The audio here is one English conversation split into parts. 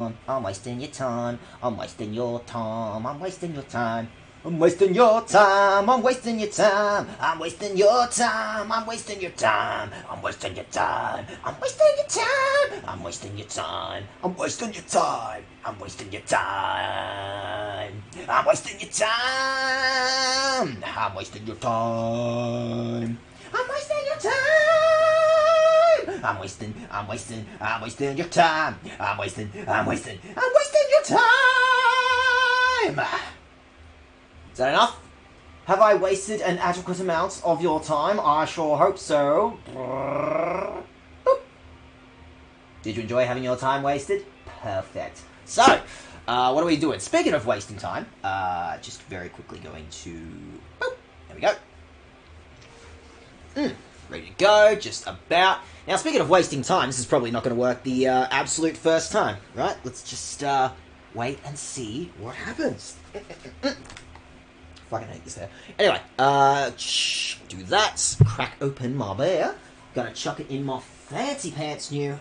I'm wasting your time. I'm wasting your time. I'm wasting your time. I'm wasting your time. I'm wasting your time. I'm wasting your time. I'm wasting your time. I'm wasting your time. I'm wasting your time. I'm wasting your time. I'm wasting your time. I'm wasting your time. I'm wasting your time. I'm wasting your time. I'm wasting your time. I'm wasting your time. I'm wasting your time. Is that enough? Have I wasted an adequate amount of your time? I sure hope so. Boop. Did you enjoy having your time wasted? Perfect. So, what are we doing? Speaking of wasting time, just very quickly going to... Boop. There we go. Ready to go, just about. Now, speaking of wasting time, this is probably not going to work the absolute first time, right? Let's just wait and see what happens. Fucking hate this hair. Anyway, do that. Crack open my beer. Gonna chuck it in my fancy pants new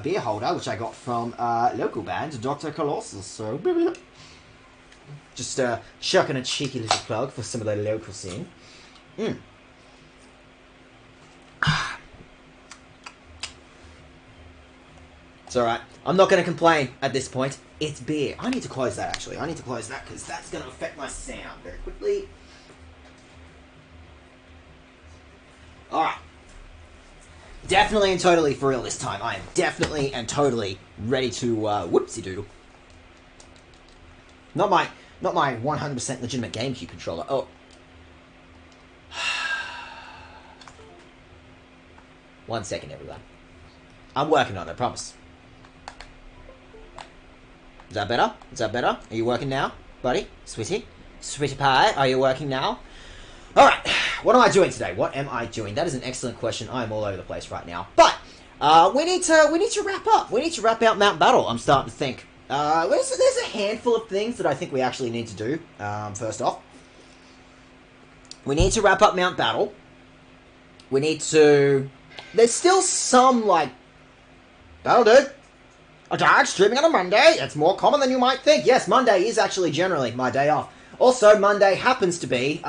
beer holder, which I got from local band Dr. Colosseum. So, just chucking a cheeky little plug for some of the local scene. It's alright. I'm not going to complain at this point. It's beer. I need to close that, actually. I need to close that because that's going to affect my sound very quickly. Alright. Definitely and totally for real this time. I am definitely and totally ready to, whoopsie-doodle. Not my 100% legitimate GameCube controller. Oh. 1 second, everyone. I'm working on it, I promise. Is that better? Is that better? Are you working now, buddy? Sweetie? Sweetie pie, are you working now? Alright, what am I doing today? What am I doing? That is an excellent question. I am all over the place right now. But, we need to wrap up. We need to wrap out Mount Battle, I'm starting to think. There's a handful of things that I think we actually need to do, first off. We need to wrap up Mount Battle. We need to... There's still some, like... That'll do. A Daget streaming on a Monday. It's more common than you might think. Yes, Monday is actually generally my day off. Also, Monday happens to be,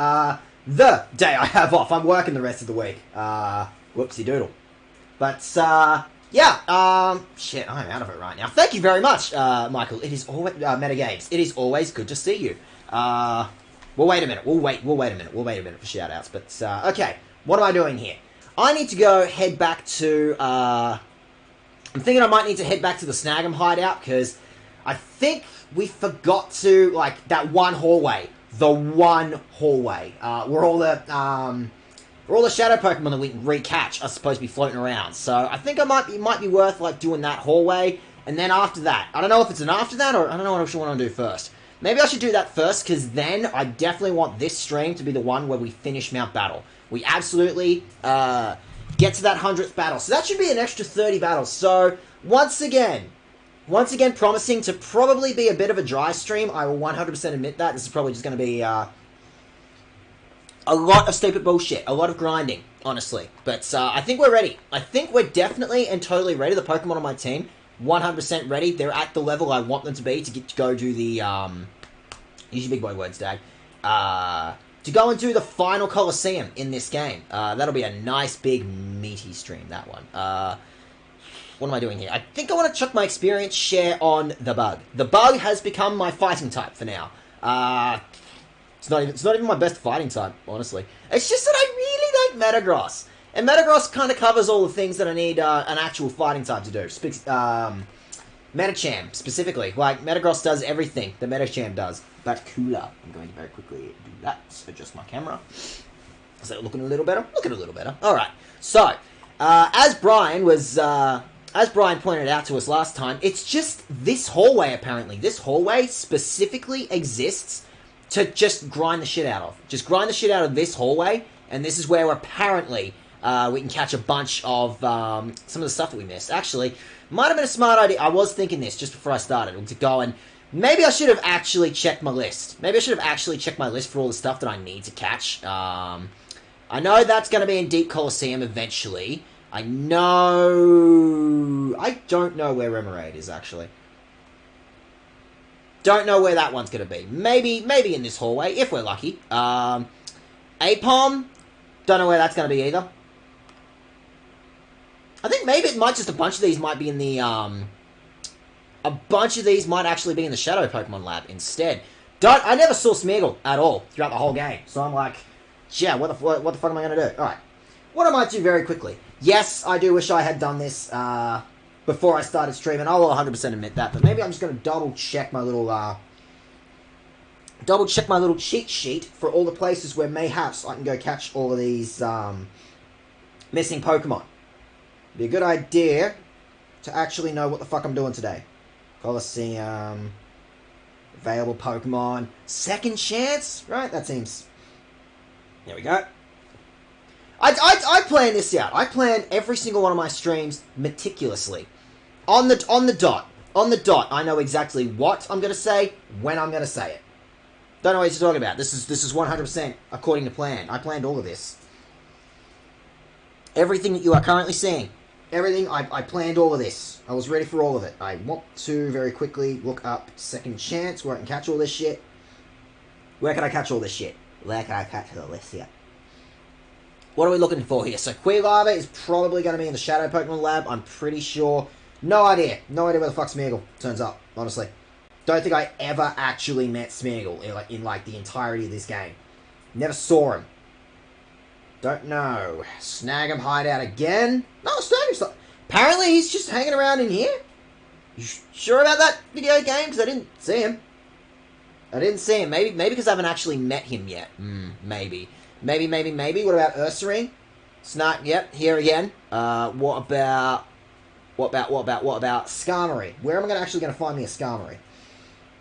the day I have off. I'm working the rest of the week. Whoopsie doodle. But, yeah, shit, I'm out of it right now. Thank you very much, Michael. It is always, Metagames. It is always good to see you. Well, wait a minute. We'll wait a minute for shout-outs. But, okay, what am I doing here? I need to go head back to, I'm thinking I might need to head back to the Snag'em hideout, because I think we forgot to, like, that one hallway. The one hallway. Where all the shadow Pokemon that we can recatch are supposed to be floating around. So, I think it might be worth, like, doing that hallway, and then after that. I don't know if it's an after that, or I don't know what I should want to do first. Maybe I should do that first, because then I definitely want this stream to be the one where we finish Mount Battle. We absolutely, get to that 100th battle. So that should be an extra 30 battles. So, once again promising to probably be a bit of a dry stream. I will 100% admit that. This is probably just going to be, a lot of stupid bullshit. A lot of grinding, honestly. But, I think we're ready. I think we're definitely and totally ready. The Pokemon on my team, 100% ready. They're at the level I want them to be to go do the, use your big boy words, Dag. To go and do the final Colosseum in this game. That'll be a nice, big, meaty stream, that one. What am I doing here? I think I want to chuck my experience share on the Bug. The Bug has become my fighting type for now. It's not even my best fighting type, honestly. It's just that I really like Metagross. And Metagross kind of covers all the things that I need an actual fighting type to do. Metacham, specifically. Like, Metagross does everything that Metacham does, but cooler. I'm going to very quickly do that. Adjust my camera. Is that looking a little better? Looking a little better. Alright. So, as Brian pointed out to us last time, it's just this hallway, apparently. This hallway specifically exists to just grind the shit out of. Just grind the shit out of this hallway, and this is where apparently we can catch a bunch of some of the stuff that we missed. Actually, might have been a smart idea. I was thinking this just before I started, to go and... Maybe I should have actually checked my list. Maybe I should have actually checked my list for all the stuff that I need to catch. I know that's going to be in Deep Colosseum eventually. I don't know where Remoraid is, actually. Don't know where that one's going to be. Maybe in this hallway, if we're lucky. Apom. Don't know where that's going to be either. I think maybe it might just a bunch of these might be in the, a bunch of these might actually be in the Shadow Pokemon Lab instead. I never saw Smeargle at all throughout the whole game. So I'm like, yeah, what the fuck am I going to do? Alright. What I might do very quickly. Yes, I do wish I had done this, before I started streaming. I will 100% admit that. But maybe I'm just going to double check my little cheat sheet for all the places where mayhaps I can go catch all of these, missing Pokemon. Be a good idea to actually know what the fuck I'm doing today. Colosseum. Available Pokemon. Second chance? Right, that seems... There we go. I plan this out. I plan every single one of my streams meticulously. On the dot. On the dot, I know exactly what I'm going to say, when I'm going to say it. Don't know what you're talking about. This is 100% according to plan. I planned all of this. Everything that you are currently seeing. Everything, I planned all of this. I was ready for all of it. I want to very quickly look up second chance where I can catch all this shit. Where can I catch all this shit? Where can I catch all this shit? What are we looking for here? So Quilava is probably going to be in the Shadow Pokemon Lab. I'm pretty sure. No idea. No idea where the fuck Smeargle turns up, honestly. Don't think I ever actually met Smeargle in the entirety of this game. Never saw him. Don't know. Snag him hideout again? No, Snag him. Apparently he's just hanging around in here. You sure about that video game? Because I didn't see him. I didn't see him. Maybe because I haven't actually met him yet. Maybe. Maybe. What about Ursaring? Snark, yep, here again. What about Skarmory? Where am I actually going to find me a Skarmory?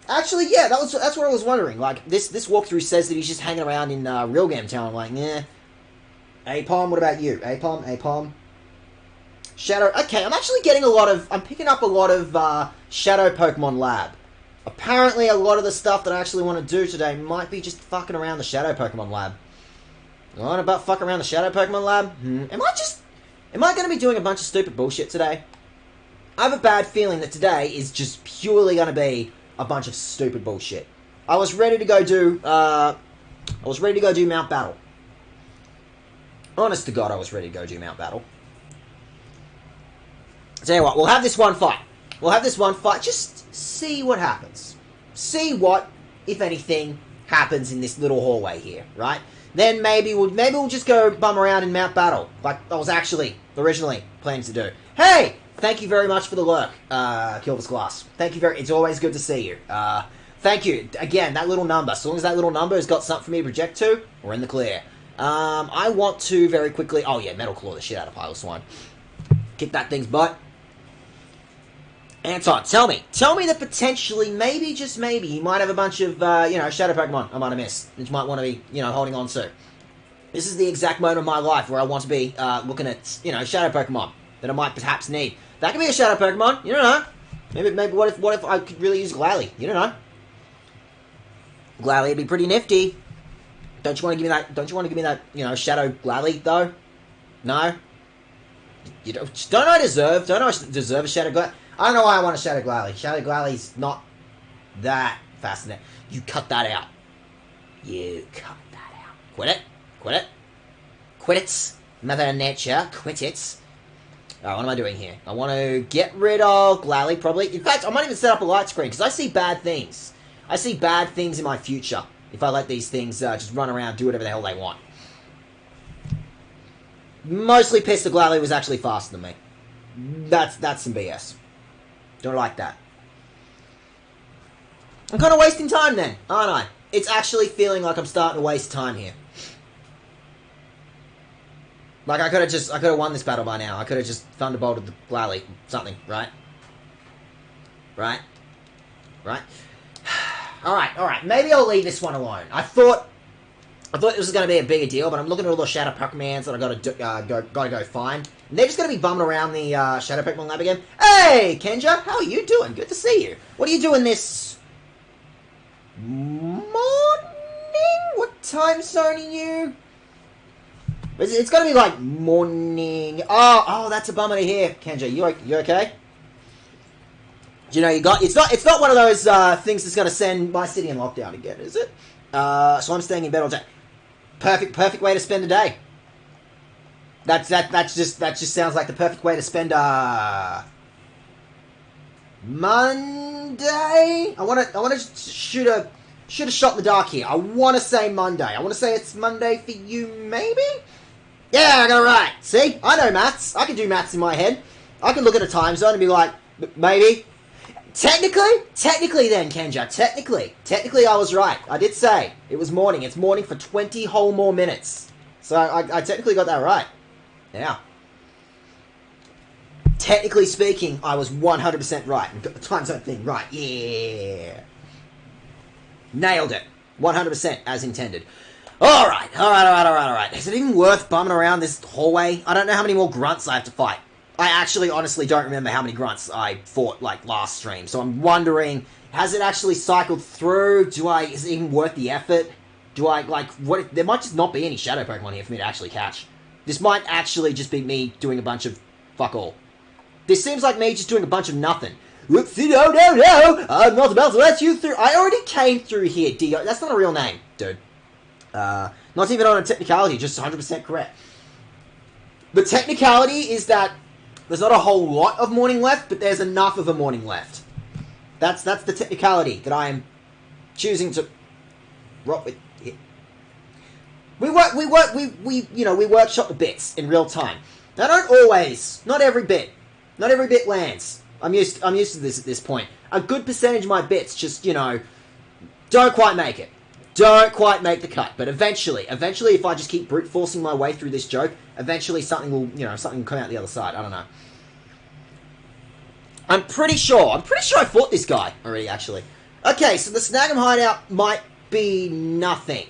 Actually, yeah, that's what I was wondering. Like, this walkthrough says that he's just hanging around in Real Game Town. I'm like, nah. Apom, what about you? Apom. Shadow, okay, I'm picking up a lot of Shadow Pokemon Lab. Apparently, a lot of the stuff that I actually want to do today might be just fucking around the Shadow Pokemon Lab. What about fucking around the Shadow Pokemon Lab? Am I going to be doing a bunch of stupid bullshit today? I have a bad feeling that today is just purely going to be a bunch of stupid bullshit. I was ready to go do Mount Battle. Honest to God, I was ready to go do Mount Battle. Tell you what, we'll have this one fight. Just see what happens. See what, if anything, happens in this little hallway here, right? Then maybe we'll just go bum around in Mount Battle, like I was actually originally planning to do. Hey, thank you very much for the lurk, Kilvis Glass. Thank you it's always good to see you. Thank you again. That little number. So long as that little number has got something for me to project to, we're in the clear. I want to very quickly. Oh yeah, Metal Claw the shit out of Pile Swine. Kick that thing's butt. Anton, tell me that potentially, maybe, just maybe, you might have a bunch of, Shadow Pokemon I might have missed, that you might want to be, holding on to. This is the exact moment of my life where I want to be, looking at, Shadow Pokemon that I might perhaps need. That could be a Shadow Pokemon, you don't know. Maybe, what if I could really use Glalie? You don't know. Glalie would be pretty nifty. Don't you want to give me that, Shadow Glalie, though? No? Don't I deserve a Shadow Glalie? I don't know why I want a Shadow Glalie. Shadow Glalie's not that fascinating. You cut that out. You cut that out. Quit it. Mother Nature, quit it. Alright, what am I doing here? I want to get rid of Glalie, probably. In fact, I might even set up a light screen, because I see bad things. I see bad things in my future, if I let these things just run around, do whatever the hell they want. Mostly pissed the Glalie was actually faster than me. That's some BS. Don't like that. I'm kind of wasting time then, aren't I? It's actually feeling like I'm starting to waste time here. Like, I could have won this battle by now. I could have just Thunderbolted the Glalie. Something, right? Right? Alright. Maybe I'll leave this one alone. I thought this was going to be a bigger deal, but I'm looking at all the Shadow Pokemons that I gotta go find. And they're just going to be bumming around the Shadow Pokemon Lab again. Hey, Kenja, how are you doing? Good to see you. What are you doing this morning? What time zone are you? It's going to be like morning. Oh, that's a bummer to hear, Kenja. You okay? You know, it's not one of those things that's going to send my city in lockdown again, is it? So I'm staying in bed all day. Perfect way to spend a day. That just sounds like the perfect way to spend Monday. I want to shoot a shot in the dark here. I want to say Monday. I want to say it's Monday for you, maybe. Yeah, I got it right. See, I know maths. I can do maths in my head. I can look at a time zone and be like, maybe. Technically then, Kenja, technically I was right. I did say it was morning. It's morning for 20 whole more minutes. So I technically got that right. Yeah. Technically speaking, I was 100% right. And got the time zone thing right. Yeah. Nailed it. 100% as intended. Alright. Is it even worth bumming around this hallway? I don't know how many more grunts I have to fight. I actually honestly don't remember how many grunts I fought, like, last stream. So I'm wondering, has it actually cycled through? Is it even worth the effort? There might just not be any shadow Pokemon here for me to actually catch. This might actually just be me doing a bunch of fuck all. This seems like me just doing a bunch of nothing. Whoopsie, no, I'm not about to let you through. I already came through here, Dio. That's not a real name, dude. Not even on a technicality, just 100% correct. The technicality is that there's not a whole lot of morning left, but there's enough of a morning left. That's the technicality that I am choosing to rock with here. We workshop the bits in real time. Now, not every bit lands. I'm used to this at this point. A good percentage of my bits just, don't quite make it. Don't quite make the cut. But eventually, if I just keep brute forcing my way through this joke, eventually something will come out the other side. I don't know. I'm pretty sure I fought this guy already, actually. Okay, so the Snag'em hideout might be nothing.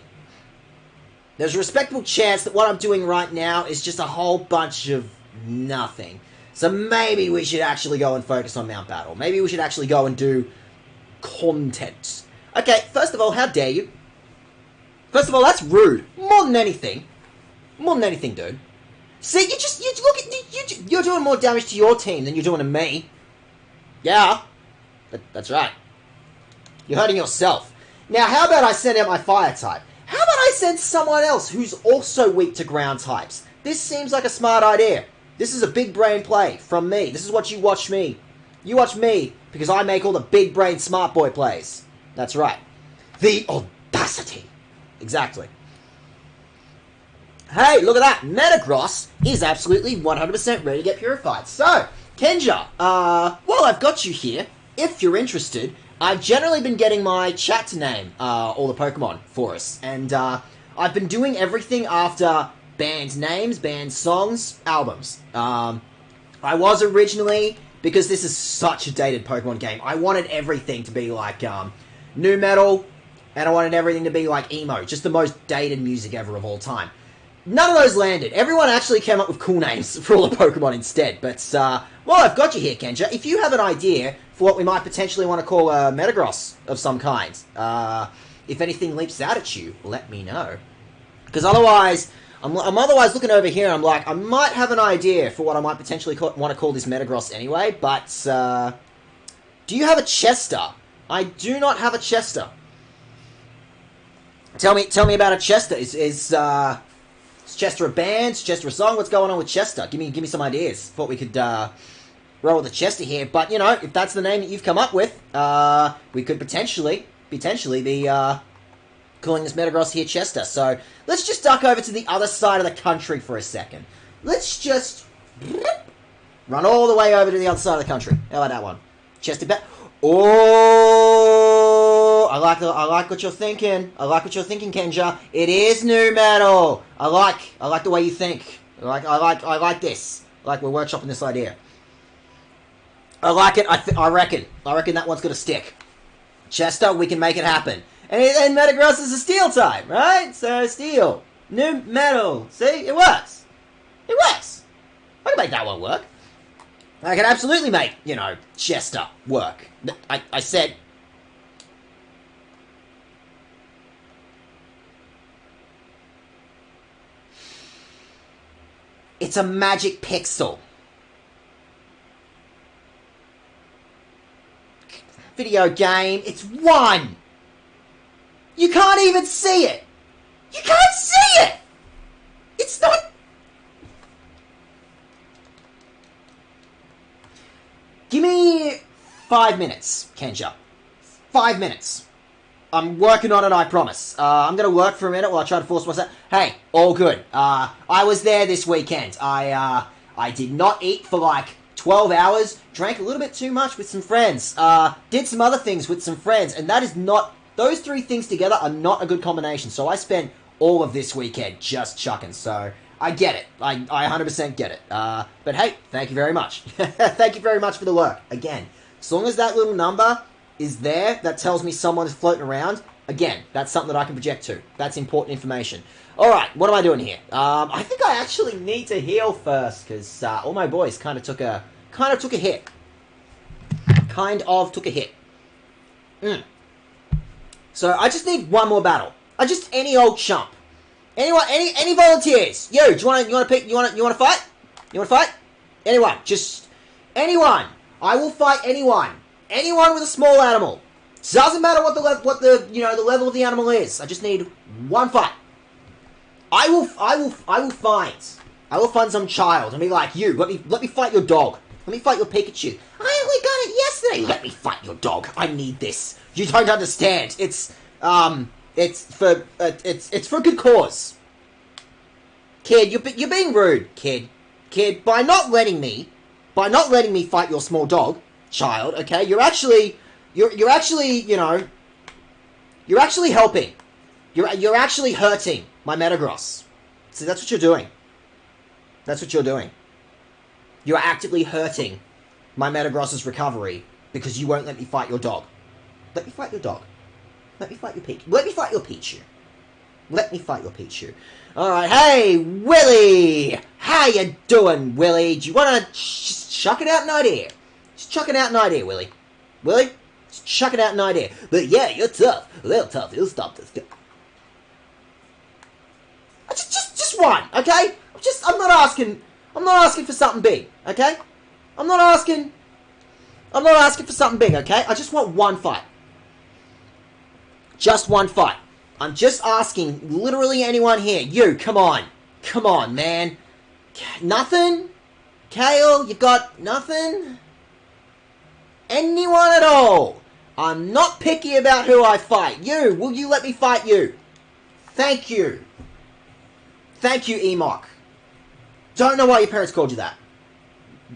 There's a respectable chance that what I'm doing right now is just a whole bunch of nothing. So maybe we should actually go and focus on Mount Battle. Maybe we should actually go and do content. Okay, first of all, how dare you? First of all, that's rude. More than anything, dude. See, you're doing more damage to your team than you're doing to me. Yeah, that's right. You're hurting yourself. Now, how about I send out my fire type? How about I send someone else who's also weak to ground types? This seems like a smart idea. This is a big brain play from me. This is what you watch me. You watch me because I make all the big brain smart boy plays. That's right. The audacity. Exactly. Hey, look at that. Metagross is absolutely 100% ready to get purified. So, Kenja, while I've got you here, if you're interested, I've generally been getting my chat to name all the Pokemon for us. And I've been doing everything after band names, band songs, albums. I was originally, because this is such a dated Pokemon game, I wanted everything to be like nu metal, and I wanted everything to be like emo, just the most dated music ever of all time. None of those landed. Everyone actually came up with cool names for all the Pokemon instead. But while I've got you here, Kenja, if you have an idea for what we might potentially want to call a Metagross of some kind, if anything leaps out at you, let me know. Because otherwise, I'm otherwise looking over here and I'm like, I might have an idea for what I might potentially want to call this Metagross anyway, but do you have a Chester? I do not have a Chester. Tell me about a Chester. Is Chester a band? Is Chester a song? What's going on with Chester? Give me some ideas. Thought we could roll with a Chester here, but if that's the name that you've come up with, we could potentially be calling this Metagross here Chester. So let's just duck over to the other side of the country for a second. Let's just run all the way over to the other side of the country. How about that one? Chester back. Oh, I like what you're thinking. I like what you're thinking, Kenja. It is new metal. I like the way you think. I like this. I like we're workshopping this idea. I like it. I reckon that one's gonna stick. Chester, we can make it happen. And Metagross is a steel type, right? So steel, new metal. See, it works. It works. I can make that one work. I can absolutely make, Chester work. I said... It's a magic pixel. video game. It's 1. You can't even see it. You can't see it. It's not... Give me 5 minutes, Kenja. 5 minutes. I'm working on it, I promise. I'm going to work for a minute while I try to force myself... Hey, all good. I was there this weekend. I did not eat for like 12 hours. Drank a little bit too much with some friends. Did some other things with some friends. And that is not... Those 3 things together are not a good combination. So I spent all of this weekend just chucking. So I get it. I 100% get it. But hey, thank you very much. Thank you very much for the work. Again, as long as that little number is there that tells me someone is floating around, again, that's something that I can project to. That's important information. Alright, what am I doing here? I think I actually need to heal first, because all my boys kind of took a hit. Kind of took a hit. So I just need one more battle. Any old chump. Anyone, any volunteers? You want to pick? You want to fight? You want to fight? Anyone? Just anyone. I will fight anyone. Anyone with a small animal. Doesn't matter what the level of the animal is. I just need one fight. I will find some child and be like, you, let me fight your dog. Let me fight your Pikachu. I only got it yesterday. Let me fight your dog. I need this. You don't understand. It's for a good cause. Kid, you're being rude, kid. Kid, by not letting me fight your small dog, child, okay? You're actually helping. You're actually hurting my Metagross. See, that's what you're doing. That's what you're doing. You're actively hurting my Metagross's recovery because you won't let me fight your dog. Let me fight your dog. Let me fight your Pichu. Let me fight your Pichu. Let me fight your Pichu. Alright, hey, Willy! How you doing, Willy? Do you want to just chuck it out an idea? Just chuck it out an idea, Willy. Willy? Just chuck it out an idea. But yeah, you're tough. A little tough. You'll stop this. Just one, okay? I'm not asking for something big, okay? I'm not asking for something big, okay? I just want one fight. Just one fight. I'm just asking literally anyone here. You, come on. Come on, man. Nothing? Kale, you got nothing? Anyone at all? I'm not picky about who I fight. You, will you let me fight you? Thank you. Thank you, Emok. Don't know why your parents called you that.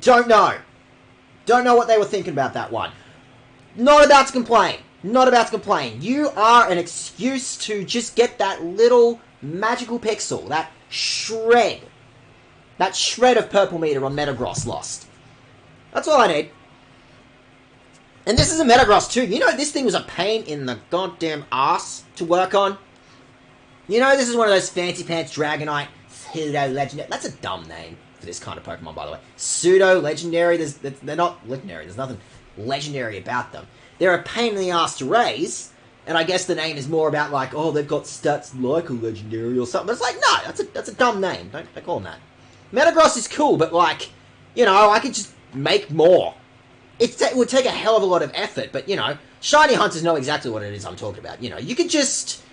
Don't know. Don't know what they were thinking about that one. Not about to complain. Not about to complain. You are an excuse to just get that little magical pixel. That shred. That shred of purple meter on Metagross lost. That's all I need. And this is a Metagross too. You know this thing was a pain in the goddamn ass to work on? You know this is one of those fancy pants Dragonite pseudo-legendary. That's a dumb name for this kind of Pokemon, by the way. Pseudo-legendary. They're not legendary. There's nothing legendary about them. They're a pain in the ass to raise, and I guess the name is more about like, oh, they've got stats like a legendary or something. But it's like, no, that's a dumb name. Don't call them that. Metagross is cool, but like, you know, I could just make more. It would take a hell of a lot of effort, but you know, shiny hunters know exactly what it is I'm talking about. You know, you could just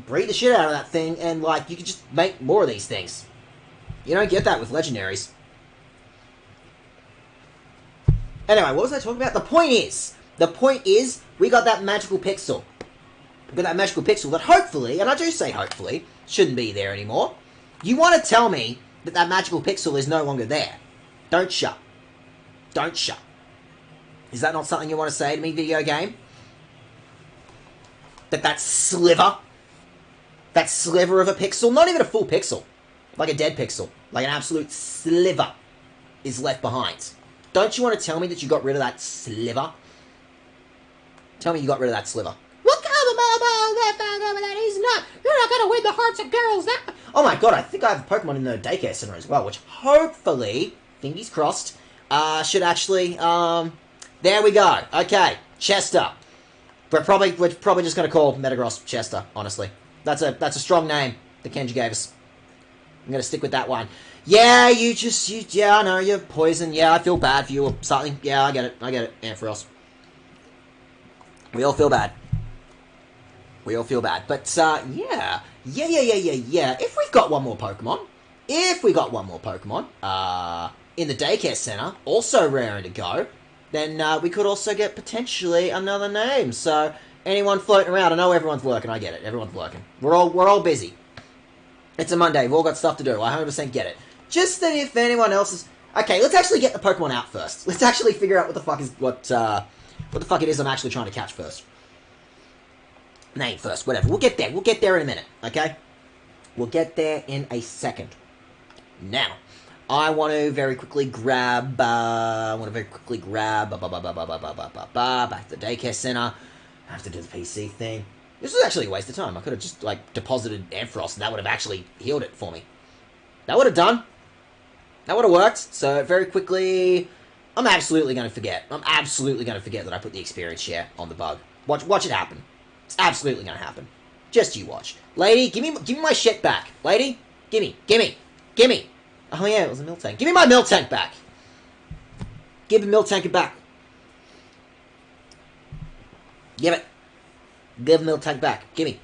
breed the shit out of that thing, and like, you could just make more of these things. You don't get that with legendaries. Anyway, what was I talking about? The point is, we got that magical pixel. We got that magical pixel that hopefully, and I do say hopefully, shouldn't be there anymore. You want to tell me that that magical pixel is no longer there. Don't shut. Don't shut. Is that not something you want to say to me, video game? That sliver of a pixel, not even a full pixel, like a dead pixel, like an absolute sliver is left behind. Don't you want to tell me that you got rid of that sliver? Tell me you got rid of that sliver. What kind of that is not? You're not gonna win the hearts of girls. That. Oh my god, I think I have a Pokemon in the daycare center as well, which hopefully, fingers crossed, should actually, there we go. Okay, Chester. We're probably just gonna call Metagross Chester, honestly. That's a strong name that Kenji gave us. I'm gonna stick with that one. Yeah, yeah, I know, you're poison. Yeah, I feel bad for you or something. Yeah, I get it, Ampharos. We all feel bad. We all feel bad. But, yeah. Yeah. If we've got one more Pokemon, in the daycare center, also raring to go, then we could also get potentially another name. So, anyone floating around, I know everyone's working, I get it, everyone's working. We're all busy. It's a Monday, we've all got stuff to do, I 100% get it. Just that if anyone else is... Okay, let's actually get the Pokemon out first. Let's actually figure out what the fuck it is I'm actually trying to catch first. Name first, whatever. We'll get there in a minute, okay? We'll get there in a second. Now, I want to very quickly grab, back to the daycare center. I have to do the PC thing. This was actually a waste of time. I could have just, deposited Ampharos, and that would have actually healed it for me. That would have done. That would have worked. So, very quickly, I'm absolutely going to forget. that I put the experience share on the bug. Watch it happen. It's absolutely going to happen. Just you watch. Lady, give me my shit back. Lady, gimme. Oh yeah, it was a Miltank. Give me my Miltank back. Give the Miltank back. Give it. Give the Miltank back. Gimme.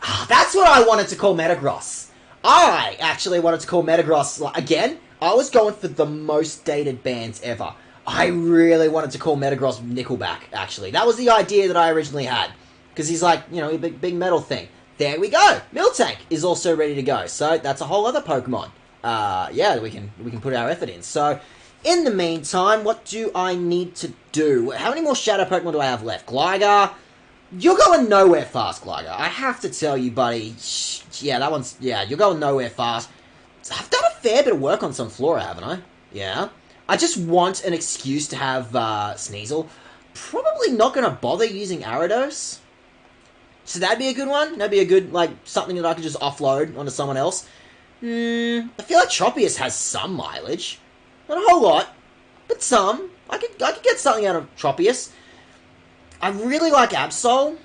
Ah, that's what I wanted to call Metagross. I actually wanted to call Metagross, again, I was going for the most dated bands ever. I really wanted to call Metagross Nickelback, actually. That was the idea that I originally had. Because he's like, a big metal thing. There we go. Miltank is also ready to go. So, that's a whole other Pokemon. Yeah, we can put our effort in. So, in the meantime, what do I need to do? How many more Shadow Pokemon do I have left? Gligar? You're going nowhere fast, Gligar. I have to tell you, buddy. Yeah, you're going nowhere fast. I've done a fair bit of work on some Flora, haven't I? Yeah. I just want an excuse to have Sneasel. Probably not going to bother using Ariados. So that'd be a good one. That'd be a good, something that I could just offload onto someone else. I feel like Tropius has some mileage. Not a whole lot, but some. I could get something out of Tropius. I really like Absol.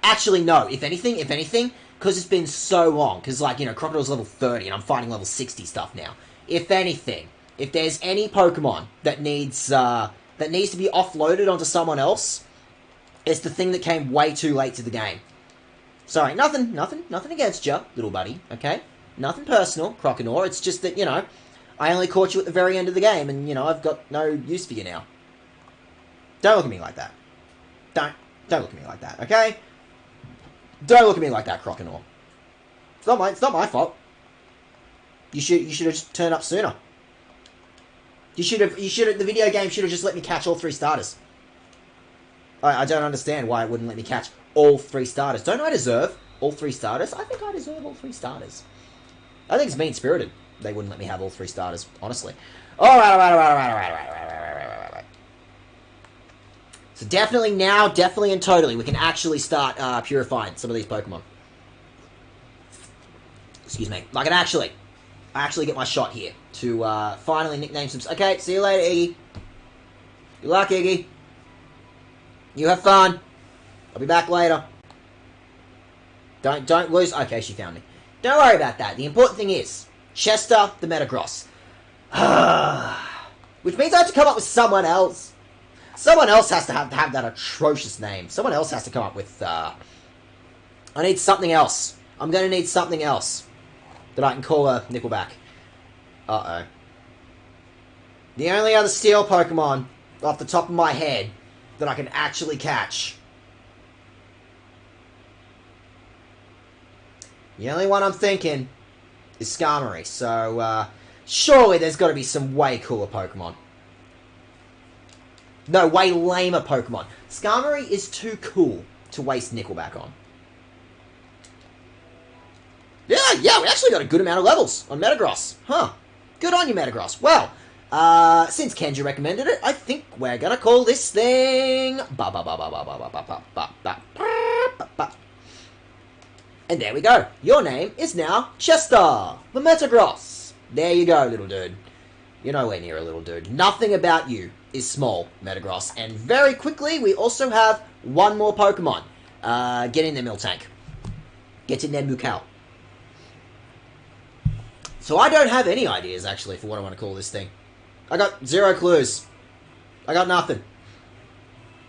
Actually, no. If anything, because it's been so long, because, Crocodile's level 30, and I'm fighting level 60 stuff now. If anything, if there's any Pokemon that needs to be offloaded onto someone else, it's the thing that came way too late to the game. Sorry, nothing against you, little buddy, okay? Nothing personal, Croconaw. It's just that, I only caught you at the very end of the game, and, I've got no use for you now. Don't look at me like that. Don't look at me like that, okay? Don't look at me like that, Croconaw. It's not my fault. You should have just turned up sooner. The video game should have just let me catch all 3 starters. I don't understand why it wouldn't let me catch all 3 starters. Don't I deserve all 3 starters? I think I deserve all 3 starters. I think it's mean-spirited they wouldn't let me have all 3 starters, honestly. Alright. So definitely and totally, we can actually start purifying some of these Pokemon. Excuse me. I actually get my shot here to finally nickname some... Okay, see you later, Iggy. Good luck, Iggy. You have fun. I'll be back later. Don't lose... Okay, she found me. Don't worry about that. The important thing is, Chester the Metagross. Which means I have to come up with someone else. Someone else has to have that atrocious name. Someone else has to come up with... I need something else. I'm going to need something else that I can call a Nickelback. Uh-oh. The only other Steel Pokemon off the top of my head that I can actually catch. The only one I'm thinking is Skarmory. So, surely there's got to be some way cooler Pokemon. No, way lamer Pokemon. Skarmory is too cool to waste Nickelback on. Yeah, we actually got a good amount of levels on Metagross. Huh. Good on you, Metagross. Well, since Kenja recommended it, I think we're gonna call this thing... And there we go. Your name is now Chester, the Metagross. There you go, little dude. You're nowhere near a little dude. Nothing about you is small, Metagross. And very quickly, we also have one more Pokemon. Get in there, Miltank. Get in there, Mukau. So I don't have any ideas, actually, for what I want to call this thing. I got 0 clues. I got nothing.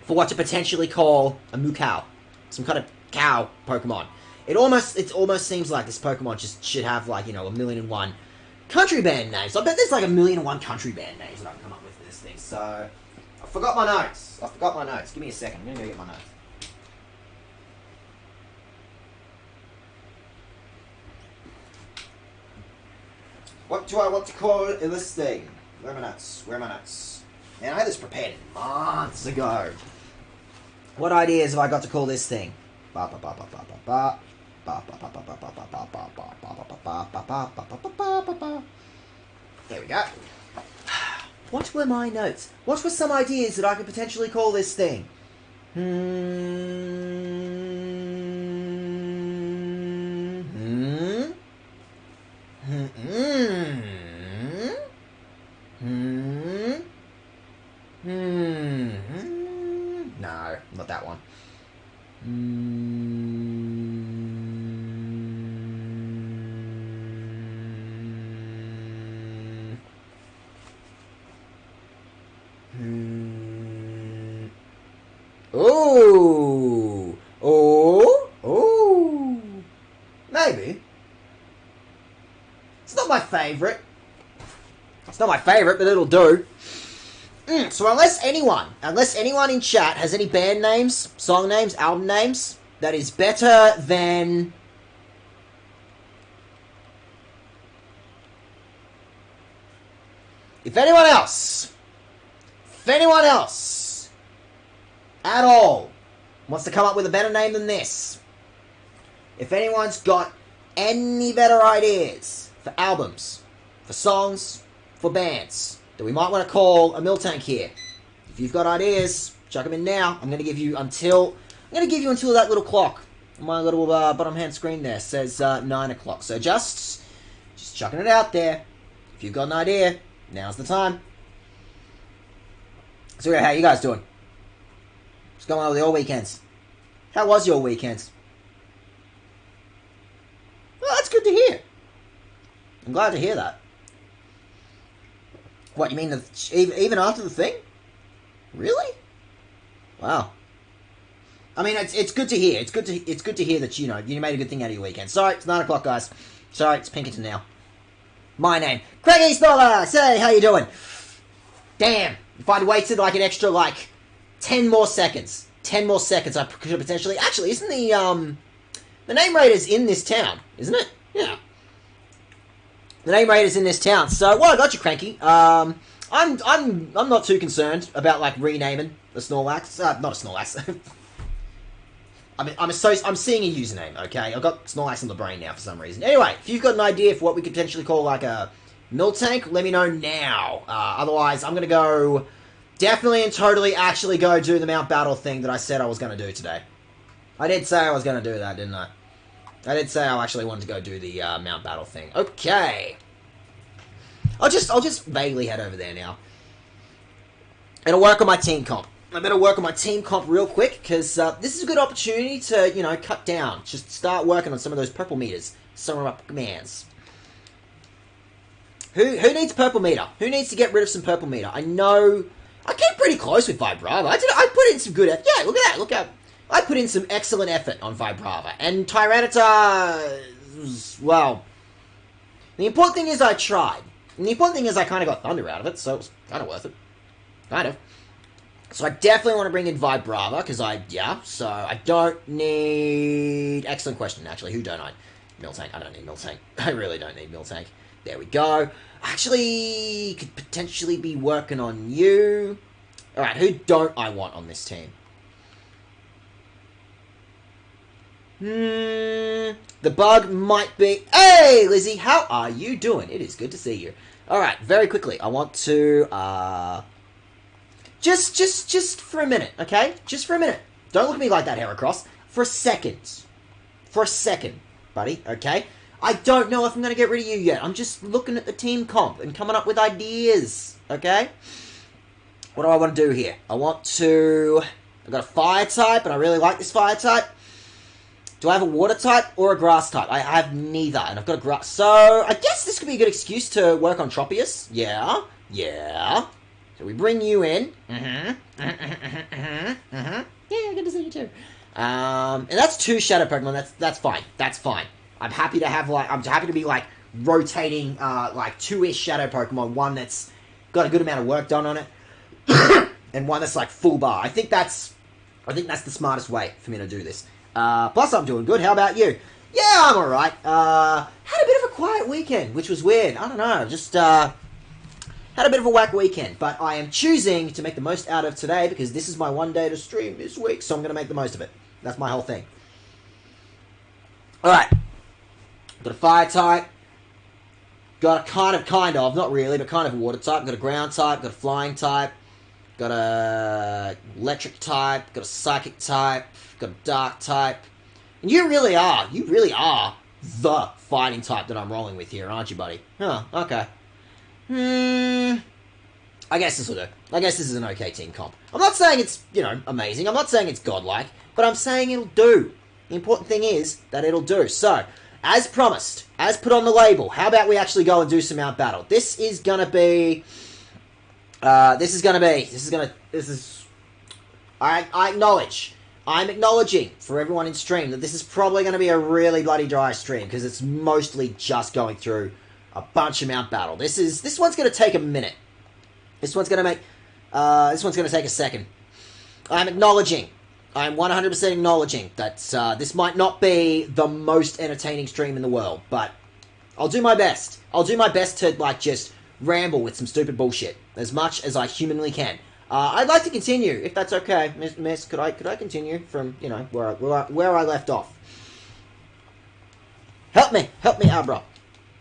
For what to potentially call a moo cow. Some kind of cow Pokemon. It almost seems like this Pokemon just should have, like, you know, 1,000,001 country band names. I bet there's like 1,000,001 country band names that I can come up with for this thing. So, I forgot my notes. Give me a second. I'm gonna go get my notes. What do I want to call this thing? Where are my notes? Man, I had this prepared months ago. What ideas have I got to call this thing? There we go. What were my notes? What were some ideas that I could potentially call this thing? No, not that one. Maybe. It's not my favourite. But it'll do. So unless anyone in chat has any band names, song names, album names, that is better than... If anyone else at all wants to come up with a better name than this, if anyone's got any better ideas for albums, for songs, for bands that we might want to call a Miltank here, if you've got ideas, chuck them in now. I'm going to give you until that little clock on my little bottom hand screen there says 9 o'clock. So just chucking it out there. If you've got an idea, now's the time. So how you guys doing? What's going on with your weekends? How was your weekends? Well, that's good to hear. I'm glad to hear that. What, you mean even after the thing? Really? Wow. I mean, it's good to hear. It's good to hear that, you know, you made a good thing out of your weekend. Sorry, it's 9 o'clock, guys. Sorry, it's Pinkerton now. My name, Craigie Snoller. Say, how you doing? Damn. If I'd waited like an extra, 10 more seconds. I could have potentially... Actually, isn't the name rater's in this town, isn't it? Yeah. The name rater's in this town. So, well, I got you, Cranky. I'm not too concerned about, renaming the Snorlax. Not a Snorlax. I'm seeing a username, okay? I've got Snorlax in the brain now for some reason. Anyway, if you've got an idea for what we could potentially call, a Miltank, let me know now. Otherwise, I'm going to go... Definitely and totally actually go do the Mount Battle thing that I said I was going to do today. I did say I was going to do that, didn't I? I did say I actually wanted to go do the Mount Battle thing. Okay. I'll just vaguely head over there now. It'll work on my team comp. I better work on my team comp real quick, because this is a good opportunity to, you know, cut down. Just start working on some of those purple meters. Some of my commands. Who needs purple meter? Who needs to get rid of some purple meter? I know... I came pretty close with Vibrava. I put in some good effort. Yeah, look at that. Look at... I put in some excellent effort on Vibrava. And Tyranitar... Well... The important thing is I tried. And the important thing is I kind of got Thunder out of it, so it was kind of worth it. Kind of. So I definitely want to bring in Vibrava, because so I don't need... Excellent question, actually. Who don't I? Miltank. I don't need Miltank. I really don't need Miltank. There we go. Actually, could potentially be working on you. Alright, who don't I want on this team? The bug might be... Hey, Lizzie, how are you doing? It is good to see you. Alright, very quickly, I want to, Just for a minute, okay? Just for a minute. Don't look at me like that, Heracross. For a second. For a second, buddy, okay? I don't know if I'm going to get rid of you yet. I'm just looking at the team comp and coming up with ideas, okay? What do I want to do here? I've got a fire type, and I really like this fire type. Do I have a water type or a grass type? I have neither, and I've got a grass... So, I guess this could be a good excuse to work on Tropius. Yeah. So we bring you in. Yeah, good to see you too. And that's 2 shadow Pokemon. That's fine. That's fine. I'm happy to have I'm happy to be rotating 2-ish shadow Pokemon. One that's got a good amount of work done on it, and one that's full bar. I think that's the smartest way for me to do this. Plus, I'm doing good. How about you? Yeah, I'm alright. Had a bit of a quiet weekend, which was weird. I don't know, just had a bit of a whack weekend. But I am choosing to make the most out of today because this is my one day to stream this week, so I'm going to make the most of it. That's my whole thing. Alright. Got a fire type. Got a kind of, not really, but kind of a water type. Got a ground type. Got a flying type. Got a electric type. Got a psychic type. Got a dark type. And you really are the fighting type that I'm rolling with here, aren't you, buddy? Huh, okay. I guess this will do. I guess this is an okay team comp. I'm not saying it's, amazing. I'm not saying it's godlike, but I'm saying it'll do. The important thing is that it'll do. So, as promised, as put on the label, how about we actually go and do some out-battle? I acknowledge. I'm acknowledging for everyone in stream that this is probably going to be a really bloody dry stream because it's mostly just going through a bunch of Mount Battle. This one's going to take a minute. This one's going to take a second. I'm 100% acknowledging that this might not be the most entertaining stream in the world, but I'll do my best. I'll do my best to just ramble with some stupid bullshit as much as I humanly can. I'd like to continue, if that's okay, Miss. Could I continue from where I left off? Help me, Abra.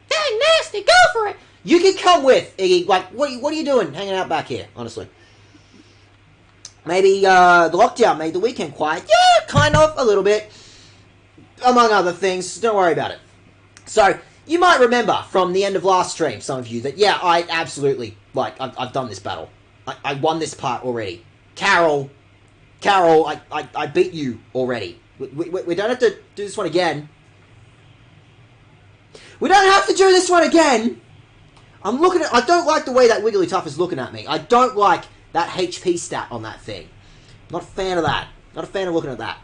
Dang nasty, go for it. You can come with Iggy. What are you doing, hanging out back here? Honestly, maybe the lockdown made the weekend quiet. Yeah, kind of, a little bit, among other things. Don't worry about it. So you might remember from the end of last stream, some of you, that yeah, I absolutely I've done this battle. I won this part already. Carol, I beat you already. We don't have to do this one again. We don't have to do this one again! I don't like the way that Wigglytuff is looking at me. I don't like that HP stat on that thing. Not a fan of that. Not a fan of looking at that.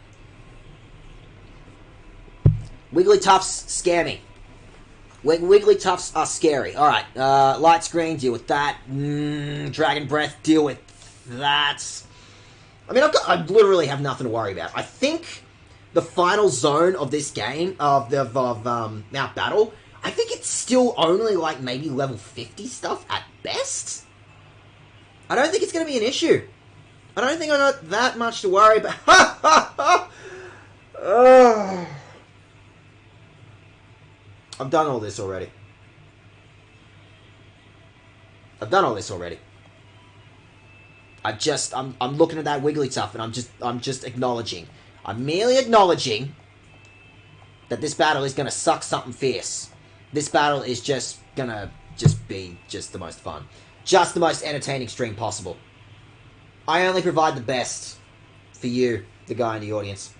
Wigglytuffs scare me. Wigglytuffs are scary. Alright, light screen, deal with that. Dragon breath, deal with that. I mean, I literally have nothing to worry about. I think the final zone of this game, of Mount Battle, I think it's still only maybe level 50 stuff at best. I don't think it's going to be an issue. I don't think I got that much to worry about. I've done all this already. I'm looking at that Wigglytuff and I'm just acknowledging. I'm merely acknowledging that this battle is gonna suck something fierce. This battle is just gonna be the most fun. Just the most entertaining stream possible. I only provide the best for you, the guy in the audience.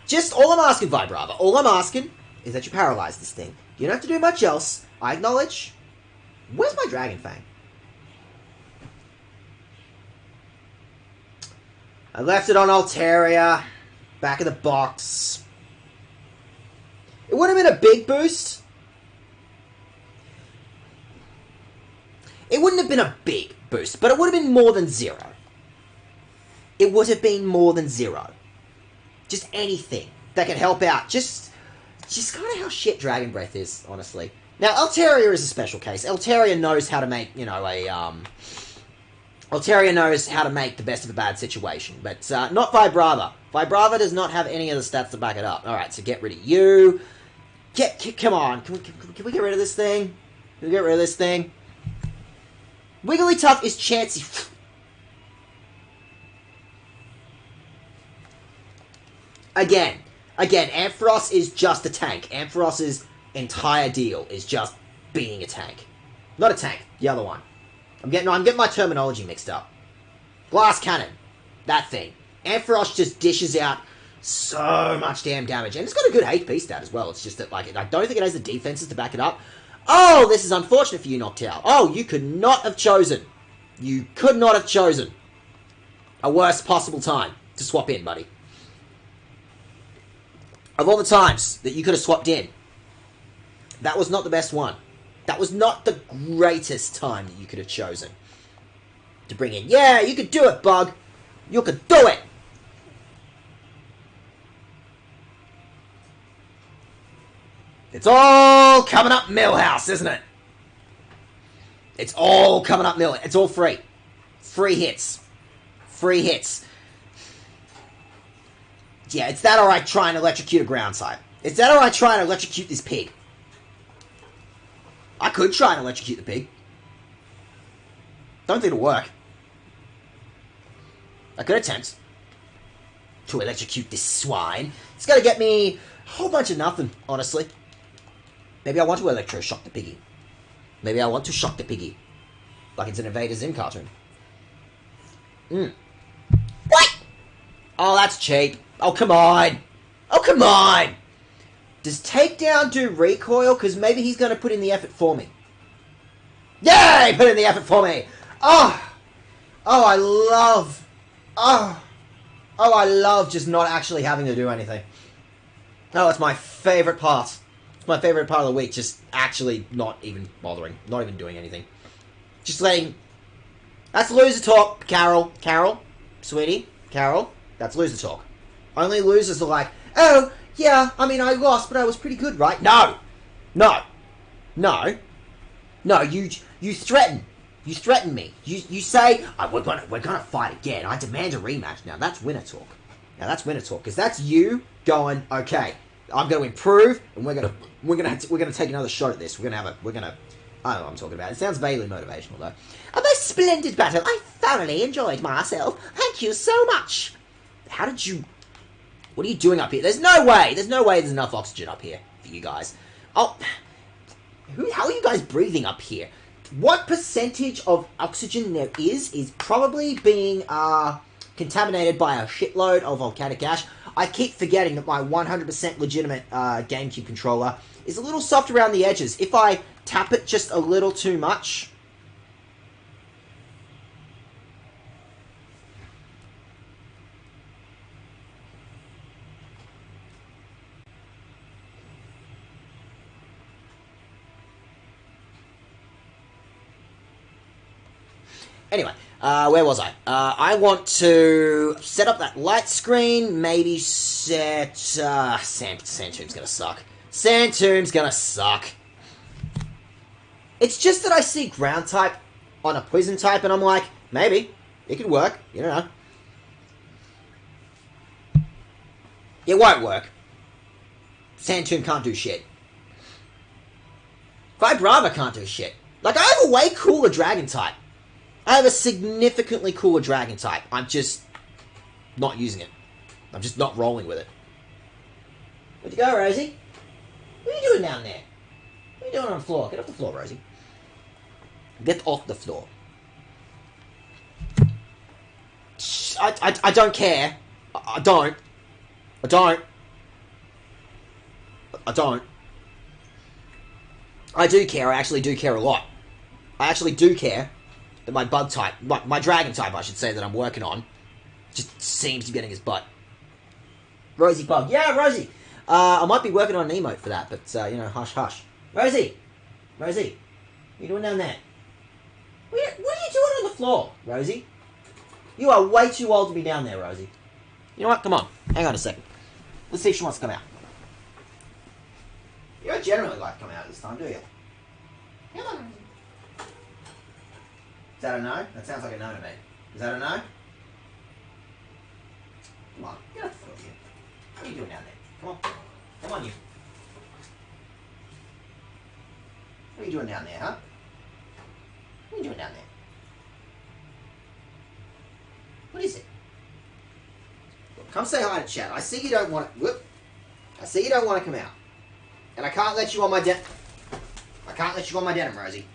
Just all I'm asking, Vibrava, all I'm asking is that you paralyze this thing. You don't have to do much else. I acknowledge. Where's my Dragon Fang? I left it on Altaria. Back of the box. It would have been a big boost. It wouldn't have been a big boost, but it would have been more than 0. It would have been more than 0. Just anything that could help out. Just kind of how shit Dragon Breath is, honestly. Now, Altaria is a special case. Altaria knows how to make, Altaria knows how to make the best of a bad situation. But not Vibrava. Vibrava does not have any of the stats to back it up. Alright, so get rid of you. Come on. Can we get rid of this thing? Can we get rid of this thing? Wigglytuff is Chansey. Again, Ampharos is just a tank. Ampharos's entire deal is just being a tank. Not a tank, the other one. I'm getting my terminology mixed up. Glass Cannon. That thing. Ampharos just dishes out so much damn damage. And it's got a good HP stat as well. It's just that, I don't think it has the defenses to back it up. Oh, this is unfortunate for you, Noctowl. Oh, you could not have chosen. You could not have chosen a worst possible time to swap in, buddy. Of all the times that you could have swapped in, that was not the best one. That was not the greatest time that you could have chosen to bring in. Yeah, you could do it, Bug. You could do it. It's all coming up Millhouse, isn't it? It's all coming up Mill. It's all free. Free hits. Free hits. Yeah, it's that or I try and electrocute a ground type. It's that or I try and electrocute this pig. I could try and electrocute the pig. Don't think it'll work. I could attempt to electrocute this swine. It's going to get me a whole bunch of nothing, honestly. Maybe I want to electro-shock the piggy. Maybe I want to shock the piggy. Like it's an Invader Zim cartoon. What? Oh, that's cheap. Oh, come on. Oh, come on. Does Takedown do recoil? Because maybe he's going to put in the effort for me. Yay! Put in the effort for me. Oh. Oh, I love... Oh. Oh, I love just not actually having to do anything. Oh, it's my favourite part. It's my favourite part of the week. Just actually not even bothering. Not even doing anything. Just letting... That's loser talk, Carol. Carol? Sweetie? Carol? That's loser talk. Only losers are like, oh, yeah, I mean, I lost, but I was pretty good, right? No! No! No! No, you threaten. You threaten me. You say, oh, we're gonna fight again. I demand a rematch. Now, that's winner talk. Now, that's winner talk. Because that's you going, okay, I'm going to improve, and we're gonna take another shot at this. I don't know what I'm talking about. It sounds vaguely motivational, though. A most splendid battle. I thoroughly enjoyed myself. Thank you so much. How did you... What are you doing up here? There's no way there's enough oxygen up here for you guys. Oh, how are you guys breathing up here? What percentage of oxygen there is probably being contaminated by a shitload of volcanic ash. I keep forgetting that my 100% legitimate GameCube controller is a little soft around the edges. If I tap it just a little too much... Anyway, where was I? I want to set up that light screen, maybe set... Sandtomb's gonna suck. Sandtomb's gonna suck. It's just that I see ground type on a poison type, and I'm like, maybe. It could work. You don't know. It won't work. Sandtomb can't do shit. Vibrava can't do shit. Like, I have a way cooler dragon type. I have a significantly cooler dragon type. I'm just not using it. I'm just not rolling with it. Where'd you go, Rosie? What are you doing down there? What are you doing on the floor? Get off the floor, Rosie. Get off the floor. I don't care. I don't. I do care. I actually do care a lot. I actually do care. That my bug type, my dragon type, I should say, that I'm working on, just seems to be getting his butt. Rosie Bug. Yeah, Rosie! I might be working on an emote for that, but, you know, hush, hush. Rosie! Rosie! What are you doing down there? What are you doing on the floor, Rosie? You are way too old to be down there, Rosie. You know what? Come on. Hang on a second. Let's see if she wants to come out. You don't generally like to come out this time, do you? Come on, Rosie. Is that a no? That sounds like a no to me. Is that a no? Come on, get off the floor here. What are you doing down there? Come on. Come on, you. What are you doing down there, huh? What are you doing down there? What is it? Look, come say hi to chat. I see you don't want to... Whoop. I see you don't want to come out. And I can't let you on my denim. I can't let you on my denim, Rosie.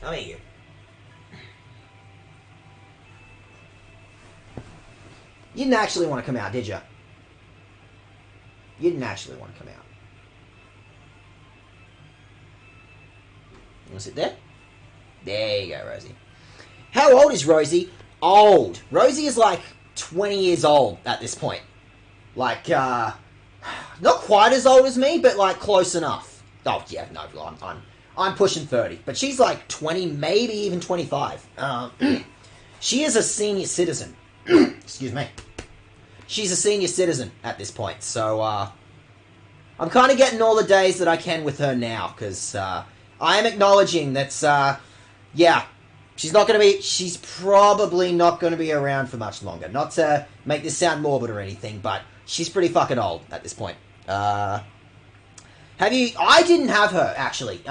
Come here, you. You didn't actually want to come out, did you? You didn't actually want to come out. Want to sit there? There you go, Rosie. How old is Rosie? Old. Rosie is like 20 years old at this point. Like, not quite as old as me, but like close enough. Oh yeah, no, I'm pushing 30, but she's like 20, maybe even 25. She is a senior citizen. Excuse me. She's a senior citizen at this point, so I'm kind of getting all the days that I can with her now, because I am acknowledging that, yeah, she's probably not going to be around for much longer. Not to make this sound morbid or anything, but she's pretty fucking old at this point. I didn't have her, actually.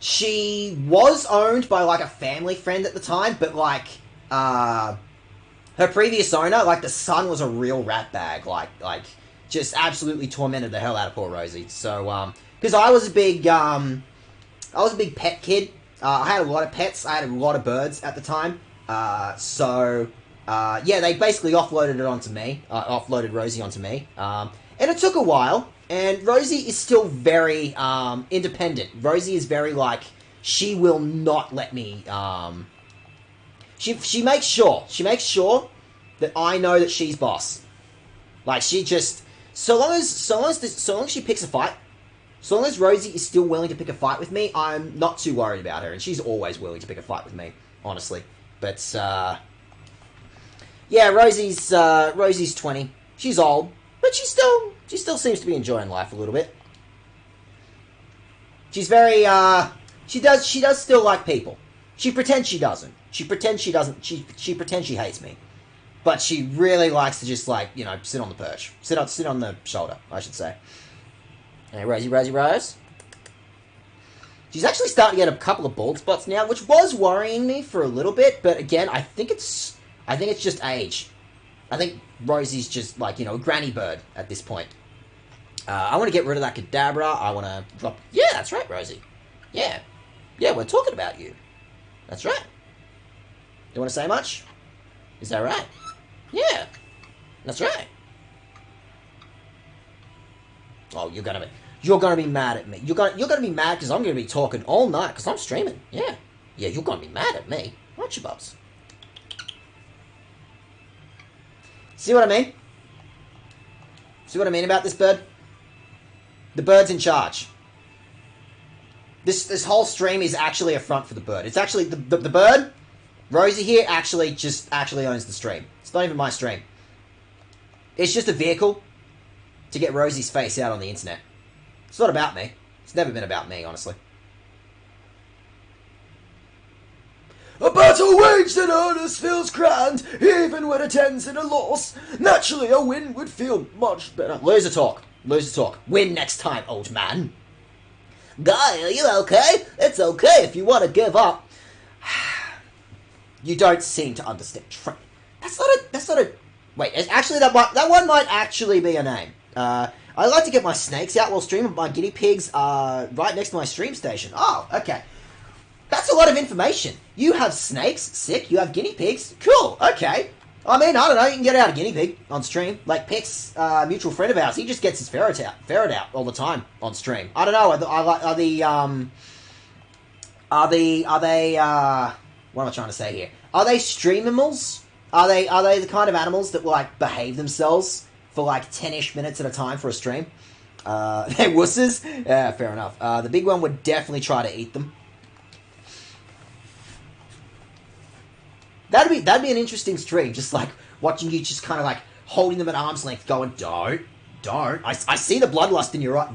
She was owned by, like, a family friend at the time, but, like, her previous owner, like, the son was a real ratbag, like, just absolutely tormented the hell out of poor Rosie. So, because I was a big pet kid. I had a lot of pets. I had a lot of birds at the time. Yeah, they basically offloaded it onto me. Offloaded Rosie onto me. And it took a while. And Rosie is still very, independent. Rosie is very, like, she will not let me, She makes sure that I know that she's boss. Like, she just, so long as she picks a fight, so long as Rosie is still willing to pick a fight with me, I'm not too worried about her, and she's always willing to pick a fight with me, honestly. But yeah, Rosie's 20. She's old, but she still seems to be enjoying life a little bit. She's very she does still like people. She pretends she doesn't. She pretends she doesn't. She pretends she hates me. But she really likes to just, like, you know, sit on the perch. Sit on the shoulder, I should say. Hey, Rose. She's actually starting to get a couple of bald spots now, which was worrying me for a little bit, but again, I think it's just age. I think Rosie's just, like, you know, a granny bird at this point. I want to get rid of that Kadabra. I want to drop... Yeah, that's right, Rosie. Yeah, we're talking about you. That's right. You want to say much? Is that right? Yeah, that's right. Oh, you're gonna be mad at me. You're gonna be mad because I'm gonna be talking all night because I'm streaming. Yeah, you're gonna be mad at me, aren't you, Bubs? See what I mean? See what I mean about this bird? The bird's in charge. This whole stream is actually a front for the bird. It's actually the bird. Rosie here actually owns the stream. It's not even my stream. It's just a vehicle to get Rosie's face out on the internet. It's not about me. It's never been about me, honestly. A battle waged in earnest feels grand, even when it ends in a loss. Naturally, a win would feel much better. Loser talk. Win next time, old man. Guy, are you okay? It's okay if you want to give up. You don't seem to understand. That's not a... Wait, actually, that one might actually be a name. I like to get my snakes out while streaming. My guinea pigs are right next to my stream station. Oh, okay. That's a lot of information. You have snakes, sick. You have guinea pigs, cool. Okay. I mean, I don't know. You can get out a guinea pig on stream. Like Pix, mutual friend of ours, he just gets his ferret out all the time on stream. I don't know. Are they? What am I trying to say here? Are they streamimals? Are they the kind of animals that will, like, behave themselves for, like, 10-ish minutes at a time for a stream? They're wusses? Yeah, fair enough. The big one would definitely try to eat them. That'd be an interesting stream, just, like, watching you just kind of, like, holding them at arm's length, going, don't. I see the bloodlust in your eye.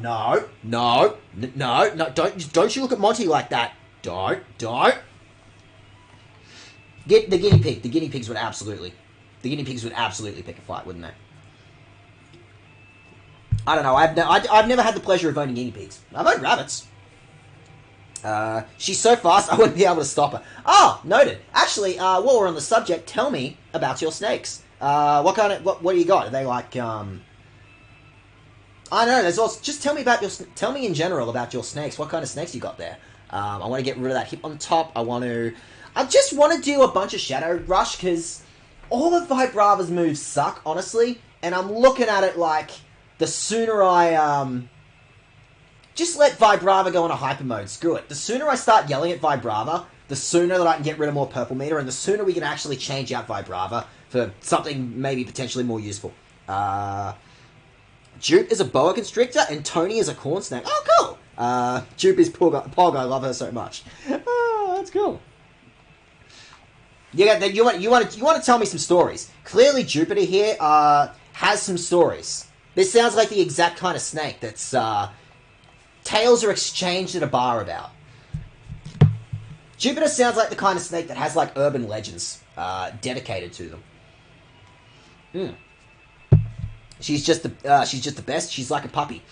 No, don't you look at Monty like that. Don't. Get the guinea pig. The guinea pigs would absolutely pick a fight, wouldn't they? I don't know. I've never had the pleasure of owning guinea pigs. I've owned rabbits. She's so fast, I wouldn't be able to stop her. Oh, noted. Actually, while we're on the subject, tell me about your snakes. What do you got? Are they like, I don't know, there's also, just tell me in general about your snakes. What kind of snakes you got there? I want to get rid of that hip on top. I just want to do a bunch of Shadow Rush, because all of Vibrava's moves suck, honestly, and I'm looking at it like, the sooner I, just let Vibrava go on a hyper mode. Screw it. The sooner I start yelling at Vibrava, the sooner that I can get rid of more purple meter, and the sooner we can actually change out Vibrava for something maybe potentially more useful. Jupe is a boa constrictor, and Tony is a corn snake. Oh, cool! Jupe is Pog. I love her so much. Oh, that's cool. You want to tell me some stories? Clearly, Jupiter here has some stories. This sounds like the exact kind of snake that's tales are exchanged at a bar about. Jupiter sounds like the kind of snake that has like urban legends dedicated to them. She's just the best. She's like a puppy.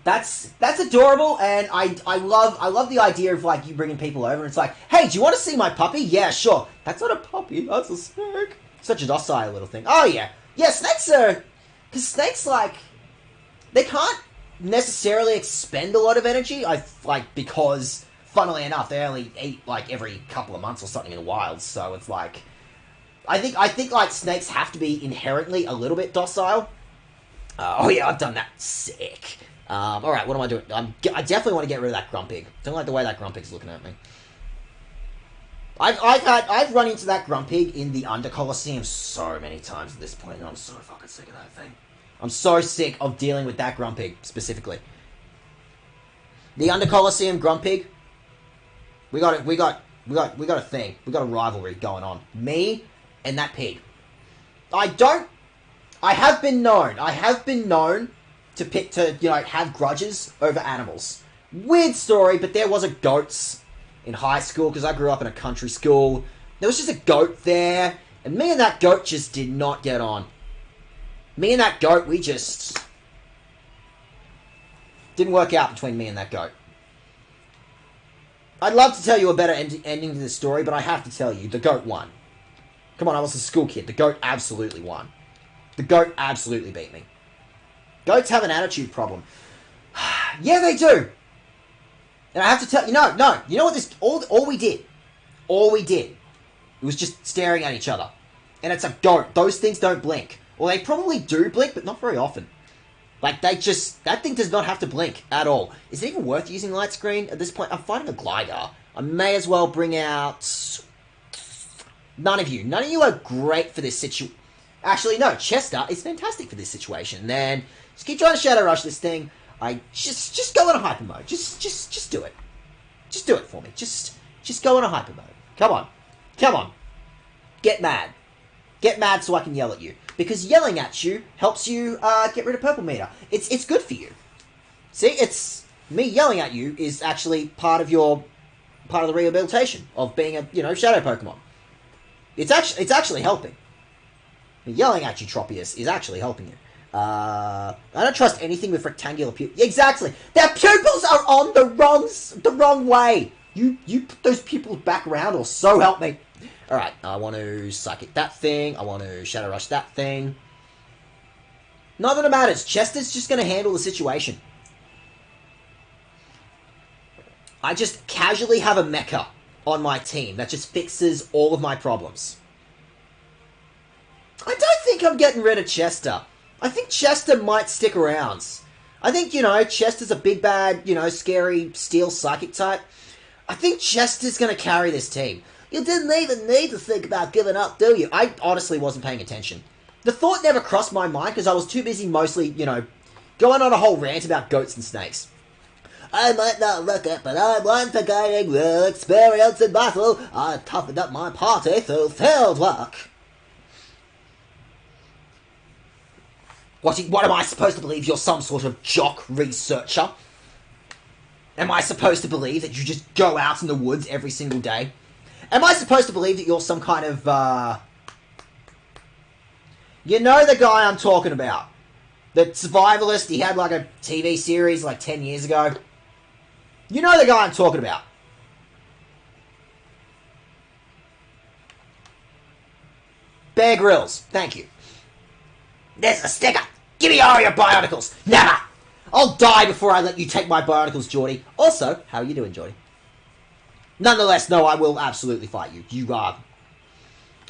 That's adorable, and I love the idea of like you bringing people over and it's like, hey, do you want to see my puppy? Yeah, sure. That's not a puppy. That's a snake. Such a docile little thing. Oh yeah, snakes are, because snakes like they can't necessarily expend a lot of energy. Because funnily enough, they only eat like every couple of months or something in the wild. So it's like, I think like snakes have to be inherently a little bit docile. Oh yeah, I've done that. Sick. Alright, what am I doing? I definitely want to get rid of that Grumpig. Don't like the way that Grumpig's looking at me. I've run into that Grumpig in the Under Colosseum so many times at this point, and I'm so fucking sick of that thing. I'm so sick of dealing with that Grumpig, specifically. The Under Colosseum Grumpig, we got a thing. We got a rivalry going on. Me and that pig. I have been known to have grudges over animals. Weird story, but there was a goats in high school, because I grew up in a country school. There was just a goat there, and me and that goat just did not get on. Me and that goat, we just didn't work out between me and that goat. I'd love to tell you a better ending to this story, but I have to tell you, the goat won. Come on, I was a school kid. The goat absolutely won. The goat absolutely beat me. Goats have an attitude problem. Yeah, they do. And I have to tell you, no. You know what this, all we did, it was just staring at each other. And it's a goat. Those things don't blink. Well, they probably do blink, but not very often. Like, that thing does not have to blink at all. Is it even worth using light screen at this point? I'm fighting a glider. I may as well bring out none of you. None of you are great for this situation. Actually, no, Chester is fantastic for this situation. Then just keep trying to shadow rush this thing. I just go in a hyper mode. Just do it. Just do it for me. Just go in a hyper mode. Come on. Get mad. Get mad so I can yell at you. Because yelling at you helps you get rid of purple meter. It's good for you. See, it's me yelling at you is actually part of the rehabilitation of being a shadow Pokemon. It's actually helping. Yelling at you, Tropius, is actually helping you. I don't trust anything with rectangular pupils. Exactly. Their pupils are on the wrong way. You put those pupils back around, or so help me. Alright, I want to Psychic that thing. I want to Shadow Rush that thing. Not that it matters. Chester's just going to handle the situation. I just casually have a mecha on my team that just fixes all of my problems. I don't think I'm getting rid of Chester. I think Chester might stick around. I think, Chester's a big bad, scary steel psychic type. I think Chester's going to carry this team. You didn't even need to think about giving up, do you? I honestly wasn't paying attention. The thought never crossed my mind because I was too busy mostly, going on a whole rant about goats and snakes. I might not look it, but I'm one for gaining real experience in battle. I toughened up my party through field work. What am I supposed to believe? You're some sort of jock researcher? Am I supposed to believe that you just go out in the woods every single day? Am I supposed to believe that you're some kind of, You know the guy I'm talking about. The survivalist, he had like a TV series like 10 years ago. You know the guy I'm talking about. Bear Grylls, thank you. There's a sticker. Give me all your Bionicles. Never. I'll die before I let you take my Bionicles, Geordie. Also, how are you doing, Geordie? Nonetheless, no, I will absolutely fight you.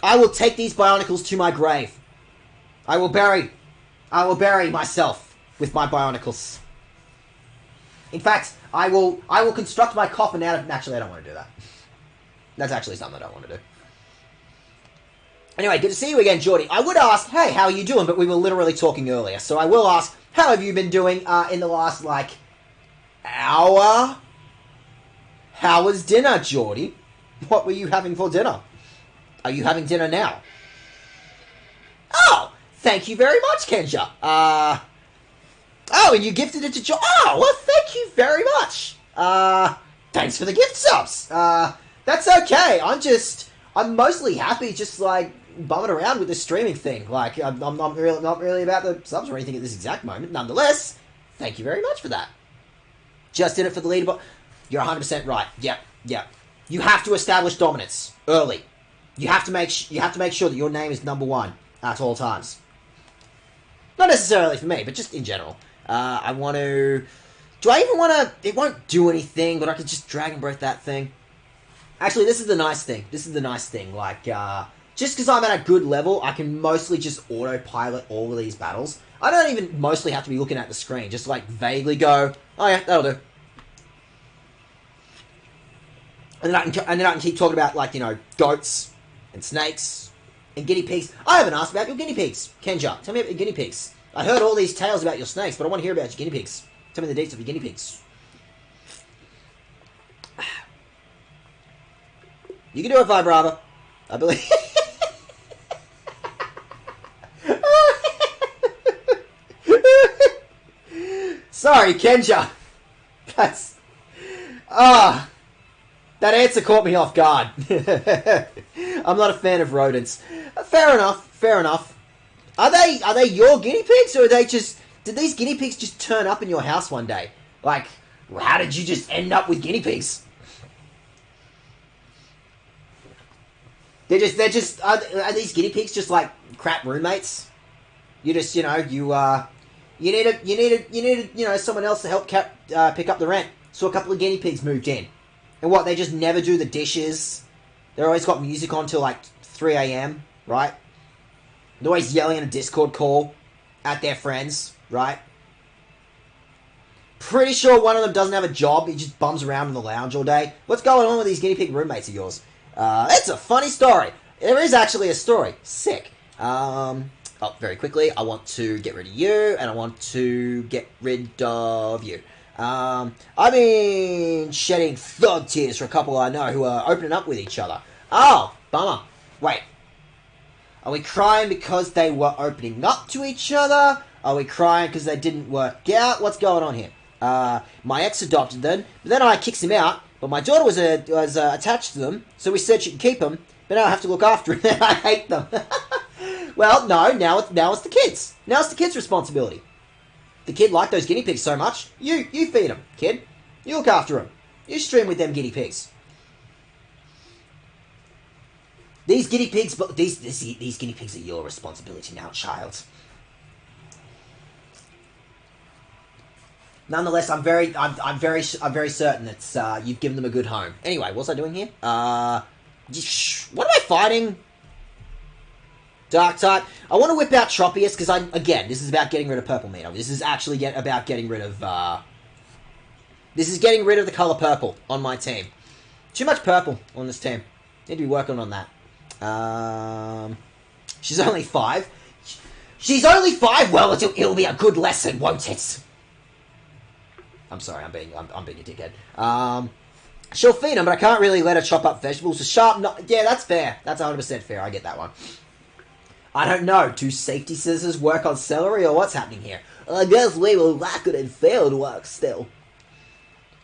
I will take these Bionicles to my grave. I will bury myself with my Bionicles. In fact, I will construct my coffin out of... Actually, I don't want to do that. That's actually something I don't want to do. Anyway, good to see you again, Geordie. I would ask, hey, how are you doing? But we were literally talking earlier. So I will ask, how have you been doing in the last, like, hour? How was dinner, Geordie? What were you having for dinner? Are you having dinner now? Oh, thank you very much, Kenja. Oh, and you gifted it to Jo... Oh, well, thank you very much. Thanks for the gift subs. That's okay. I'm mostly happy just, like, bumming around with the streaming thing. Like, I'm not really about the subs or anything at this exact moment. Nonetheless, thank you very much for that. Just did it for the leaderboard. You're 100% right. Yep. You have to establish dominance early. You have to make sure that your name is number one at all times. Not necessarily for me, but just in general. I want to... Do I even want to... It won't do anything, but I could just Dragon Breath that thing. Actually, this is the nice thing. Like, just because I'm at a good level, I can mostly just autopilot all of these battles. I don't even mostly have to be looking at the screen. Just, like, vaguely go, oh yeah, that'll do. And then I can keep talking about, like, you know, goats and snakes and guinea pigs. I haven't asked about your guinea pigs. Kenja, tell me about your guinea pigs. I heard all these tales about your snakes, but I want to hear about your guinea pigs. Tell me the deets of your guinea pigs. You can do it, Vibrava. I believe. Sorry, Kenja. That's... that answer caught me off guard. I'm not a fan of rodents. Fair enough. Are they your guinea pigs, or are they just... Did these guinea pigs just turn up in your house one day? Like, how did you just end up with guinea pigs? Are these guinea pigs just like crap roommates? You just, you know, you needed, you know, someone else to help pick up the rent. So a couple of guinea pigs moved in. And what, they just never do the dishes? They're always got music on till like 3 a.m., right? They're always yelling in a Discord call at their friends, right? Pretty sure one of them doesn't have a job. He just bums around in the lounge all day. What's going on with these guinea pig roommates of yours? It's a funny story. There is actually a story. Sick. Very quickly, I want to get rid of you, and I want to get rid of you. I've been shedding thug tears for a couple I know who are opening up with each other. Oh, bummer. Wait. Are we crying because they were opening up to each other? Are we crying because they didn't work out? What's going on here? My ex adopted them, but then I kicks him out, but my daughter was attached to them, so we said she could keep them, but now I have to look after them. I hate them. Well, no, now it's the kids. Now it's the kids' responsibility. The kid liked those guinea pigs so much. You feed them, kid. You look after them. You stream with them guinea pigs. These guinea pigs, but these guinea pigs are your responsibility now, child. Nonetheless, I'm very certain that you've given them a good home. Anyway, what's I doing here? What am I fighting? Dark type. I want to whip out Tropius because again, this is about getting rid of purple meat. This is actually about getting rid of. This is getting rid of the color purple on my team. Too much purple on this team. Need to be working on that. She's only 5. She's only 5. Well, it'll be a good lesson, won't it? I'm sorry, I'm being a dickhead. She'll feed him, but I can't really let her chop up vegetables. Yeah, that's fair. That's 100% fair. I get that one. I don't know. Do safety scissors work on celery, or what's happening here? I guess we will lack it in field work still.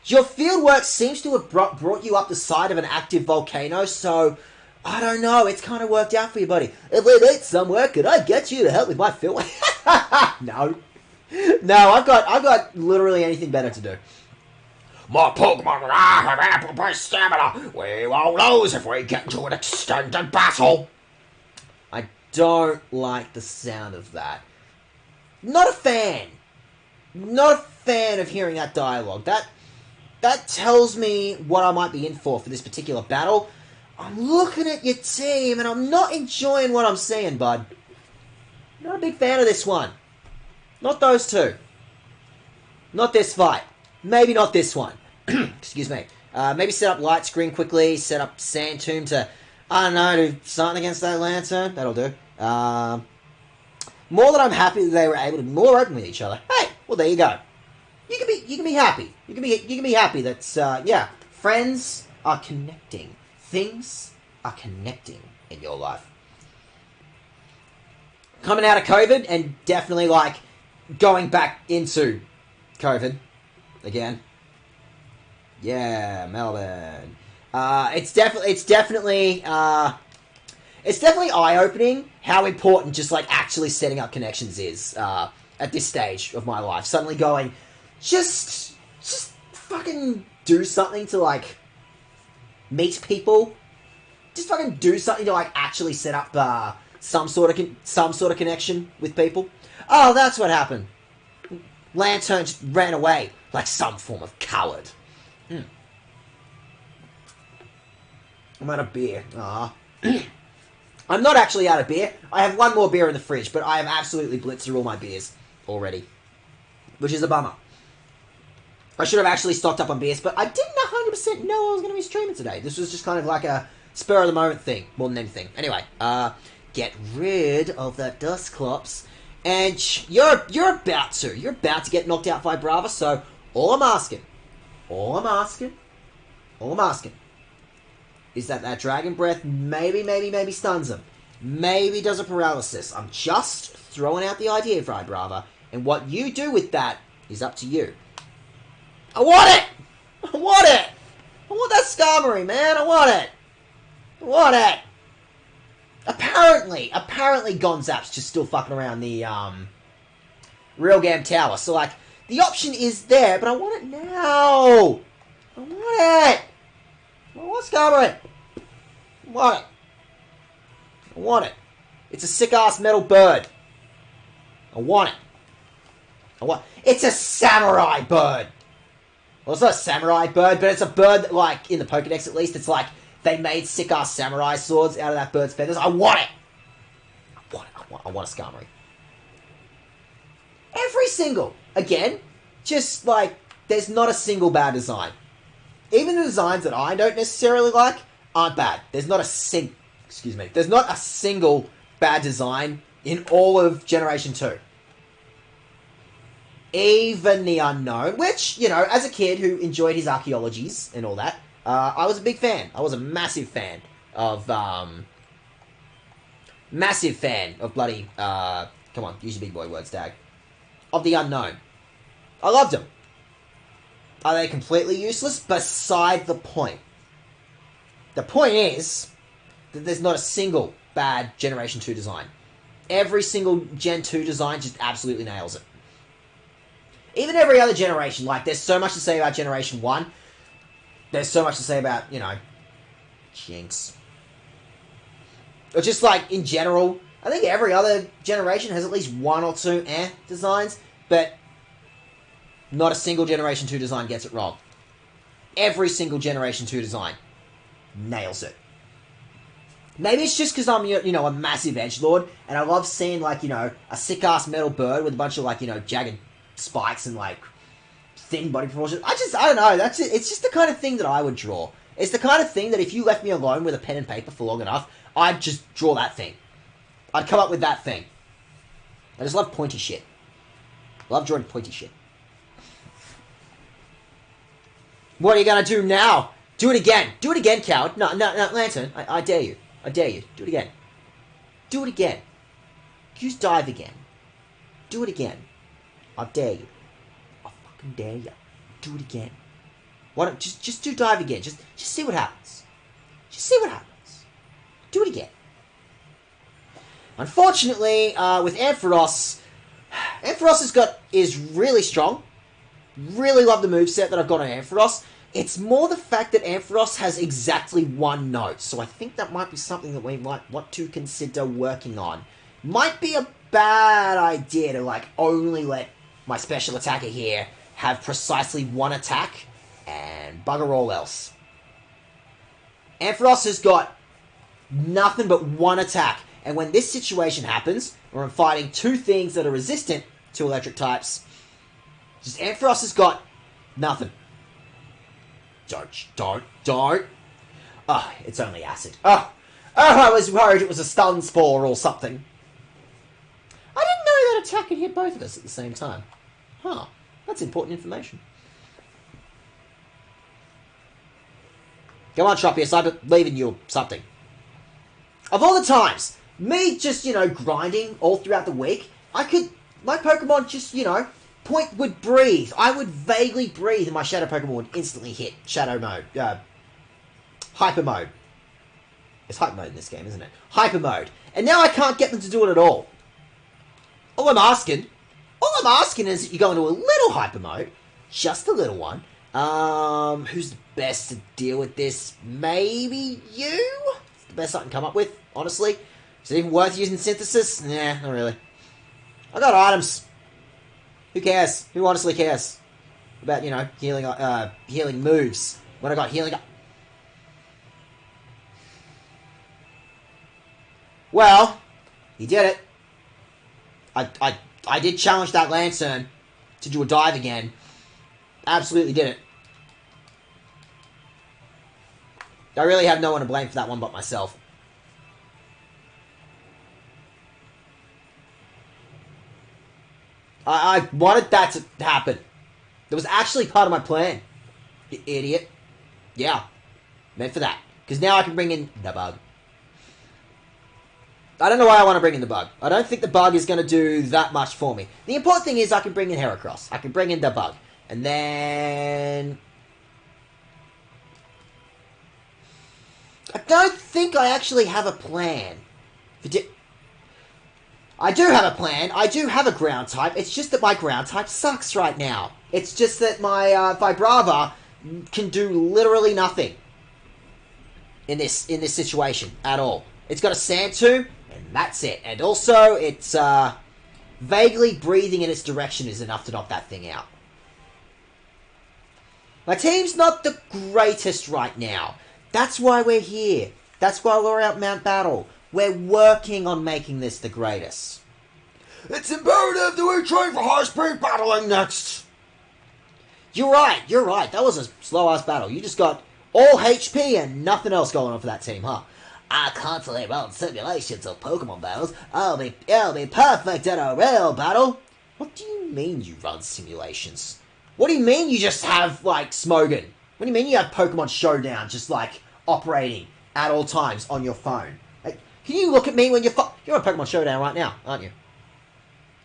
Your field work seems to have brought you up the side of an active volcano, so I don't know. It's kind of worked out for you, buddy. If we need some work, could I get you to help with my field work? No. No, I've got literally anything better to do. My Pokemon and I have ample stamina. We won't lose if we get into an extended battle. I don't like the sound of that. Not a fan. Not a fan of hearing that dialogue. That tells me what I might be in for this particular battle. I'm looking at your team and I'm not enjoying what I'm seeing, bud. Not a big fan of this one. Not those two. Not this fight. Maybe not this one. Excuse me. Maybe set up light screen quickly, set up Sand Tomb to, I don't know, do something against that Lantern. That'll do. More that I'm happy that they were able to be more open with each other. Hey, well there you go. You can be happy. You can be happy that yeah, friends are connecting. Things are connecting in your life. Coming out of COVID and definitely like going back into COVID again. Yeah, Melbourne. It's definitely eye-opening how important just like actually setting up connections is at this stage of my life. Suddenly going, just fucking do something to like meet people. Just fucking do something to like actually set up some sort of connection with people. Oh, that's what happened. Lantern just ran away like some form of coward. I'm out of beer. I'm not actually out of beer. I have one more beer in the fridge, but I have absolutely blitzed through all my beers already, which is a bummer. I should have actually stocked up on beers, but I didn't 100% know I was going to be streaming today. This was just kind of like a spur-of-the-moment thing, more than anything. Anyway, get rid of that dust clops, and you're about to get knocked out by Brava, so all I'm asking is that Dragon Breath maybe stuns him. Maybe does a paralysis. I'm just throwing out the idea, Fry Brava. And what you do with that is up to you. I want it! I want that Skarmory, man! I want it! Apparently Gonzap's just still fucking around the, Real Game Tower. So, like, the option is there, but I want it now! I want it! I want Skarmory! I want it. It's a sick-ass metal bird. I want it. It's a samurai bird! Well, it's not a samurai bird, but it's a bird that, like, in the Pokedex at least, it's like, they made sick-ass samurai swords out of that bird's feathers. I want it! I want a Skarmory. Every single, again, just, like, there's not a single bad design. Even the designs that I don't necessarily like aren't bad. There's not a single bad design in all of Generation 2. Even the Unknown, which, you know, as a kid who enjoyed his archaeologies and all that, I was a big fan. I was a massive fan of bloody, come on, use your big boy words, Dag. Of the Unknown. I loved him. Are they completely useless? Beside the point. The point is that there's not a single bad Generation 2 design. Every single Gen 2 design just absolutely nails it. Even every other generation, like, there's so much to say about Generation 1. There's so much to say about, you know, Jinx. Or just, like, in general, I think every other generation has at least one or two designs, but not a single Generation 2 design gets it wrong. Every single Generation 2 design nails it. Maybe it's just because I'm, you know, a massive edgelord, and I love seeing, like, you know, a sick-ass metal bird with a bunch of, like, you know, jagged spikes and, like, thin body proportions. I don't know. That's it. It's just the kind of thing that I would draw. It's the kind of thing that if you left me alone with a pen and paper for long enough, I'd just draw that thing. I'd come up with that thing. I just love pointy shit. Love drawing pointy shit. What are you gonna do now? Do it again. Do it again, coward. No, Lantern. I dare you. I dare you. Do it again. Do it again. Use dive again. Do it again. I dare you. I fucking dare you. Do it again. Why don't just do dive again? Just see what happens. Just see what happens. Do it again. Unfortunately, with Ampharos is really strong. Really love the moveset that I've got on Ampharos. It's more the fact that Ampharos has exactly one note, so I think that might be something that we might want to consider working on. Might be a bad idea to, like, only let my special attacker here have precisely one attack and bugger all else. Ampharos has got nothing but one attack, and when this situation happens, where I'm fighting two things that are resistant to electric types, just Ampharos has got Nothing. Don't. Oh, it's only acid. Oh, I was worried it was a stun spore or something. I didn't know that attack could hit both of us at the same time. Huh. That's important information. Come on, Tropius, I believe in you something. Of all the times, me just, grinding all throughout the week, my Pokemon just, point would breathe. I would vaguely breathe and my Shadow Pokemon would instantly hit Shadow mode. Hyper mode. It's Hyper mode in this game, isn't it? Hyper mode. And now I can't get them to do it at all. All I'm asking is that you go into a little Hyper mode. Just a little one. Who's the best to deal with this? Maybe you? It's the best I can come up with, honestly. Is it even worth using Synthesis? Nah, not really. I got items. Who cares? Who honestly cares about, healing moves when I got healing? Well, he did it. I did challenge that Lantern to do a dive again. Absolutely did it. I really have no one to blame for that one but myself. I wanted that to happen. That was actually part of my plan. You idiot. Yeah. Meant for that. Because now I can bring in the bug. I don't know why I want to bring in the bug. I don't think the bug is going to do that much for me. The important thing is I can bring in Heracross. I can bring in the bug. And then... I don't think I actually have a plan. I do have a plan. I do have a ground type. It's just that my ground type sucks right now. It's just that my Vibrava can do literally nothing in this situation at all. It's got a Sand Tomb, and that's it. And also, it's vaguely breathing in its direction is enough to knock that thing out. My team's not the greatest right now. That's why we're here. That's why we're at Mount Battle. We're working on making this the greatest. It's imperative that we train for high-speed battling next. You're right. That was a slow-ass battle. You just got all HP and nothing else going on for that team, huh? I constantly run simulations of Pokemon battles. I'll be perfect in a real battle. What do you mean you run simulations? What do you mean you just have, Smogon? What do you mean you have Pokemon Showdown just, operating at all times on your phone? Can you look at me when you're on Pokemon Showdown right now, aren't you?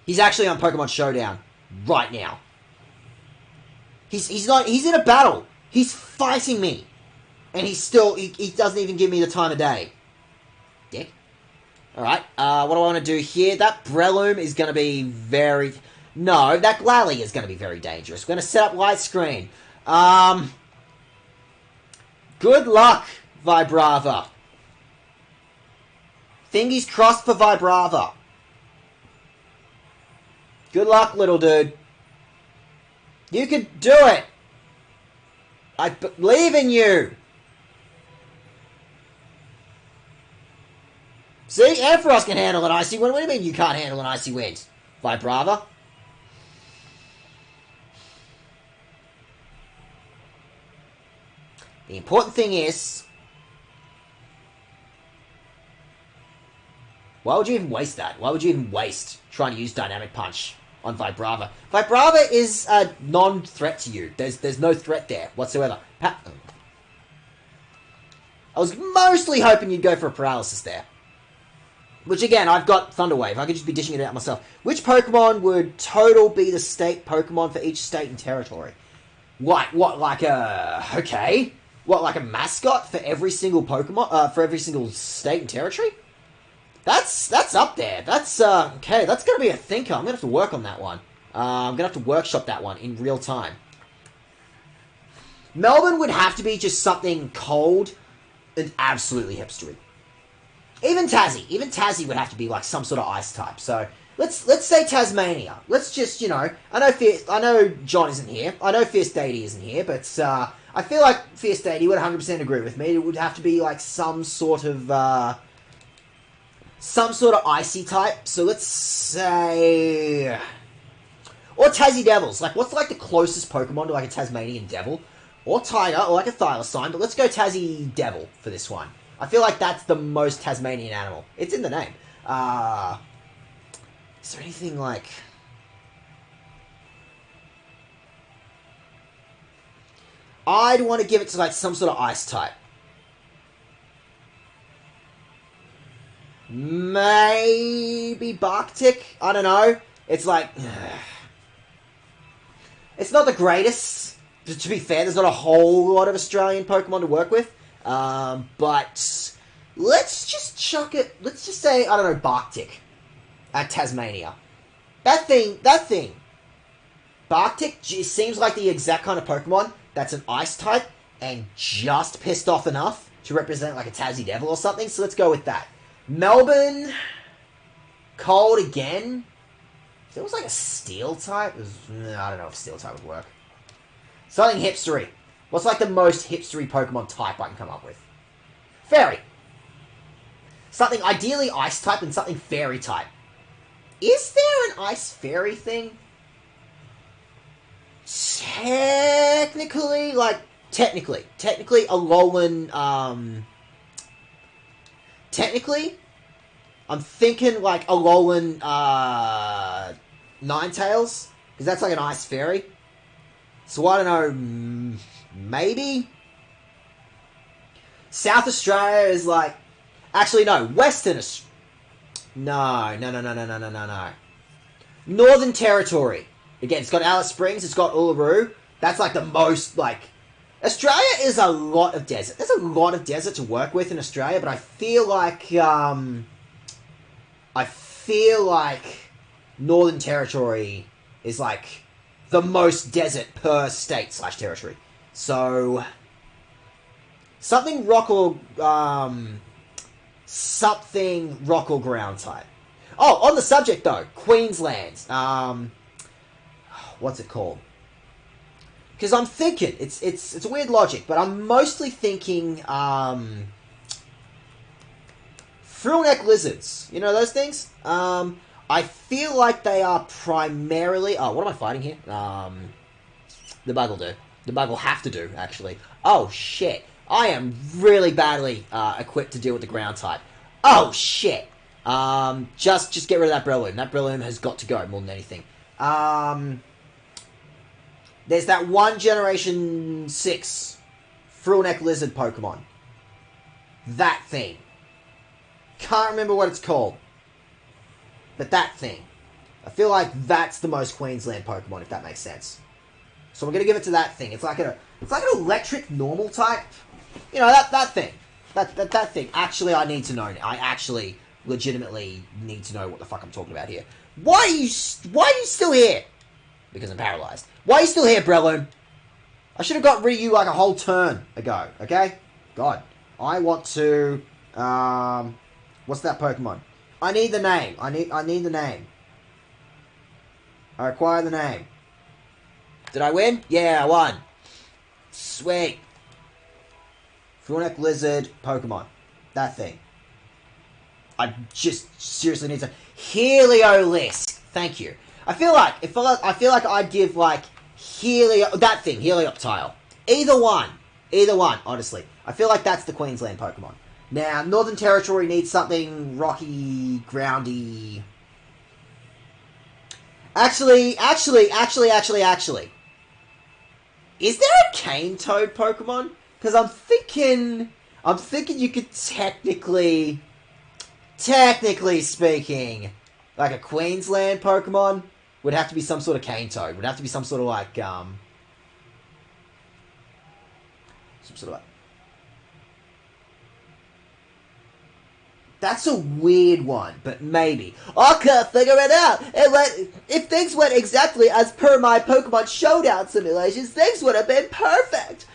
He's actually on Pokemon Showdown right now. He's in a battle. He's fighting me. And he doesn't even give me the time of day. Dick. Alright, what do I want to do here? That Breloom is going to be very... No, that Glalie is going to be very dangerous. We're going to set up Light Screen. Good luck, Vibrava. Thingies crossed for Vibrava. Good luck, little dude. You can do it. I believe in you. See, Ampharos can handle an Icy Wind. What do you mean you can't handle an Icy Wind, Vibrava? The important thing is... Why would you even waste that? Why would you even waste trying to use Dynamic Punch on Vibrava? Vibrava is a non-threat to you. There's no threat there whatsoever. I was mostly hoping you'd go for a Paralysis there. Which again, I've got Thunder Wave. I could just be dishing it out myself. Which Pokemon would total be the state Pokemon for each state and territory? What, like a... Okay. What, like a mascot for every single Pokemon? For every single state and territory? That's up there. That's, okay, that's gonna be a thinker. I'm gonna have to work on that one. I'm gonna have to workshop that one in real time. Melbourne would have to be just something cold and absolutely hipstery. Even Tassie would have to be like some sort of ice type. So let's say Tasmania. Let's just, I know John isn't here. I know Fierce Deity isn't here, but I feel like Fierce Deity would 100% agree with me. It would have to be like some sort of icy type. So let's say... Or Tassie Devils. Like, what's like the closest Pokemon to like a Tasmanian Devil? Or Tiger, or like a Thylacine, but let's go Tassie Devil for this one. I feel like that's the most Tasmanian animal. It's in the name. Is there anything like... I'd want to give it to like some sort of ice type. Maybe Barktick? I don't know. It's like... It's not the greatest. To be fair, there's not a whole lot of Australian Pokemon to work with. But let's just chuck it... Let's just say, I don't know, Barktick. At Tasmania. That thing... Barktick seems like the exact kind of Pokemon that's an ice type and just pissed off enough to represent like a Tassie Devil or something. So let's go with that. Melbourne... Cold again. If it was like a steel type, I don't know if steel type would work. Something hipstery. What's like the most hipstery Pokemon type I can come up with? Fairy. Something ideally ice type and something fairy type. Is there an ice fairy thing? Technically, Alolan, technically, I'm thinking like Alolan, Ninetales, because that's like an ice fairy. So I don't know, maybe? South Australia is like, actually no, Western Australia. No. Northern Territory. Again, it's got Alice Springs, it's got Uluru. That's like the most, like... Australia is a lot of desert. There's a lot of desert to work with in Australia, but I feel like, Northern Territory is like the most desert per state / territory. So... Something rock or ground type. Oh, on the subject though, Queensland. What's it called? Because I'm thinking it's a weird logic, but I'm mostly thinking frillneck lizards. You know those things? I feel like they are primarily. Oh, what am I fighting here? The bug will do. The bug will have to do actually. Oh shit. I am really badly equipped to deal with the ground type. Oh, shit. Just get rid of that Breloom. That Breloom has got to go more than anything. There's that one Generation 6 Frillneck Lizard Pokemon. That thing. Can't remember what it's called. But that thing. I feel like that's the most Queensland Pokemon, if that makes sense. So we're going to give it to that thing. It's like an electric normal type. You know, that thing. That thing. Actually, I need to know. I actually legitimately need to know what the fuck I'm talking about here. Why are you still here? Because I'm paralyzed. Why are you still here, Breloom? I should have got rid of you like a whole turn ago, okay? God. I want to... what's that Pokemon? I need the name. I need the name. I require the name. Did I win? Yeah, I won. Sweet. Frillneck Lizard Pokemon. That thing. I just seriously need to... Heliolisk. Thank you. I feel like I'd give like that thing, Helioptile. Either one, honestly. I feel like that's the Queensland Pokemon. Now, Northern Territory needs something rocky, groundy. Actually. Is there a cane toad Pokemon? Because I'm thinking you could technically speaking, like a Queensland Pokemon would have to be some sort of cane toad. Would have to be some sort of like, That's a weird one, but maybe. I can't figure it out. If things went exactly as per my Pokemon Showdown simulations, things would have been perfect.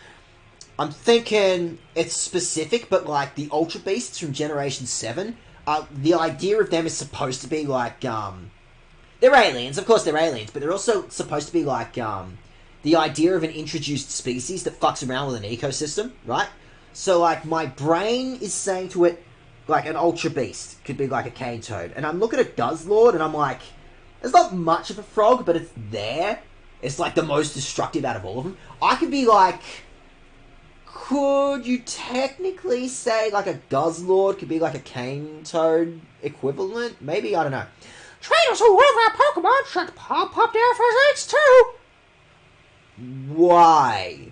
I'm thinking it's specific, but like the Ultra Beasts from Generation 7, the idea of them is supposed to be like, they're aliens, of course they're aliens, but they're also supposed to be like, the idea of an introduced species that fucks around with an ecosystem, right? So like, my brain is saying to it, like an Ultra Beast could be like a cane toad, and I'm looking at Guzzlord, and I'm like, It's not much of a frog, but it's there. It's like the most destructive out of all of them. I could be like... Could you technically say like a Guzzlord could be like a cane toad equivalent? Maybe, I don't know. Trainers who love our Pokemon should pop up their physiques too. Why?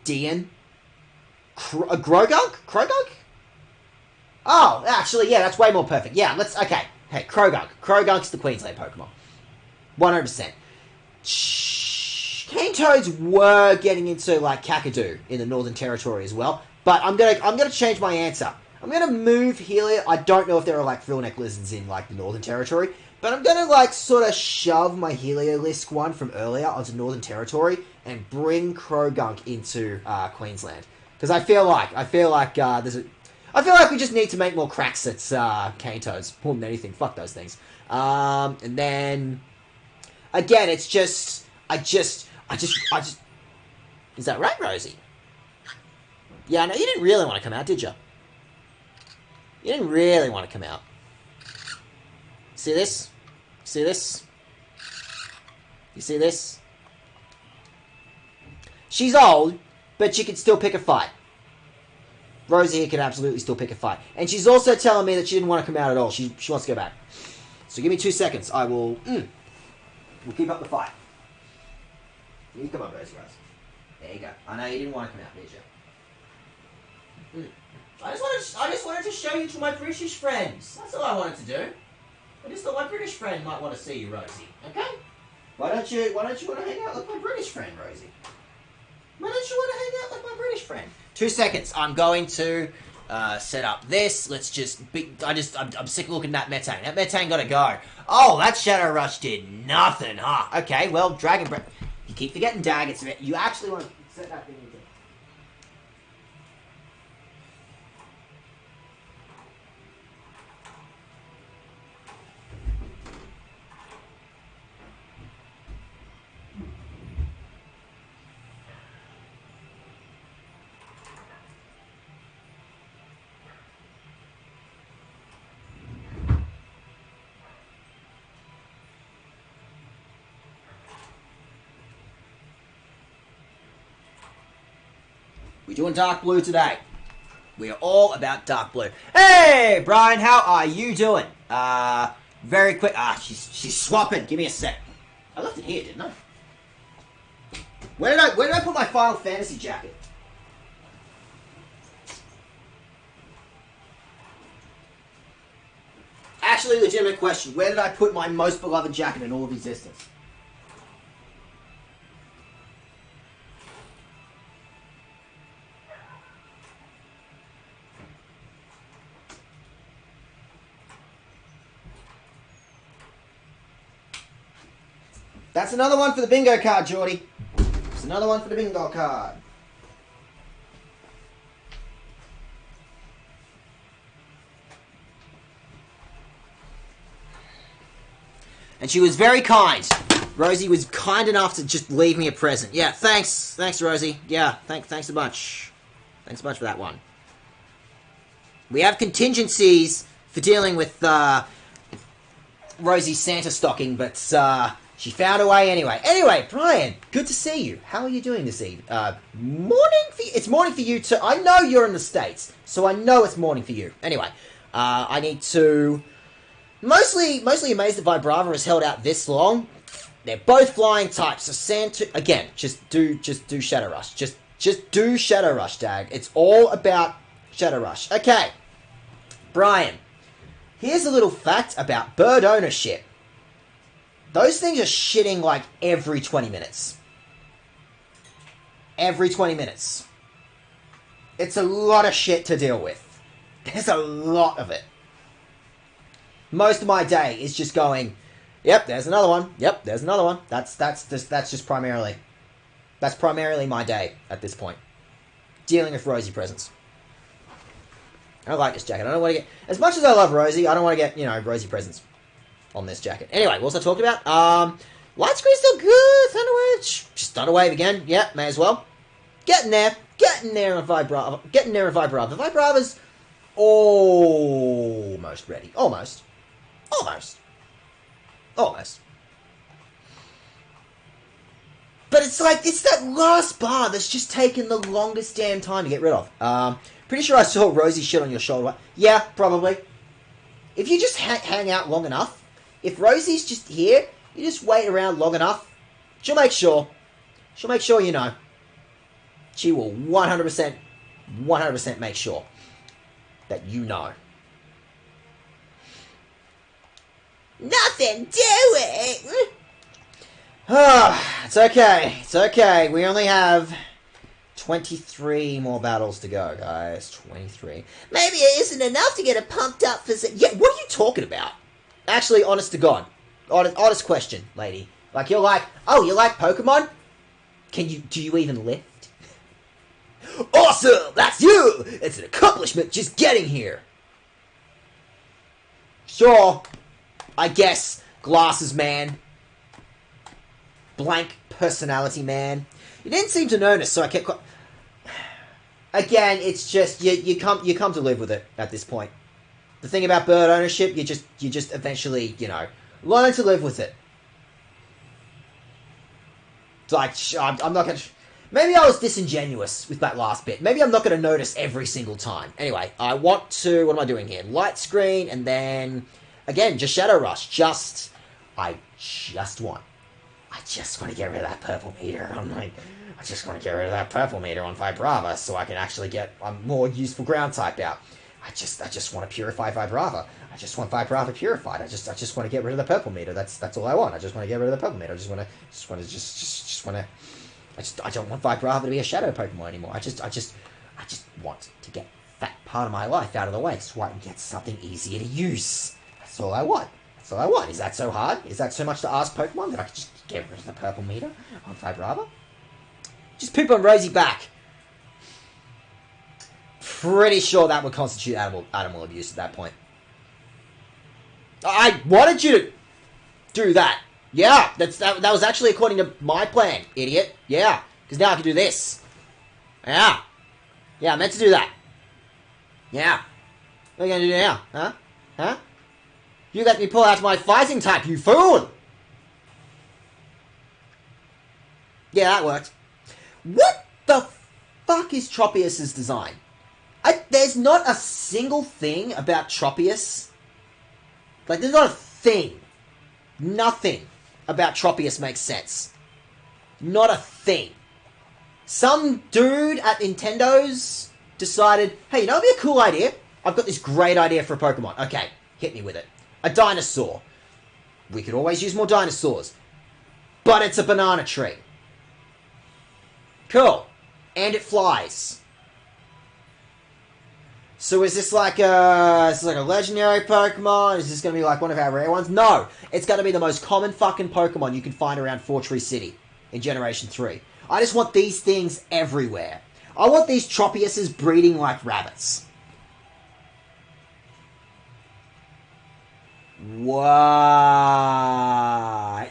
Dian? A Grogunk? Krogunk? Oh, actually, yeah, that's way more perfect. Yeah, let's... Okay. Hey, Krogunk. Krogunk's the Queensland Pokemon. 100%. Cane Toads were getting into, like, Kakadu in the Northern Territory as well. But I'm gonna change my answer. I'm gonna move Helia. I don't know if there are, like, frillneck lizards in, like, the Northern Territory. But I'm gonna, like, sort of shove my Heliolisk one from earlier onto Northern Territory and bring Krogunk into Queensland. Because I feel like there's a... I feel like we just need to make more cracks at cane toads more than anything. Fuck those things. And then again, it's just I just. Is that right, Rosie? Yeah, no, you didn't really want to come out, did you? You didn't really want to come out. See this? See this? You see this? She's old, but she can still pick a fight. Rosie here can absolutely still pick a fight. And she's also telling me that she didn't want to come out at all. She wants to go back. So give me 2 seconds. I will... We'll keep up the fight. You come on, Rosie Rose. There you go. I know you didn't want to come out, did you? I just wanted to show you to my British friends. That's all I wanted to do. I just thought my British friend might want to see you, Rosie. Okay? Why don't you want to hang out with my British friend, Rosie? Why don't you want to hang out with my British friend? 2 seconds. I'm going to set up this. Let's just be... I'm sick of looking at that Metang. That Metang gotta go. Oh, that Shadow Rush did nothing, huh? Okay, well, Dragon Breath... You keep forgetting Daget. You actually want to set that thing into... We're doing dark blue today. We are all about dark blue. Hey, Brian, how are you doing? Very quick. She's swapping. Give me a sec. I left it here, didn't I? Where did I put my Final Fantasy jacket? Actually, legitimate question. Where did I put my most beloved jacket in all of existence? That's another one for the bingo card, Geordie. It's another one for the bingo card. And she was very kind. Rosie was kind enough to just leave me a present. Yeah, thanks. Thanks, Rosie. Yeah, thanks a bunch. Thanks a bunch for that one. We have contingencies for dealing with Rosie's Santa stocking, but she found a way anyway. Anyway, Brian, good to see you. How are you doing this evening? Morning for you. It's morning for you too. I know you're in the States, so I know it's morning for you. Anyway, I need to... Mostly amazed that Vibrava has held out this long. They're both flying types, so Santa... Again, just do Shadow Rush. Just do Shadow Rush, Dag. It's all about Shadow Rush. Okay, Brian, here's a little fact about bird ownership. Those things are shitting like every 20 minutes. Every 20 minutes. It's a lot of shit to deal with. There's a lot of it. Most of my day is just going, yep, there's another one. Yep, there's another one. That's just primarily my day at this point. Dealing with Rosie presents. I don't like this jacket. I don't want to get... As much as I love Rosie, I don't want to get, Rosie presents on this jacket. Anyway, what was I talking about? Light screen's still good. Thunderwave. Just Thunderwave again. Yeah, may as well. Getting there. Getting there in Vibrava. Getting there in Vibrava. Vibrava's almost ready. Almost. Almost. But it's like, it's that last bar that's just taken the longest damn time to get rid of. Pretty sure I saw Rosie shit on your shoulder. Yeah, probably. If you just hang out long enough, if Rosie's just here, you just wait around long enough, she'll make sure. She'll make sure you know. She will 100% make sure that you know. Nothing doing! It's okay. It's okay. We only have 23 more battles to go, guys. 23. Maybe it isn't enough to get it pumped up for... Yeah, what are you talking about? Actually, honest to God. Honest question, lady. Like, you're like, oh, you like Pokemon? Do you even lift? Awesome! That's you! It's an accomplishment just getting here. Sure. I guess. Glasses man. Blank personality man. You didn't seem to notice, so I kept... Again, it's just... You come to live with it at this point. The thing about bird ownership, you just eventually, you know, learn to live with it. It's like, I'm not going to... Maybe I was disingenuous with that last bit. Maybe I'm not going to notice every single time. Anyway, I want to... What am I doing here? Light screen, and then... Again, just Shadow Rush. I just want to get rid of that purple meter. I just want to get rid of that purple meter on Vibrava so I can actually get a more useful ground type out. I just want to purify Vibrava. I just want Vibrava purified. I just want to get rid of the purple meter. That's all I want. I just want to get rid of the purple meter. I don't want Vibrava to be a shadow Pokemon anymore. I just want to get that part of my life out of the way so I can get something easier to use. That's all I want. That's all I want. Is that so hard? Is that so much to ask Pokemon that I can just get rid of the purple meter on Vibrava? Just poop on Rosie back. Pretty sure that would constitute animal abuse at that point. I wanted you to do that. Yeah, that was actually according to my plan, idiot. Yeah, because now I can do this. Yeah. Yeah, I meant to do that. Yeah. What are you going to do now? Huh? Huh? You let me pull out my fighting type, you fool! Yeah, that worked. What the fuck is Tropius's design? There's not a single thing about Tropius. Like, there's not a thing. Nothing about Tropius makes sense. Not a thing. Some dude at Nintendo's decided, hey, you know, it'd be a cool idea. I've got this great idea for a Pokemon. Okay, hit me with it. A dinosaur. We could always use more dinosaurs. But it's a banana tree. Cool. And it flies. So is this like a legendary Pokemon? Is this going to be like one of our rare ones? No. It's going to be the most common fucking Pokemon you can find around Fortree City in Generation 3. I just want these things everywhere. I want these Tropiuses breeding like rabbits. Why?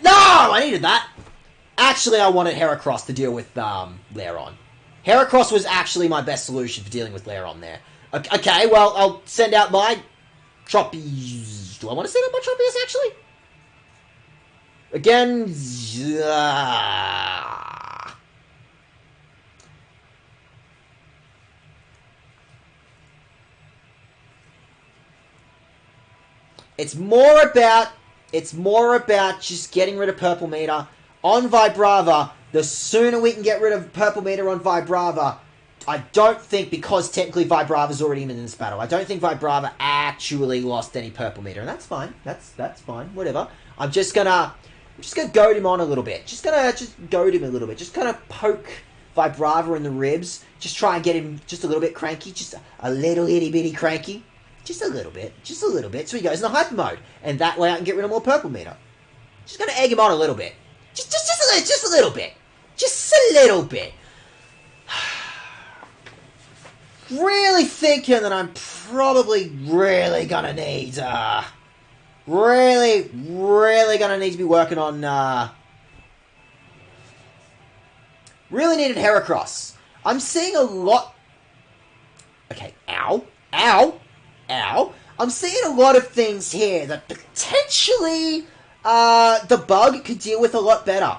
No! I needed that! Actually, I wanted Heracross to deal with Lairon. Heracross was actually my best solution for dealing with Lairon there. Okay, well, I'll send out my Troppies. Do I want to send out my Troppies, actually? Again, It's more about just getting rid of Purple Meter on Vibrava. The sooner we can get rid of Purple Meter on Vibrava, I don't think, because technically Vibrava's already in this battle, I don't think Vibrava actually lost any Purple Meter, and that's fine. That's fine. Whatever. I'm just gonna goad him on a little bit. Just goad him a little bit. Just kind of poke Vibrava in the ribs. Just try and get him just a little bit cranky. Just a little itty bitty cranky. Just a little bit. Just a little bit. So he goes in the hyper mode, and that way I can get rid of more Purple Meter. Just gonna egg him on a little bit. Just a little bit. Just a little bit. Really thinking that I'm probably really gonna need, really gonna need to be working on, really needed Heracross. I'm seeing a lot... Okay, ow. I'm seeing a lot of things here that potentially the bug could deal with a lot better.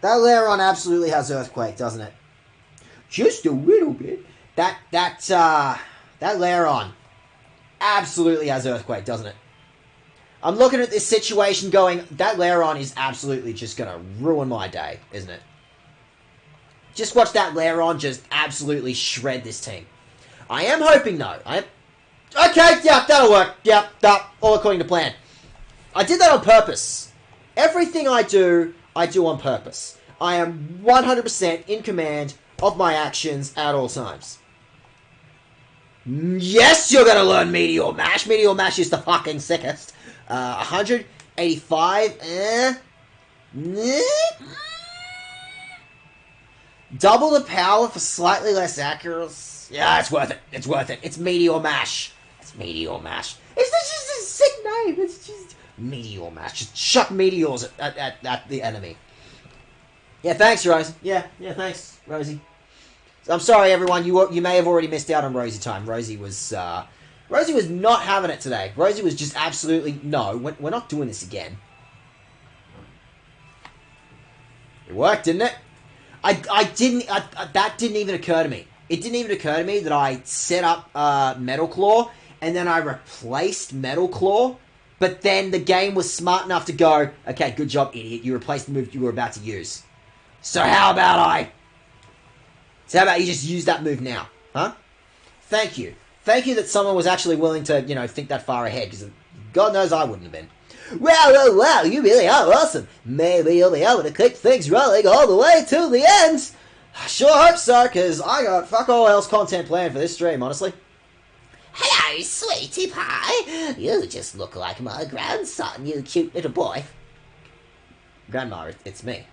That Laron absolutely has Earthquake, doesn't it? Just a little bit. That Laron absolutely has Earthquake, doesn't it? I'm looking at this situation going, that Laron is absolutely just going to ruin my day, isn't it? Just watch that Laron just absolutely shred this team. I am hoping, though. Okay, yeah, that'll work. Yeah, all according to plan. I did that on purpose. Everything I do on purpose. I am 100% in command of my actions at all times. Yes, you're going to learn Meteor Mash. Meteor Mash is the fucking sickest. 185. Double the power for slightly less accuracy. Yeah, it's worth it. It's worth it. It's Meteor Mash. It's Meteor Mash. It's just a sick name. It's just Meteor Mash. Just chuck meteors at the enemy. Yeah, thanks, Rosie. Yeah, thanks, Rosie. I'm sorry, everyone. You may have already missed out on Rosie time. Rosie was not having it today. Rosie was just absolutely no. We're not doing this again. It worked, didn't it? That didn't even occur to me. It didn't even occur to me that I set up Metal Claw and then I replaced Metal Claw. But then the game was smart enough to go, okay, good job, idiot. You replaced the move you were about to use. So how about you just use that move now? Huh? Thank you. Thank you that someone was actually willing to, think that far ahead, because God knows I wouldn't have been. Wow, you really are awesome. Maybe you'll be able to keep things rolling all the way to the end. I sure hope so, because I got fuck all else content planned for this stream, honestly. Hello, sweetie pie. You just look like my grandson, you cute little boy. Grandma, it's me.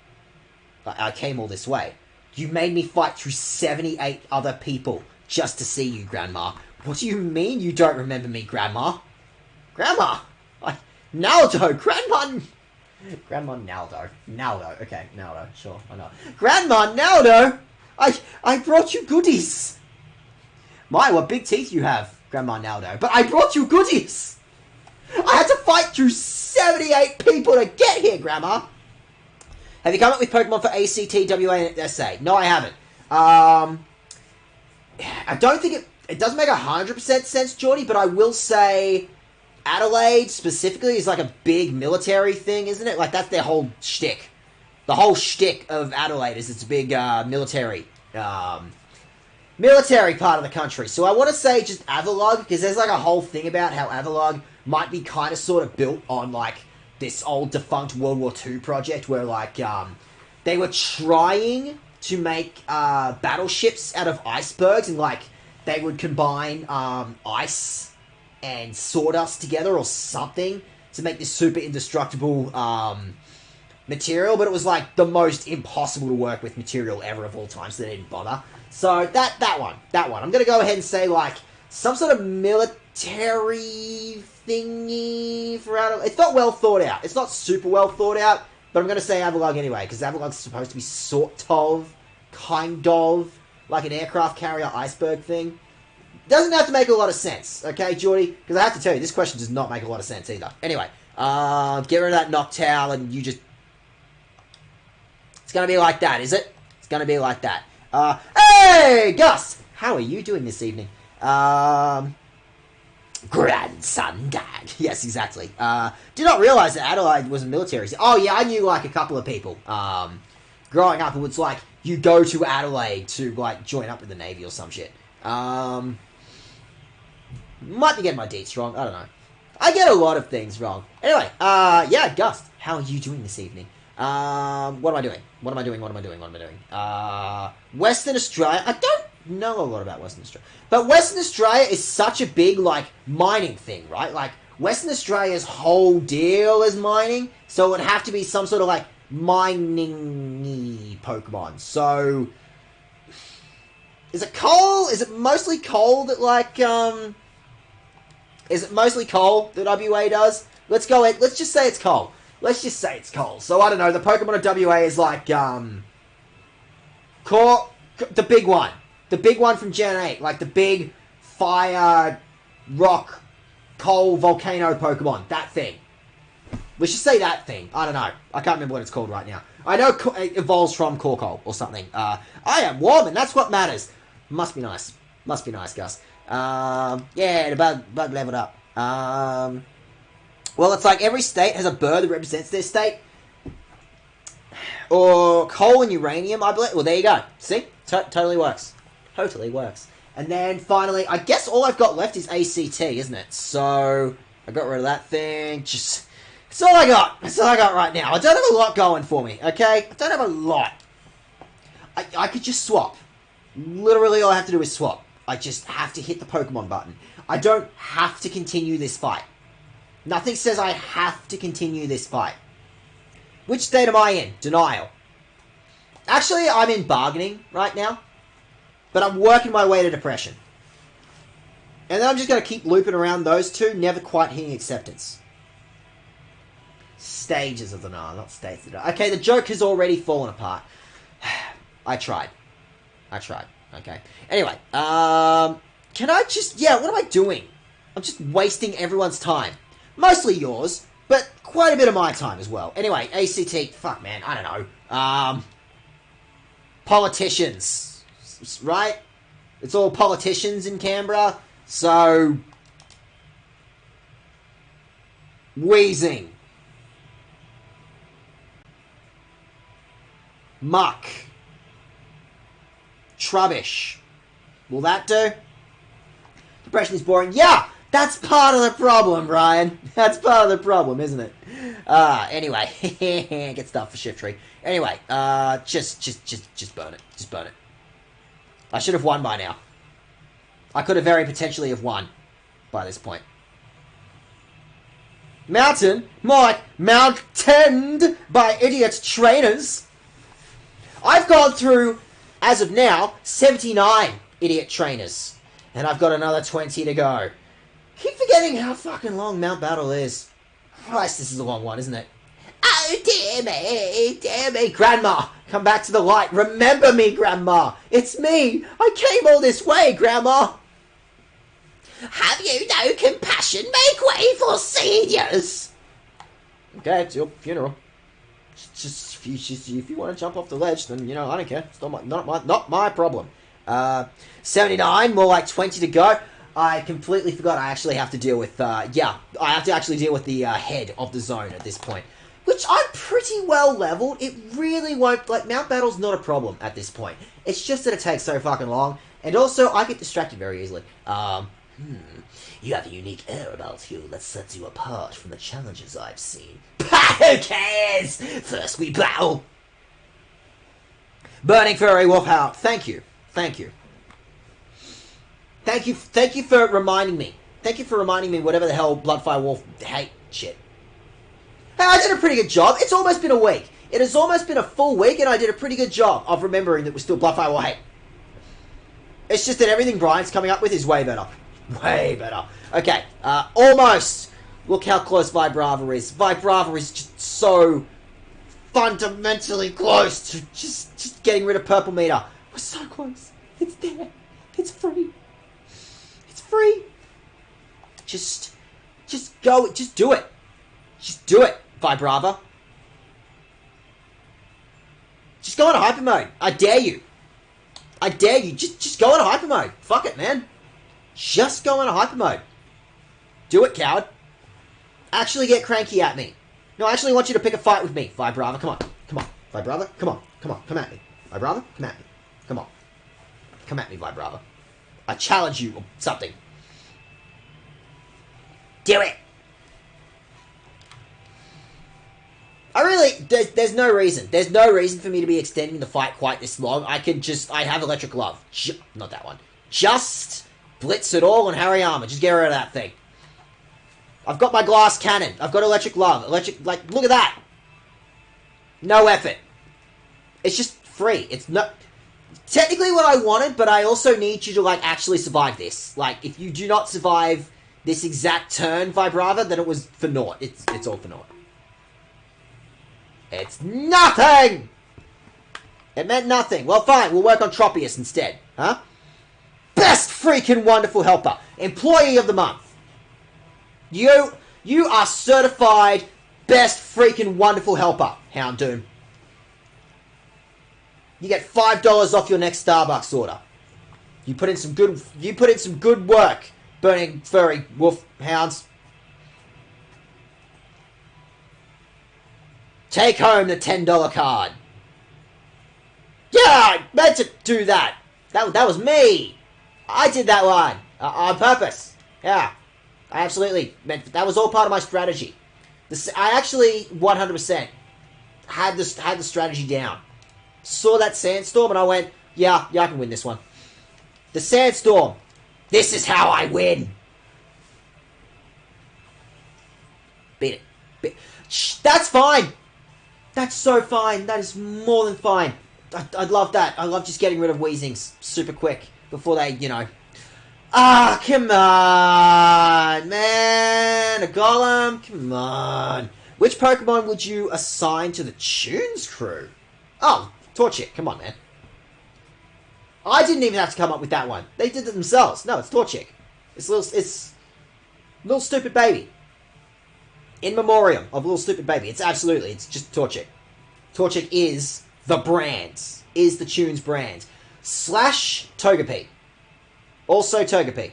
I came all this way. You made me fight through 78 other people just to see you, Grandma. What do you mean you don't remember me, Grandma? Grandma! Naldo! Grandma Naldo. Naldo. Okay, Naldo. Sure, why not? Grandma Naldo! I brought you goodies! My, what big teeth you have, Grandma Naldo. But I brought you goodies! I had to fight through 78 people to get here, Grandma! Have you come up with Pokemon for ACT, WA, and SA? No, I haven't. I don't think it doesn't make 100% sense, Geordie, but I will say Adelaide specifically is like a big military thing, isn't it? Like, that's their whole shtick. The whole shtick of Adelaide is it's a big military part of the country. So I want to say just Avalugg, because there's like a whole thing about how Avalugg might be kind of sort of built on like this old defunct World War II project where like they were trying to make battleships out of icebergs, and like they would combine ice and sawdust together or something to make this super indestructible material, but it was like the most impossible to work with material ever of all time, so they didn't bother. So that one. I'm gonna go ahead and say like some sort of military thingy for Adelaide. It's not well thought out. It's not super well thought out, but I'm gonna say Avalugg anyway, because Avalugg's supposed to be sort of, kind of, like an aircraft carrier iceberg thing. Doesn't have to make a lot of sense, okay, Geordie? Because I have to tell you, this question does not make a lot of sense either. Anyway, get rid of that Noctowl and you just... It's gonna be like that, is it? It's gonna be like that. Hey, Gus! How are you doing this evening? Grandson Dad. Yes, exactly. Did not realise that Adelaide was a military... Oh, yeah, I knew, like, a couple of people. Growing up, it was like, you go to Adelaide to, like, join up with the Navy or some shit. Might be getting my dates wrong. I don't know. I get a lot of things wrong. Anyway, yeah, Gus, how are you doing this evening? What am I doing? Western Australia. I don't know a lot about Western Australia. But Western Australia is such a big, like, mining thing, right? Like, Western Australia's whole deal is mining, so it would have to be some sort of, like, mining-y Pokemon. So... Is it coal? Is it mostly coal that, like, Is it mostly coal that WA does? Let's just say it's coal. Let's just say it's coal. So, I don't know, the Pokemon of WA is, like, the big one. The big one from Gen 8. Like, the big fire, rock, coal, volcano Pokemon. That thing. We should say that thing. I don't know. I can't remember what it's called right now. I know it evolves from Corcoal or something. I am warm, and that's what matters. Must be nice. Must be nice, Gus. Yeah, the bug leveled up. Well, it's like every state has a bird that represents their state. Or coal and uranium, I believe. Well, there you go. See? Totally works. Totally works. And then, finally, I guess all I've got left is ACT, isn't it? So, I got rid of that thing. Just... That's all I got. That's all I got right now. I don't have a lot going for me, okay? I don't have a lot. I could just swap. Literally all I have to do is swap. I just have to hit the Pokemon button. I don't have to continue this fight. Nothing says I have to continue this fight. Which state am I in? Denial. Actually, I'm in bargaining right now. But I'm working my way to depression. And then I'm just going to keep looping around those two, never quite hitting acceptance. Stages of denial, not states of denial. Okay, the joke has already fallen apart. I tried. Okay. Anyway, can I just... Yeah, what am I doing? I'm just wasting everyone's time. Mostly yours, but quite a bit of my time as well. Anyway, ACT... Fuck, man, I don't know. Politicians. Right? It's all politicians in Canberra. So... Wheezing. Muck. Trubbish. Will that do? Depression is boring. Yeah! That's part of the problem, Ryan. That's part of the problem, isn't it? Anyway. Get stuff for Shift Tree. Anyway, just burn it. Just burn it. I should have won by now. I could have very potentially have won by this point. Mountain? More like mountained by idiot trainers. I've gone through, as of now, 79 idiot trainers. And I've got another 20 to go. Keep forgetting how fucking long Mount Battle is. Christ, this is a long one, isn't it? Oh, dear me, Grandma. Come back to the light. Remember me, Grandma. It's me. I came all this way, Grandma. Have you no compassion? Make way for seniors. Okay, it's your funeral. Just if you want to jump off the ledge, then, you know, I don't care. It's not my problem. 79, more like 20 to go. I completely forgot I actually have to deal with, I have to actually deal with the head of the zone at this point. Which I'm pretty well leveled. It really won't, like, Mount Battle's not a problem at this point. It's just that it takes so fucking long. And also, I get distracted very easily. You have a unique air about you that sets you apart from the challenges I've seen. Who cares? First we battle. Burning Furry Wolfhound. Thank you. Thank you for reminding me. Thank you for reminding me whatever the hell Bloodfire Wolf hate shit. Hey, I did a pretty good job. It's almost been a week. It has almost been a full week, and I did a pretty good job of remembering that we're still Bloodfire Wolf hate. It's just that everything Brian's coming up with is way better. Way better. Okay, almost. Look how close Vibrava is. Vibrava is just so fundamentally close to just getting rid of Purple Meter. We're so close. It's there. It's free. It's free. Just go. Just do it. Just do it, Vibrava. Just go into hyper mode. I dare you. I dare you. Just go into hyper mode. Fuck it, man. Just go into hyper mode. Do it, coward. Actually get cranky at me. No, I actually want you to pick a fight with me, Vibrava. Come on. Come on. Vibrava, come on. Come on. Come at me. Vibrava, come at me. Come on. Come at me, Vibrava. I challenge you or something. Do it. I really... There's no reason. There's no reason for me to be extending the fight quite this long. I have Electric Glove. Not that one. Just blitz it all on Hariyama. Just get rid of that thing. I've got my glass cannon. I've got Electric Glove. Like, look at that. No effort. It's just free. It's not... Technically what I wanted, but I also need you to, like, actually survive this. Like, if you do not survive this exact turn, Vibrava, then it was for naught. It's all for naught. It's nothing! It meant nothing. Well, fine. We'll work on Tropius instead. Huh? Best freaking wonderful helper. Employee of the month. You are certified best freaking wonderful helper, Houndoom. You get $5 off your next Starbucks order. You put in some good work, burning furry wolf hounds. Take home the $10 card. Yeah, I meant to do that. That was me. I did that one on purpose. Yeah, I absolutely meant that was all part of my strategy. I actually 100% had the strategy down. Saw that sandstorm and I went, yeah, I can win this one. The sandstorm. This is how I win. Beat it. That's fine. That's so fine. That is more than fine. I love that. I love just getting rid of Weezings super quick before they, Ah, come on, man. A Golem? Come on. Which Pokemon would you assign to the Tunes crew? Oh, Torchic. Come on, man. I didn't even have to come up with that one. They did it themselves. No, it's Torchic. It's little stupid baby. In memoriam of little stupid baby. It's just Torchic. Torchic is the brand. Is the Tunes brand. / Togepi. Also Togepi.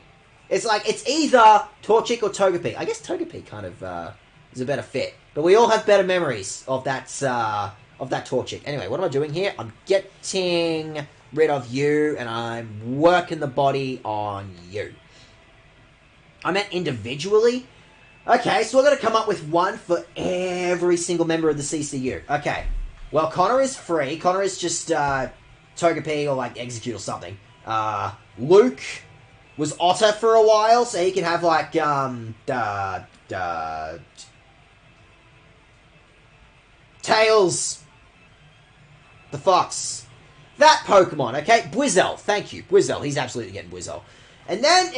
It's like, it's either Torchic or Togepi. I guess Togepi kind of is a better fit. But we all have better memories of that Torchic. Anyway, what am I doing here? I'm getting rid of you, and I'm working the body on you. I meant individually. Okay, so we're going to come up with one for every single member of the CCU. Okay. Well, Connor is free. Connor is just Togepi or like Execute or something. Luke was Otter for a while, so he can have like Tails, the fox. That Pokemon, okay? Bwizzle, thank you. Bwizzle, he's absolutely getting Bwizzle. And then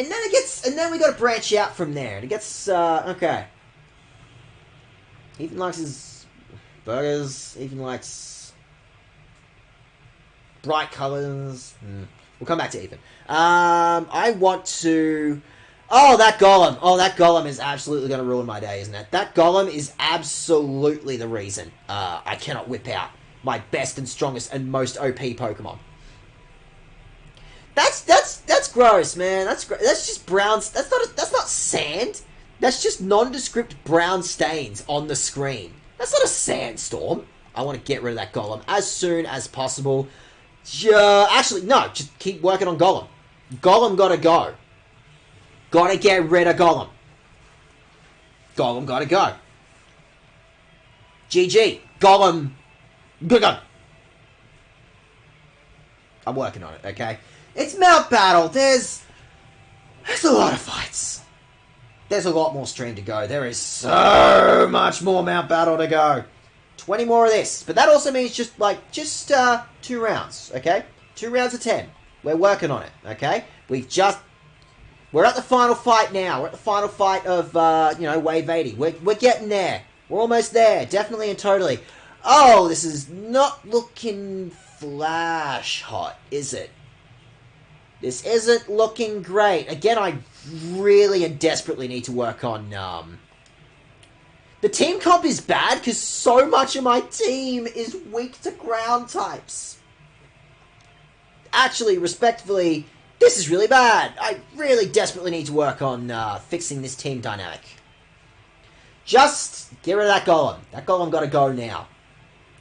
we gotta branch out from there. And it gets okay. Ethan likes his burgers, Ethan likes bright colours. We'll come back to Ethan. I want to... Oh, that Golem. Oh, that Golem is absolutely going to ruin my day, isn't it? That Golem is absolutely the reason I cannot whip out my best and strongest and most OP Pokemon. That's gross, man. That's just brown... That's not sand. That's just nondescript brown stains on the screen. That's not a sandstorm. I want to get rid of that Golem as soon as possible. Actually, no. Just keep working on Golem. Golem gotta go. Gotta get rid of Golem. Golem gotta go. GG. Golem. Good. I'm working on it, okay? It's Mount Battle. There's a lot of fights. There's a lot more stream to go. There is so much more Mount Battle to go. 20 more of this. But that also means just 2 rounds, okay? 2 rounds of 10. We're working on it, okay? We're at the final fight now. We're at the final fight of, Wave 80. We're getting there. We're almost there. Definitely and totally. Oh, this is not looking flash hot, is it? This isn't looking great. Again, I really and desperately need to work on, The team comp is bad because so much of my team is weak to ground types. Actually, respectfully, this is really bad. I really desperately need to work on fixing this team dynamic. Just get rid of that Golem. That Golem gotta go now.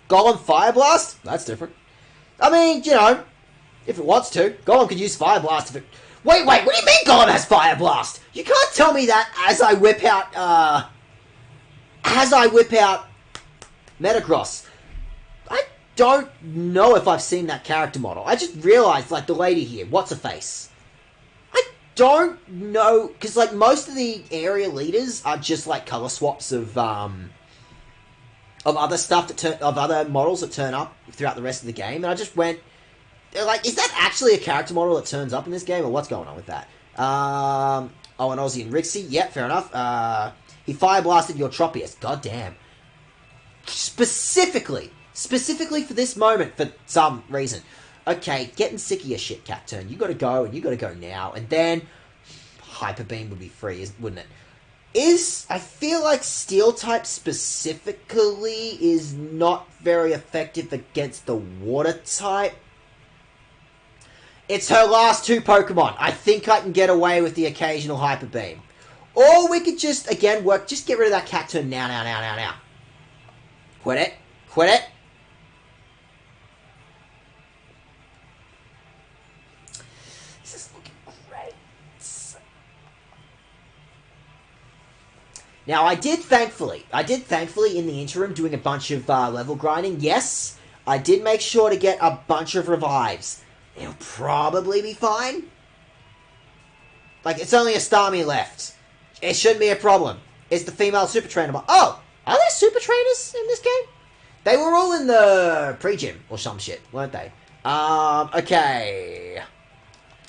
Golem Fire Blast? That's different. I mean, if it wants to. Golem could use Fire Blast if it... Wait, what do you mean Golem has Fire Blast? You can't tell me that as I whip out, Metagross. I don't know if I've seen that character model. I just realized, the lady here, what's-her-face. I don't know, because, most of the area leaders are just, color swaps of other stuff of other models that turn up throughout the rest of the game, and I just went, is that actually a character model that turns up in this game, or what's going on with that? Oh, an Aussie and Rixie, yeah, fair enough. He fire blasted your Tropius, goddamn. Specifically for this moment, for some reason. okay, getting sick of your shit, Cacturn. You gotta go, and you gotta go now. And then Hyper Beam would be free, wouldn't it? I feel like Steel type specifically is not very effective against the Water type. It's her last two Pokemon. I think I can get away with the occasional Hyper Beam. Or we could just, again, just get rid of that Cacturn now. Quit it. This is looking great. Now, I did thankfully in the interim doing a bunch of level grinding. Yes, I did make sure to get a bunch of revives. It'll probably be fine. Like, it's only a Starmie left. It shouldn't be a problem. It's the female super trainer. Oh! Are there super trainers in this game? They were all in the pre-gym or some shit, weren't they? Okay.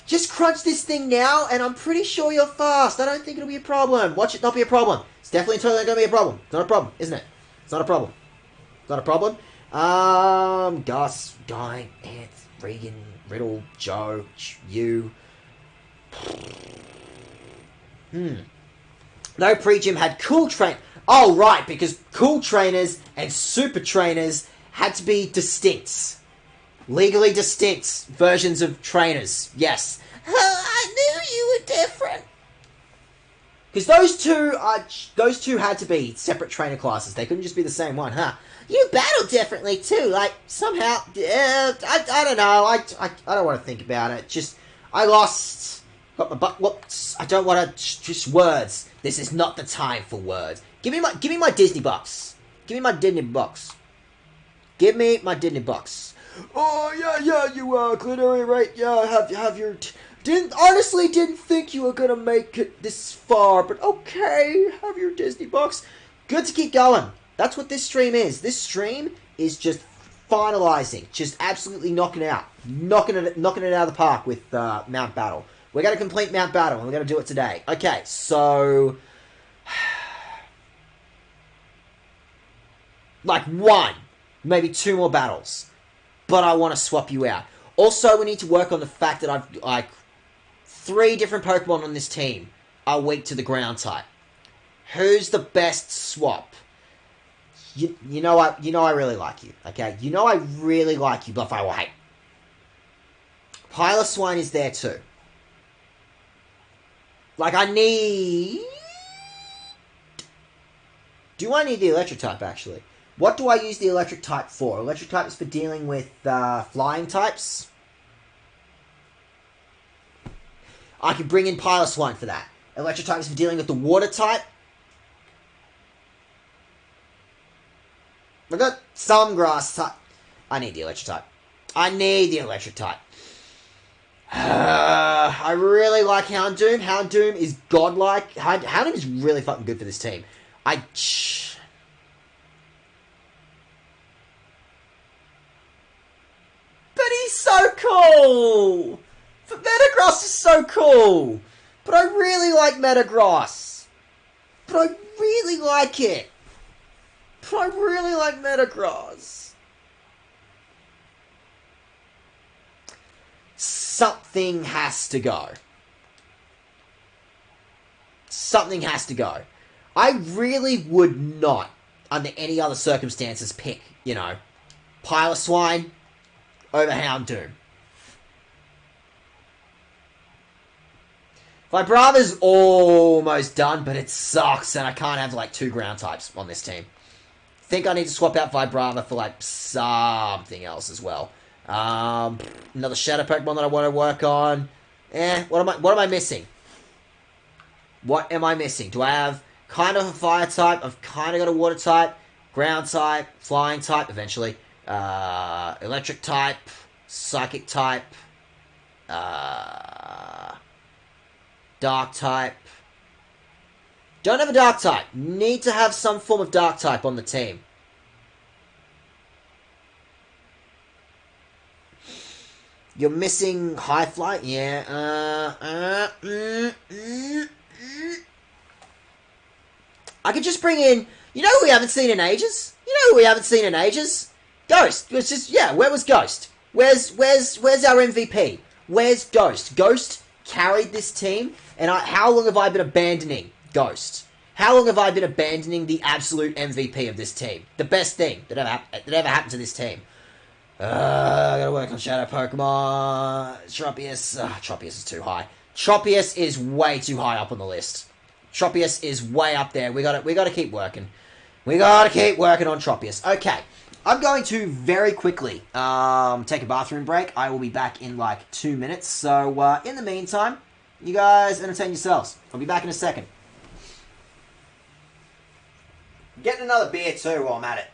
Just crunch this thing now, and I'm pretty sure you're fast. I don't think it'll be a problem. Watch it not be a problem. It's definitely totally going to be a problem. It's not a problem, isn't it? It's not a problem. It's not a problem. Gus, Guy, Ant, Regan, Riddle, Joe, you. No pre-gym had cool train. Oh, right, because cool trainers and super trainers had to be distinct. Legally distinct versions of trainers. Yes. I knew you were different. Because those two had to be separate trainer classes. They couldn't just be the same one, huh? You battle differently too. Like somehow, I don't know. I don't want to think about it. Just I lost. Got my butt whoops. I don't want to just words. This is not the time for words. Give me my Disney bucks. Give me my Disney bucks. Give me my Disney bucks. Oh yeah, you Glittery, right? Yeah, have your. Didn't think you were gonna make it this far, but okay, have your Disney bucks. Good to keep going. That's what this stream is. This stream is just finalizing, just absolutely knocking it out out of the park with Mount Battle. We're gonna complete Mount Battle, and we're gonna do it today. Okay, so like one, maybe two more battles, but I want to swap you out. Also, we need to work on the fact that I've like 3 different Pokemon on this team are weak to the ground type. Who's the best swap? You know I really like you, okay? You know I really like you, but I will hate. Piloswine is there too. Like, I need... Do I need the electric type, actually? What do I use the electric type for? Electric type is for dealing with flying types. I can bring in Piloswine for that. Electric type is for dealing with the water type. I got some grass type. I need the electric type. I need the electric type. I really like Houndoom. Houndoom is godlike. Houndoom is really fucking good for this team. But he's so cool! Metagross is so cool! But I really like Metagross. But I really like it. But I really like Metagross. Something has to go. Something has to go. I really would not, under any other circumstances, pick, Piloswine over Houndoom. Vibrava's almost done, but it sucks, and I can't have, 2 ground types on this team. Think I need to swap out Vibrava for, something else as well. Another Shadow Pokemon that I want to work on. What am I missing? What am I missing? Do I have kind of a Fire type? I've kind of got a Water type, Ground type, Flying type, eventually. Electric type, Psychic type, Dark type. Don't have a Dark type. Need to have some form of Dark type on the team. You're missing High Flight? Yeah. I could just bring in... You know who we haven't seen in ages? Ghost. It's just... Yeah, where was Ghost? Where's our MVP? Where's Ghost? Ghost carried this team, and how long have I been abandoning Ghost? How long have I been abandoning the absolute MVP of this team? The best thing that ever happened to this team. I gotta work on Shadow Pokemon. Tropius. Tropius is too high. Tropius is way too high up on the list. Tropius is way up there. We gotta keep working. We gotta keep working on Tropius. Okay. I'm going to very quickly take a bathroom break. I will be back in like 2 minutes. So in the meantime, you guys entertain yourselves. I'll be back in a second. Getting another beer too while I'm at it.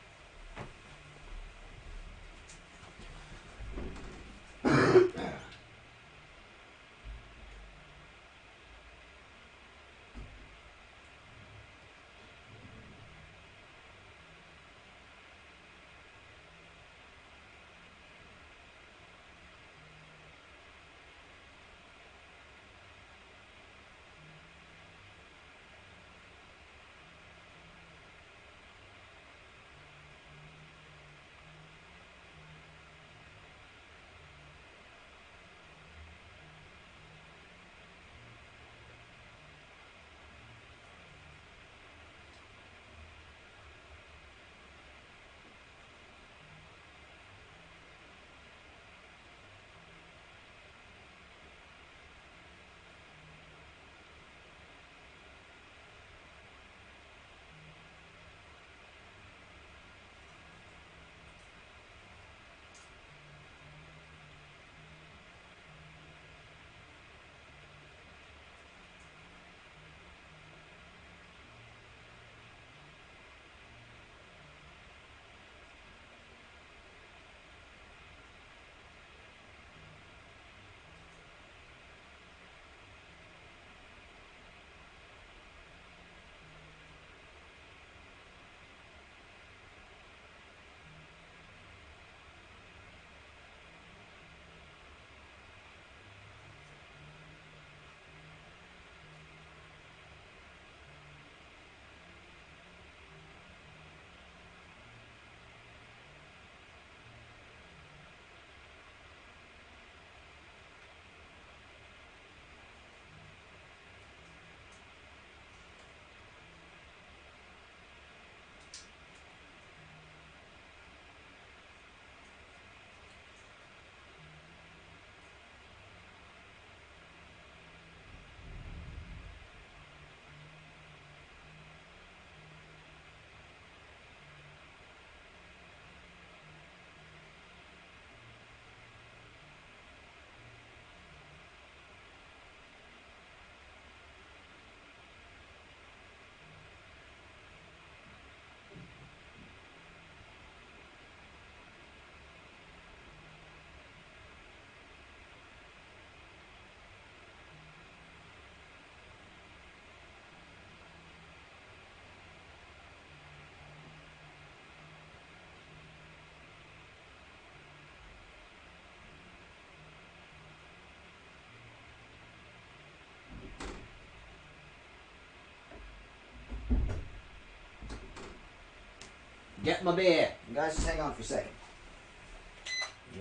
Get my beer. You guys just hang on for a second.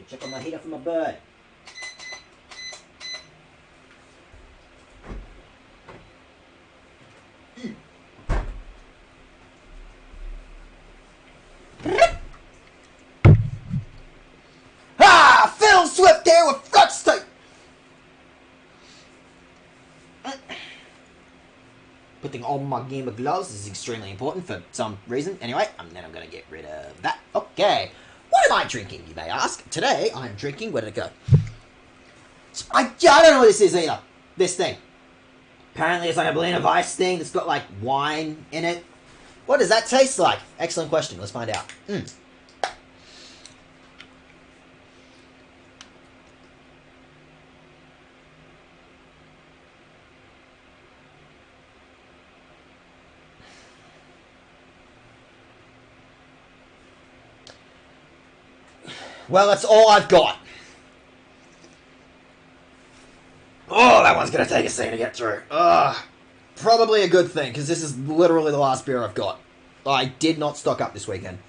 Check on my heater for my bird. Phil Swift here with Flux Tape. Putting on my game of gloves is extremely important for some reason. Anyway, then I'm going to get rid of that. Okay. What am I drinking, you may ask? Today, I'm drinking... Where did it go? I don't know what this is either. This thing. Apparently, it's like a Berliner Weiss thing that's got, like, wine in it. What does that taste like? Excellent question. Let's find out. Well, that's all I've got. Oh, that one's going to take a second to get through. Probably a good thing, because this is literally the last beer I've got. I did not stock up this weekend.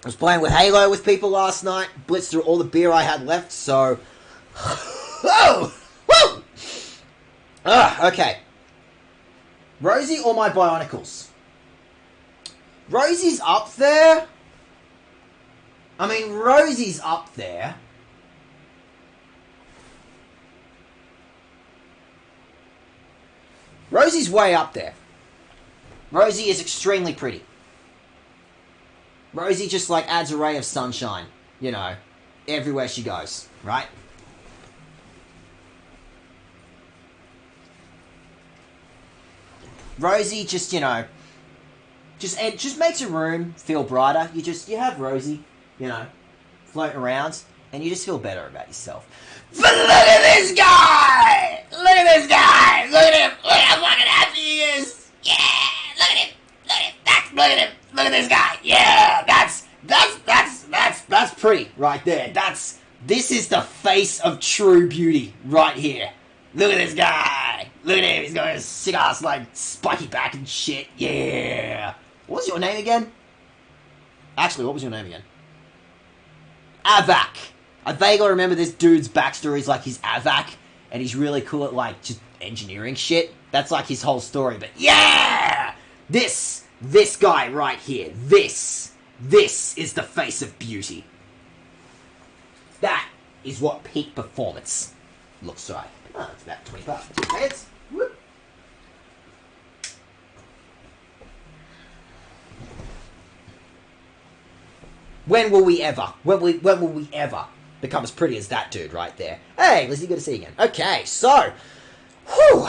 was playing with Halo with people last night. Blitzed through all the beer I had left, so... Whoa! Woo! Okay. Rosie or my Bionicles? Rosie's up there. I mean, Rosie's up there. Rosie's way up there. Rosie is extremely pretty. Rosie just, like, adds a ray of sunshine, you know, everywhere she goes, right? Rosie just, you know, it just makes a room feel brighter. You have Rosie, you know, floating around, and you just feel better about yourself. But look at this guy! Look at this guy! Look at him! Look at how fucking happy he is! Yeah! Look at him! Look at him! Look at him! Look at this guy! Yeah! That's pretty right there. This is the face of true beauty right here. Look at this guy! Look at him! He's got a sick ass, like, spiky back and shit. Yeah! What was your name again? Actually, what was your name again? Avak. I vaguely remember this dude's backstory is like he's Avak, and he's really cool at, like, just engineering shit. That's, like, his whole story, but yeah! This guy right here, this is the face of beauty. That is what peak performance looks like. Oh, it's about 25 minutes. Whoop. When will we ever become as pretty as that dude right there? Hey, Lizzie, good to see you again. Okay, so, whew,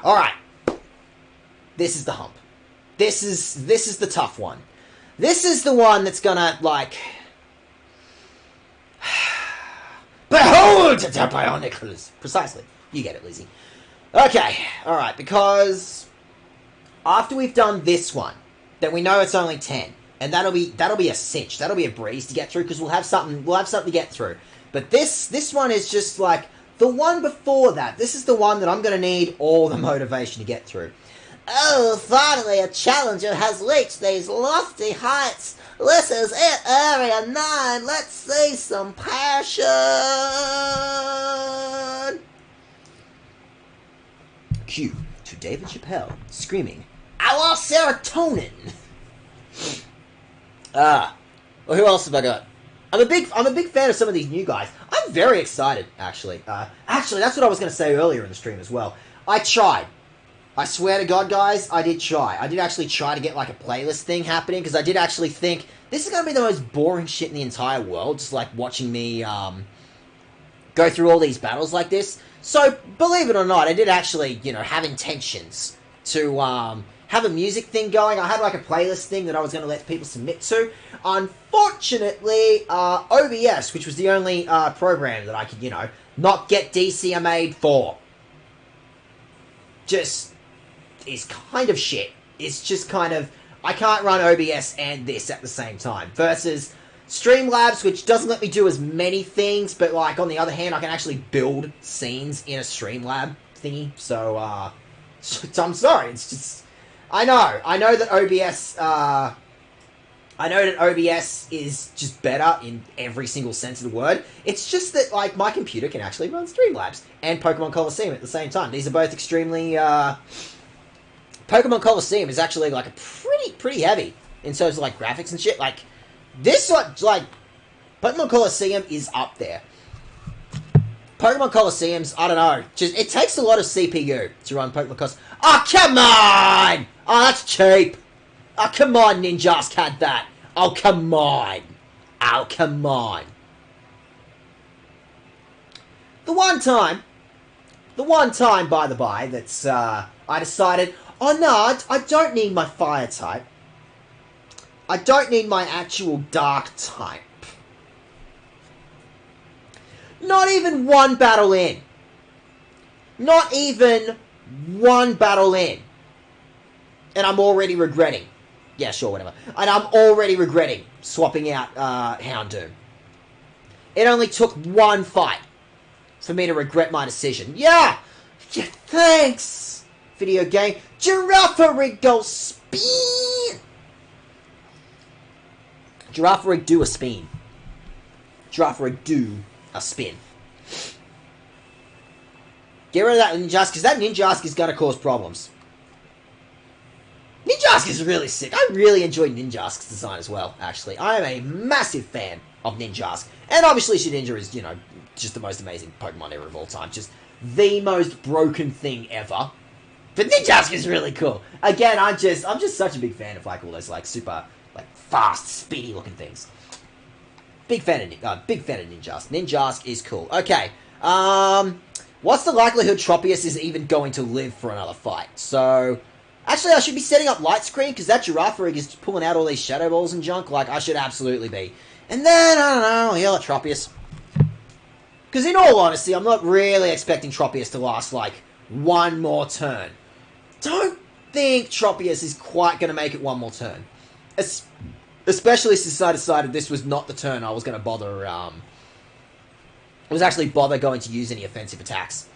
all right. This is the hump. This is the tough one. This is the one that's gonna, like, behold the Bionicles. Precisely. You get it, Lizzie. Okay, all right, because after we've done this one, then we know it's only 10. And that'll be a cinch. That'll be a breeze to get through because we'll have something to get through. But this one is just like the one before that. This is the one that I'm going to need all the motivation to get through. Oh, finally a challenger has reached these lofty heights. This is it, Area 9. Let's see some passion. Cue to David Chappelle screaming, "I want serotonin." Well, who else have I got? I'm a big fan of some of these new guys. I'm very excited, actually. Actually, that's what I was going to say earlier in the stream as well. I tried. I swear to God, guys, I did try. I did actually try to get, like, a playlist thing happening, because I did actually think, this is going to be the most boring shit in the entire world, just, like, watching me, go through all these battles like this. So, believe it or not, I did actually, you know, have intentions to, have a music thing going. I had, like, a playlist thing that I was going to let people submit to. Unfortunately, OBS, which was the only program that I could, you know, not get DCMA'd for, just is kind of shit. It's just kind of, I can't run OBS and this at the same time. Versus Streamlabs, which doesn't let me do as many things, but, like, on the other hand, I can actually build scenes in a Streamlab thingy. So, I'm sorry, it's just... I know that OBS is just better in every single sense of the word. It's just that, like, my computer can actually run Streamlabs and Pokemon Colosseum at the same time. These are both extremely, Pokemon Colosseum is actually, like, a pretty heavy in terms of, like, graphics and shit. Like, this, like, Pokemon Colosseum is up there. Pokemon Colosseums, I don't know, just, it takes a lot of CPU to run Pokemon Colosseum. Oh, come on! Oh, that's cheap. Oh, come on, Ninjask had that. Oh, come on. Oh, come on. The one time, by the by, that's, I decided, oh no, I don't need my fire type. I don't need my actual dark type. Not even one battle in. Not even one battle in. And I'm already regretting. Yeah, sure, whatever. And I'm already regretting swapping out Houndoom. It only took one fight for me to regret my decision. Yeah! Yeah, thanks! Video game. Giraffarigo Spin! Giraffe do a spin. Giraffe do a spin. Get rid of that Ninjask, because that Ninjask is going to cause problems. Ninjask is really sick. I really enjoy Ninjask's design as well, actually. I am a massive fan of Ninjask. And obviously Shedinja is, you know, just the most amazing Pokemon ever of all time. Just the most broken thing ever. But Ninjask is really cool. Again, I'm just such a big fan of like all those like super like fast, speedy looking things. Big fan of Ninjask. Ninjask is cool. Okay. What's the likelihood Tropius is even going to live for another fight? So, actually, I should be setting up light screen because that Giraffe is pulling out all these shadow balls and junk. Like, I should absolutely be. And then, I don't know, I'll yell at Tropius. Because in all honesty, I'm not really expecting Tropius to last, like, one more turn. Don't think Tropius is quite going to make it one more turn. Especially since I decided this was not the turn I was going to bother, going to use any offensive attacks.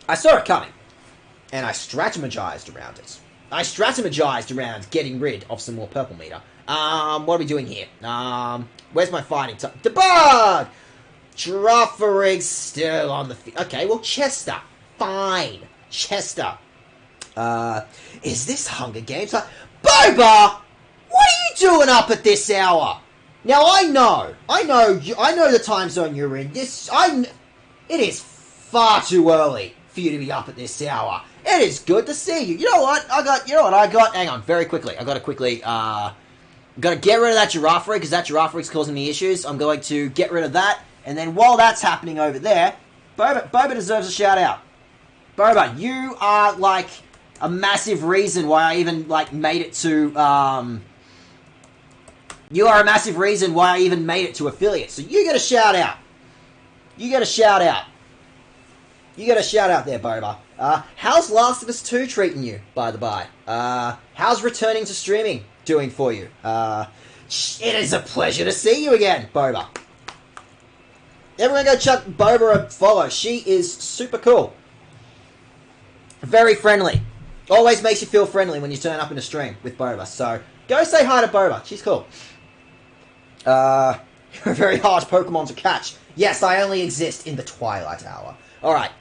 I saw it coming, and I strategized around it. I strategized around getting rid of some more purple meter. What are we doing here? Where's my fighting type? Debug! Giraffe still on the field. Okay, well, Chester. Fine. Chester. Is this Hunger Games? Boba! What are you doing up at this hour? Now, I know the time zone you're in. It is far too early for you to be up at this hour. It is good to see you. You know what I got? Hang on, very quickly. I gotta quickly, gotta get rid of that Giraffe rig, because that Giraffe rig's causing me issues. I'm going to get rid of that, and then while that's happening over there, Boba deserves a shout out. Boba, you are, like, a massive reason why I even, like, made it to, you are a massive reason why I even made it to affiliate. So you get a shout out. You get a shout out. You get a shout out there, Boba. How's Last of Us 2 treating you, by the by? How's returning to streaming doing for you? It is a pleasure to see you again, Boba. Everyone go chuck Boba a follow. She is super cool. Very friendly. Always makes you feel friendly when you turn up in a stream with Boba. So, go say hi to Boba. She's cool. You're a very hard Pokemon to catch. Yes, I only exist in the Twilight Hour. Alright,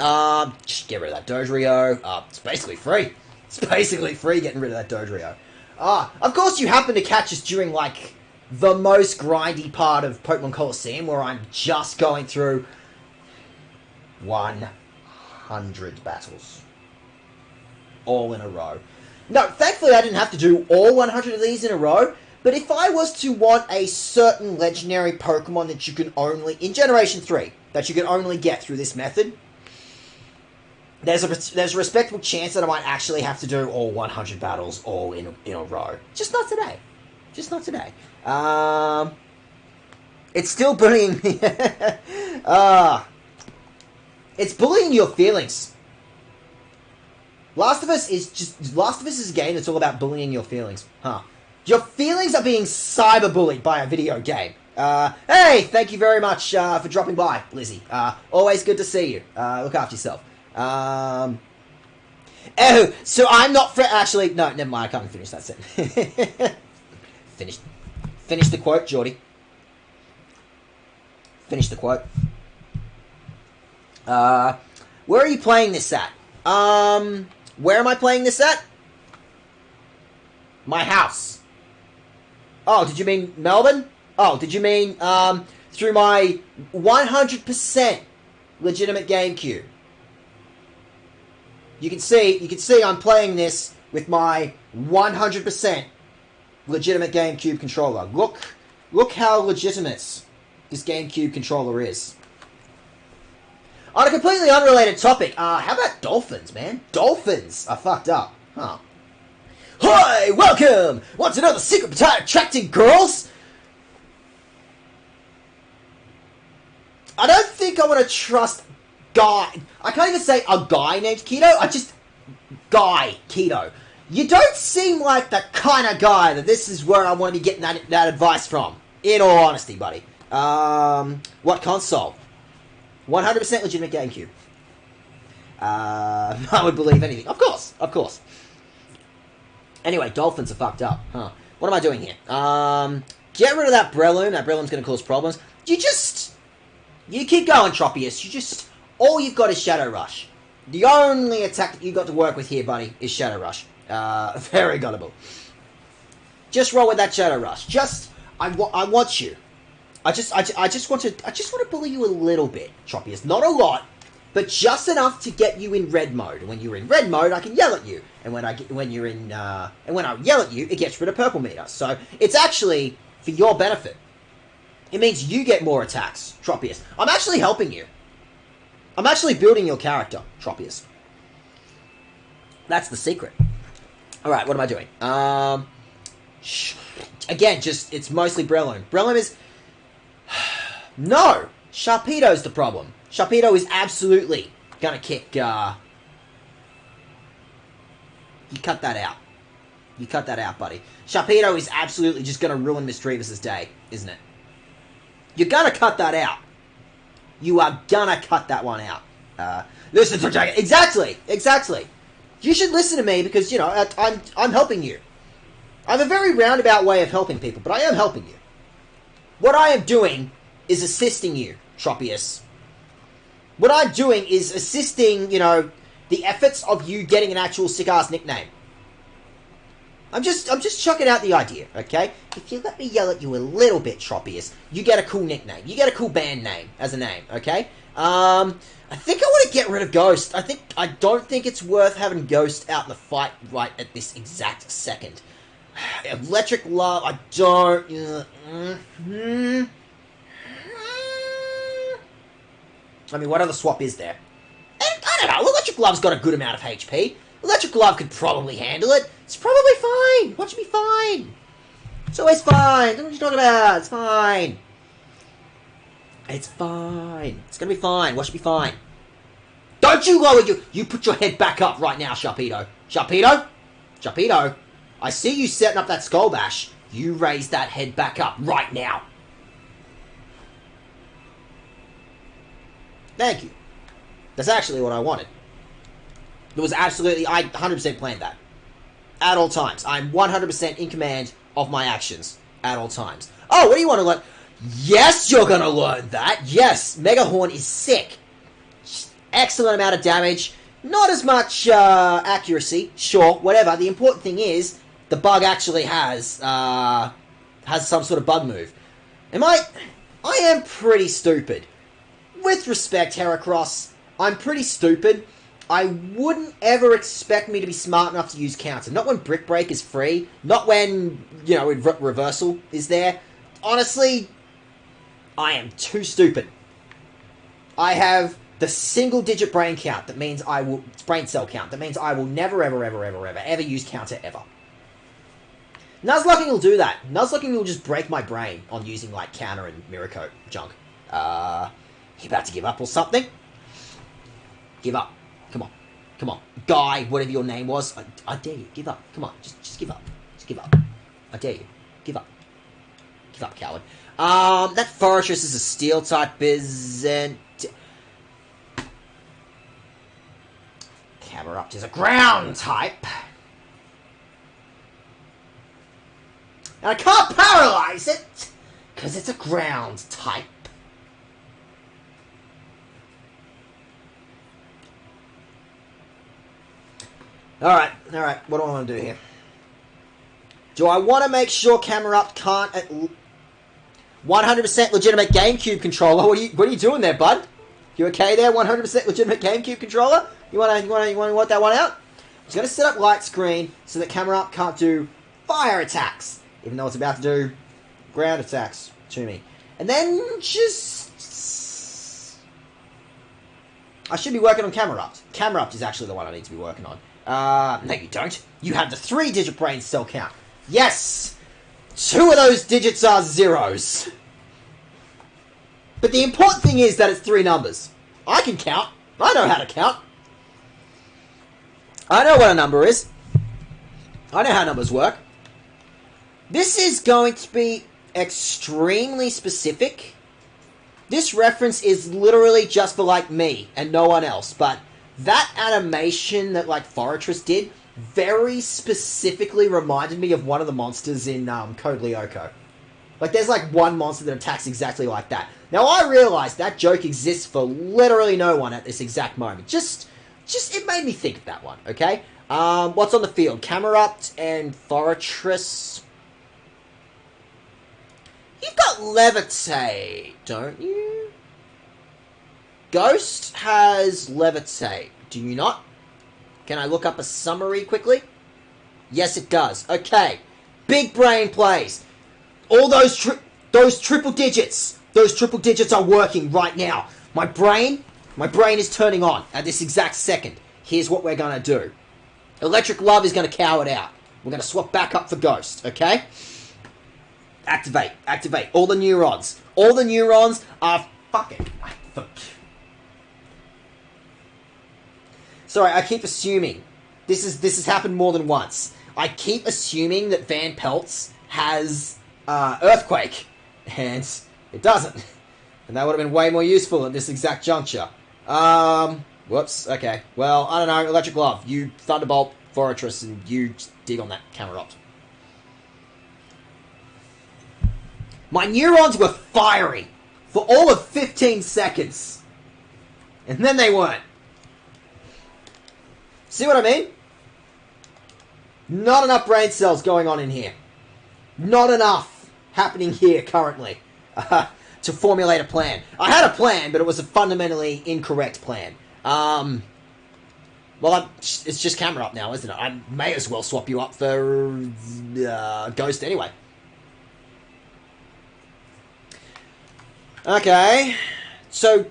just get rid of that Dodrio. It's basically free. It's basically free getting rid of that Dodrio. Of course you happen to catch us during, like, the most grindy part of Pokemon Colosseum, where I'm just going through 100 battles. All in a row. No, thankfully I didn't have to do all 100 of these in a row, but if I was to want a certain legendary Pokemon that you can only, in Generation 3, that you can only get through this method, there's a respectable chance that I might actually have to do all 100 battles all in a row. Just not today. Just not today. It's still bullying me. It's bullying your feelings. Last of Us is a game that's all about bullying your feelings. Huh. Your feelings are being cyberbullied by a video game. Hey, thank you very much for dropping by, Lizzie. Always good to see you. Look after yourself. Oh, so I'm not actually, no, never mind, I can't finish that sentence. Finish the quote, Geordie. Finish the quote. Where are you playing this at? Where am I playing this at? My house. Oh, did you mean Melbourne? Oh, did you mean, through my 100% legitimate GameCube? You can see I'm playing this with my 100% legitimate GameCube controller. Look how legitimate this GameCube controller is. On a completely unrelated topic, how about dolphins, man? Dolphins are fucked up. Huh. Hi, welcome! What's another secret potato attracting girls? I don't think I want to trust Guy. I can't even say a guy named Keto. Guy Keto. You don't seem like the kind of guy that this is where I want to be getting that advice from. In all honesty, buddy. What console? 100% legitimate GameCube. I would believe anything. Of course. Anyway, dolphins are fucked up, huh? What am I doing here? Get rid of that Breloom. That Breloom's going to cause problems. You keep going, Tropius. All you've got is Shadow Rush. The only attack that you've got to work with here, buddy, is Shadow Rush. Very gullible. Just roll with that Shadow Rush. I want you. I just want to bully you a little bit, Tropius. Not a lot, but just enough to get you in red mode. And when you're in red mode, I can yell at you. And when I yell at you, it gets rid of purple meter. So it's actually for your benefit. It means you get more attacks, Tropius. I'm actually helping you. I'm actually building your character, Tropius. That's the secret. Alright, what am I doing? Again, it's mostly Breloom. Breloom is... No! Sharpedo's the problem. Sharpedo is absolutely gonna kick, You cut that out. You cut that out, buddy. Sharpedo is absolutely just gonna ruin Misdreavus's day, isn't it? You're gonna cut that out. You are gonna cut that one out. Listen to Daget. Exactly. You should listen to me because, I'm helping you. I have a very roundabout way of helping people, but I am helping you. What I am doing is assisting you, Tropius. What I'm doing is assisting, the efforts of you getting an actual sick-ass nickname. I'm just chucking out the idea, okay? If you let me yell at you a little bit, Tropius, you get a cool nickname. You get a cool band name as a name, okay? I think I want to get rid of Ghost. I don't think it's worth having Ghost out in the fight right at this exact second. Electric Love, I don't... I mean, what other swap is there? I don't know, Electric Love's got a good amount of HP. Electric Glove could probably handle it. It's probably fine. Watch me fine. It's always fine. Don't know what you're talking about. It's fine. It's fine. It's gonna be fine. Watch me fine. Don't you lower you put your head back up right now, Sharpedo. Sharpedo. I see you setting up that Skull Bash. You raise that head back up right now. Thank you. That's actually what I wanted. It was absolutely... I 100% planned that. At all times. I'm 100% in command of my actions. At all times. Oh, what do you want to learn? Yes, you're going to learn that. Yes, Mega Horn is sick. Excellent amount of damage. Not as much accuracy. Sure, whatever. The important thing is the bug actually has some sort of bug move. I am pretty stupid. With respect, Heracross, I'm pretty stupid. I wouldn't ever expect me to be smart enough to use counter. Not when Brick Break is free. Not when, Reversal is there. Honestly, I am too stupid. I have the single-digit brain count. That means brain cell count. That means I will never, ever use counter ever. Nuzlocking will do that. Nuzlocking will just break my brain on using, counter and Mirror Coat junk. You about to give up or something? Give up. Come on. Guy, whatever your name was. I dare you. Give up. Come on. Just give up. Just give up. I dare you. Give up. Give up, coward. That Fortress is a steel type, isn't... Camerupt is a ground type. And I can't paralyze it, because it's a ground type. Alright, what do I want to do here? Do I want to make sure Camerupt can't... 100% legitimate GameCube controller? What are you doing there, bud? You okay there? 100% legitimate GameCube controller? You want that one out? I'm just going to set up light screen so that Camerupt can't do fire attacks, even though it's about to do ground attacks to me. And then just... I should be working on Camerupt. Camerupt is actually the one I need to be working on. No you don't. You have the 3-digit brain cell count. Yes! 2 of those digits are zeros. But the important thing is that it's 3 numbers. I can count. I know how to count. I know what a number is. I know how numbers work. This is going to be extremely specific. This reference is literally just for, me and no one else. But that animation that, Fortress did, very specifically reminded me of one of the monsters in Code Lyoko. Like, there's like one monster that attacks exactly like that. Now, I realise that joke exists for literally no one at this exact moment. Just it made me think of that one, okay? What's on the field? Camerupt and Fortress. You've got Levitate, don't you? Ghost has Levitate. Do you not? Can I look up a summary quickly? Yes, it does. Okay. Big brain plays. All those triple digits. Those triple digits are working right now. My brain is turning on at this exact second. Here's what we're going to do. Electric Love is going to cow it out. We're going to swap back up for Ghost, okay? Activate. All the neurons. All the neurons are fucking... Sorry, I keep assuming. This has happened more than once. I keep assuming that Van Pelt's has Earthquake, and it doesn't. And that would have been way more useful at this exact juncture. Whoops, okay. Well, I don't know, Electric Glove. You Thunderbolt, Fortress, and you dig on that Camerupt. My neurons were firing for all of 15 seconds. And then they weren't. See what I mean? Not enough brain cells going on in here. Not enough happening here currently to formulate a plan. I had a plan, but it was a fundamentally incorrect plan. Well, it's just camera up now, isn't it? I may as well swap you up for Ghost anyway. Okay, so...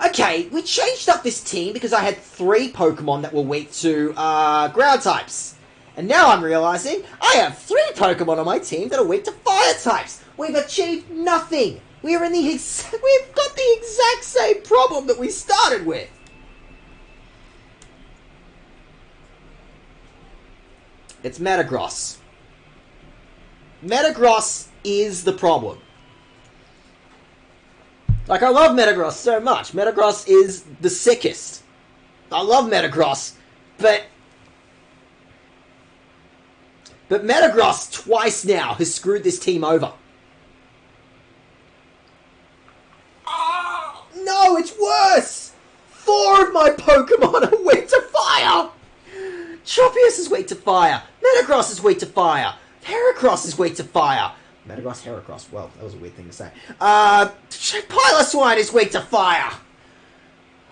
Okay, we changed up this team because I had 3 Pokemon that were weak to ground types. And now I'm realizing I have 3 Pokemon on my team that are weak to fire types. We've achieved nothing. We've got the exact same problem that we started with. It's Metagross. Metagross is the problem. Like, I love Metagross so much. Metagross is the sickest. I love Metagross, but Metagross twice now has screwed this team over. Oh, no, it's worse! 4 of my Pokemon are weak to fire! Tropius is weak to fire. Metagross is weak to fire. Heracross is weak to fire. Metagross, Heracross. Well, that was a weird thing to say. Piloswine is weak to fire.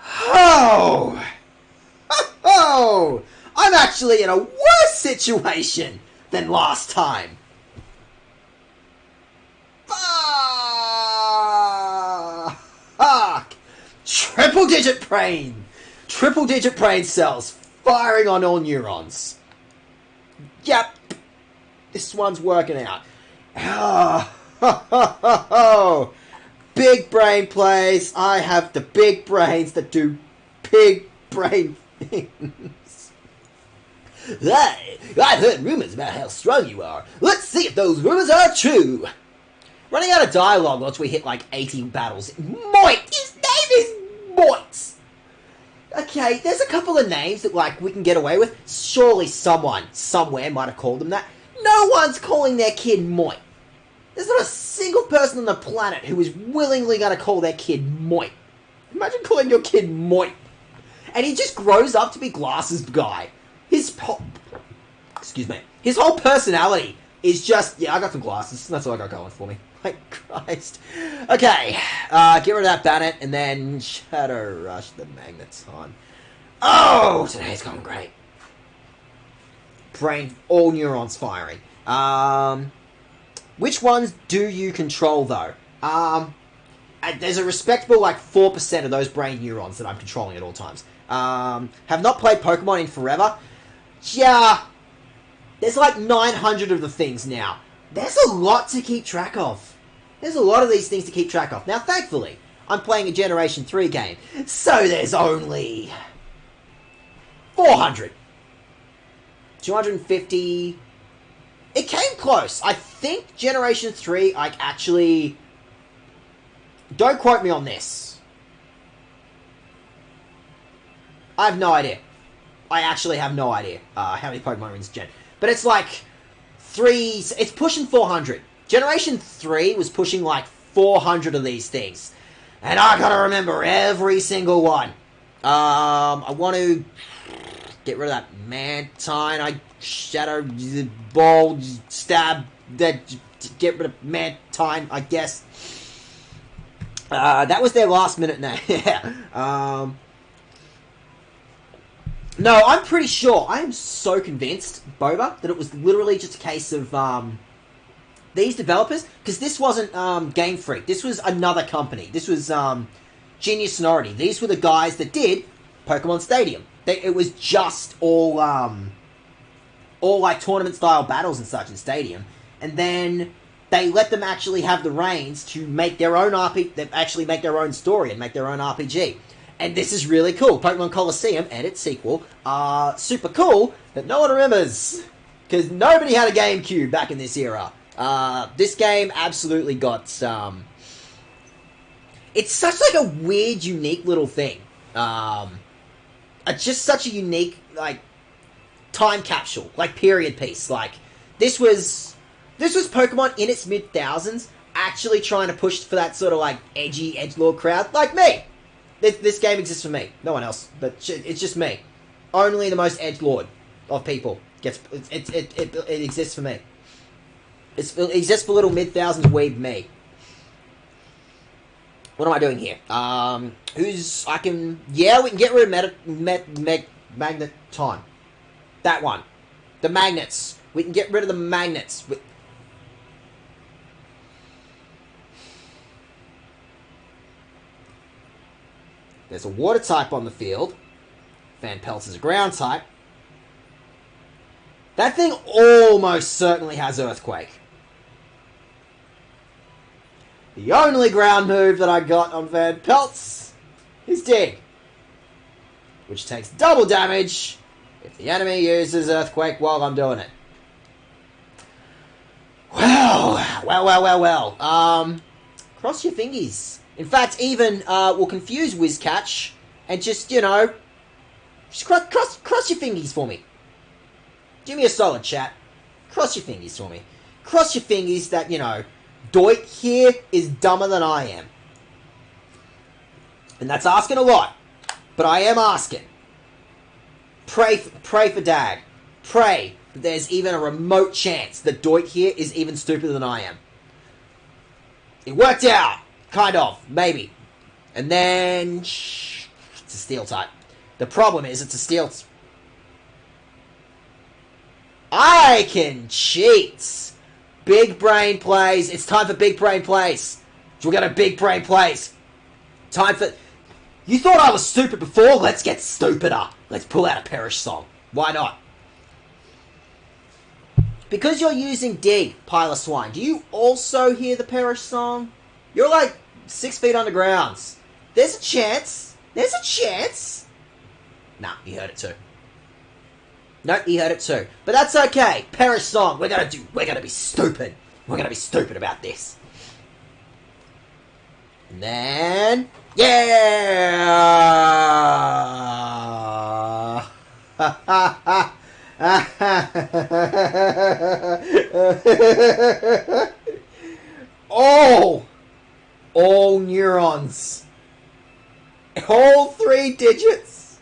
Oh! Oh! I'm actually in a worse situation than last time. Fuck! Triple digit brain! Triple digit brain cells firing on all neurons. Yep. This one's working out. Oh, big brain plays. I have the big brains that do big brain things. Hey, I've heard rumors about how strong you are. Let's see if those rumors are true. Running out of dialogue once we hit like 80 battles. Moit! His name is Moit! Okay, there's a couple of names that like we can get away with. Surely someone, somewhere might have called them that. No one's calling their kid Moit. There's not a single person on the planet who is willingly going to call their kid Moit. Imagine calling your kid Moit. And he just grows up to be Glasses Guy. His whole personality is just, yeah, I got some glasses. That's all I got going for me. My Christ. Okay, get rid of that Bannet, and then Shadow Rush the Magneton. Oh, today's going great. Brain, all neurons firing. Which ones do you control, though? There's a respectable, like, 4% of those brain neurons that I'm controlling at all times. Have not played Pokemon in forever. Yeah, there's like 900 of the things now. There's a lot to keep track of. There's a lot of these things to keep track of. Now, thankfully, I'm playing a Generation 3 game, so there's only 400. 250. It came close. I think Generation 3, like, actually... Don't quote me on this. I have no idea. I actually have no idea how many Pokemon are in this gen. But it's like it's pushing 400. Generation 3 was pushing like 400 of these things. And I gotta remember every single one. I want to get rid of that Mantine. Shadow Ball Stab. Get rid of Mantine, I guess. That was their last minute name. Yeah. No, I'm pretty sure. I am so convinced, Boba, that it was literally just a case of these developers, because this wasn't Game Freak. This was another company. This was Genius Sonority. These were the guys that did Pokemon Stadium. It was just all like tournament style battles and such in Stadium, and then they let them actually have the reins to make their own actually make their own story and make their own RPG. And this is really cool. Pokemon Colosseum and its sequel are super cool, but no one remembers. Because nobody had a GameCube back in this era. This game absolutely got it's such like a weird, unique little thing. Just such a unique, like, time capsule. Like, period piece. Like, this was Pokemon in its mid-thousands actually trying to push for that sort of, like, edgy, edgelord crowd. Like me! This game exists for me. No one else. But it's just me. Only the most edgelord of people gets... It exists for me. It exists for little mid-thousands weeb me. What am I doing here? Yeah, we can get rid of Magneton. That one. The magnets. We can get rid of the magnets. There's a water type on the field. Fan Peltz is a ground type. That thing almost certainly has Earthquake. The only ground move that I got on Van Peltz is Dig, which takes double damage if the enemy uses Earthquake while I'm doing it. Well. Cross your fingies. In fact, even we'll confuse Wizcatch and just, just cross your fingies for me. Do me a solid, chat. Cross your fingies for me. Cross your fingies that, Doit here is dumber than I am. And that's asking a lot. But I am asking. Pray for Dag. Pray that there's even a remote chance that Doit here is even stupider than I am. It worked out. Kind of. Maybe. And then... it's a steel type. The problem is it's a steel... I can cheat! Big brain plays. It's time for big brain plays. We got a big brain plays. Time for... You thought I was stupid before? Let's get stupider. Let's pull out a Perish song. Why not? Because you're using Dig, Pile of Swine, do you also hear the Perish song? You're like 6 feet underground. There's a chance. There's a chance. Nah, he heard it too. No, he heard it too. But that's okay. Perish song. We're gonna be stupid. We're gonna be stupid about this. And then... yeah! Oh! All neurons. All 3 digits.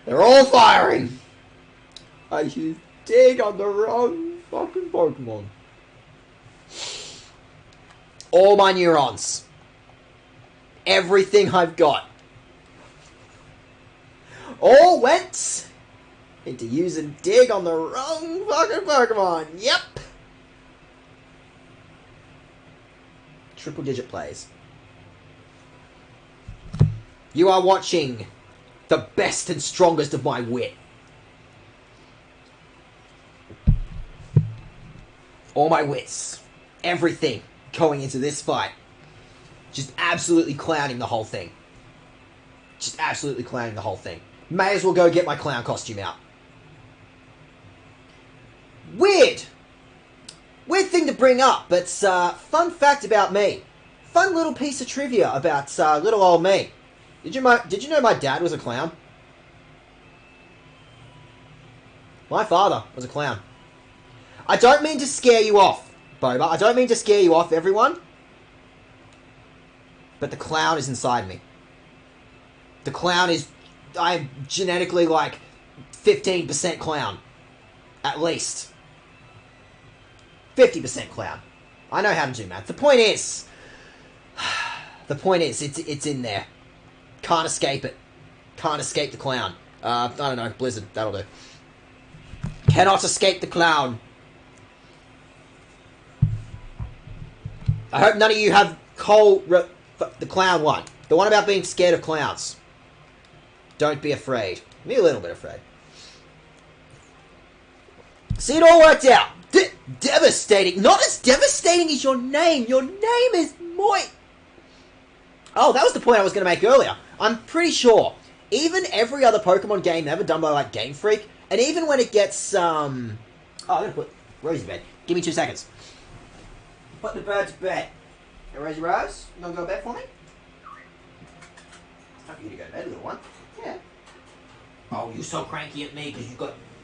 They're all firing. I used Dig on the wrong fucking Pokemon. All my neurons. Everything I've got. All went into using Dig on the wrong fucking Pokemon. Yep. Triple digit plays. You are watching the best and strongest of my wit. All my wits. Everything going into this fight. Just absolutely clowning the whole thing. Just absolutely clowning the whole thing. May as well go get my clown costume out. Weird. Weird thing to bring up, but fun fact about me. Fun little piece of trivia about little old me. Did you know my dad was a clown? My father was a clown. I don't mean to scare you off, Boba. I don't mean to scare you off, everyone. But the clown is inside me. The clown is... I'm genetically like 15% clown. At least. 50% clown. I know how to do math. The point is... it's in there. Can't escape it. Can't escape the clown. I don't know. Blizzard. That'll do. Cannot escape the clown. I hope none of you have the clown one. The one about being scared of clowns. Don't be afraid. Be a little bit afraid. See, it all worked out. Devastating. Not as devastating as your name. Your name is Moit. Oh, that was the point I was going to make earlier. I'm pretty sure even every other Pokemon game ever done by, like, Game Freak, and even when it gets, Oh, I'm going to put Rose to bed. Give me 2 seconds. Put the bird to bed. Hey, Rosie Rose, you want to go to bed for me? It's time for you to go to bed, little one. Yeah. Oh, you're so cranky at me because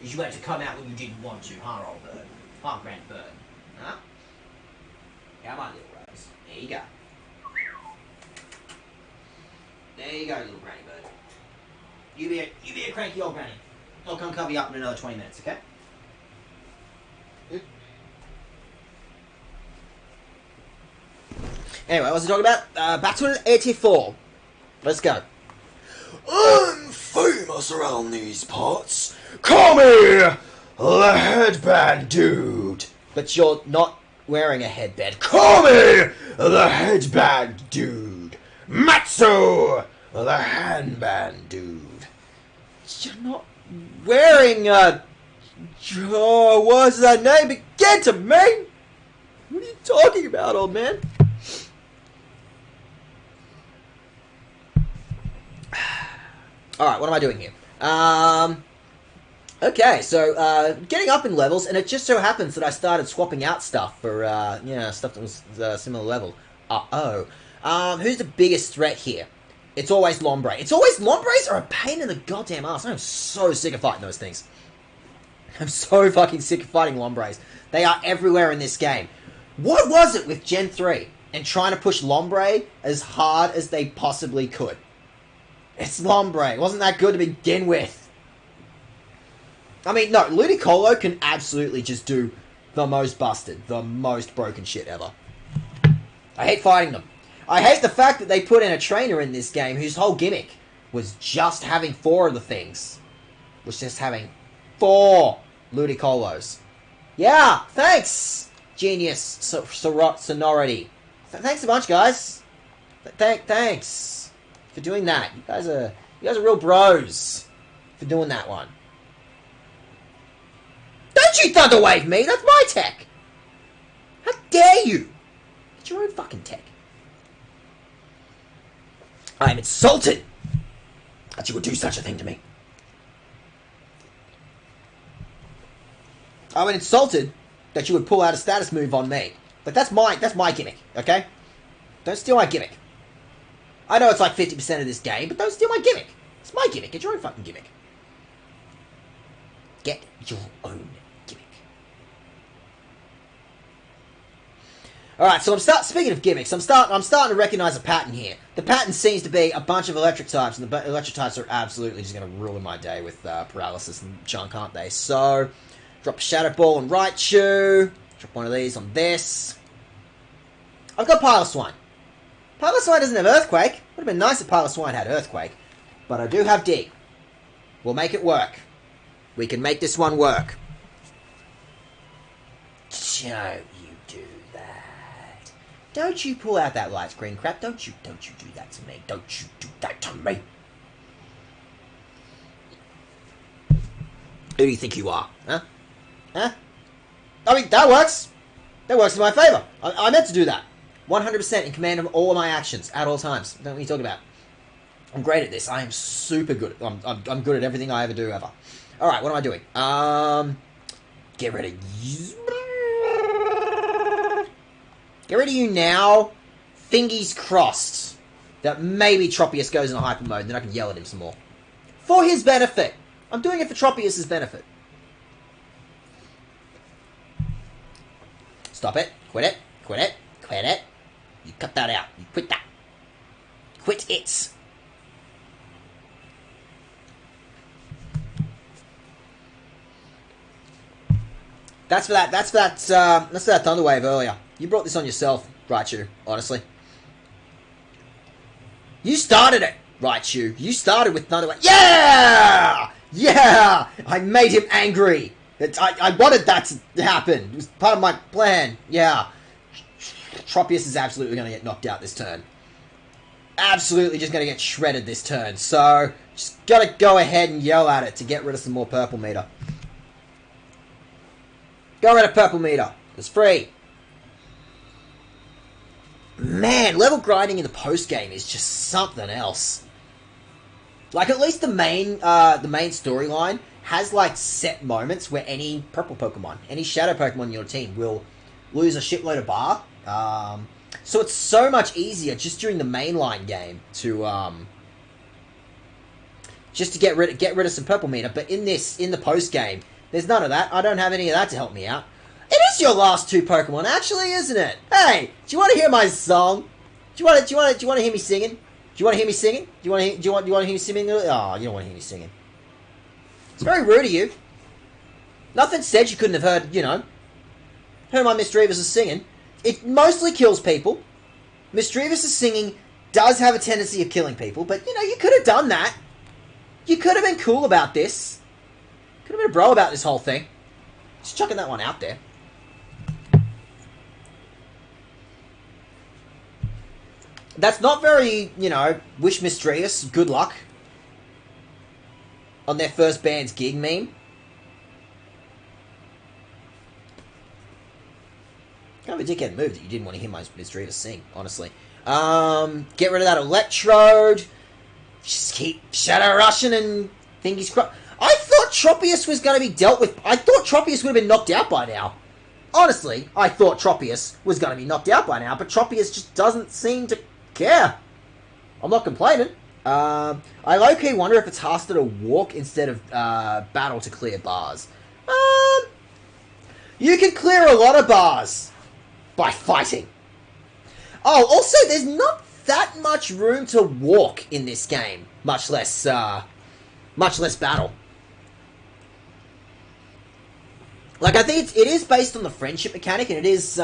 you had to come out when you didn't want to, huh, old bird? Huh, grand bird? Huh? Come on, little Rose. There you go. There you go, little granny bird. You be a cranky old granny. I'll come cover you up in another 20 minutes, okay? Anyway, what was I talking about? Back to 84. Let's go. I'm famous around these parts. Call me the headband dude. But you're not wearing a headband. Call me the headband dude. Matsu, the handband dude. You're not wearing a... Oh, what's that name again to me? What are you talking about, old man? Alright, what am I doing here? Okay, so, getting up in levels, and it just so happens that I started swapping out stuff for, stuff that was similar level. Who's the biggest threat here? It's always Lombre. It's always Lombres are a pain in the goddamn ass. I'm so sick of fighting those things. I'm so fucking sick of fighting Lombres. They are everywhere in this game. What was it with Gen 3 and trying to push Lombre as hard as they possibly could? It's Lombre. It wasn't that good to begin with. I mean, no, Ludicolo can absolutely just do the most busted, the most broken shit ever. I hate fighting them. I hate the fact that they put in a trainer in this game whose whole gimmick was just having 4 of the things. Was just having 4 Ludicolos. Yeah, thanks, Genius Sonority. Thanks a bunch, guys. Thanks for doing that. You guys are real bros for doing that one. Don't you thunder wave me! That's my tech! How dare you! Get your own fucking tech. I am insulted that you would do such a thing to me. I'm insulted that you would pull out a status move on me. But that's my gimmick, okay? Don't steal my gimmick. I know it's like 50% of this game, but don't steal my gimmick. It's my gimmick. Get your own fucking gimmick. Get your own gimmick. Alright, so speaking of gimmicks, I'm starting to recognize a pattern here. The pattern seems to be a bunch of electric types, and the electric types are absolutely just going to ruin my day with paralysis and junk, aren't they? So, drop a Shadow Ball on Raichu. Drop one of these on this. I've got Piloswine. Piloswine doesn't have Earthquake. Would have been nice if Piloswine had Earthquake. But I do have Dig. We'll make it work. We can make this one work. Don't you do that. Don't you pull out that light screen crap. Don't you do that to me. Don't you do that to me. Who do you think you are? Huh? Huh? I mean, that works. That works in my favour. I meant to do that. 100% in command of all of my actions at all times. Don't know what you're talking about. I'm great at this. I am super good. I'm good at everything I ever do ever. Alright, what am I doing? Get rid of you. Get rid of you now. Fingies crossed. That maybe Tropius goes into hyper mode, and then I can yell at him some more. For his benefit. I'm doing it for Tropius' benefit. Stop it. Quit it. Quit it. Quit it. You cut that out. You quit that. Quit it. That's for that Thunderwave earlier. You brought this on yourself, Raichu, honestly. You started it, Raichu. You started with Thunderwave. Yeah! Yeah! I made him angry. I wanted that to happen. It was part of my plan. Yeah. Tropius is absolutely going to get knocked out this turn. Absolutely just going to get shredded this turn. So, just got to go ahead and yell at it to get rid of some more purple meter. Go rid of purple meter. It's free. Man, level grinding in the post game is just something else. Like, at least the main storyline has, like, set moments where any purple Pokemon, any shadow Pokemon in your team will lose a shitload of bar. So it's so much easier just during the mainline game to, just to get rid of some purple meter. But in the post game, there's none of that. I don't have any of that to help me out. It is your last two Pokemon, actually, isn't it? Hey, do you want to hear my song? Do you want to hear me singing? Do you want to hear me singing? Do you want to hear me singing? Oh, you don't want to hear me singing. It's very rude of you. Nothing said you couldn't have heard, heard my Misdreavus is singing. It mostly kills people. Misdreavus' singing does have a tendency of killing people, but, you could have done that. You could have been cool about this. Could have been a bro about this whole thing. Just chucking that one out there. That's not very, wish Misdreavus good luck on their first band's gig meme. Kind of a dickhead move that you didn't want to hear my Misdreavus sing, honestly. Get rid of that Electrode. Just keep Shadow Rushing and think he's... I thought Tropius was going to be dealt with... I thought Tropius would have been knocked out by now. Honestly, I thought Tropius was going to be knocked out by now, but Tropius just doesn't seem to care. I'm not complaining. I low-key wonder if it's faster to walk instead of battle to clear bars. You can clear a lot of bars by fighting. Oh, also, there's not that much room to walk in this game, much less battle. Like, I think it is based on the friendship mechanic, and it is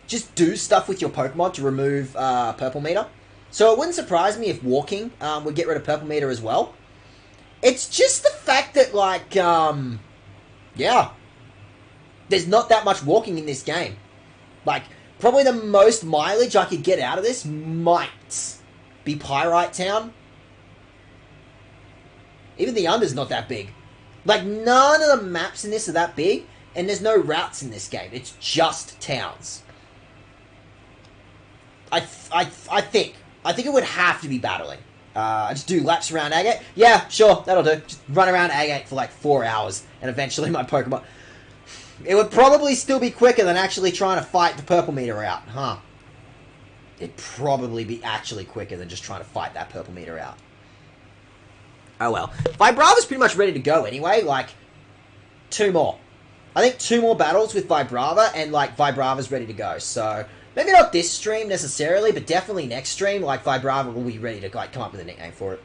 just do stuff with your Pokemon to remove purple meter. So it wouldn't surprise me if walking would get rid of purple meter as well. It's just the fact that, like, yeah, there's not that much walking in this game. Like, probably the most mileage I could get out of this might be Pyrite Town. Even the under's not that big. Like, none of the maps in this are that big, and there's no routes in this game. It's just towns. I think it would have to be battling. Just do laps around Daget. Yeah, sure, that'll do. Just run around Daget for like 4 hours, and eventually my Pokemon... It would probably still be quicker than actually trying to fight the purple meter out, huh? It'd probably be actually quicker than just trying to fight that purple meter out. Oh well. Vibrava's pretty much ready to go anyway, like, 2 more. I think 2 more battles with Vibrava, and, like, Vibrava's ready to go, so... Maybe not this stream, necessarily, but definitely next stream, like, Vibrava will be ready to, like, come up with a nickname for it.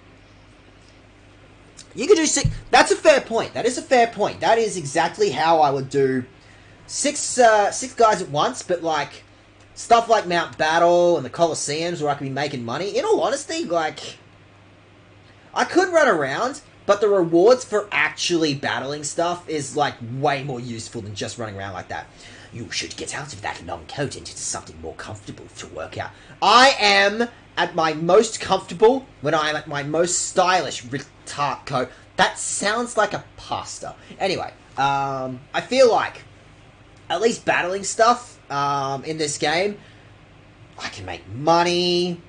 You could do 6... That's a fair point. That is a fair point. That is exactly how I would do 6 guys at once, but, like, stuff like Mount Battle and the Colosseums where I could be making money. In all honesty, like... I could run around, but the rewards for actually battling stuff is, like, way more useful than just running around like that. You should get out of that long coat into something more comfortable to work out. I am at my most comfortable when I am at my most stylish retard coat. That sounds like a pasta. Anyway, I feel like at least battling stuff in this game, I can make money,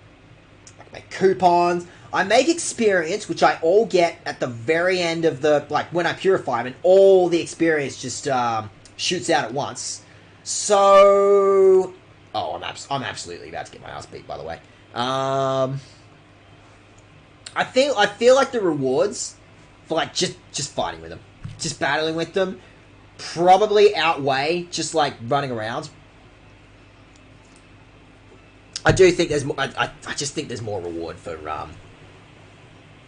I can make coupons, I make experience, which I all get at the very end of the, like, when I purify them, and all the experience just shoots out at once. So... Oh, I'm absolutely about to get my ass beat, by the way. I feel like the rewards for, like, just fighting with them, just battling with them, probably outweigh just, like, running around. I do think there's more, I just think there's more reward for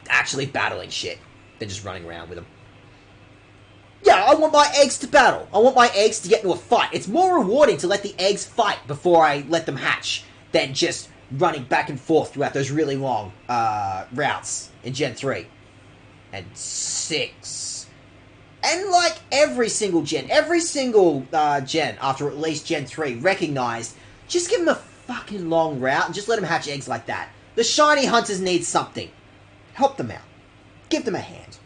actually battling shit than just running around with them. Yeah, I want my eggs to battle. I want my eggs to get into a fight. It's more rewarding to let the eggs fight before I let them hatch than just running back and forth throughout those really long routes in Gen 3 and 6. And like every single gen after at least Gen 3 recognized, just give them a fucking long route and just let them hatch eggs like that. The shiny hunters need something. Help them out. Give them a hand.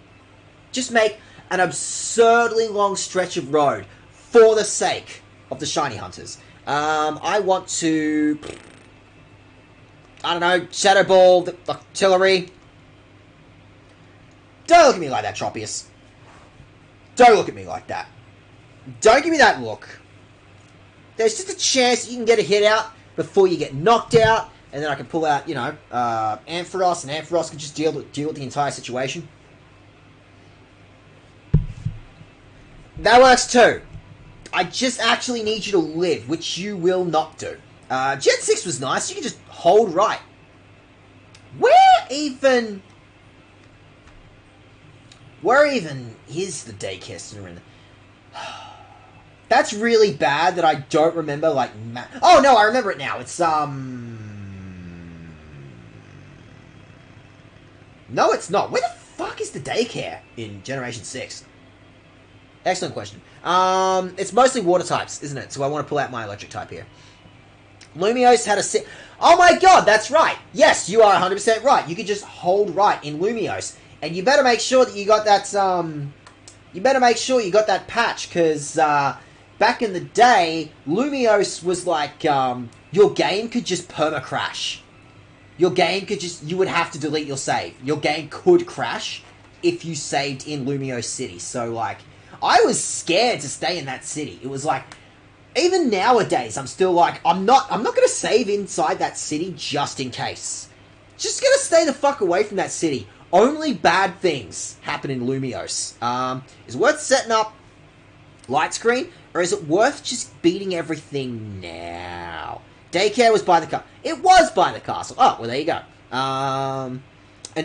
Just make an absurdly long stretch of road for the sake of the shiny hunters. I want to... I don't know, Shadow Ball, the artillery. Don't look at me like that, Tropius. Don't look at me like that. Don't give me that look. There's just a chance that you can get a hit out before you get knocked out, and then I can pull out, you know, Ampharos, and Ampharos can just deal with the entire situation. That works too. I just actually need you to live, which you will not do. Gen 6 was nice. You can just hold right. Where even is the Daget center in? That's really bad that I don't remember, like... Oh, no, I remember it now. It's, No, it's not. Where the fuck is the Daget in Generation 6? Excellent question. It's mostly water types, isn't it? So I want to pull out my electric type here. Lumiose had a... Oh my god, that's right! Yes, you are 100% right. You can just hold right in Lumiose. And you better make sure that you got that, You better make sure you got that patch, because, back in the day, Lumiose was like, your game could just perma-crash. Your game could just... You would have to delete your save. Your game could crash if you saved in Lumiose City. So, like, I was scared to stay in that city. It was like... Even nowadays, I'm still like, I'm not going to save inside that city just in case. Just going to stay the fuck away from that city. Only bad things happen in Lumiose. Is it worth setting up light screen, or is it worth just beating everything now? Daycare was by the castle. It was by the castle. Oh, well, there you go. And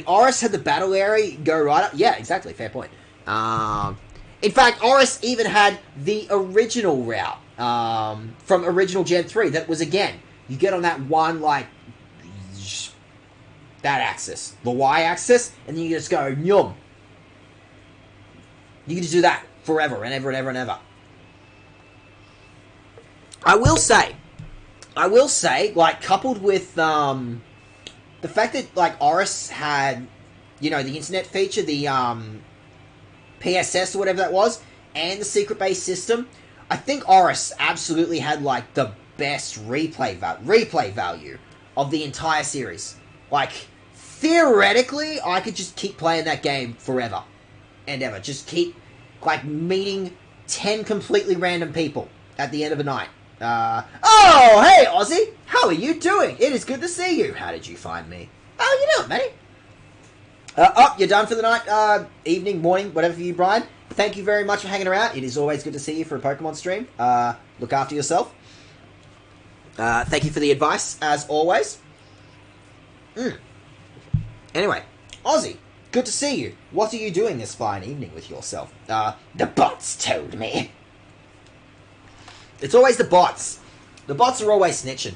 Oris had the battle area go right up. Yeah, exactly. Fair point. In fact, Oris even had the original route from original Gen 3. That was, again, you get on that one, like, that axis. The Y-axis, and then you just go, nyum. You can just do that forever and ever and ever and ever. I will say, like, coupled with the fact that, like, Oris had, you know, the internet feature, the PSS or whatever that was, and the secret base system, I think Oris absolutely had, like, the best replay value of the entire series. Like, theoretically, I could just keep playing that game forever and ever. Just keep, like, meeting 10 completely random people at the end of a night. Oh, hey, Ozzy! How are you doing? It is good to see you. How did you find me? How you doing, mate? Oh, you're done for the night, evening, morning, whatever for you, Brian. Thank you very much for hanging around. It is always good to see you for a Pokemon stream. Look after yourself. Thank you for the advice, as always. Anyway, Ozzy, good to see you. What are you doing this fine evening with yourself? The bots told me. It's always the bots. The bots are always snitching.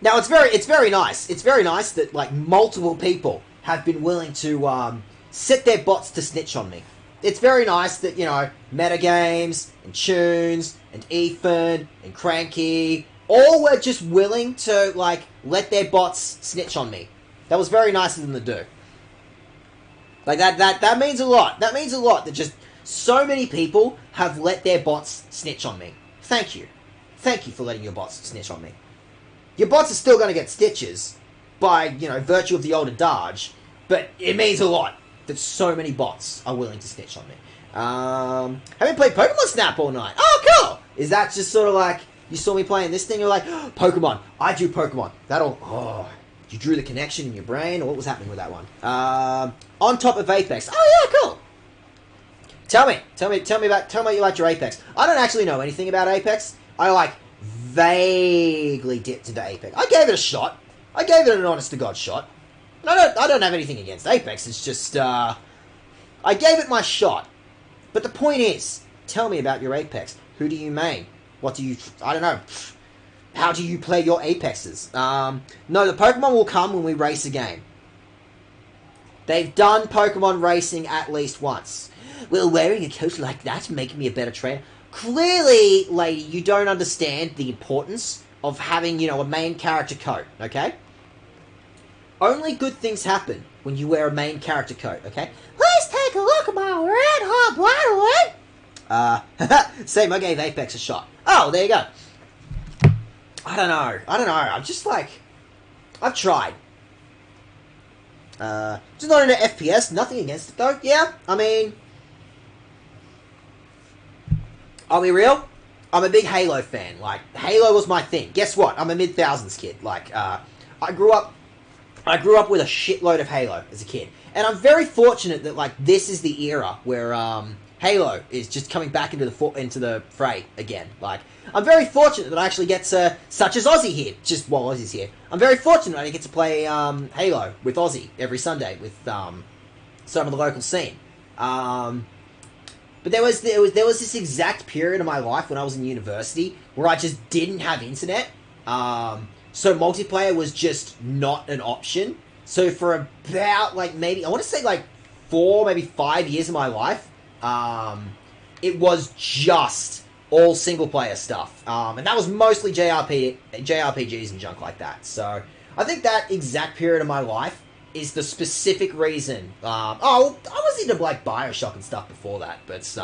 Now, it's very nice. It's very nice that, like, multiple people have been willing to set their bots to snitch on me. It's very nice that, you know, Metagames, and Tunes, and Ethan, and Cranky, all were just willing to, like, let their bots snitch on me. That was very nice of them to do. Like, that means a lot. That means a lot that just so many people have let their bots snitch on me. Thank you. Thank you for letting your bots snitch on me. Your bots are still going to get stitches by, you know, virtue of the old adage, but it means a lot that so many bots are willing to snitch on me. Haven't played Pokemon Snap all night. Oh, cool! Is that just sort of like, you saw me playing this thing, you're like, oh, Pokemon, I do Pokemon. You drew the connection in your brain, or what was happening with that one? On top of Apex. Oh, yeah, cool! Tell me what you like your Apex. I don't actually know anything about Apex. I, like, vaguely dipped into Apex. I gave it a shot. I gave it an honest-to-God shot. I don't have anything against Apex. It's just, I gave it my shot. But the point is, tell me about your Apex. Who do you main? What do you... I don't know. How do you play your Apexes? No, the Pokemon will come when we race a game. They've done Pokemon racing at least once. Will wearing a coat like that make me a better trainer? Clearly, lady, you don't understand the importance of having, a main character coat, okay? Only good things happen when you wear a main character coat, okay? Please take a look at my red hot bladder. Same, I gave Apex a shot. Oh, there you go. I don't know. I'm just like... I've tried. Just not into FPS. Nothing against it, though. Yeah, I mean... I'll be real. I'm a big Halo fan. Like, Halo was my thing. Guess what? I'm a mid-thousands kid. Like, I grew up with a shitload of Halo as a kid. And I'm very fortunate that, like, this is the era where, Halo is just coming back into the fray again. Like, I'm very fortunate that I actually get to, such as Ozzy here, just while Ozzy's here, I'm very fortunate I get to play, Halo with Ozzy every Sunday with, some of the local scene. But there was this exact period of my life when I was in university where I just didn't have internet. So multiplayer was just not an option. So for about, like, maybe, I want to say, like, 4, maybe 5 years of my life, it was just all single-player stuff. And that was mostly JRPGs and junk like that. So I think that exact period of my life is the specific reason. I was into, like, Bioshock and stuff before that. But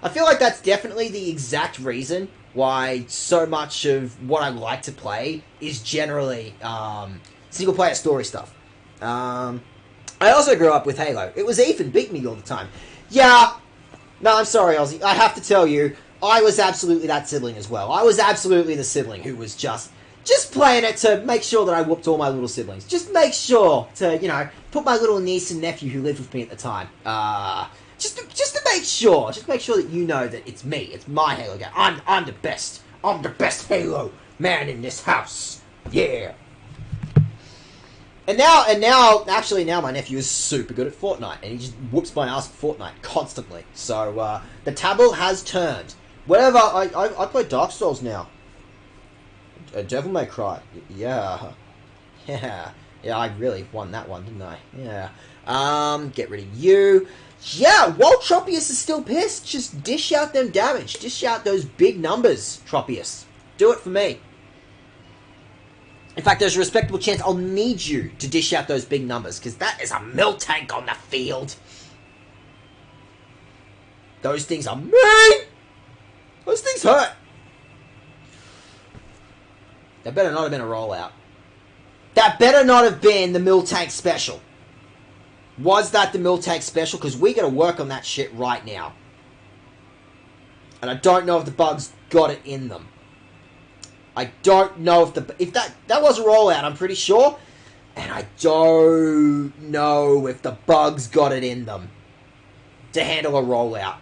I feel like that's definitely the exact reason why so much of what I like to play is generally single-player story stuff. I also grew up with Halo. It was Ethan beat me all the time. Yeah. No, I'm sorry, Ozzy. I have to tell you, I was absolutely that sibling as well. I was absolutely the sibling who was just playing it to make sure that I whooped all my little siblings. Just make sure to, put my little niece and nephew who lived with me at the time. Just to make sure. Just make sure that you know that it's me. It's my Halo game. I'm the best. I'm the best Halo man in this house. Yeah. And now, my nephew is super good at Fortnite, and he just whoops my ass at Fortnite constantly. So, the table has turned. Whatever, I play Dark Souls now. Devil May Cry. Yeah. Yeah, I really won that one, didn't I? Yeah. Get rid of you. Yeah, while Tropius is still pissed, just dish out them damage. Dish out those big numbers, Tropius. Do it for me. In fact, there's a respectable chance I'll need you to dish out those big numbers, because that is a mill tank on the field. Those things are mean! Those things hurt! That better not have been a rollout. That better not have been the mill tank special. Was that the mill tank special? Because we gotta work on that shit right now. And I don't know if the bugs got it in them. I don't know if that was a rollout, I'm pretty sure. And I don't know if the bugs got it in them to handle a rollout.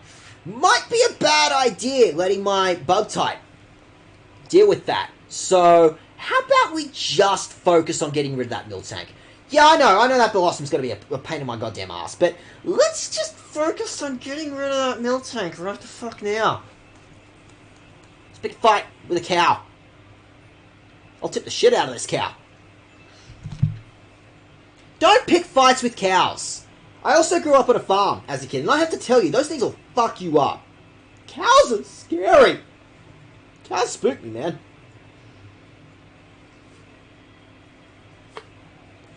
Might be a bad idea, letting my bug type deal with that. So, how about we just focus on getting rid of that mill tank? Yeah, I know that Colosseum's going to be a pain in my goddamn ass, but let's just focus on getting rid of that mill tank right the fuck now. Let's pick a fight with a cow. I'll tip the shit out of this cow. Don't pick fights with cows. I also grew up on a farm as a kid, and I have to tell you, those things will fuck you up. Cows are scary. Cows spook me, man.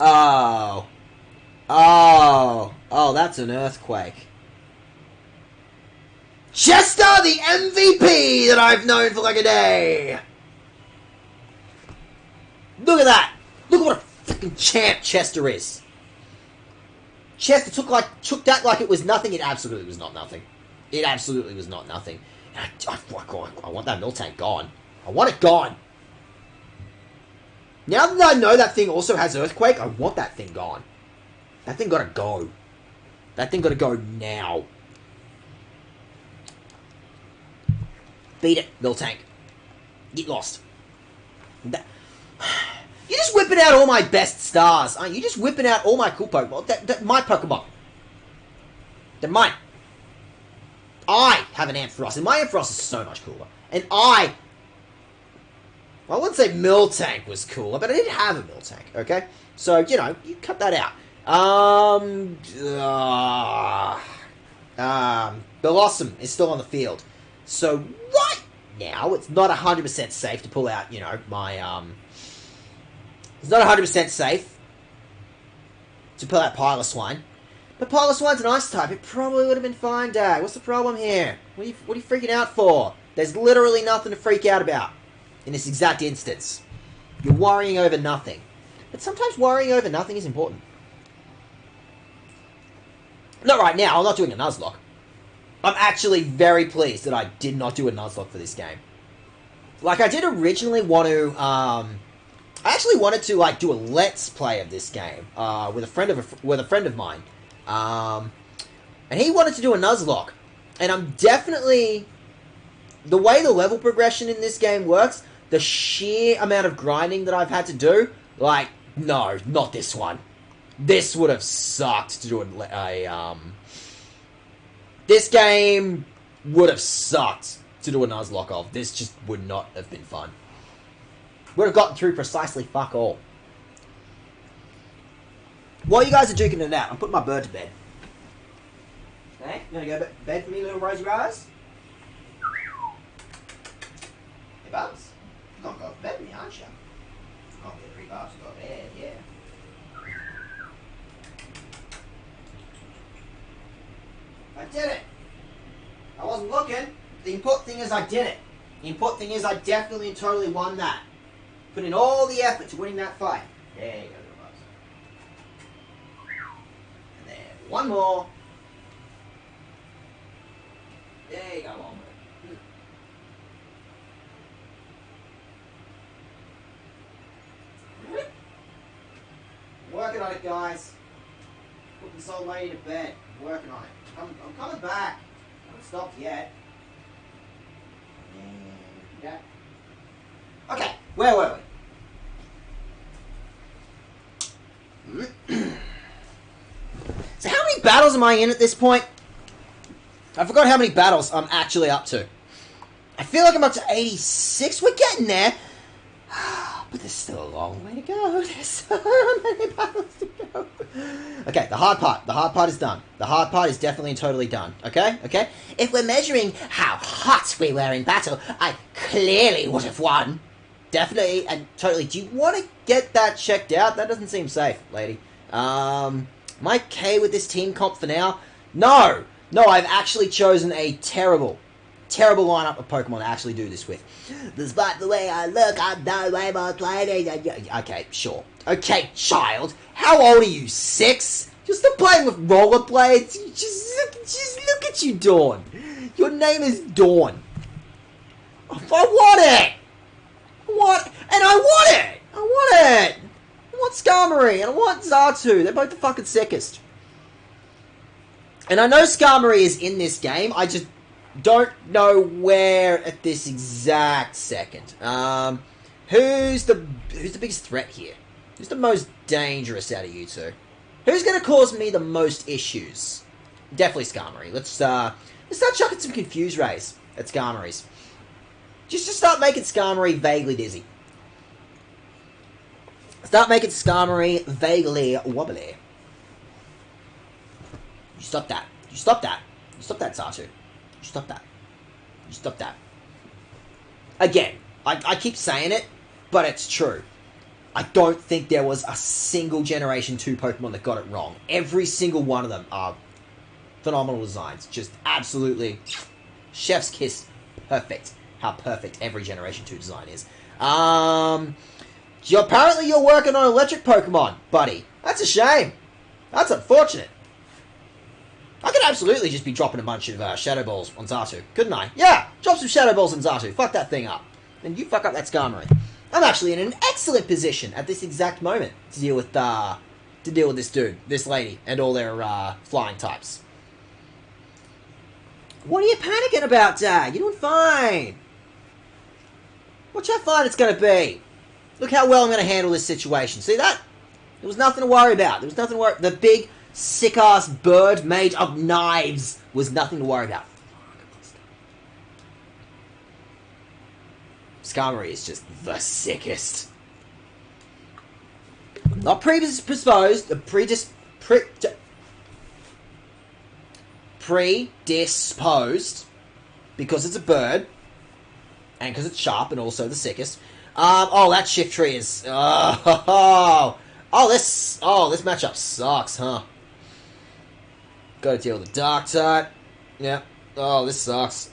Oh, that's an earthquake. Chester, the MVP that I've known for like a day. Look at that. Look at what a freaking champ Chester is. Chester took that like it was nothing. It absolutely was not nothing. It absolutely was not nothing. I want that mill tank gone. I want it gone. Now that I know that thing also has Earthquake, I want that thing gone. That thing gotta go. That thing gotta go now. Beat it, mill tank. Get lost. That, you're just whipping out all my best stars, aren't you? You're just whipping out all my cool Pokemon. My Pokemon. They're mine. I have an Ampharos, and my Ampharos is so much cooler. And I wouldn't say Miltank was cooler, but I did have a Miltank, okay? So, you know, you cut that out. Colosseum is still on the field. So, right now, it's not 100% safe to pull out, you know, my, it's not 100% safe to pull out Piloswine. But Piloswine's an ice type. It probably would have been fine, Dag. What's the problem here? What are you freaking out for? There's literally nothing to freak out about in this exact instance. You're worrying over nothing. But sometimes worrying over nothing is important. Not right now. I'm not doing a Nuzlocke. I'm actually very pleased that I did not do a Nuzlocke for this game. Like, I did originally want to, I actually wanted to, like, do a Let's Play of this game, with a friend of mine. And he wanted to do a Nuzlocke. And I'm definitely... The way the level progression in this game works, the sheer amount of grinding that I've had to do, like, no, not this one. This would have sucked to do this game would have sucked to do a Nuzlocke of. This just would not have been fun. Would have gotten through precisely fuck all. While you guys are duking it out, I'm putting my bird to bed. Okay, you gonna go to bed for me, little Rosy Rose? Hey, Bubs. You're gonna go to bed with me, aren't you? Oh, yeah, 3 Bubs, go to bed, yeah. I did it! I wasn't looking. The important thing is I did it. The important thing is I definitely and totally won that. Put in all the effort to winning that fight. There you go, little Bubs. And then one more. There you go, one more. Working on it, guys. Putting this old lady to bed. I'm working on it. I'm coming back. I haven't stopped yet. Yeah. Okay, where were we? So how many battles am I in at this point? I forgot how many battles I'm actually up to. I feel like I'm up to 86. We're getting there. But there's still a long way to go. There's so many battles to go. Okay, the hard part is done. The hard part is definitely and totally done. Okay? Okay? If we're measuring how hot we were in battle, I clearly would have won. Definitely and totally. Do you want to get that checked out? That doesn't seem safe, lady. Am I okay with this team comp for now? No! No, I've actually chosen a terrible lineup of Pokemon to actually do this with. Despite the way I look, I'm no way more playing. Okay, sure. Okay, child. How old are you? 6? You're still playing with rollerblades? Just look at you, Dawn. Your name is Dawn. I want it. I want it. I want Skarmory, and I want Xatu. They're both the fucking sickest. And I know Skarmory is in this game. I just don't know where at this exact second. Who's the biggest threat here? Who's the most dangerous out of you two? Who's going to cause me the most issues? Definitely Skarmory. Let's start chucking some Confuse Rays at Skarmory's. Just to start making Skarmory vaguely dizzy. Start making Skarmory vaguely wobbly. You stop that. You stop that. You stop that, Xatu. You stop that. You stop that. Again, I keep saying it, but it's true. I don't think there was a single Generation 2 Pokemon that got it wrong. Every single one of them are phenomenal designs. Just absolutely chef's kiss perfect. How perfect every Generation 2 design is. Apparently you're working on electric Pokemon, buddy. That's a shame. That's unfortunate. I could absolutely just be dropping a bunch of Shadow Balls on Xatu, couldn't I? Yeah, drop some Shadow Balls on Xatu. Fuck that thing up. And you fuck up that Skarmory. I'm actually in an excellent position at this exact moment to deal with this dude, this lady, and all their flying types. What are you panicking about, Dad? You're doing fine. Watch how fine it's going to be. Look how well I'm going to handle this situation. See that? There was nothing to worry about. There was nothing to worry. The big, sick-ass bird made of knives was nothing to worry about. Skarmory is just the sickest. Not predisposed, predisposed, because it's a bird, and because it's sharp, and also the sickest. Oh, that shift tree is, this matchup sucks, huh? Gotta deal with the dark type. Yeah. Oh, this sucks.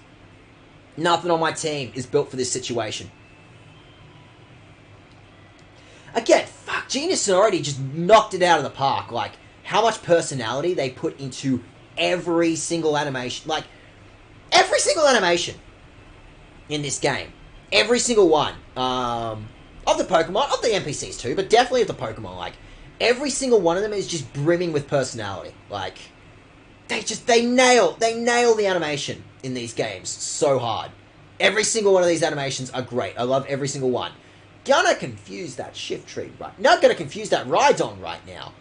Nothing on my team is built for this situation. Again, fuck, Genius already just knocked it out of the park. Like, how much personality they put into every single animation. Like, every single animation in this game. Every single one. Of the Pokemon, of the NPCs too, but definitely of the Pokemon. Like, every single one of them is just brimming with personality. Like, they nail the animation in these games so hard. Every single one of these animations are great. I love every single one. Gonna confuse that shift tree right. Not gonna confuse that Rhydon right now.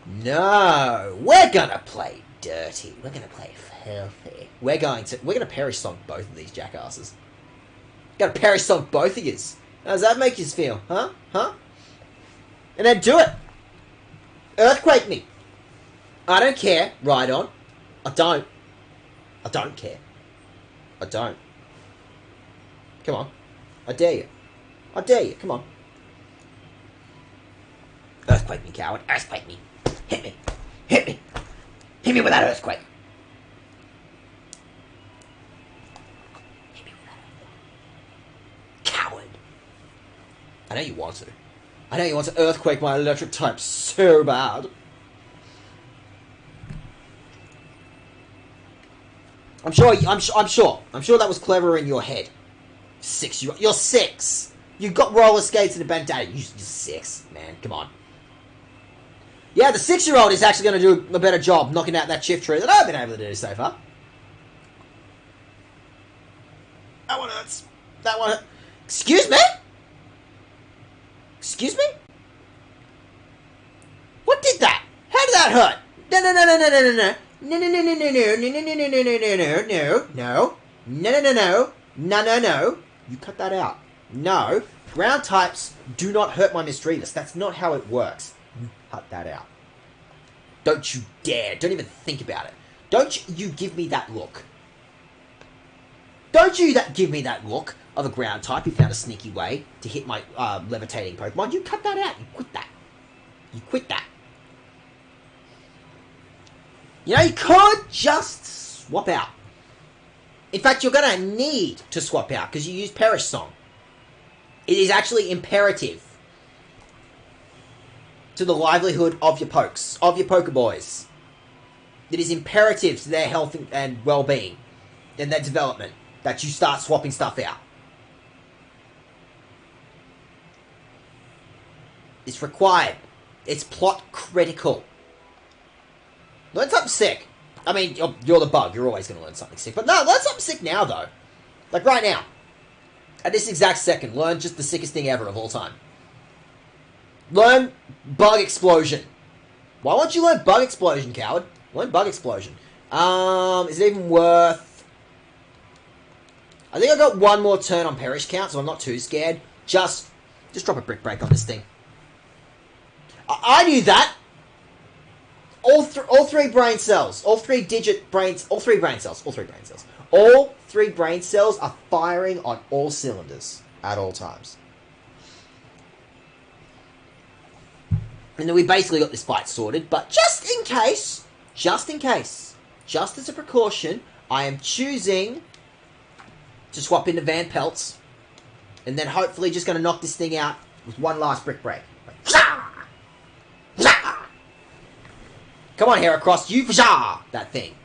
No, we're gonna play dirty. We're gonna play filthy. We're gonna perish stomp both of these jackasses. Gonna perish stomp both of yous. How does that make you feel? Huh? Huh? And then do it. Earthquake me. I don't care, Rhydon. I don't care. I don't. Come on. I dare you. I dare you. Come on. Earthquake me, coward. Earthquake me. Hit me. Hit me. Hit me with that earthquake. Hit me with that earthquake. Coward. I know you want to. I know you want to earthquake my electric type so bad. I'm sure that was clever in your head. You're 6. You got roller skates and a bandana. You're 6, man. Come on. Yeah, the 6-year-old is actually going to do a better job knocking out that shift tree than I've been able to do so far. That one hurts. That one hurts. Excuse me? Excuse me? What did that? How did that hurt? No. No. You cut that out. No. Ground types do not hurt my Misdreavus. That's not how it works. You cut that out. Don't you dare. Don't even think about it. Don't you give me that look. Don't you give me that look of a ground type who found a sneaky way to hit my levitating Pokemon. You cut that out. You quit that. You quit that. You know, you could just swap out. In fact, you're going to need to swap out because you use Perish Song. It is actually imperative to the livelihood of your pokes, of your Pokeboys. It is imperative to their health and well-being and their development that you start swapping stuff out. It's required. It's plot critical. Learn something sick. I mean, you're the bug. You're always going to learn something sick. But no, learn something sick now, though. Like right now. At this exact second, learn just the sickest thing ever of all time. Learn Bug Explosion. Why won't you learn Bug Explosion, coward? Learn Bug Explosion. Is it even worth... I think I got one more turn on Perish Count, so I'm not too scared. Just drop a Brick Break on this thing. I knew that! All three brain cells. All three brain cells are firing on all cylinders at all times. And then we basically got this fight sorted, but just in case, just as a precaution, I am choosing to swap into Van Peltz, and then hopefully just going to knock this thing out with one last Brick Break. Come on, Heracross, you Vajar that thing.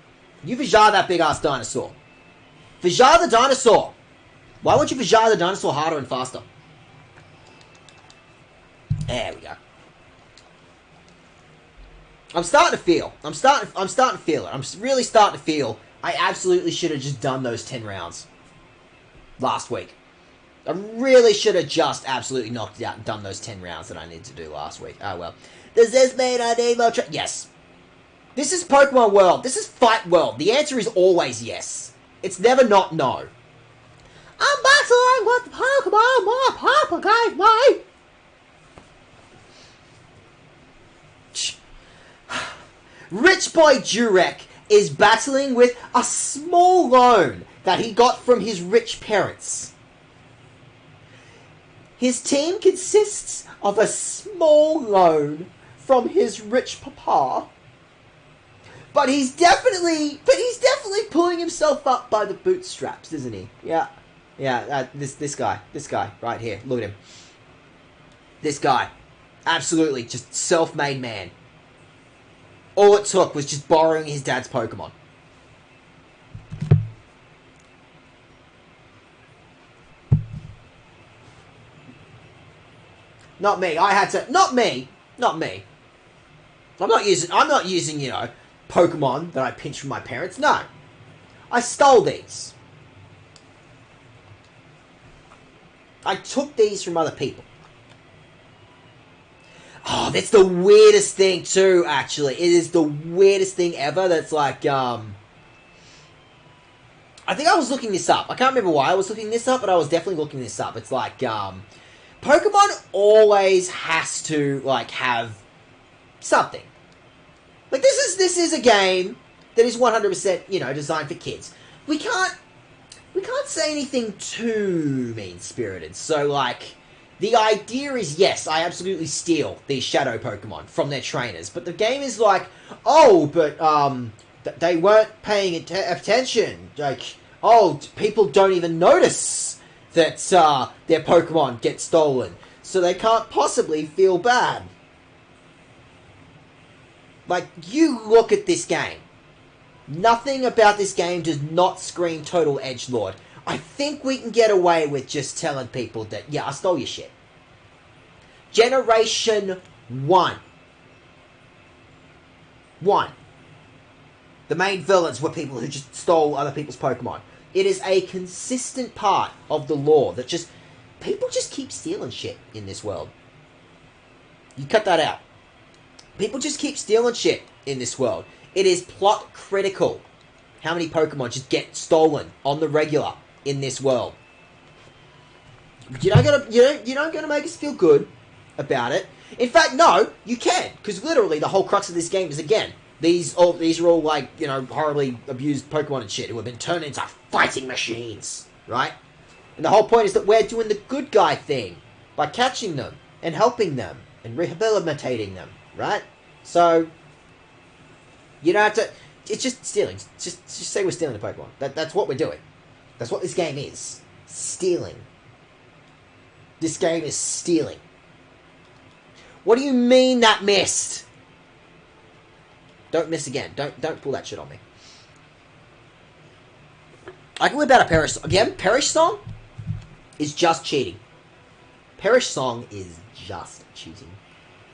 You Vajar that big-ass dinosaur. Vajar the dinosaur. Why won't you Vajar the dinosaur harder and faster? There we go. I'm starting to feel it. I'm really starting to feel I absolutely should have just done those 10 rounds last week. I really should have just absolutely knocked it out and done those 10 rounds that I needed to do last week. Oh well. Does this mean I need more Yes. This is Pokemon World. This is Fight World. The answer is always yes. It's never not no. I'm battling with the Pokemon my papa gave me. Rich Boy Jurek is battling with a small loan that he got from his rich parents. His team consists of a small loan from his rich papa. But he's definitely pulling himself up by the bootstraps, isn't he? Yeah. Yeah, this guy right here. Look at him. This guy. Absolutely just self-made man. All it took was just borrowing his dad's Pokemon. Not me. I had to. Not me. Not me. I'm not using, you know, Pokemon that I pinched from my parents. No. I stole these. I took these from other people. Oh, that's the weirdest thing too, actually. It is the weirdest thing ever. That's like, I think I was looking this up. I can't remember why I was looking this up, but I was definitely looking this up. It's like, Pokemon always has to, like, have something. Like, this is a game that is 100%, you know, designed for kids. We can't say anything too mean-spirited. So, like, the idea is, yes, I absolutely steal these shadow Pokemon from their trainers. But the game is like, oh, but, they weren't paying attention. Like, oh, people don't even notice that, their Pokemon get stolen. So they can't possibly feel bad. Like, you look at this game. Nothing about this game does not scream total edgelord. I think we can get away with just telling people that, yeah, I stole your shit. Generation 1. The main villains were people who just stole other people's Pokemon. It is a consistent part of the lore that just... people just keep stealing shit in this world. You cut that out. People just keep stealing shit in this world. It is plot critical how many Pokemon just get stolen on the regular in this world. You're not gonna make us feel good about it. In fact, no, you can, because literally the whole crux of this game is, again, these are all like, you know, horribly abused Pokemon and shit who have been turned into fighting machines, right? And the whole point is that we're doing the good guy thing by catching them and helping them and rehabilitating them, right? So you don't have to. It's just stealing. Just say we're stealing the Pokemon. That's what we're doing. That's what this game is. Stealing. This game is stealing. What do you mean that missed? Don't miss again. Don't pull that shit on me. I can whip out a Perish song. Again, Perish song is just cheating. Perish song is just cheating.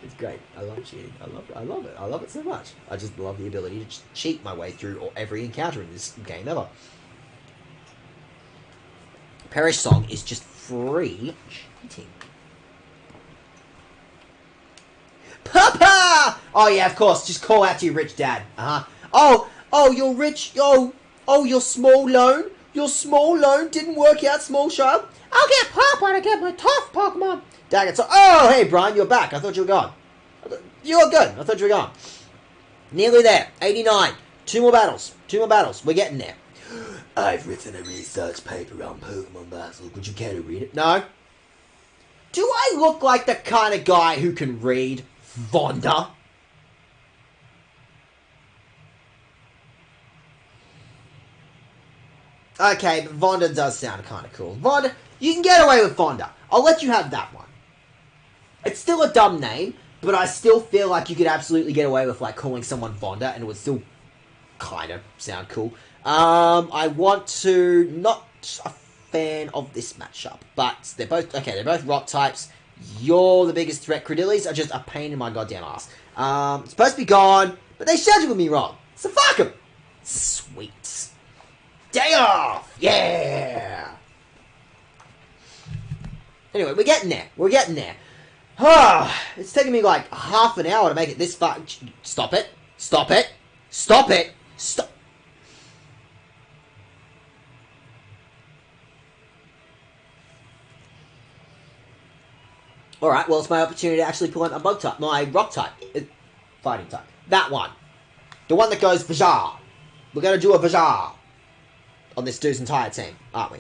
It's great. I love cheating. I love it. I love it so much. I just love the ability to just cheat my way through every encounter in this game ever. Perish song is just free cheating. Papa! Oh yeah, of course. Just call out to your rich dad. Oh, you're rich. Oh, your small loan. Your small loan didn't work out, small child. I'll get Papa to get my tough Pokemon. Daget, so, oh, hey, Brian, you're back. I thought you were gone. You were good. I thought you were gone. Nearly there. 89. Two more battles. We're getting there. I've written a research paper on Pokemon Battle. Would you care to read it? No. Do I look like the kind of guy who can read Vonda? Okay, but Vonda does sound kind of cool. Vonda, you can get away with Vonda. I'll let you have that one. It's still a dumb name, but I still feel like you could absolutely get away with, like, calling someone Vonda, and it would still kind of sound cool. I want to... Not a fan of this matchup, but they're both... Okay, they're both rock types. You're the biggest threat. Credillies are just a pain in my goddamn ass. It's supposed to be gone, but they scheduled me wrong. So fuck them. Sweet. Day off! Yeah! Anyway, we're getting there. We're getting there. Oh, it's taking me like half an hour to make it this far. Stop it. Stop it. Stop it. Stop. Alright, well, it's my opportunity to actually pull out my bug type. My rock type. Fighting type. That one. The one that goes Bajar. We're going to do a Bajar on this dude's entire team, aren't we?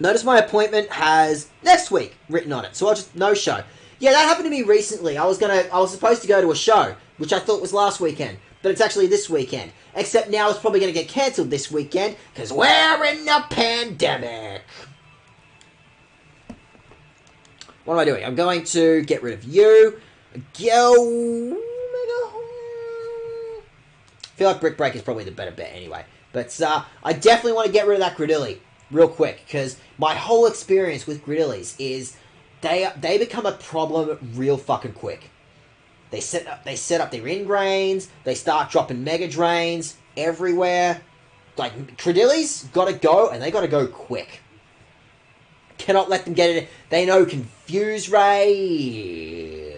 Notice my appointment has next week written on it, so I'll just no show. Yeah, that happened to me recently. I was supposed to go to a show, which I thought was last weekend, but it's actually this weekend. Except now it's probably going to get cancelled this weekend because we're in a pandemic. What am I doing? I'm going to get rid of you. Go. I feel like Brick Break is probably the better bet anyway. But I definitely want to get rid of that Gridilli real quick, because my whole experience with Gridillis is they become a problem real fucking quick. They set up their ingrains, they start dropping mega drains everywhere. Like, Gridillis gotta go, and they gotta go quick. Cannot let them get it. They know Confuse Ray.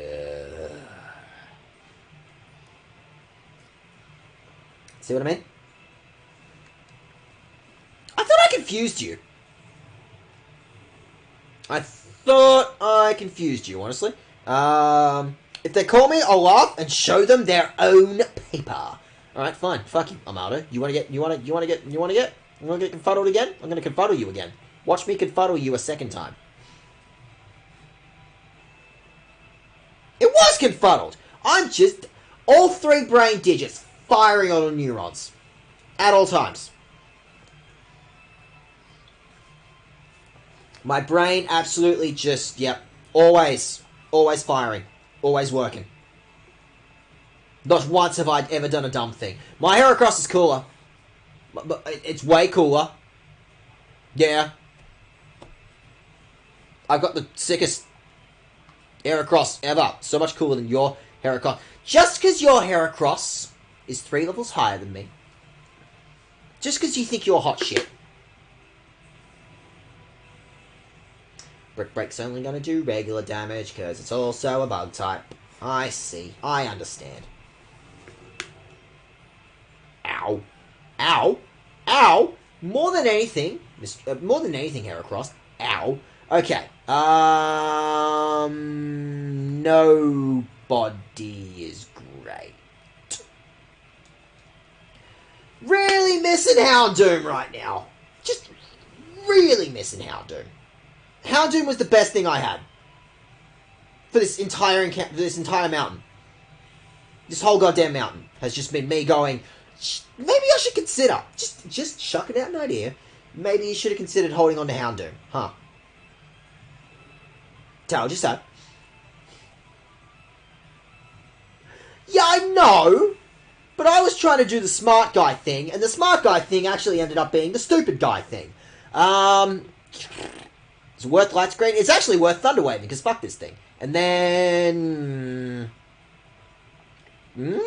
See what I mean? I thought I confused you. Honestly. If they call me, I'll laugh and show them their own paper. Alright, fine. Fuck you, Amado. You wanna get confuddled again? I'm gonna confuddle you again. Watch me confuddle you a second time. It was confuddled! I'm just all three brain digits firing on all neurons. At all times. My brain absolutely just, yep, always firing. Always working. Not once have I ever done a dumb thing. My Heracross is cooler. But it's way cooler. Yeah. I've got the sickest Heracross ever. So much cooler than your Heracross. Just because your Heracross is 3 levels higher than me. Just because you think you're hot shit. Brick Break's only going to do regular damage because it's also a bug type. I see. I understand. Ow. Ow. Ow. More than anything, Heracross. Ow. Okay. Nobody is great. Really missing Houndoom right now. Just really missing Houndoom. Houndoom was the best thing I had for this entire mountain. This whole goddamn mountain has just been me going, maybe I should consider, just chucking out an idea. Maybe you should have considered holding on to Houndoom, huh? Told you so. Yeah, I know, but I was trying to do the smart guy thing, and the smart guy thing actually ended up being the stupid guy thing. It's worth light screen. It's actually worth thunder waving because fuck this thing. And then maybe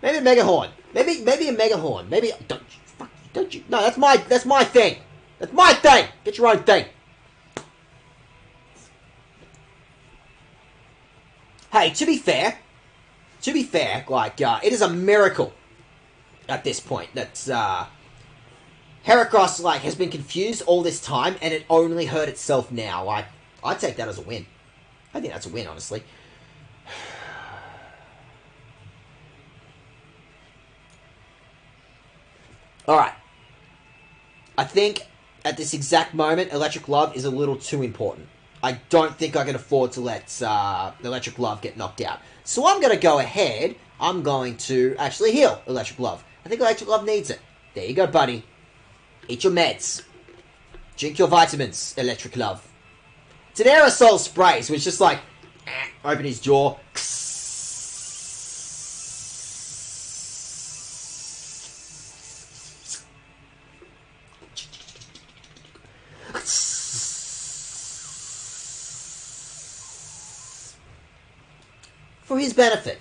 a mega horn. Maybe a mega horn. Maybe don't you? No, that's my thing. That's my thing. Get your own thing. Hey, to be fair, like it is a miracle at this point that Heracross, like, has been confused all this time, and it only hurt itself now. Like, I'd take that as a win. I think that's a win, honestly. Alright. I think, at this exact moment, Electric Love is a little too important. I don't think I can afford to let Electric Love get knocked out. So I'm going to go ahead, I'm going to actually heal Electric Love. I think Electric Love needs it. There you go, buddy. Eat your meds. Drink your vitamins, Electric Love. It's an aerosol spray, so it's just like, open his jaw. For his benefit.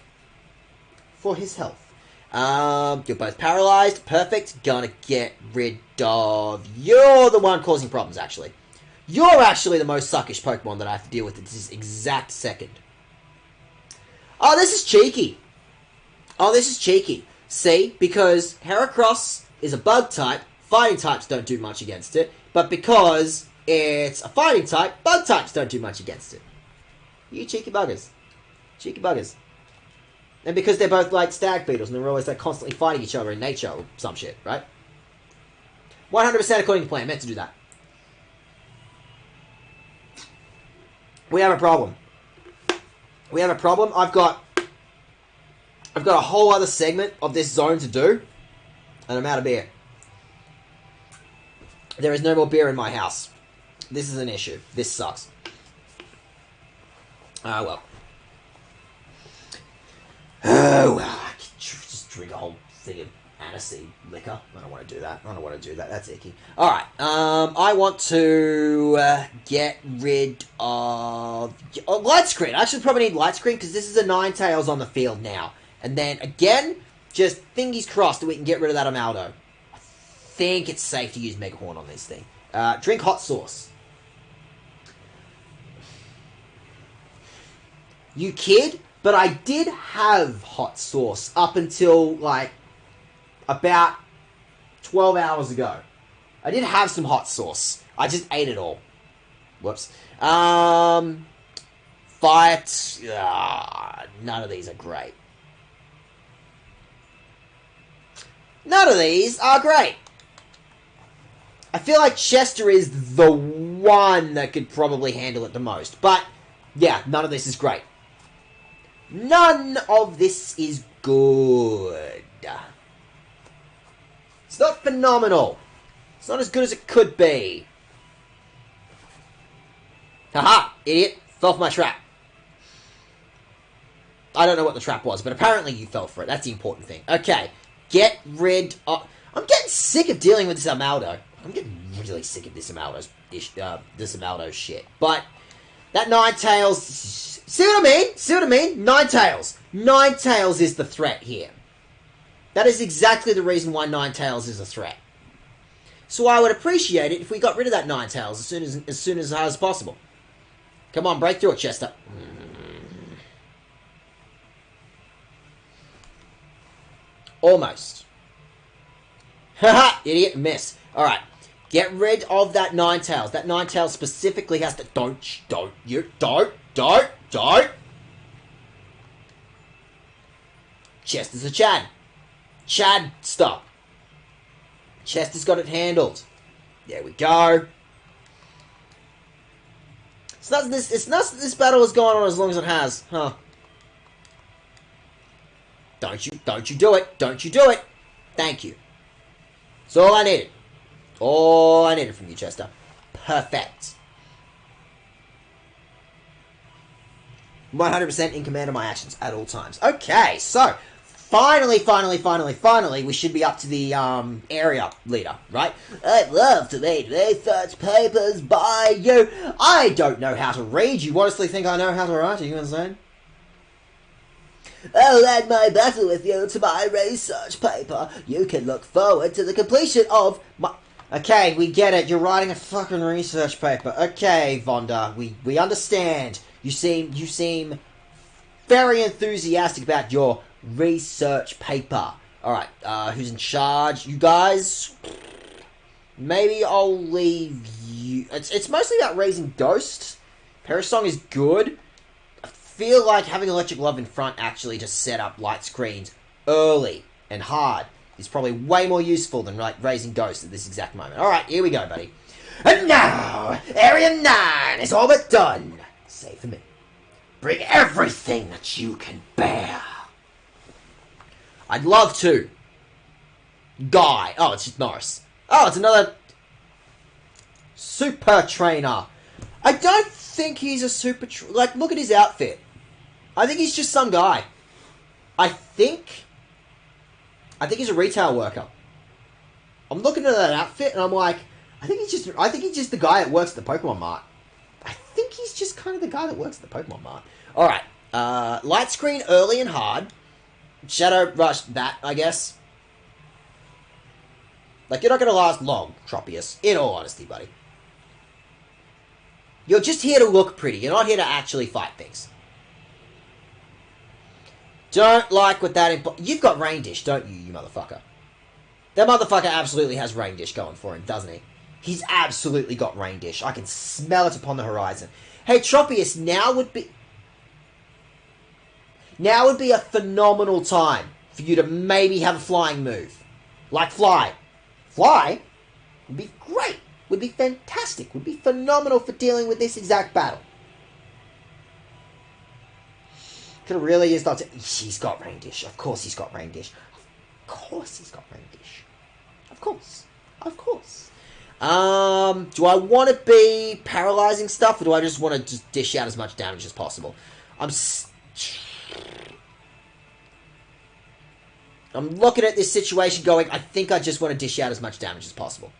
For his health. You're both paralyzed. Perfect. Gonna get rid of... You're the one causing problems, actually. You're actually the most suckish Pokemon that I have to deal with at this exact second. Oh, this is cheeky. Oh, this is cheeky. See? Because Heracross is a bug type, fighting types don't do much against it. But because it's a fighting type, bug types don't do much against it. You cheeky buggers. Cheeky buggers. And because they're both like stag beetles and they're always like constantly fighting each other in nature or some shit, right? 100% according to plan. Meant to do that. We have a problem. We have a problem. I've got a whole other segment of this zone to do, and I'm out of beer. There is no more beer in my house. This is an issue. This sucks. Ah, well. Oh, well. I could just drink a whole thing of aniseed liquor. I don't want to do that. I don't want to do that. That's icky. Alright. I want to get rid of... Light Screen. I actually probably need Light Screen because this is a Ninetales on the field now. And then, again, just thingies crossed that we can get rid of that Amaldo. I think it's safe to use Mega Horn on this thing. Drink hot sauce. You kid? But I did have hot sauce up until, like, about 12 hours ago. I did have some hot sauce. I just ate it all. Whoops. Fight. None of these are great. None of these are great. I feel like Chester is the one that could probably handle it the most. But, yeah, none of this is great. None of this is good. It's not phenomenal. It's not as good as it could be. Haha, idiot. Fell for my trap. I don't know what the trap was, but apparently you fell for it. That's the important thing. Okay. Get rid of... I'm getting sick of dealing with this Amaldo. I'm getting really sick of this Amaldo shit. But that Ninetales... See what I mean? See what I mean? Ninetales. Ninetales is the threat here. That is exactly the reason why Ninetales is a threat. So I would appreciate it if we got rid of that Ninetales as soon as possible. Come on, break through it, Chester. Almost. Haha, idiot, miss. Alright, get rid of that Ninetales. That Ninetales specifically has to... Don't. Chester's a Chad. Chad, stop. Chester's got it handled. There we go. It's not this battle has gone on as long as it has, huh? Don't you do it. Don't you do it. Thank you. That's all I needed. All I needed from you, Chester. Perfect. 100% in command of my actions at all times. Okay, so finally, we should be up to the area leader, right? I'd love to read research papers by you. I don't know how to read. You honestly think I know how to write? Are you insane? I'll add my battle with you to my research paper. You can look forward to the completion of my... Okay, we get it. You're writing a fucking research paper. Okay, Vonda, we understand. You seem very enthusiastic about your research paper. Alright, who's in charge? You guys? Maybe I'll leave you... It's mostly about raising ghosts. Parasong is good. I feel like having Electric Love in front actually just set up light screens early and hard is probably way more useful than like raising ghosts at this exact moment. Alright, here we go, buddy. And now, Area 9 is all but done. Save for me. Bring everything that you can bear. I'd love to. Guy. Oh, it's just Norris. Oh, it's another super trainer. I don't think he's a super... Like, look at his outfit. I think he's just some guy. I think he's a retail worker. I'm looking at that outfit and I'm like, I think he's just the guy that works at the Pokemon Mart. I think he's just kind of the guy that works at the Pokemon Mart. Alright. Light screen early and hard. Shadow Rush that, I guess. Like, you're not going to last long, Tropius. In all honesty, buddy. You're just here to look pretty. You're not here to actually fight things. Don't like what that implies. You've got Rain Dish, don't you, you motherfucker? That motherfucker absolutely has Rain Dish going for him, doesn't he? He's absolutely got Rain Dish. I can smell it upon the horizon. Hey, Tropius, now would be a phenomenal time for you to maybe have a flying move. Like fly. Fly would be great. Would be fantastic. Would be phenomenal for dealing with this exact battle. Could have really used that. He's got Rain Dish. Of course he's got Rain Dish. Of course he's got Rain Dish. Of course. Of course. Do I want to be paralyzing stuff, or do I just want to just dish out as much damage as possible? I'm looking at this situation going, I think I just want to dish out as much damage as possible.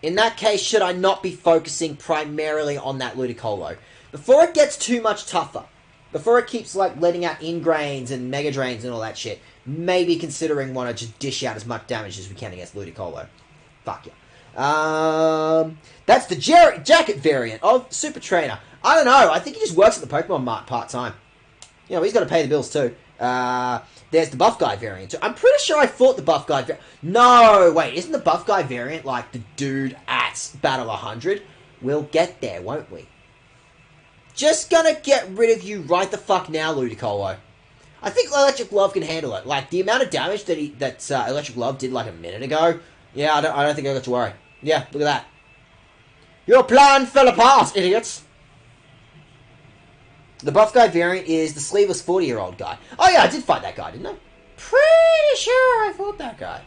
In that case, should I not be focusing primarily on that Ludicolo? Before it gets too much tougher, before it keeps like letting out Ingrains and Mega Drains and all that shit, maybe considering want to just dish out as much damage as we can against Ludicolo. Fuck yeah. That's the Jacket variant of Super Trainer. I don't know. I think he just works at the Pokemon Mart part-time. You know, he's got to pay the bills too. There's the Buff Guy variant too. I'm pretty sure I fought the Buff Guy variant. No, wait. Isn't the Buff Guy variant like the dude at Battle 100? We'll get there, won't we? Just gonna get rid of you right the fuck now, Ludicolo. I think Electric Glove can handle it. Like, the amount of damage that Electric Glove did like a minute ago. Yeah, I don't think I got to worry. Yeah, look at that. Your plan fell apart, idiots! The Buff Guy variant is the sleeveless 40-year-old guy. Oh yeah, I did fight that guy, didn't I? Pretty sure I fought that guy.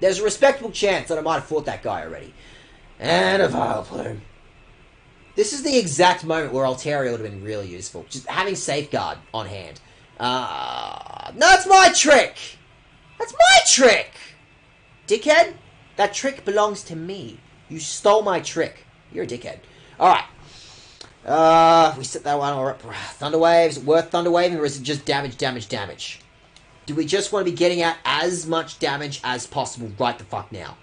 There's a respectable chance that I might have fought that guy already. And a Vileplume. This is the exact moment where Altaria would have been really useful. Just having Safeguard on hand. That's my trick! That's my trick! Dickhead? That trick belongs to me. You stole my trick. You're a dickhead. Alright. We set that one alright. Thunder Waves. Worth Thunder Waving, or is it just damage, damage, damage? Do we just want to be getting out as much damage as possible right the fuck now?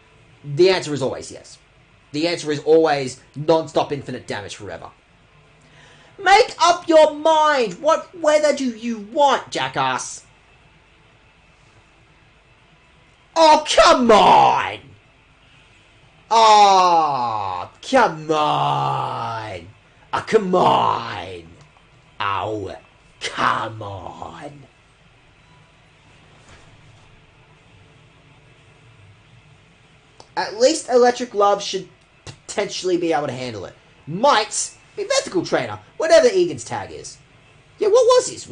The answer is always yes. The answer is always non-stop infinite damage forever. Make up your mind! What weather do you want, jackass? Oh, come on! Oh, come on! Oh, come on! Oh, come on! At least Electric Love should potentially be able to handle it. Might be Mythical Trainer, whatever Egan's tag is. Yeah, what was his?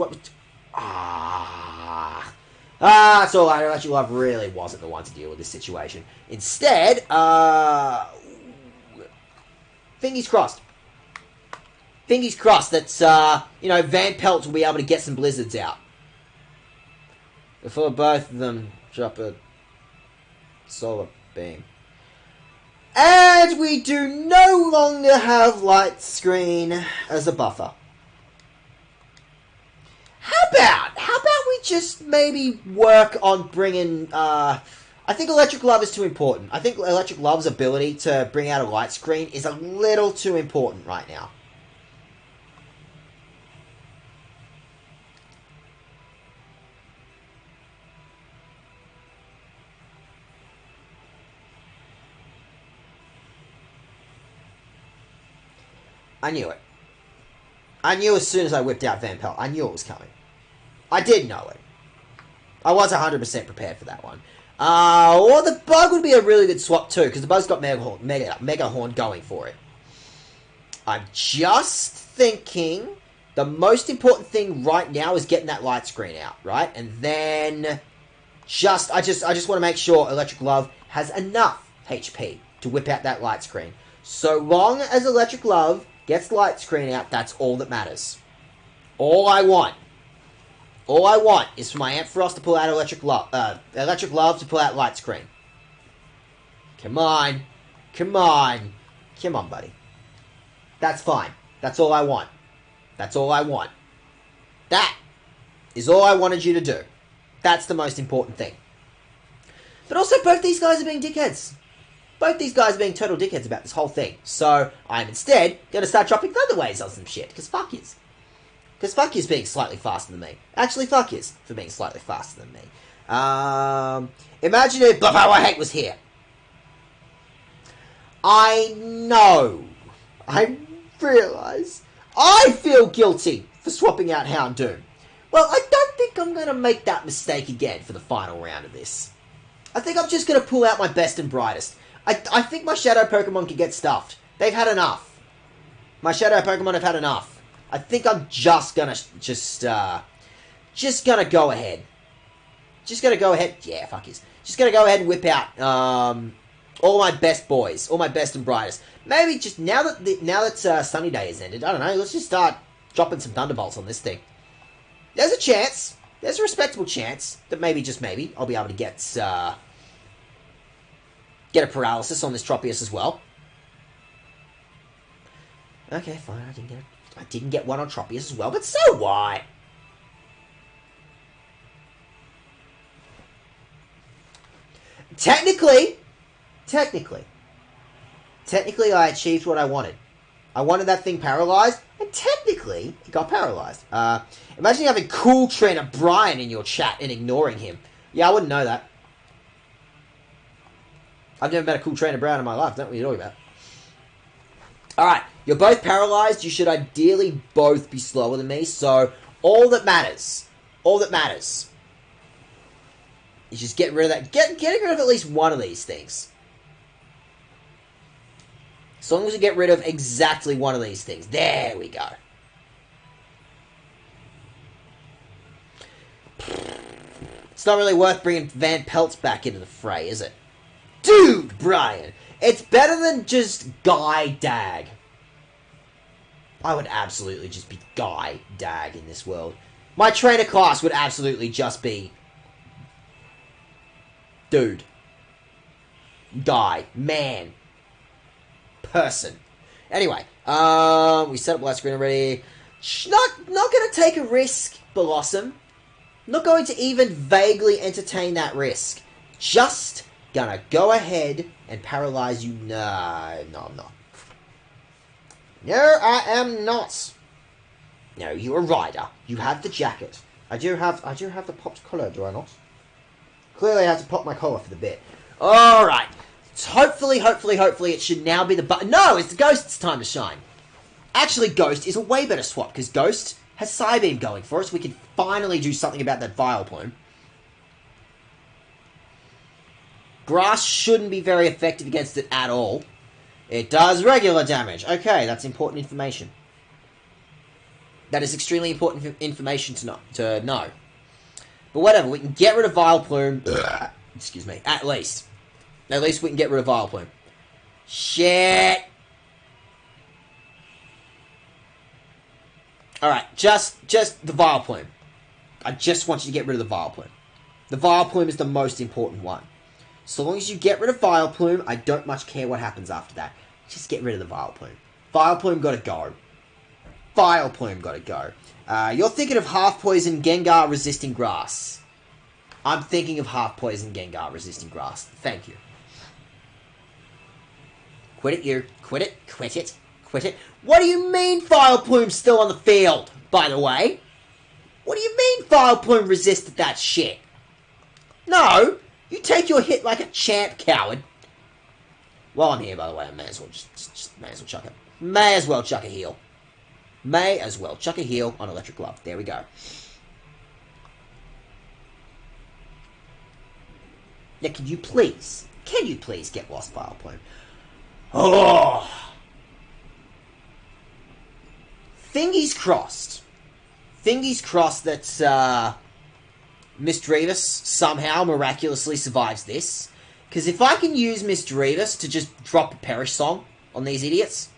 That's all right. Electric Love really wasn't the one to deal with this situation. Instead, fingers crossed. Fingers crossed that, Van Pelt will be able to get some blizzards out. Before both of them drop a solar beam. And we do no longer have Light Screen as a buffer. How about we just maybe work on bringing, I think Electric Love is too important. I think Electric Love's ability to bring out a Light Screen is a little too important right now. I knew it. I knew as soon as I whipped out Van Pelt. I knew it was coming. I did know it. I was 100% prepared for that one. Or the Bug would be a really good swap too, because the Bug's got Mega Horn going for it. I'm just thinking the most important thing right now is getting that Light Screen out, right? And then I just want to make sure Electric Love has enough HP to whip out that Light Screen. So long as Electric Love gets Light Screen out, that's all that matters. All I want is for my Ampharos to pull out Electric Love to pull out Light Screen. Come on. Come on. Come on, buddy. That's fine. That's all I want. That's all I want. That Is all I wanted you to do. That's the most important thing. But also, both these guys are being dickheads. Both these guys are being total dickheads about this whole thing. So, I'm instead going to start dropping Thunderwaves on some shit. Because fuck yous. Because fuck yous being slightly faster than me. Actually, fuck yous for being slightly faster than me. Imagine if Power Hate was here. I know. I realise. I feel guilty for swapping out Houndoom. Well, I don't think I'm going to make that mistake again for the final round of this. I think I'm just going to pull out my best and brightest. I think my Shadow Pokemon can get stuffed. They've had enough. My Shadow Pokemon have had enough. I think I'm just going to just going to go ahead. Just going to go ahead. Yeah, fuck yes. Just going to go ahead and whip out all my best boys, all my best and brightest. Maybe just now that Sunny Day has ended, I don't know, let's just start dropping some Thunderbolts on this thing. There's a chance, there's a respectable chance that maybe, just maybe, I'll be able to get a paralysis on this Tropius as well. Okay, fine, I didn't get one on Tropius as well, but so what? Technically, I achieved what I wanted. I wanted that thing paralyzed, and technically, it got paralyzed. Imagine having Cool Trainer Brian in your chat and ignoring him. Yeah, I wouldn't know that. I've never met a Cool Trainer Brian in my life. Don't know what you're talking about. Alright, you're both paralyzed. You should ideally both be slower than me, so all that matters is just getting rid of that. Getting rid of at least one of these things. As long as we get rid of exactly one of these things. There we go. It's not really worth bringing Van Pelt's back into the fray, is it? Dude, Brian! It's better than just Guy Dag. I would absolutely just be Guy Dag in this world. My trainer class would absolutely just be dude. Guy. Man. Person. Anyway, we set up light screen already. Not going to take a risk, Colosseum. Not going to even vaguely entertain that risk. Just gonna go ahead and paralyze you. No, I'm not. No, I am not. No, you're a rider. You have the jacket. I do have the popped collar, do I not? Clearly I have to pop my collar for the bit. Alright. So hopefully it should now be the button. No, it's the Ghost's time to shine. Actually, Ghost is a way better swap, because Ghost has Psybeam going for us. We can finally do something about that Vileplume. Grass shouldn't be very effective against it at all. It does regular damage. Okay, that's important information. That is extremely important information to know. But whatever, we can get rid of Vileplume. Excuse me, at least. At least we can get rid of Vileplume. Shit! Alright, just the Vileplume. I just want you to get rid of the Vileplume. The Vileplume is the most important one. So long as you get rid of Vileplume, I don't much care what happens after that. Just get rid of the Vileplume. Vileplume gotta go. Vileplume gotta go. You're thinking of Half Poison Gengar resisting Grass. I'm thinking of Half Poison Gengar resisting Grass. Thank you. Quit it, you. Quit it. Quit it. Quit it. What do you mean Vileplume's still on the field, by the way? What do you mean Vileplume resisted that shit? No! You take your hit like a champ, coward. While I'm here, by the way, I may as well may as well chuck it. May as well chuck a heal. May as well chuck a heal on Electric Glove. There we go. Now, can you please get lost, Vileplume? Oh! Fingies crossed. Fingies crossed that, Misdreavus somehow miraculously survives this. Because if I can use Misdreavus to just drop a Perish Song on these idiots,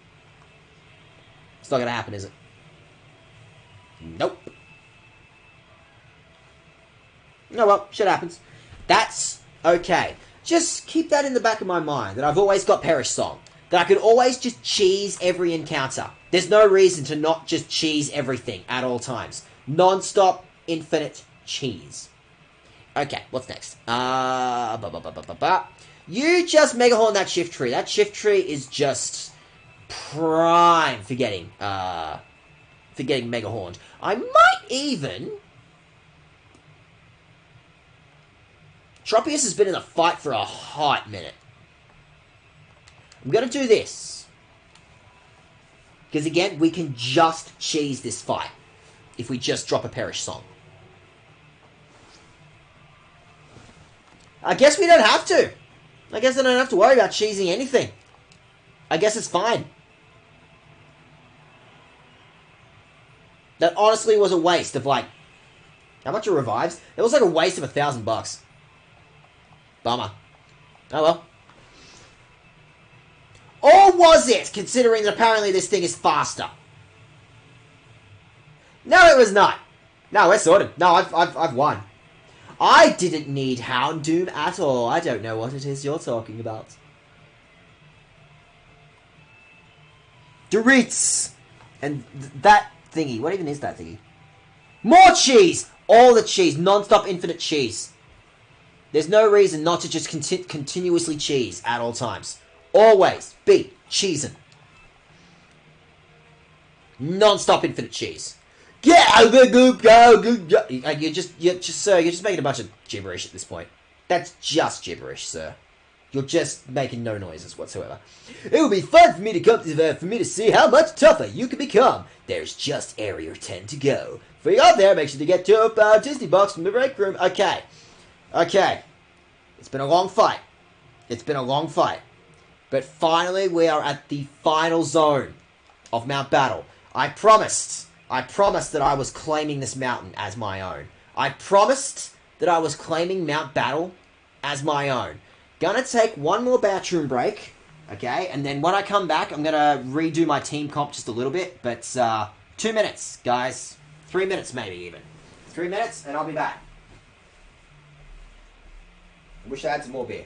it's not going to happen, is it? Nope. Oh well, shit happens. That's okay. Just keep that in the back of my mind, that I've always got Perish Song. That I can always just cheese every encounter. There's no reason to not just cheese everything at all times. Non-stop, infinite cheese. Okay, what's next? You just Mega Horn that Shift Tree. That Shift Tree is just prime for getting Mega Horned. I might even... Tropius has been in a fight for a hot minute. I'm going to do this. Because again, we can just cheese this fight. If we just drop a Perish Song. I guess we don't have to. I guess I don't have to worry about cheesing anything. I guess it's fine. That honestly was a waste of like... How much it revives? It was like a waste of $1,000. Bummer. Oh well. Or was it, considering that apparently this thing is faster? No, it was not. No, we're sorted. No, I've won. I didn't need Houndoom at all. I don't know what it is you're talking about. Doritos! And that thingy. What even is that thingy? More cheese! All the cheese. Non-stop infinite cheese. There's no reason not to just continuously cheese at all times. Always be cheesing. Non-stop infinite cheese. You're just making a bunch of gibberish at this point. That's just gibberish, sir. You're just making no noises whatsoever. It would be fun for me to see how much tougher you can become. There's just Area 10 to go. Before you go there, make sure to get to Disney Box from the break room. Okay. Okay. It's been a long fight. It's been a long fight. But finally, we are at the final zone of Mount Battle. I promised that I was claiming this mountain as my own. I promised that I was claiming Mount Battle as my own. Gonna take one more bathroom break, okay? And then when I come back, I'm gonna redo my team comp just a little bit. But 2 minutes, guys. 3 minutes maybe even. 3 minutes and I'll be back. I wish I had some more beer.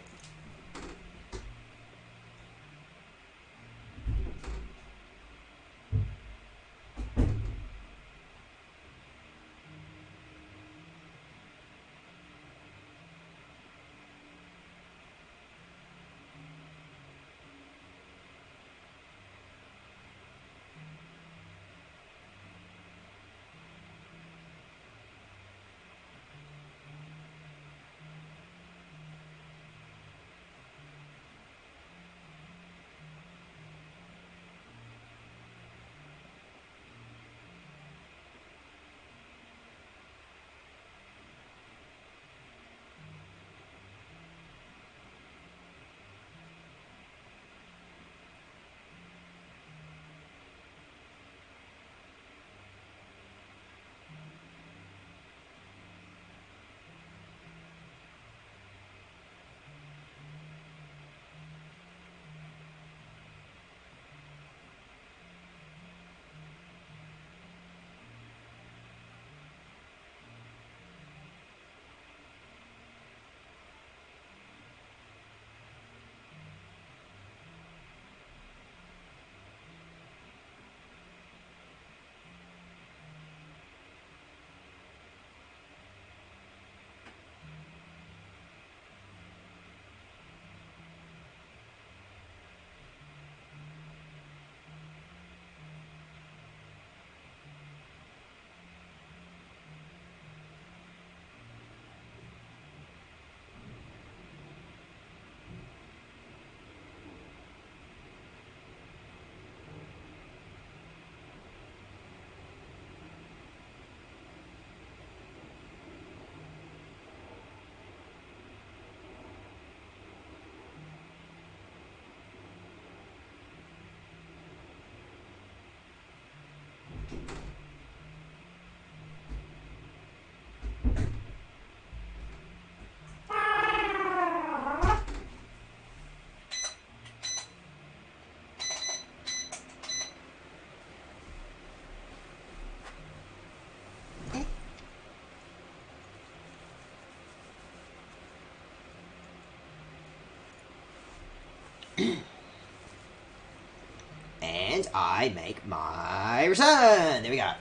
And I make my return. There we go.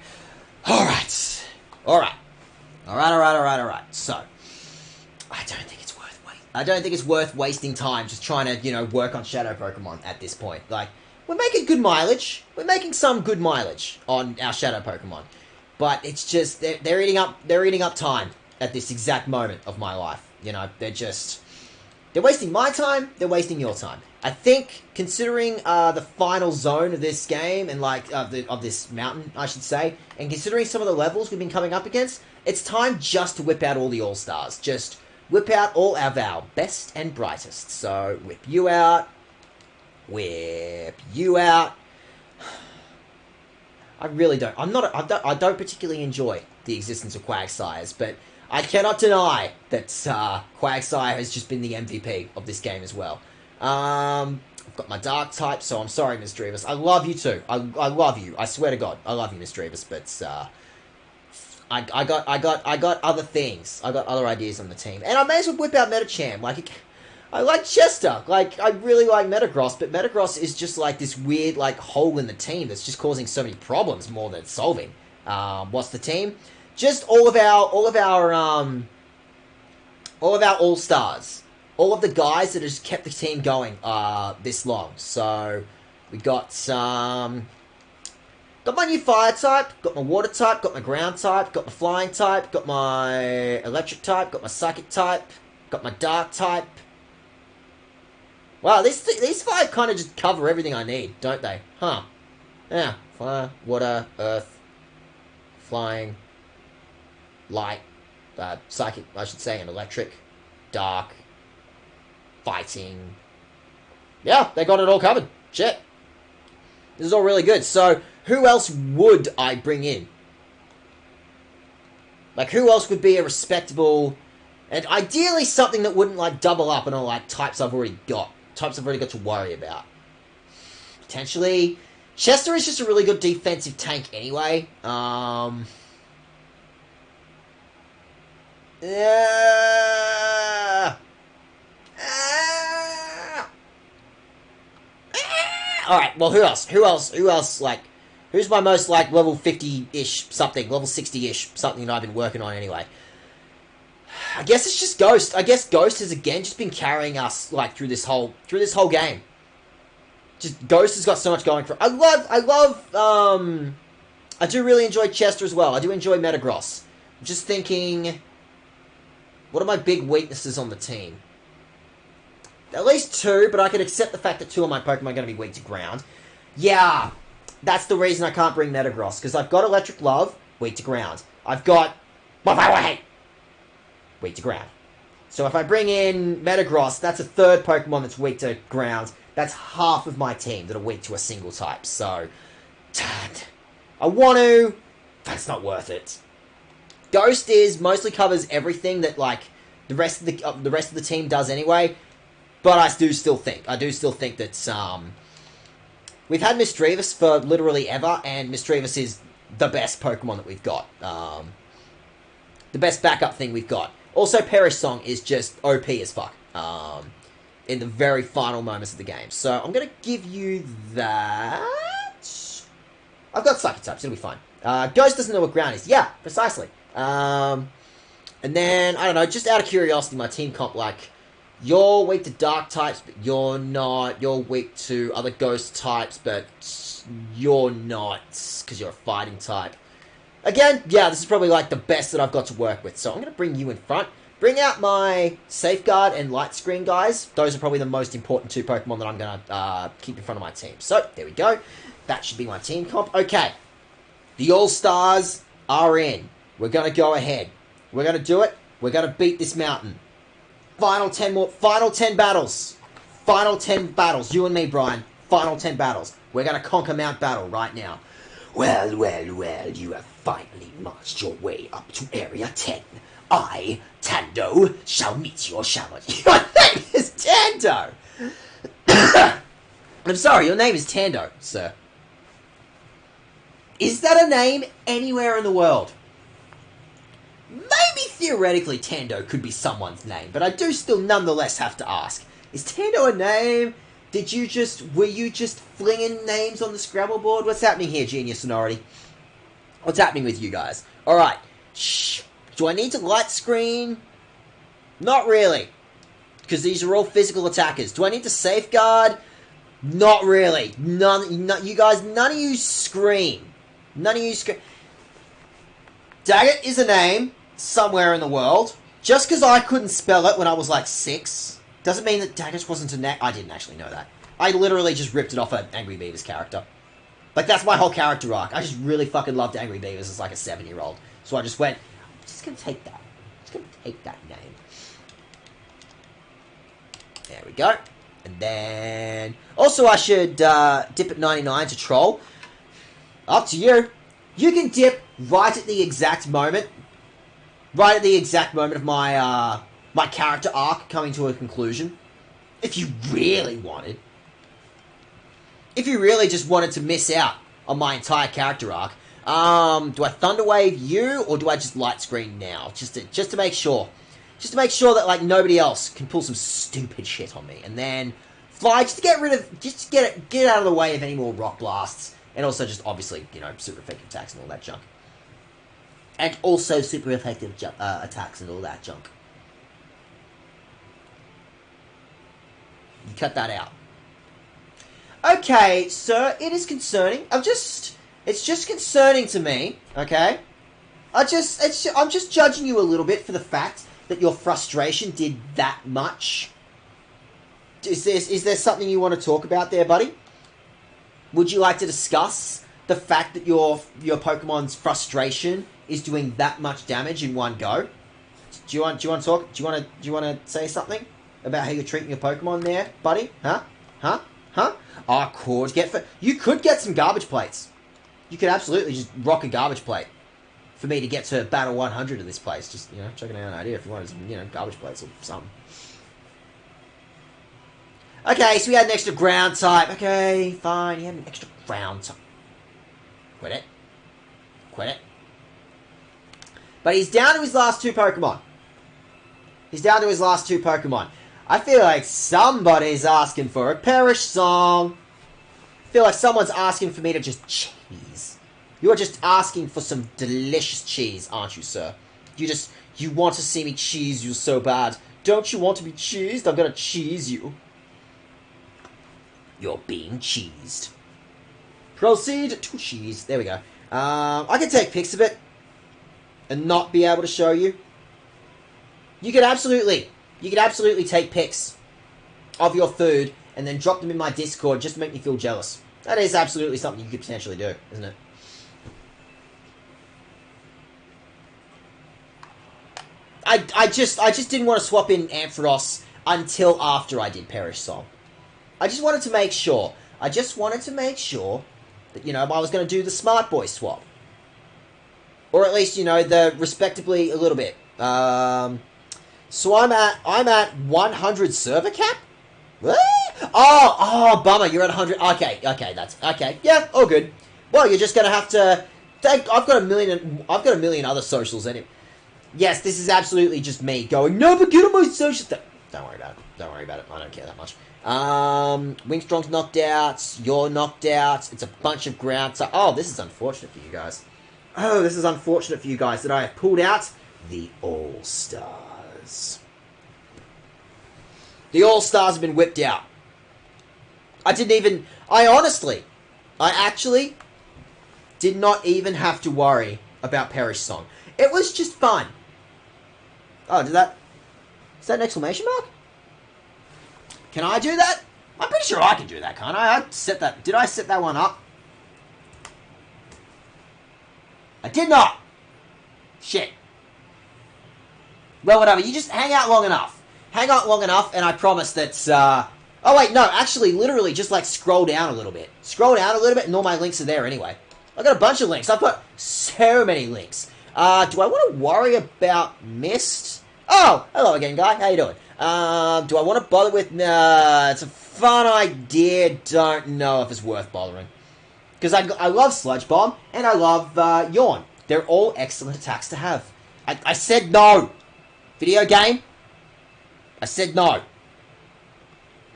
Alright. Alright. Alright. So, I don't think it's worth wasting time just trying to, work on Shadow Pokemon at this point. Like, we're making good mileage. We're making some good mileage on our Shadow Pokemon. But it's just, they're eating up time at this exact moment of my life. They're wasting my time, they're wasting your time. I think, considering the final zone of this game, and of this mountain, I should say, and considering some of the levels we've been coming up against, it's time just to whip out all the All-Stars. Just whip out all of our best and brightest. So, whip you out. I really don't. I don't particularly enjoy the existence of Quagsires, but I cannot deny that Quagsire has just been the MVP of this game as well. I've got my Dark type, so I'm sorry, Miss Drevis. I love you too. I love you. I swear to God, I love you, Miss Drevis. But I got other things. I got other ideas on the team, and I may as well whip out Metacham. I like Chester. I really like Metagross, but Metagross is just like this weird hole in the team that's just causing so many problems more than it's solving. What's the team? Just all of our All-Stars. All of the guys that have just kept the team going this long. So we got my new fire type, got my water type, got my ground type, got my flying type, got my electric type, got my psychic type, got my dark type. Wow, these five kind of just cover everything I need, don't they? Huh. Yeah. Fire, water, earth, flying, light, psychic, I should say, and electric, dark, fighting. Yeah, they got it all covered. Shit. This is all really good. So, who else would I bring in? Who else would be a respectable... And ideally something that wouldn't, double up on all, types I've already got. Types I've already got to worry about. Potentially... Chester is just a really good defensive tank anyway. Alright, well, who else? Who's my most, level 50-ish something, level 60-ish something that I've been working on anyway? I guess it's just Ghost. I guess Ghost has, again, just been carrying us, through this whole game. Just, Ghost has got so much going for it. I do really enjoy Chester as well. I do enjoy Metagross. I'm just thinking, what are my big weaknesses on the team? At least two, but I can accept the fact that two of my Pokemon are going to be weak to ground. Yeah, that's the reason I can't bring Metagross, because I've got Electric Love, weak to ground. I've got Hate, weak to ground. So if I bring in Metagross, that's a third Pokemon that's weak to ground. That's half of my team that are weak to a single type. So, I want to, but it's not worth it. Ghost mostly covers everything that the rest of the team does anyway. But I do still think that we've had Misdreavus for literally ever, and Misdreavus is the best Pokemon that we've got. The best backup thing we've got. Also, Perish Song is just OP as fuck. In the very final moments of the game. So, I'm going to give you that. I've got Psychic types, it'll be fine. Ghost doesn't know what ground is. Yeah, precisely. And then, I don't know, just out of curiosity, my team comp, you're weak to dark types, but you're not. You're weak to other ghost types, but you're not, because you're a fighting type. Again, yeah, this is probably, the best that I've got to work with. So I'm going to bring you in front. Bring out my Safeguard and Light Screen guys. Those are probably the most important two Pokemon that I'm going to keep in front of my team. So, there we go. That should be my team comp. Okay. The All-Stars are in. We're going to go ahead. We're going to do it. We're going to beat this mountain. Final 10 battles. Final 10 battles. You and me, Brian. Final 10 battles. We're going to conquer Mount Battle right now. Well, you have finally marched your way up to Area 10. I, Tando, shall meet your challenge. Your name is Tando! I'm sorry, your name is Tando, sir. Is that a name anywhere in the world? Maybe theoretically Tando could be someone's name, but I do still nonetheless have to ask. Is Tando a name? Were you just flinging names on the Scrabble board? What's happening here, Genius Sonority? What's happening with you guys? Alright. Shh. Do I need to light screen? Not really. Because these are all physical attackers. Do I need to safeguard? Not really. None of you scream. None of you scream. Daget is a name somewhere in the world. Just because I couldn't spell it when I was like 6, doesn't mean that Daget wasn't a name. I didn't actually know that. I literally just ripped it off an Angry Beavers character. Like, that's my whole character arc. I just really fucking loved Angry Beavers as like a 7-year-old. So I just went, I'm just going to take that. I'm just going to take that name. There we go. And then... Also, I should dip at 99 to troll. Up to you. You can dip right at the exact moment. Right at the exact moment of my, my character arc coming to a conclusion. If you really wanted. If you really just wanted to miss out on my entire character arc. Do I Thunderwave you, or do I just light screen now? Just to make sure. Just to make sure that, like, nobody else can pull some stupid shit on me. And then fly, just to get rid of, just to get out of the way of any more rock blasts. And also just, obviously, you know, super effective attacks and all that junk. And also super effective attacks and all that junk. You cut that out. Okay, sir, it is concerning. It's just concerning to me, okay? I'm just judging you a little bit for the fact that your frustration did that much. Is there something you want to talk about there, buddy? Would you like to discuss the fact that your Pokemon's frustration is doing that much damage in one go? Do you want to talk? Do you want to say something about how you're treating your Pokemon there, buddy? Huh? You could get some garbage plates. You could absolutely just rock a garbage plate for me to get to Battle 100 of this place. Just, you know, checking out an idea if you wanted some, you know, garbage plates or something. Okay, so we had an extra ground type. Okay, fine. You had an extra ground type. Quit it. But he's down to his last 2 Pokemon. I feel like somebody's asking for a Perish song. I feel like someone's asking for me to just cheese. You're just asking for some delicious cheese, aren't you, sir? You want to see me cheese you so bad. Don't you want to be cheesed? I'm gonna cheese you. You're being cheesed. Proceed to cheese. There we go. I can take pics of it and not be able to show you. You could absolutely take pics of your food and then drop them in my Discord just to make me feel jealous. That is absolutely something you could potentially do, isn't it? I just didn't want to swap in Ampharos until after I did Perish Song. I just wanted to make sure. That, you know, I was going to do the Smart Boy swap. Or at least, you know, the respectably a little bit. So I'm at 100 server cap? What? Oh, bummer, you're at 100. Okay, that's okay. Yeah, all good. Well, you're just gonna have to I've got a million other socials anyway. Yes, this is absolutely just me going, no, but get on my social. Don't worry about it. I don't care that much. Wingstrong's knocked out. You're knocked out. It's a bunch of ground. Oh, this is unfortunate for you guys. That I have pulled out the All-Stars. The All-Stars have been whipped out. I actually did not even have to worry about Perish Song. It was just fun. Oh, is that an exclamation mark? Can I do that? I'm pretty sure I can do that, can't I? Did I set that one up? I did not. Shit. Well, whatever. You just hang out long enough. And I promise that, oh, wait, no. Actually, literally, just, like, scroll down a little bit. And all my links are there anyway. I've got a bunch of links. I've got so many links. Do I want to worry about Mist? Oh, hello again, guy. How you doing? Do I want to bother with... it's a fun idea. Don't know if it's worth bothering. Because I love Sludge Bomb, and I love Yawn. They're all excellent attacks to have. I said no. Video game? I said no.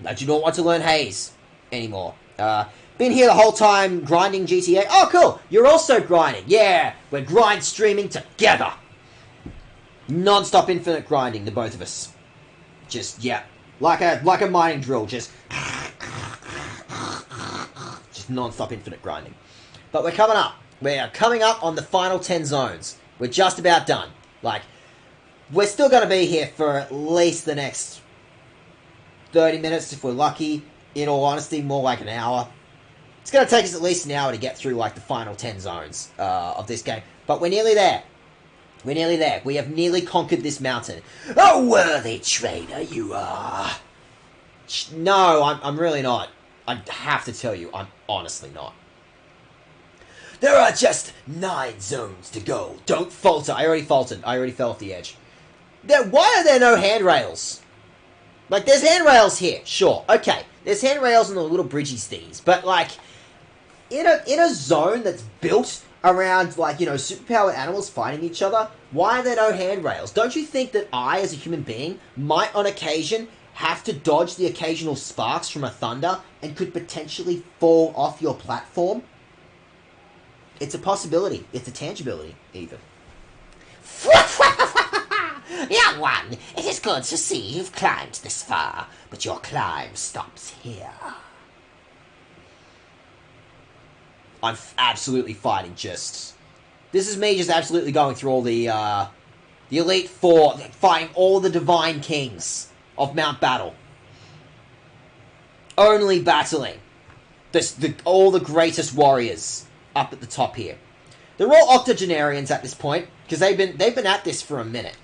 I do not want to learn Haze anymore. Been here the whole time grinding GTA. Oh, cool. You're also grinding. Yeah, we're grind streaming together. Non-stop infinite grinding, the both of us. Just, yeah. Like a mining drill, just non-stop infinite grinding. But we're coming up. We're coming up on the final 10 zones. We're just about done. Like, we're still going to be here for at least the next 30 minutes if we're lucky. In all honesty, more like an hour. It's going to take us at least an hour to get through, like, the final 10 zones of this game. But we're nearly there. We're nearly there. We have nearly conquered this mountain. A worthy trainer you are. No, I'm really not. I have to tell you, I'm honestly not. There are just 9 zones to go. Don't falter. I already faltered. I already fell off the edge. Why are there no handrails? Like, there's handrails here. Sure. Okay. There's handrails on the little bridgy things. But, like, in a zone that's built around, like, you know, superpowered animals fighting each other, why are there no handrails? Don't you think that I, as a human being, might on occasion have to dodge the occasional sparks from a thunder and could potentially fall off your platform? It's a possibility. It's a tangibility, even. Young one, it is good to see you've climbed this far, but your climb stops here. I'm absolutely fighting just... This is me just absolutely going through all the Elite Four, fighting all the Divine Kings of Mount Battle. Only battling all the greatest warriors up at the top here. They're all octogenarians at this point, because they've been at this for a minute.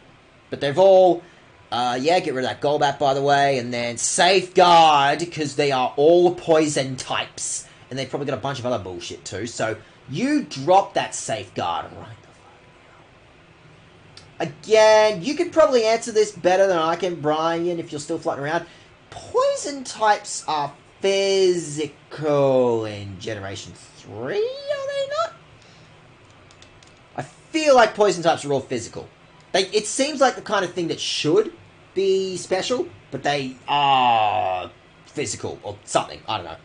But they've all, get rid of that Golbat, by the way, and then Safeguard, because they are all poison types. And they've probably got a bunch of other bullshit too, so you drop that Safeguard right the fuck now. Again, you could probably answer this better than I can, Brian, if you're still floating around. Poison types are physical in Generation 3, are they not? I feel like poison types are all physical. It seems like the kind of thing that should be special, but they are physical or something. I don't know.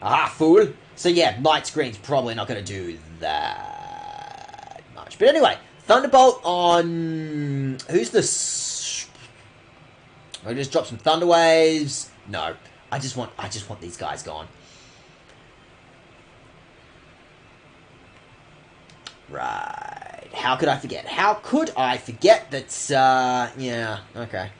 Aha, fool! So yeah, light screen's probably not going to do that much. But anyway, Thunderbolt on... Who's the... I just drop some Thunder Waves. No, I just want these guys gone. Right. How could I forget? How could I forget that, yeah, okay.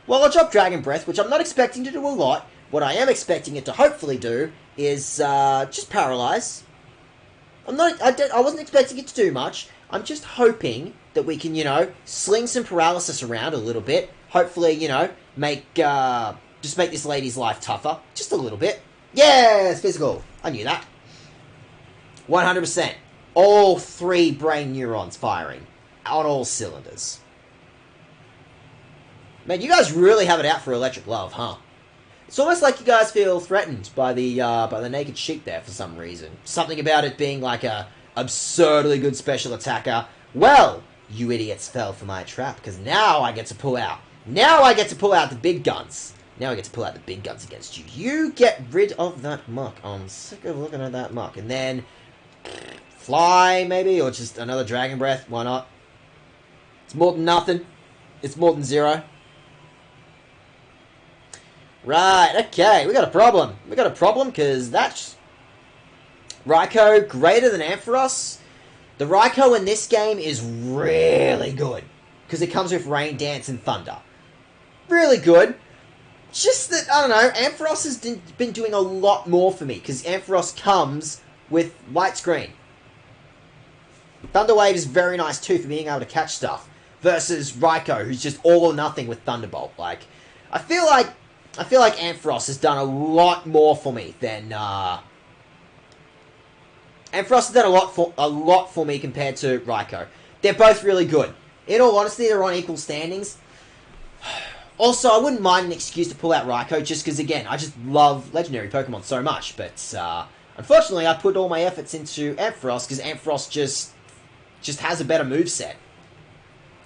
Well, I'll drop Dragon Breath, which I'm not expecting to do a lot. What I am expecting it to hopefully do is, just paralyze. I wasn't expecting it to do much. I'm just hoping that we can, you know, sling some paralysis around a little bit. Hopefully, you know, just make this lady's life tougher. Just a little bit. Yes, physical. I knew that. 100%. All 3 brain neurons firing. On all cylinders. Man, you guys really have it out for electric love, huh? It's almost like you guys feel threatened by the naked sheep there for some reason. Something about it being like a absurdly good special attacker. Well, you idiots fell for my trap, because now I get to pull out. Now I get to pull out the big guns. Now I get to pull out the big guns against you. You get rid of that muck. I'm sick of looking at that muck. And then... Fly, maybe? Or just another Dragon Breath? Why not? It's more than nothing. It's more than 0. Right, okay. We got a problem. We got a problem, because that's... Raikou greater than Ampharos? The Raikou in this game is really good. Because it comes with Rain Dance and Thunder. Really good. Just that, I don't know, Ampharos has been doing a lot more for me. Because Ampharos comes with Light Screen. Thunder Wave is very nice too for being able to catch stuff. Versus Raikou, who's just all or nothing with Thunderbolt. Like, I feel like Ampharos has done a lot more for me than Ampharos has done a lot for me compared to Raikou. They're both really good. In all honesty, they're on equal standings. Also, I wouldn't mind an excuse to pull out Raikou, just because, again, I just love legendary Pokemon so much. But, unfortunately, I put all my efforts into Ampharos, because Ampharos just has a better moveset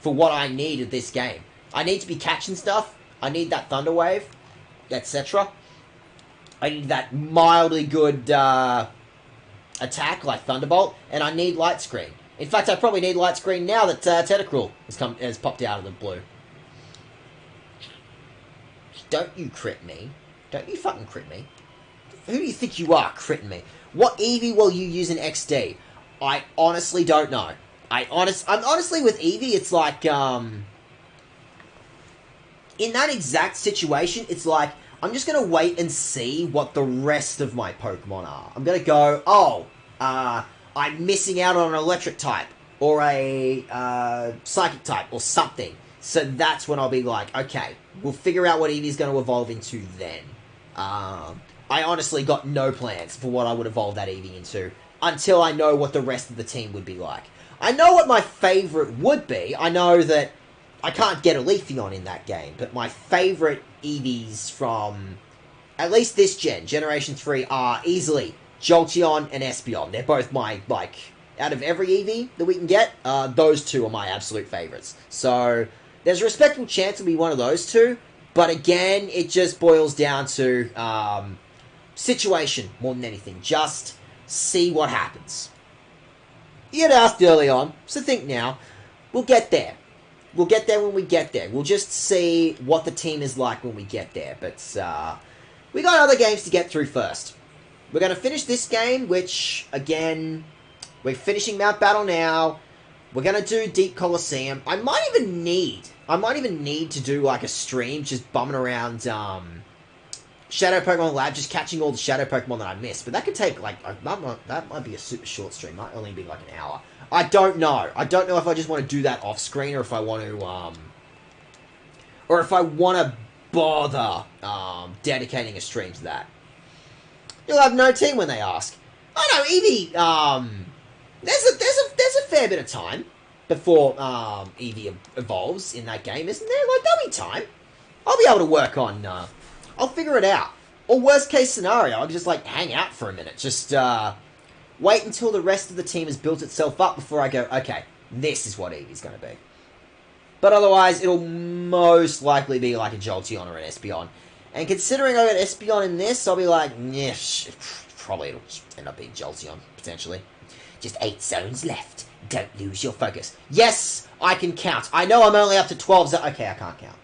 for what I need of this game. I need to be catching stuff. I need that Thunder Wave, etc. I need that mildly good attack like Thunderbolt, and I need Light Screen. In fact, I probably need light screen now that Tentacruel has popped out of the blue. Don't you crit me. Don't you fucking crit me. Who do you think you are, critting me? What Eevee will you use in XD? I honestly don't know. I'm honestly with Eevee, it's like, in that exact situation, it's like, I'm just gonna wait and see what the rest of my Pokemon are. I'm gonna go, I'm missing out on an electric type, or a, psychic type, or something. So that's when I'll be like, okay, we'll figure out what Eevee's gonna evolve into then. I honestly got no plans for what I would evolve that Eevee into, until I know what the rest of the team would be like. I know what my favourite would be. I know that I can't get a Leafeon in that game, but my favourite Eevees from at least this Generation 3, are easily Jolteon and Espeon. They're both my, like, out of every Eevee that we can get, those two are my absolute favourites. So, there's a respectable chance it'll be one of those two, but again, it just boils down to, situation more than anything. Just see what happens. You had asked early on, so think now. We'll get there. We'll get there when we get there. We'll just see what the team is like when we get there. But, we got other games to get through first. We're going to finish this game, which, again, we're finishing Mount Battle now. We're going to do Deep Colosseum. I might even need to do, like, a stream just bumming around, Shadow Pokemon Lab, just catching all the Shadow Pokemon that I missed. But that could take, like, that might be a super short stream. Might only be, like, an hour. I don't know. I don't know if I just want to do that off-screen, or if I want to, or if I want to bother, dedicating a stream to that. You'll have no team when they ask. Oh no, Eevee, there's a fair bit of time before, Eevee evolves in that game, isn't there? Like, there'll be time. I'll be able to work on, I'll figure it out. Or worst case scenario, I'll just, like, hang out for a minute. Just, wait until the rest of the team has built itself up before I go, okay, this is what Eevee's going to be. But otherwise, it'll most likely be like a Jolteon or an Espeon. And considering I got Espeon in this, I'll be like, yeah, probably it'll end up being Jolteon, potentially. Just 8 zones left. Don't lose your focus. Yes, I can count. I know I'm only up to 12 zones. Okay, I can't count.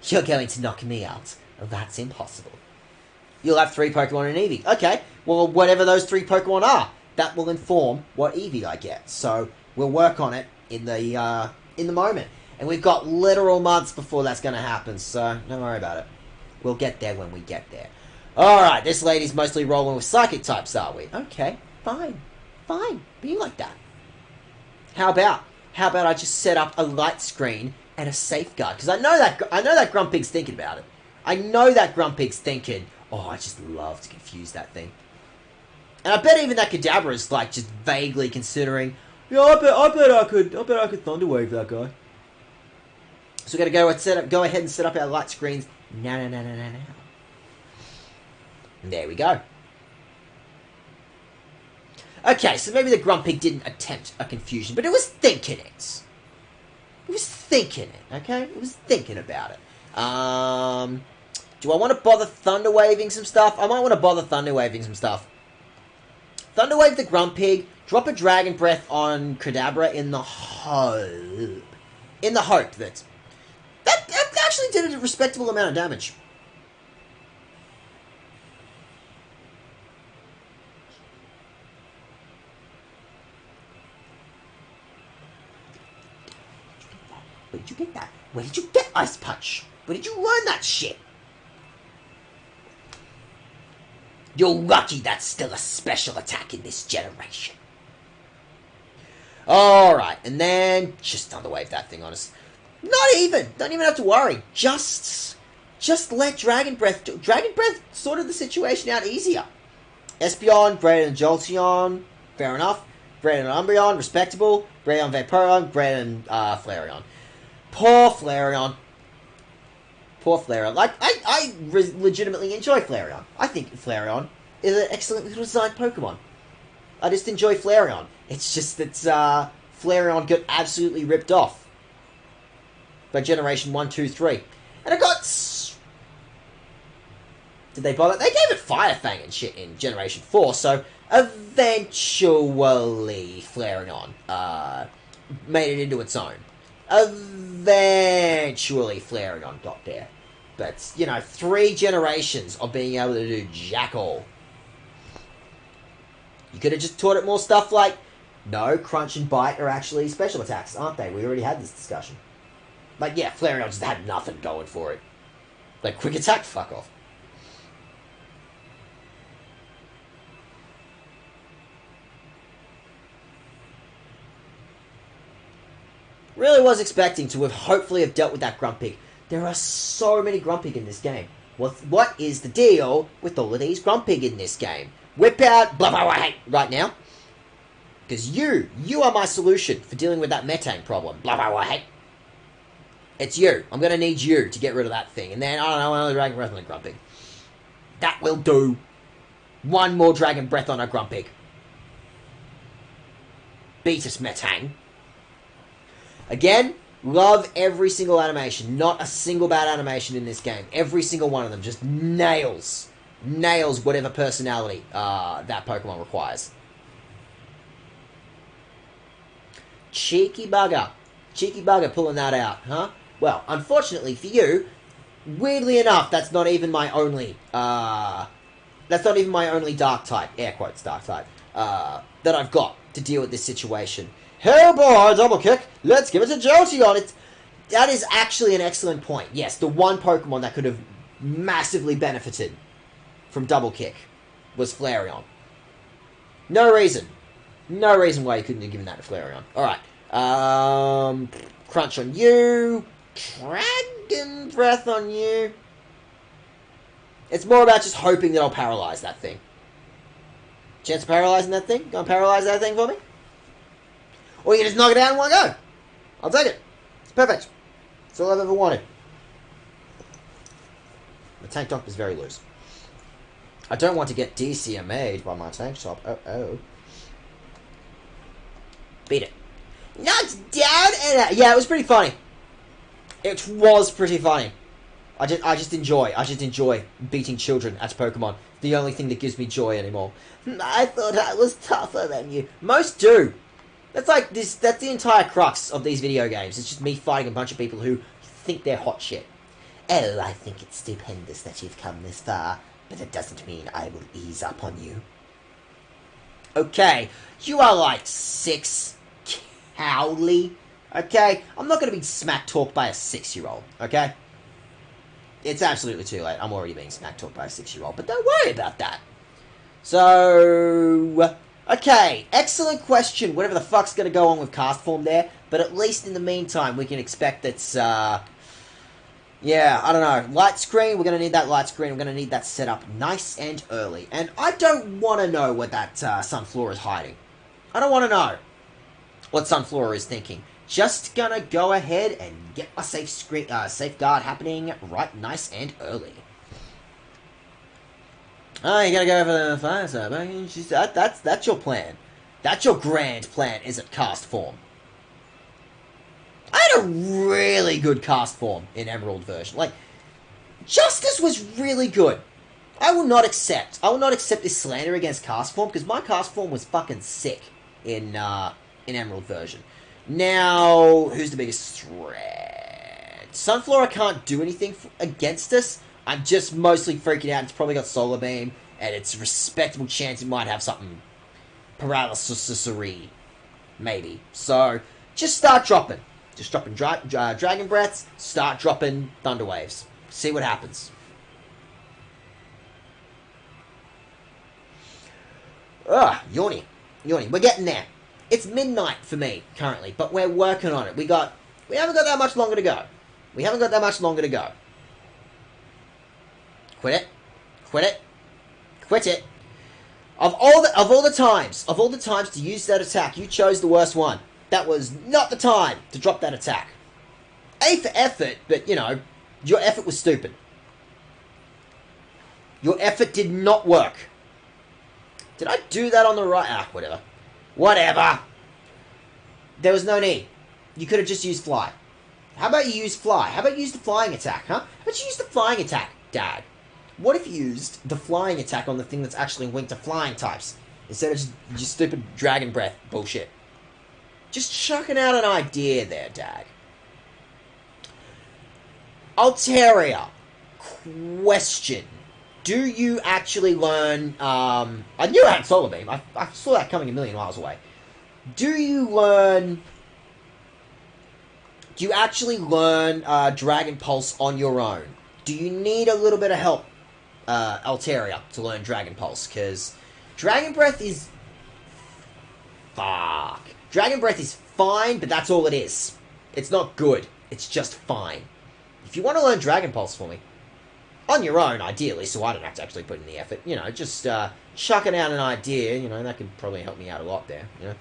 You're going to knock me out. That's impossible. You'll have 3 Pokemon in Eevee. Okay, well, whatever those 3 Pokemon are, that will inform what Eevee I get. So, we'll work on it in the moment. And we've got literal months before that's going to happen, so don't worry about it. We'll get there when we get there. Alright, this lady's mostly rolling with Psychic types, are we? Okay, fine. Fine, be like that. How about I just set up a light screen and a safeguard? Because I know that Grumpig's thinking about it. I know that Grumpig's thinking, oh, I just love to confuse that thing. And I bet even that Kadabra's like just vaguely considering, yeah, I bet I could Thunder Wave that guy. So we're gonna go ahead and set up our light screens now. And there we go. Okay, so maybe the Grumpig didn't attempt a confusion, but it was thinking it. It was thinking it, okay? It was thinking about it. Do I want to bother Thunder Waving some stuff? I might want to bother Thunder Waving some stuff. Thunder Wave the Grumpig, drop a Dragon Breath on Kadabra in the hope that actually did a respectable amount of damage. Where did you get that? Where did you get Ice Punch? Where did you learn that shit? You're lucky that's still a special attack in this generation. Alright, and then just Thunder Wave that thing on us. Not even! Don't even have to worry. Just let Dragon Breath do. Dragon Breath sorted the situation out easier. Espeon, greater than Jolteon, fair enough. Greater than Umbreon, respectable. Greater than Vaporeon, greater than Flareon. Poor Flareon. Poor Flareon. Like, I legitimately enjoy Flareon. I think Flareon is an excellent little designed Pokemon. I just enjoy Flareon. It's just that Flareon got absolutely ripped off by Generation 1, 2, 3. And it got Did they bother? They gave it Fire Fang and shit in Generation 4, so eventually Flareon made it into its own. Eventually Flareon got there. But, 3 generations of being able to do jack all. You could have just taught it more stuff like, no, Crunch and Bite are actually special attacks, aren't they? We already had this discussion. Like, yeah, Flareon just had nothing going for it. Like, Quick Attack, fuck off. Really was expecting to hopefully have dealt with that Grumpig. There are so many Grumpig in this game. What is the deal with all of these Grumpig in this game? Whip out blah blah blah right now. Because you are my solution for dealing with that Metang problem. Blah blah blah. It's you. I'm going to need you to get rid of that thing. And then, I don't know, another Dragon Breath on a Grumpig. That will do. One more Dragon Breath on a Grumpig. Beat us, Metang. Again, love every single animation. Not a single bad animation in this game. Every single one of them just nails whatever personality that Pokemon requires. Cheeky bugger pulling that out, huh? Well, unfortunately for you, weirdly enough, that's not even my only dark type, air quotes dark type, that I've got to deal with this situation. Hey boy, double kick, let's give it to Jolteon. That is actually an excellent point. Yes, the one Pokemon that could have massively benefited from double kick was Flareon. No reason why you couldn't have given that to Flareon. Alright. Crunch on you. Dragon Breath on you. It's more about just hoping that I'll paralyze that thing. Chance of paralyzing that thing? Gonna paralyze that thing for me? Or you can just knock it out in one go. I'll take it. It's perfect. That's all I've ever wanted. The tank top is very loose. I don't want to get DCMA'd by my tank top. Oh. Beat it. Knocked down and yeah, it was pretty funny. It was pretty funny. I just enjoy beating children as Pokemon. The only thing that gives me joy anymore. I thought I was tougher than you. Most do. That's like this. That's the entire crux of these video games. It's just me fighting a bunch of people who think they're hot shit. Oh, I think it's stupendous that you've come this far, but it doesn't mean I will ease up on you. Okay, you are like 6, Cowley. Okay, I'm not going to be smack talked by a 6-year-old. Okay, it's absolutely too late. I'm already being smack talked by a 6-year-old, but don't worry about that. So, okay, excellent question. Whatever the fuck's going to go on with cast form there, but at least in the meantime, we can expect that. Yeah, I don't know. Light screen, we're going to need that light screen. We're going to need that set up nice and early. And I don't want to know what that Sunflora is hiding. I don't want to know what Sunflora is thinking. Just going to go ahead and get my safeguard happening right nice and early. Oh, you got to go for the fire side. That's your plan. That's your grand plan, is it, cast form? I had a really good cast form in Emerald version. Like, Justice was really good. I will not accept this slander against cast form, because my cast form was fucking sick in Emerald version. Now, who's the biggest threat? Sunflora can't do anything against us. I'm just mostly freaking out. It's probably got Solar Beam, and it's a respectable chance it might have something paralysis-y, maybe. So, just start dropping. Just dropping Dragon Breaths, start dropping Thunder Waves. See what happens. Yawny. We're getting there. It's midnight for me, currently, but we're working on it. We haven't got that much longer to go. Quit it. Of all the times to use that attack, you chose the worst one. That was not the time to drop that attack. A for effort, but, your effort was stupid. Your effort did not work. Did I do that on the right? Whatever. There was no need. You could have just used Fly. How about you use Fly? How about you use the flying attack, huh? How about you use the flying attack, Dad? What if you used the flying attack on the thing that's actually weak to flying types, instead of just stupid dragon breath bullshit? Just chucking out an idea there, Dag. Altaria. Question. Do you actually learn... I knew I had Solar Beam. I saw that coming a million miles away. Do you learn... Do you actually learn Dragon Pulse on your own? Do you need a little bit of help, Altaria, to learn Dragon Pulse? Because Dragon Breath is... Fuck. Dragon Breath is fine, but that's all it is. It's not good. It's just fine. If you want to learn Dragon Pulse for me, on your own, ideally, so I don't have to actually put in the effort, you know, just chucking out an idea, you know, that could probably help me out a lot there, you know.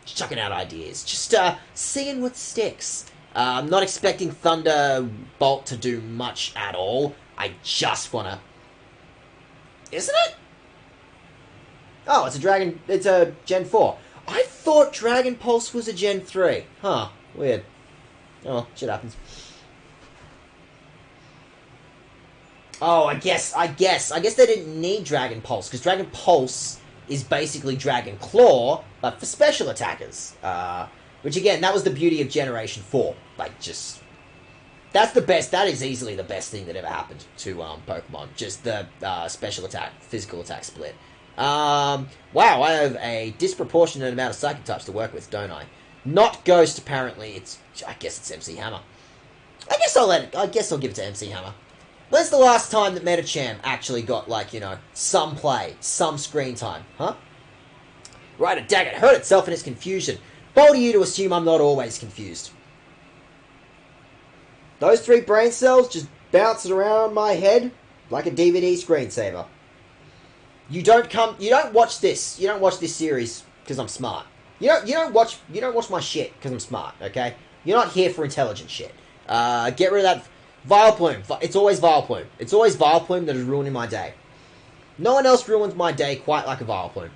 Just chucking out ideas. Just seeing what sticks. I'm not expecting Thunderbolt to do much at all. I just want to... Isn't it? Oh, it's a Gen 4. I thought Dragon Pulse was a Gen 3. Huh, weird. Oh, shit happens. Oh, I guess they didn't need Dragon Pulse, because Dragon Pulse is basically Dragon Claw, but for special attackers. Which, again, that was the beauty of Generation 4. Like, just... That's the best, that is easily the best thing that ever happened to Pokemon. Just the special attack, physical attack split. Wow, I have a disproportionate amount of Psychic types to work with, don't I? Not Ghost, apparently. I guess it's MC Hammer. I guess I'll give it to MC Hammer. When's the last time that Metacham actually got, like, you know, some play, some screen time, huh? Right, a Daget hurt itself in its confusion. Bold of you to assume I'm not always confused. Those 3 brain cells just bouncing around my head like a DVD screensaver. You don't watch this. You don't watch this series because I'm smart. You don't watch my shit because I'm smart, okay? You're not here for intelligent shit. Get rid of that Vileplume. It's always Vileplume. It's always Vileplume that is ruining my day. No one else ruins my day quite like a Vileplume.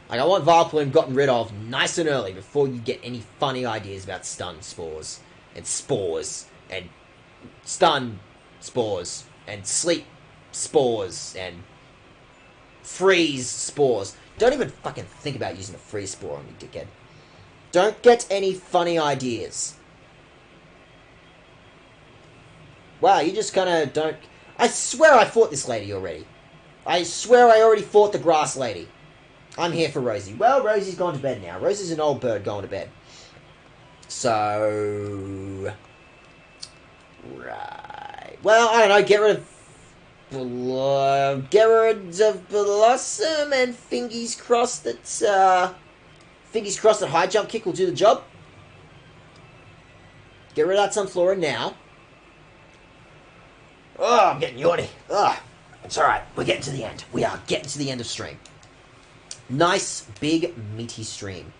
Like, I want Vileplume gotten rid of nice and early before you get any funny ideas about stun spores and stun spores and sleep spores and freeze spores. Don't even fucking think about using a freeze spore on me, dickhead. Don't get any funny ideas. Wow, you just kind of don't... I swear I fought this lady already. I swear I already fought the grass lady. I'm here for Rosie. Well, Rosie's gone to bed now. Rosie's an old bird going to bed. So... Right. Well, I don't know. Get rid of Colosseum and fingers crossed that High Jump Kick will do the job. Get rid of that Sunflora now. Oh, I'm getting yawny. Oh, it's alright. We're getting to the end. We are getting to the end of stream. Nice, big, meaty stream.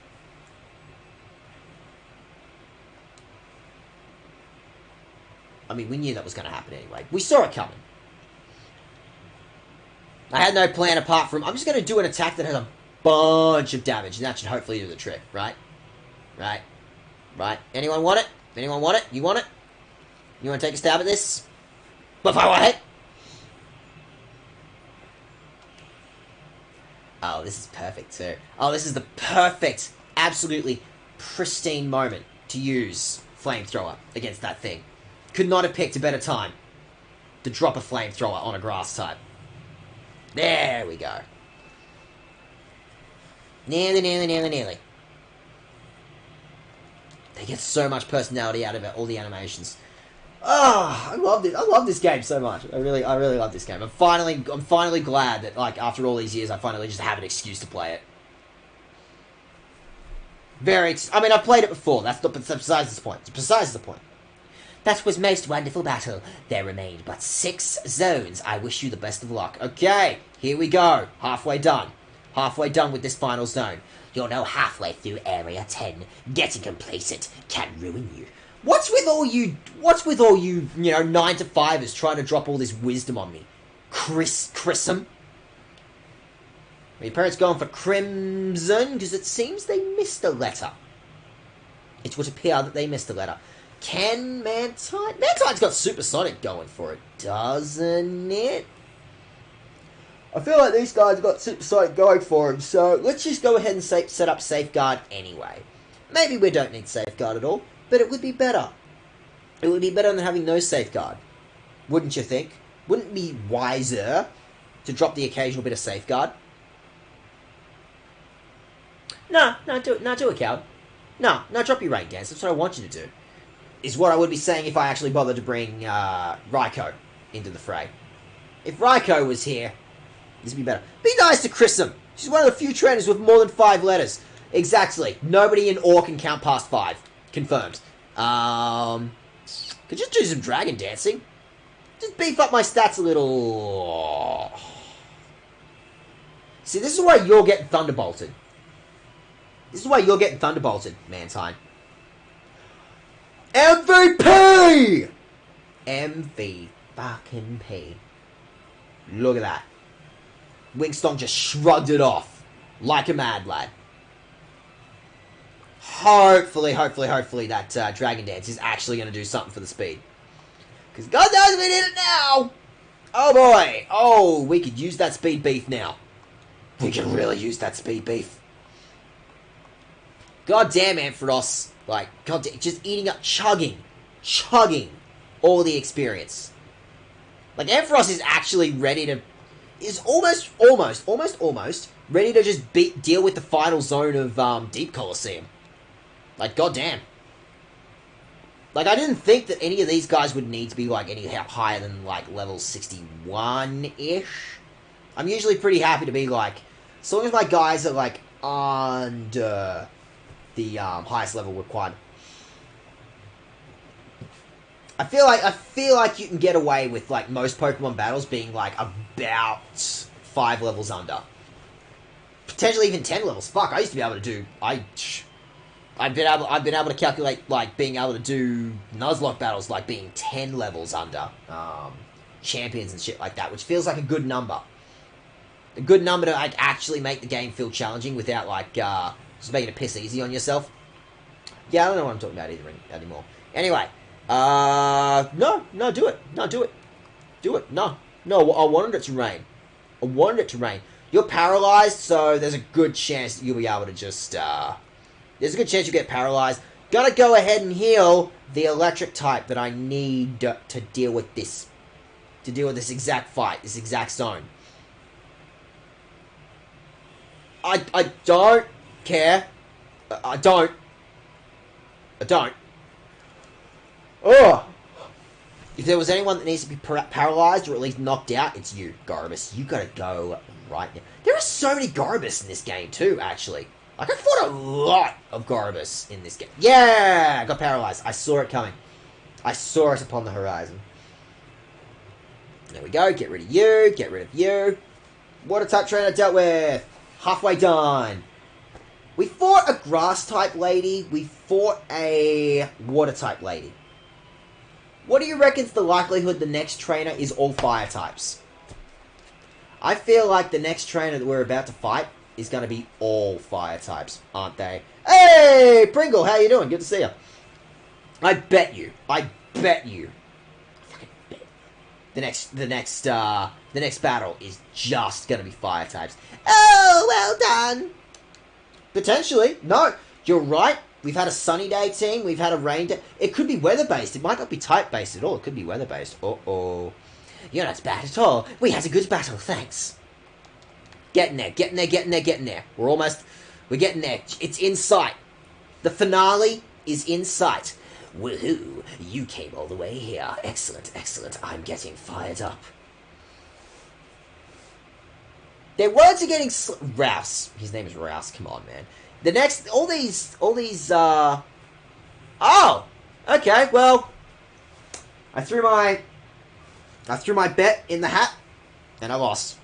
I mean, we knew that was going to happen anyway. We saw it coming. I had no plan apart from... I'm just going to do an attack that has a bunch of damage, and that should hopefully do the trick, right? Right? Right? Anyone want it? Anyone want it? You want it? You want to take a stab at this? But if I want it... Oh, this is perfect, too. Oh, this is the perfect, absolutely pristine moment to use Flamethrower against that thing. Could not have picked a better time to drop a Flamethrower on a grass type. There we go. Nearly. They get so much personality out of it, all the animations. Oh, I love this. I love this game so much. I really love this game. I'm finally glad that, like, after all these years, I finally just have an excuse to play it. I mean, I've played it before. That's besides the point. Besides the point. That was most wonderful battle. There remained but 6 zones. I wish you the best of luck. Okay, here we go. Halfway done. Halfway done with this final zone. You're now halfway through Area 10. Getting complacent can ruin you. What's with all you, you know, 9-to-5ers trying to drop all this wisdom on me? Chrism? Are your parents going for Crimson? Because it seems they missed a letter. It would appear that they missed a letter. Can Mantine? Mantine's got Supersonic going for it, doesn't it? I feel like these guys have got Supersonic going for them, so let's just go ahead and set up Safeguard anyway. Maybe we don't need Safeguard at all, but it would be better. It would be better than having no Safeguard. Wouldn't you think? Wouldn't it be wiser to drop the occasional bit of Safeguard? No, do it, coward. No, drop your rain dance. That's what I want you to do. Is what I would be saying if I actually bothered to bring Raikou into the fray. If Raikou was here, this would be better. Be nice to Chrism. She's one of the few trainers with more than 5 letters. Exactly. Nobody in Ore can count past 5. Confirmed. Could just do some dragon dancing. Just beef up my stats a little. See, this is why you're getting thunderbolted. This is why you're getting thunderbolted, Mantine. MVP! MV fucking P. Look at that. Wingstong just shrugged it off. Like a mad lad. Hopefully that Dragon Dance is actually going to do something for the speed. Because God knows we need it now! Oh boy! Oh, we could use that speed beef now. We can really use that speed beef. God damn, Ampharos. Like, God damn, just eating up, chugging all the experience. Like, Ampharos is actually ready to... is almost ready to just deal with the final zone of Deep Colosseum. Like, goddamn. Like, I didn't think that any of these guys would need to be, like, any higher than, like, level 61-ish. I'm usually pretty happy to be, like, as long as my guys are, like, under the highest level required. I feel like you can get away with, like, most Pokemon battles being, like, about 5 levels under. Potentially even 10 levels. Fuck, I used to be able to do... I've been able to calculate, like, being able to do Nuzlocke battles, like, being 10 levels under champions and shit like that, which feels like a good number. A good number to, like, actually make the game feel challenging without, like, just making it piss easy on yourself. Yeah, I don't know what I'm talking about either anymore. Anyway, no, do it. No, do it. Do it. No, I wanted it to rain. You're paralyzed, so there's a good chance that you'll be able to just, there's a good chance you get paralyzed. Gotta go ahead and heal the electric type that I need to deal with this. To deal with this exact fight, this exact zone. I don't care. I don't. Oh! If there was anyone that needs to be paralyzed or at least knocked out, it's you, Garbus. You gotta go right now. There are so many Garbus in this game too, actually. Like, I fought a lot of Garbus in this game. Yeah! I got paralyzed. I saw it coming. I saw it upon the horizon. There we go. Get rid of you. Get rid of you. Water type trainer dealt with. Halfway done. We fought a grass type lady. We fought a water type lady. What do you reckon's the likelihood the next trainer is all fire types? I feel like the next trainer that we're about to fight is going to be all fire types, aren't they? Hey, Pringle, how you doing? Good to see you. I bet you. Fucking bet you. The next battle is just going to be fire types. Oh, well done. Potentially. No, you're right. We've had a sunny day team. We've had a rain day. It could be weather-based. It might not be type-based at all. It could be weather-based. Uh-oh. You're not bad at all. We had a good battle, thanks. Getting there. We're getting there. It's in sight. The finale is in sight. Woohoo! You came all the way here. Excellent. I'm getting fired up. Their words are getting Rouse. His name is Rouse. Come on, man. The next, all these, oh! Okay, well, I threw my bet in the hat, and I lost.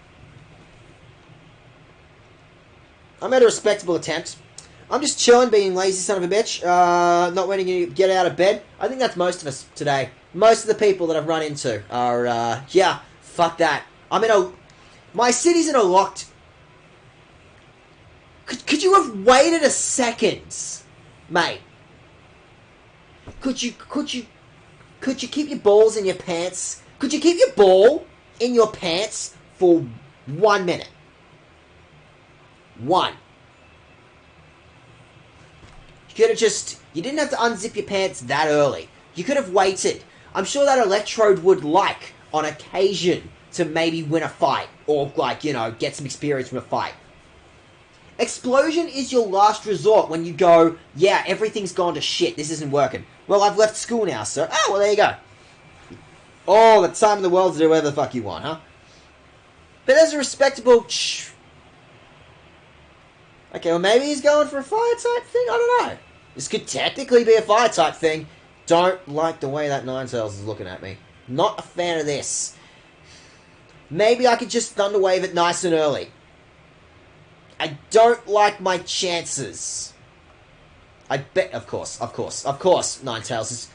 I made a respectable attempt. I'm just chilling, being lazy son of a bitch, not wanting to get out of bed. I think that's most of us today. Most of the people that I've run into are, yeah, fuck that. My city's in a locked... Could you have waited a second, mate? Could you keep your balls in your pants? Could you keep your ball in your pants for 1 minute? One. You could have you didn't have to unzip your pants that early. You could have waited. I'm sure that Electrode would like, on occasion, to maybe win a fight. Or, like, you know, get some experience from a fight. Explosion is your last resort when you go, yeah, everything's gone to shit. This isn't working. Well, I've left school now, sir. Oh, well, there you go. All the time in the world to do whatever the fuck you want, huh? But there's a respectable... Okay, well, maybe he's going for a fire type thing? I don't know. This could technically be a fire type thing. Don't like the way that Ninetales is looking at me. Not a fan of this. Maybe I could just Thunder Wave it nice and early. I don't like my chances. I bet... Of course, Ninetales is...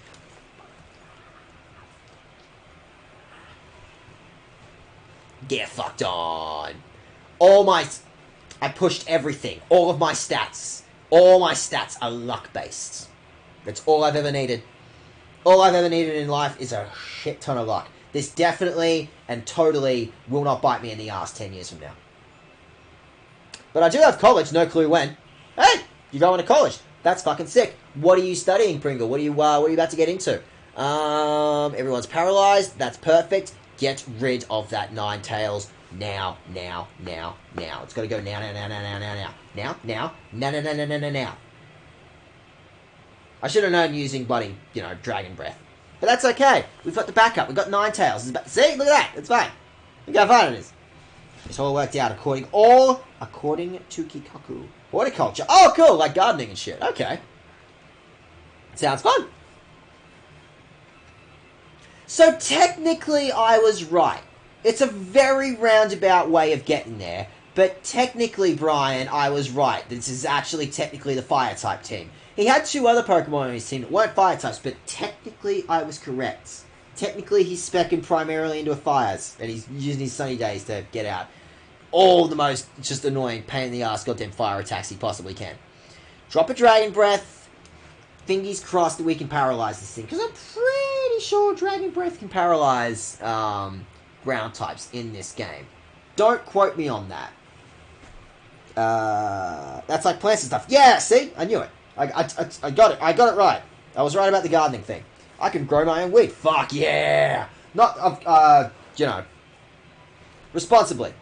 Get fucked on. I pushed everything. All of my stats. All my stats are luck-based. That's all I've ever needed. All I've ever needed in life is a shit ton of luck. This definitely and totally will not bite me in the ass 10 years from now. But I do have college, no clue when. Hey, you're going to college. That's fucking sick. What are you studying, Pringle? What are you about to get into? Everyone's paralyzed. That's perfect. Get rid of that Ninetales. Now. It's got to go now. I should have known using bloody, Dragon Breath. But that's okay. We've got the backup. We've got Ninetales. See? Look at that. It's fine. Look how fine it is. It's all worked out according to Kikaku. Horticulture. Oh, cool. Like gardening and shit. Okay. Sounds fun. So technically I was right. It's a very roundabout way of getting there. But technically, Brian, I was right. This is actually technically the Fire-type team. He had 2 other Pokemon on his team that weren't Fire-types, but technically I was correct. Technically he's speccing primarily into a Fires, and he's using his sunny days to get out all the most just annoying, pain-in-the-ass goddamn fire attacks he possibly can. Drop a Dragon Breath. Fingers crossed that we can paralyze this thing, because I'm pretty sure Dragon Breath can paralyze ground types in this game. Don't quote me on that. That's like plants and stuff. Yeah, see? I knew it. I got it. I got it right. I was right about the gardening thing. I can grow my own wheat. Fuck yeah! Not, responsibly.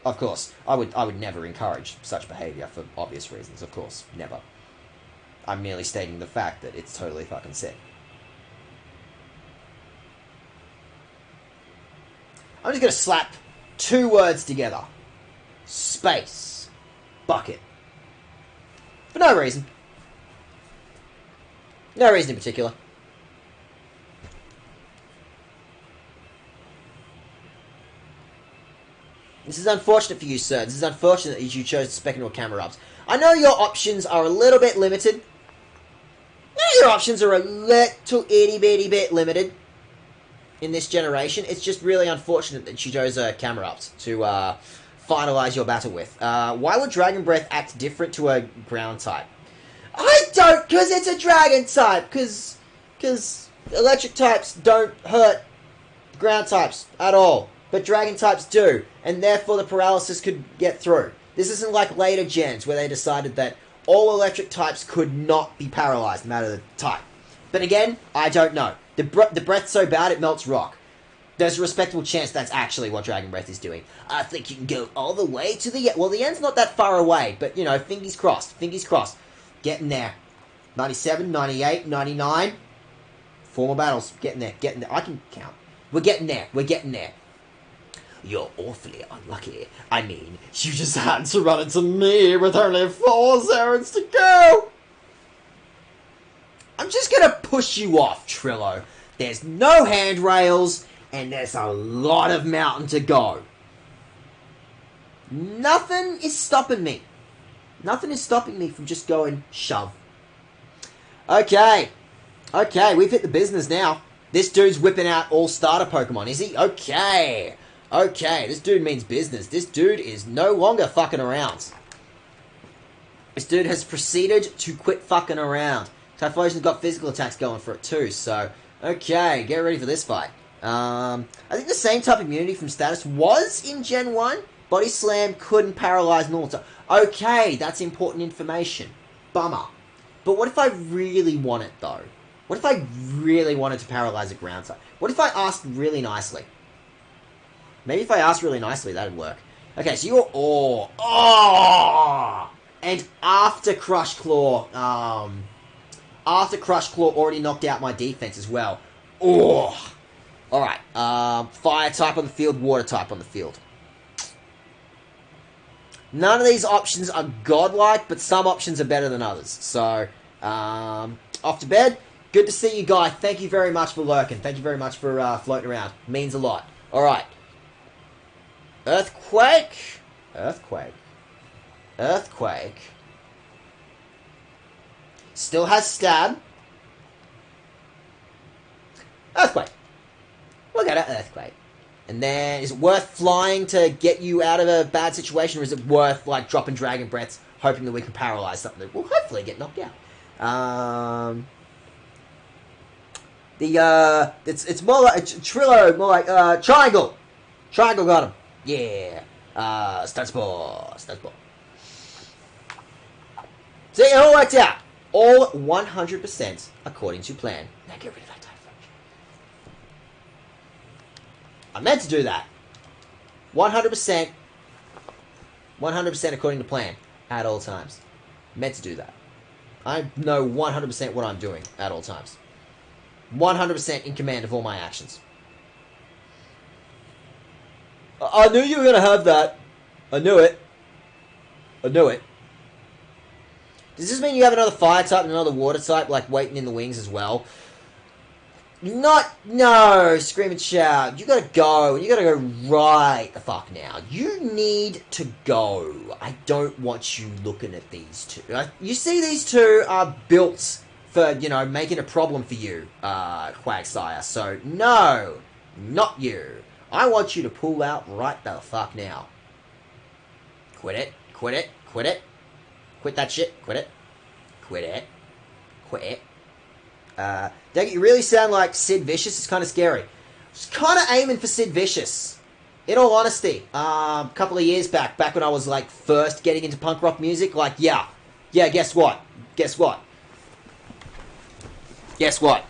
Of course. I would never encourage such behavior for obvious reasons, of course. Never. I'm merely stating the fact that it's totally fucking sick. I'm just gonna slap 2 words together. Space. Bucket. For no reason. No reason in particular. This is unfortunate for you, sir. This is unfortunate that you chose to spec into a camera ups. I know your options are a little bit limited. I know your options are a little itty-bitty bit limited in this generation. It's just really unfortunate that you chose camera ups to finalize your battle with. Why would Dragon Breath act different to a ground type? I don't, because it's a dragon type, because electric types don't hurt ground types at all, but dragon types do, and therefore the paralysis could get through. This isn't like later gens, where they decided that all electric types could not be paralyzed, no matter the type. But again, I don't know. The breath's so bad it melts rock. There's a respectable chance that's actually what Dragon Breath is doing. I think you can go all the way to the end. Well, the end's not that far away, but, fingers crossed. Fingers crossed. Getting there. 97, 98, 99. 4 more battles. Getting there. Getting there. I can count. We're getting there. We're getting there. You're awfully unlucky. I mean, you just had to run into me with only 4 zones to go. I'm just gonna push you off, Trillo. There's no handrails, and there's a lot of mountain to go. Nothing is stopping me. Nothing is stopping me from just going shove. Okay. Okay, we've hit the business now. This dude's whipping out all starter Pokemon, is he? Okay. Okay, this dude means business. This dude is no longer fucking around. This dude has proceeded to quit fucking around. Typhlosion's got physical attacks going for it too, so... Okay, get ready for this fight. I think the same type of immunity from status was in Gen 1. Body Slam couldn't paralyze normal type. Okay, that's important information. Bummer. But what if I really want it, though? What if I really wanted to paralyze a ground type? What if I asked really nicely? Maybe if I asked really nicely, that'd work. Okay, so you're... Oh! And after Crush Claw... After Crush Claw already knocked out my defense as well. Oh! Alright, fire type on the field, water type on the field. None of these options are godlike, but some options are better than others. So, off to bed. Good to see you, Guy. Thank you very much for lurking. Thank you very much for floating around. Means a lot. Alright. Earthquake. Earthquake. Earthquake. Still has stab. Earthquake. We'll go to Earthquake. And then, is it worth flying to get you out of a bad situation, or is it worth, like, dropping Dragon Breaths, hoping that we can paralyze something that will hopefully get knocked out? It's more like, Trillo, more like, Triangle! Triangle got him. Yeah. Stun Spore. Stun Spore. See, it all worked out. All 100% according to plan. Now get rid of that Typhlosion. I meant to do that. 100%. 100% according to plan. At all times. Meant to do that. I know 100% what I'm doing at all times. 100% in command of all my actions. I knew you were going to have that. I knew it. I knew it. Does this mean you have another fire type and another water type, like, waiting in the wings as well? No, scream and shout. You gotta go, and you gotta go right the fuck now. You need to go. I don't want you looking at these two. You see these two are built for, you know, making a problem for you, Quagsire. So, no, not you. I want you to pull out right the fuck now. Quit it, quit it, quit it. Quit that shit, quit it. Quit it. Quit it. Daget, you really sound like Sid Vicious. It's kind of scary. I was kind of aiming for Sid Vicious. In all honesty, a couple of years back when I was, like, first getting into punk rock music, like, yeah, guess what? Guess what? Guess what?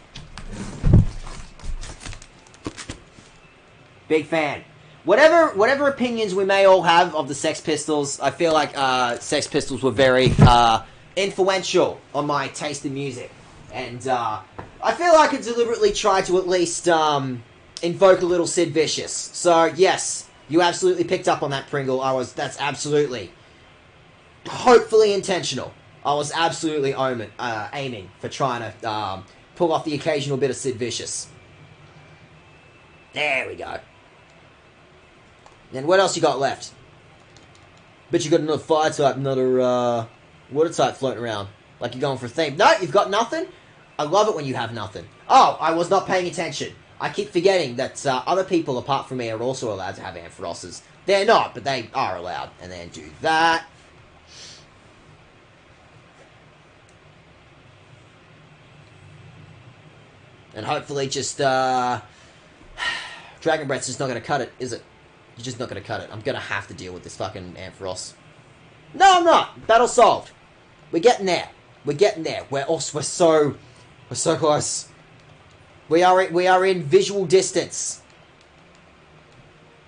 Big fan. Whatever opinions we may all have of the Sex Pistols, I feel like Sex Pistols were very influential on my taste in music. And I feel like I deliberately tried to at least invoke a little Sid Vicious. So, yes, you absolutely picked up on that, Pringle. That's absolutely, hopefully intentional. I was absolutely aiming for trying to pull off the occasional bit of Sid Vicious. There we go. And what else you got left? Bet you got another fire type, another water type floating around. Like you're going for a theme. No, you've got nothing? I love it when you have nothing. Oh, I was not paying attention. I keep forgetting that other people apart from me are also allowed to have Amphirosses. They're not, but they are allowed. And then do that. And hopefully just, Dragon Breath's just not going to cut it, is it? You're just not going to cut it. I'm going to have to deal with this fucking Ampharos. No, I'm not. Battle solved. We're getting there. We're getting there. We're so close. We are in visual distance.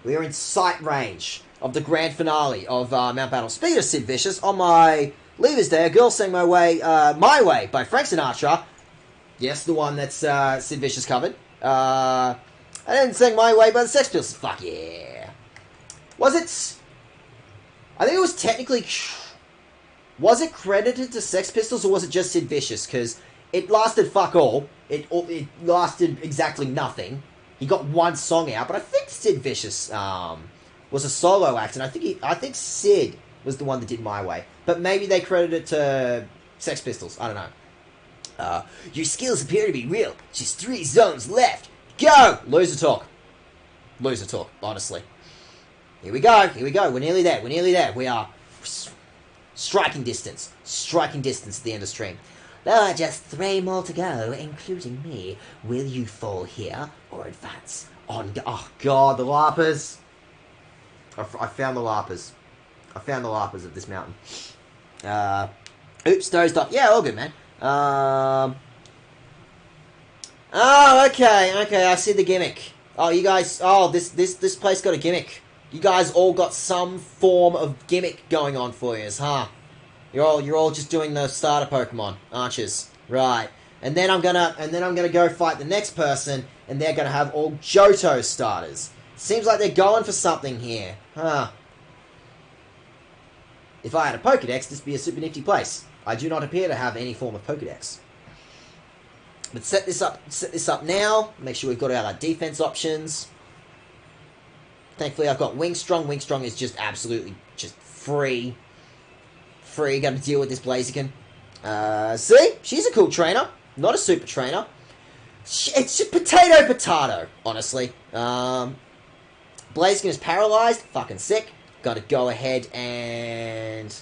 We are in sight range of the grand finale of Mount Battle. Speaking of Sid Vicious, on my Leavers Day, a girl sang My Way by Frank Sinatra. Yes, the one that's Sid Vicious covered. I didn't sing My Way by the Sex Pistols. Fuck yeah. Was it... I think it was technically... Was it credited to Sex Pistols, or was it just Sid Vicious? Because it lasted fuck all. It lasted exactly nothing. He got one song out, but I think Sid Vicious was a solo act, and I think Sid was the one that did My Way. But maybe they credited it to Sex Pistols. I don't know. Your skills appear to be real. Just 3 zones left. Go! Loser talk. Loser talk, honestly. Here we go. Here we go. We're nearly there. We're nearly there. We are striking distance. Striking distance at the end of stream. There are just 3 more to go, including me. Will you fall here or advance on? Oh god, the larpers. I found the larpers. I found the larpers of this mountain. Oops, dozed off. Yeah, all good, man. Oh, okay, I see the gimmick. Oh, you guys. Oh, this place got a gimmick. You guys all got some form of gimmick going on for you, huh? You're all just doing the starter Pokemon, aren't you? Right. And then I'm gonna go fight the next person, and they're gonna have all Johto starters. Seems like they're going for something here, huh? If I had a Pokedex, this would be a super nifty place. I do not appear to have any form of Pokedex. But set this up now. Make sure we've got all our defense options. Thankfully, I've got Wingstrong. Wingstrong is just absolutely just free. Got to deal with this Blaziken. See? She's a cool trainer. Not a super trainer. It's just potato, honestly. Blaziken is paralyzed. Fucking sick. Got to go ahead and...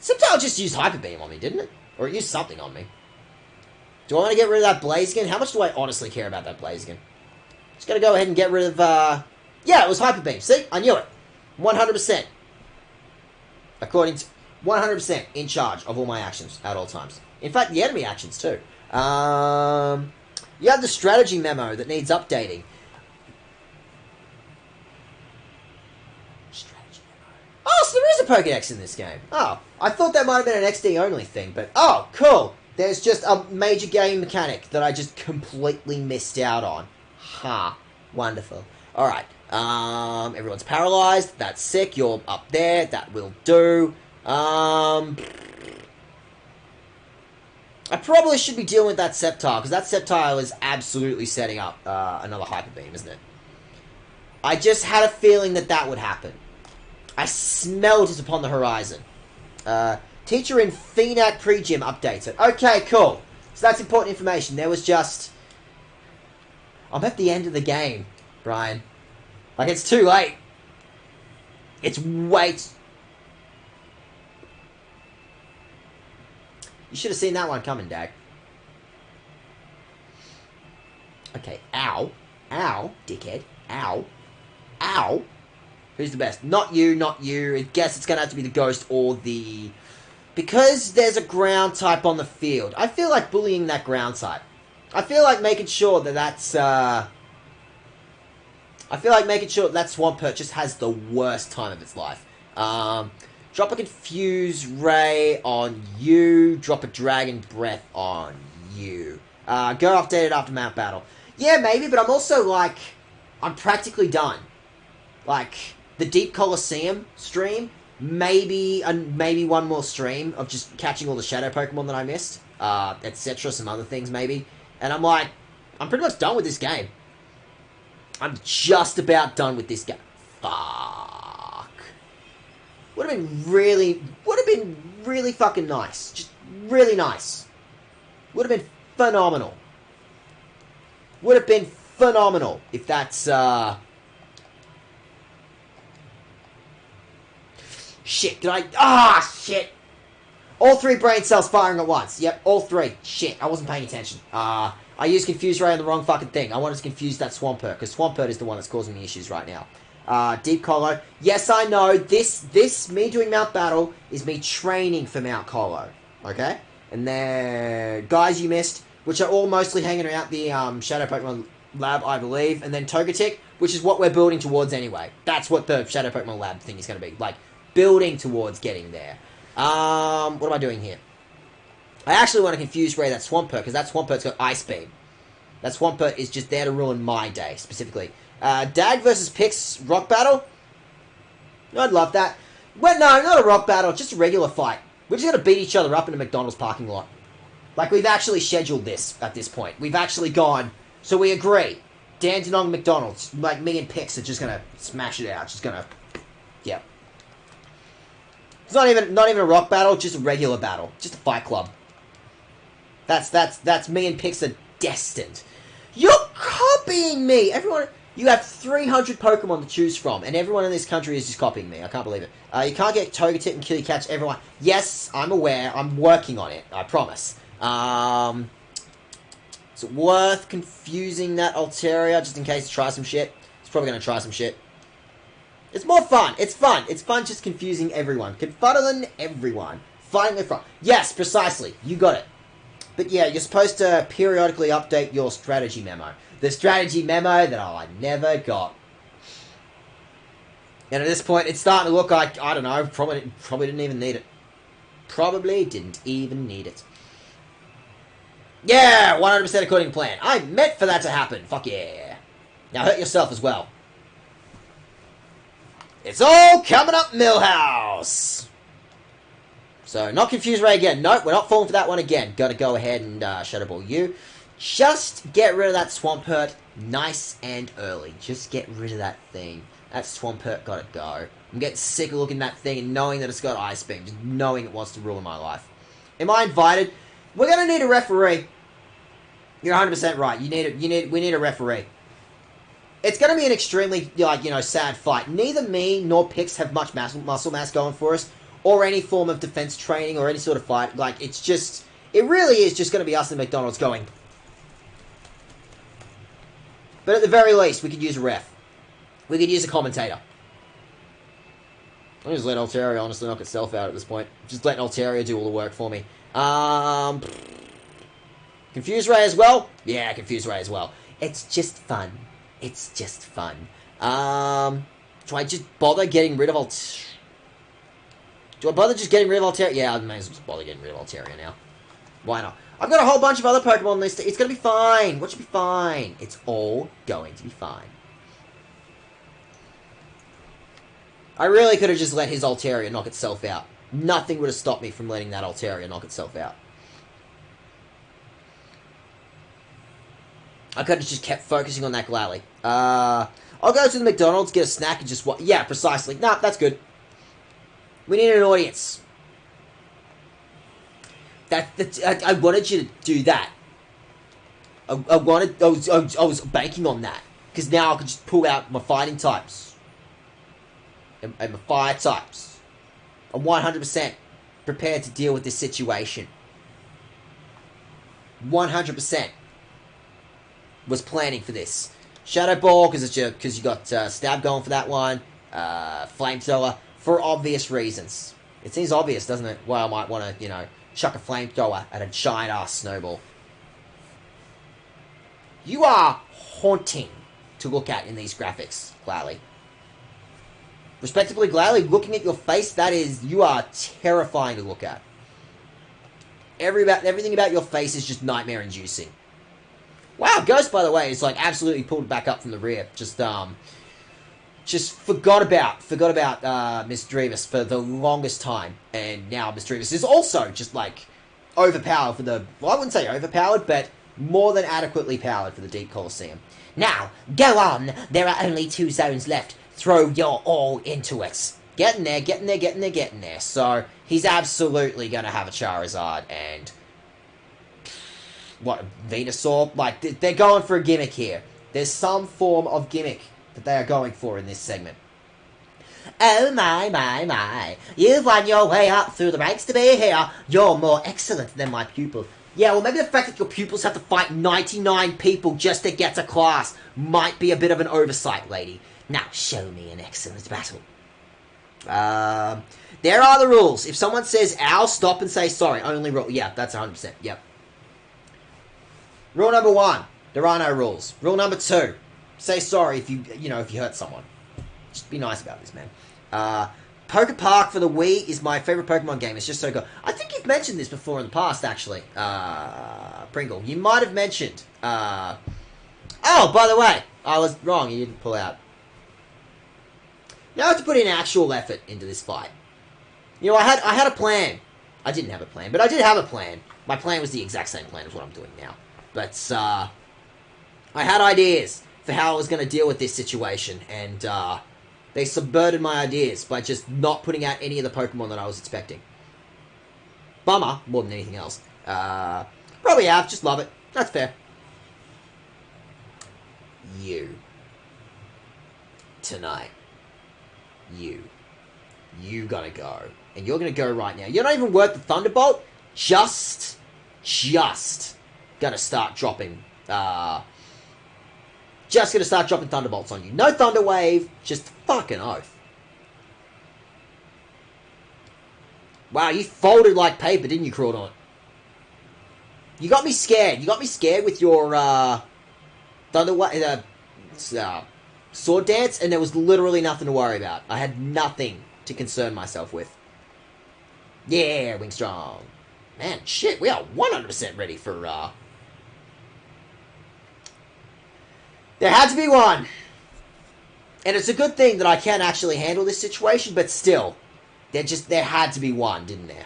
Sceptile just used Hyper Beam on me, didn't it? Or it used something on me. Do I want to get rid of that Blaziken? How much do I honestly care about that Blaziken? Just gotta go ahead and get rid of, Yeah, it was Hyper Beam. See? I knew it. 100%. According to... 100% in charge of all my actions at all times. In fact, the enemy actions, too. You have the strategy memo that needs updating. Strategy memo. Oh, so there is a Pokedex in this game. Oh, I thought that might have been an XD only thing, but... Oh, cool. There's just a major game mechanic that I just completely missed out on. Ha. Wonderful. Alright. Everyone's paralyzed. That's sick. You're up there. That will do. I probably should be dealing with that Sceptile, because that Sceptile is absolutely setting up another Hyper Beam, isn't it? I just had a feeling that would happen. I smelled it upon the horizon. Teacher in Phenac Pre-Gym updates it. Okay, cool. So that's important information. There was just... I'm at the end of the game, Brian. Like, it's too late. It's way... You should have seen that one coming, Dag. Okay, ow. Ow, dickhead. Ow. Ow. Who's the best? Not you, not you. I guess it's going to have to be the Ghost or the... Because there's a ground type on the field, I feel like bullying that ground type. I feel like making sure that's... I feel like making sure that Swampert just has the worst time of its life. Drop a Confuse Ray on you. Drop a Dragon Breath on you. Go update it after Mount Battle. Yeah, maybe, but I'm also, like... I'm practically done. Like, the Deep Colosseum stream, maybe one more stream of just catching all the Shadow Pokemon that I missed, etc., some other things, maybe. And I'm like, I'm pretty much done with this game. I'm just about done with this game. Fuck. Would have been really fucking nice. Just really nice. Would have been phenomenal. Would have been phenomenal if that's, Shit, did I... Ah, shit! All 3 brain cells firing at once. Yep, all 3. Shit, I wasn't paying attention. I used Confuse Ray on the wrong fucking thing. I wanted to confuse that Swampert, because Swampert is the one that's causing me issues right now. Deep Colo. Yes, I know, this, me doing Mount Battle, is me training for Mount Colo. Okay? And then, guys you missed, which are all mostly hanging around the, Shadow Pokemon Lab, I believe. And then Togetic, which is what we're building towards anyway. That's what the Shadow Pokemon Lab thing is going to be. Like, building towards getting there. What am I doing here? I actually want to confuse Ray that Swampert, because that Swampert's got Ice Beam. That Swampert is just there to ruin my day, specifically. Dag versus Pix Rock Battle? I'd love that. Well, no, not a Rock Battle, just a regular fight. We're just going to beat each other up in a McDonald's parking lot. Like, we've actually scheduled this at this point. We've actually gone, so we agree. Dandenong McDonald's, like me and Pix are just going to smash it out. Just going to, yeah. It's not even a rock battle, just a regular battle. Just a fight club. That's me and Pix are destined. You're copying me! Everyone, you have 300 Pokemon to choose from, and everyone in this country is just copying me. I can't believe it. You can't get Togetic and Killy Catch everyone. Yes, I'm aware. I'm working on it. I promise. Is it worth confusing that Altaria just in case to try some shit? It's probably going to try some shit. It's more fun. It's fun. It's fun just confusing everyone. Confuddling everyone. Fighting with front. Yes, precisely. You got it. But yeah, you're supposed to periodically update your strategy memo. The strategy memo that I never got. And at this point, it's starting to look like, I don't know, probably didn't even need it. Probably didn't even need it. Yeah, 100% according to plan. I meant for that to happen. Fuck yeah. Now hurt yourself as well. It's all coming up Millhouse. So, not Confuse Ray again. Nope, we're not falling for that one again. Gotta go ahead and Shadow Ball you. Just get rid of that Swampert nice and early. Just get rid of that thing. That Swampert gotta go. I'm getting sick of looking at that thing and knowing that it's got Ice Beam. Just knowing it wants to ruin my life. Am I invited? We're gonna need a referee. You're 100% right. We need a referee. It's gonna be an extremely, sad fight. Neither me nor Pix have much muscle mass going for us, or any form of defense training, or any sort of fight. Like, it really is just gonna be us and McDonald's going. But at the very least, we could use a ref. We could use a commentator. I'll just let Altaria honestly knock itself out at this point. Just let Altaria do all the work for me. Confuse Ray as well? Yeah, Confuse Ray as well. It's just fun. It's just fun. Do I just bother getting rid of Altaria? Do I bother just getting rid of Altaria? Yeah, I may as well just bother getting rid of Altaria now. Why not? I've got a whole bunch of other Pokemon on this. It's going to be fine. What should be fine? It's all going to be fine. I really could have just let his Altaria knock itself out. Nothing would have stopped me from letting that Altaria knock itself out. I could have just kept focusing on that Glalie. I'll go to the McDonald's, get a snack, and just... Yeah, precisely. Nah, that's good. We need an audience. I wanted you to do that. I was banking on that. Because now I could just pull out my fighting types. And my fire types. I'm 100% prepared to deal with this situation. 100% was planning for this. Shadow Ball, because you got Stab going for that one. Flamethrower, for obvious reasons. It seems obvious, doesn't it? Well, I might want to, chuck a Flamethrower at a giant-ass Snowball. You are haunting to look at in these graphics, Glalie. Respectively, Glalie, looking at your face, you are terrifying to look at. Everything about your face is just nightmare-inducing. Wow, Ghost, by the way, is like absolutely pulled back up from the rear. Just forgot about Miss Drevis for the longest time, and now Miss Drevis is also just like overpowered for the. Well, I wouldn't say overpowered, but more than adequately powered for the Deep Colosseum. Now, go on. There are only 2 zones left. Throw your all into it. Getting there. So he's absolutely gonna have a Charizard and. What, Venusaur? Like, they're going for a gimmick here. There's some form of gimmick that they are going for in this segment. Oh my. You've won your way up through the ranks to be here. You're more excellent than my pupil. Yeah, well, maybe the fact that your pupils have to fight 99 people just to get to class might be a bit of an oversight, lady. Now, show me an excellent battle. There are the rules. If someone says ow, stop and say sorry. Only rule. Yeah, that's 100%. Yep. Rule number 1, there are no rules. Rule number 2, say sorry if you hurt someone. Just be nice about this, man. Poker Park for the Wii is my favorite Pokemon game. It's just so good. I think you've mentioned this before in the past, actually. Pringle, you might have mentioned. Oh, by the way, I was wrong. You didn't pull out. Now I have to put in actual effort into this fight. I had a plan. I didn't have a plan, but I did have a plan. My plan was the exact same plan as what I'm doing now. But, I had ideas for how I was going to deal with this situation, and, they subverted my ideas by just not putting out any of the Pokemon that I was expecting. Bummer, more than anything else. Probably have, just love it. That's fair. You. Tonight. You gotta go. And you're gonna go right now. You're not even worth the Thunderbolt. Just just gonna start dropping, just gonna start dropping Thunderbolts on you. No Thunder Wave, just fucking oath. Wow, you folded like paper, didn't you, Crawdaunt? You got me scared. You got me scared with your, Thunder Wave, Sword Dance, and there was literally nothing to worry about. I had nothing to concern myself with. Yeah, Wingstrong. Man, shit, we are 100% ready for, There had to be one. And it's a good thing that I can actually handle this situation, but still, there had to be one, didn't there?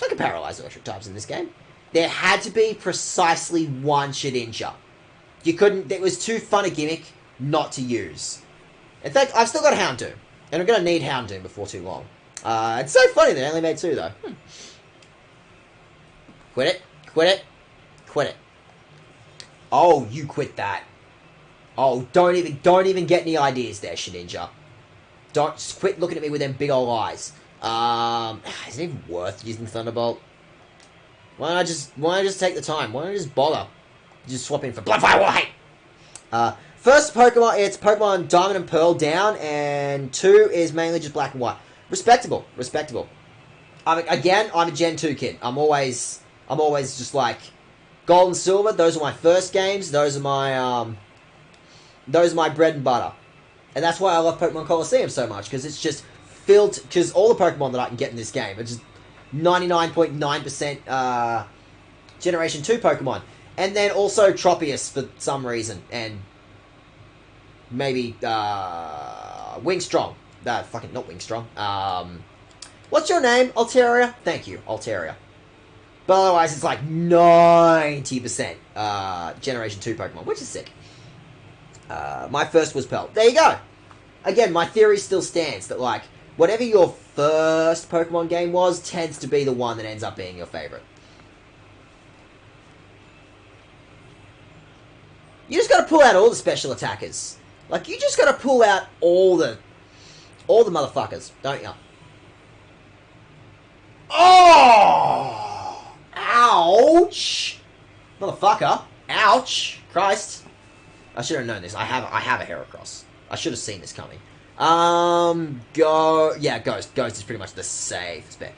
I can paralyze electric types in this game. There had to be precisely one Shedinja. You couldn't, it was too fun a gimmick not to use. In fact, I've still got a Houndoom, and I'm going to need Houndoom before too long. It's so funny they only made 2, though. Quit it, quit it, quit it. Oh, you quit that. Oh, don't even get any ideas there, Shedinja. Don't, just quit looking at me with them big old eyes. Is it even worth using Thunderbolt? Why don't I just take the time? Why don't I just bother? Just swap in for Bloodfire White! First Pokemon, it's Pokemon Diamond and Pearl down, and 2 is mainly just Black and White. Respectable, respectable. I'm a Gen 2 kid. I'm always just like, Gold and Silver, those are my first games, those are my bread and butter. And that's why I love Pokemon Colosseum so much, because it's just filled, because all the Pokemon that I can get in this game are just 99.9% Generation 2 Pokemon. And then also Tropius for some reason, and maybe Wingstrong. Fucking not Wingstrong. What's your name? Altaria? Thank you, Altaria. But otherwise, it's like 90% Generation 2 Pokemon, which is sick. My first was Pearl. There you go. Again, my theory still stands that, like, whatever your first Pokemon game was tends to be the one that ends up being your favorite. You just gotta pull out all the special attackers. Like, you just gotta pull out all the motherfuckers, don't you? Oh! Ouch! Motherfucker. Ouch! Christ. I should have known this. I have a Heracross. I should have seen this coming. Yeah, Ghost. Ghost is pretty much the safest bet.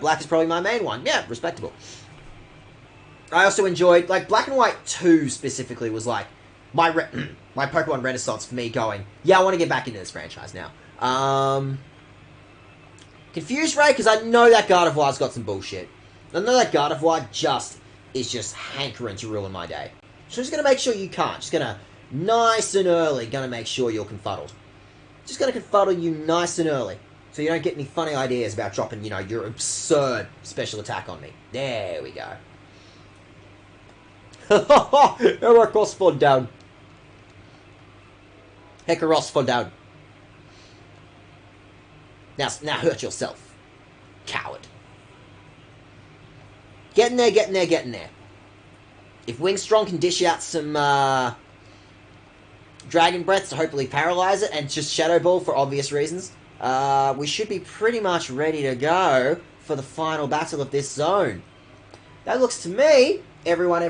Black is probably my main one. Yeah, respectable. I also enjoyed, like, Black and White 2 specifically was, like, my Pokemon Renaissance for me going, yeah, I want to get back into this franchise now. Confused Ray, because I know that Gardevoir's got some bullshit. I know that Gardevoir is just hankering to ruin my day. So I'm just going to make sure you can't. Just going to, nice and early, going to make sure you're confuddled. Just going to confuddle you nice and early. So you don't get any funny ideas about dropping, you know, your absurd special attack on me. There we go. Heracross fall down. Hekaros fall down. Now hurt yourself. Coward. Getting there, getting there, getting there. If Wingstrong can dish out some Dragon Breath to hopefully paralyze it and just Shadow Ball for obvious reasons, we should be pretty much ready to go for the final battle of this zone. That looks to me, everyone,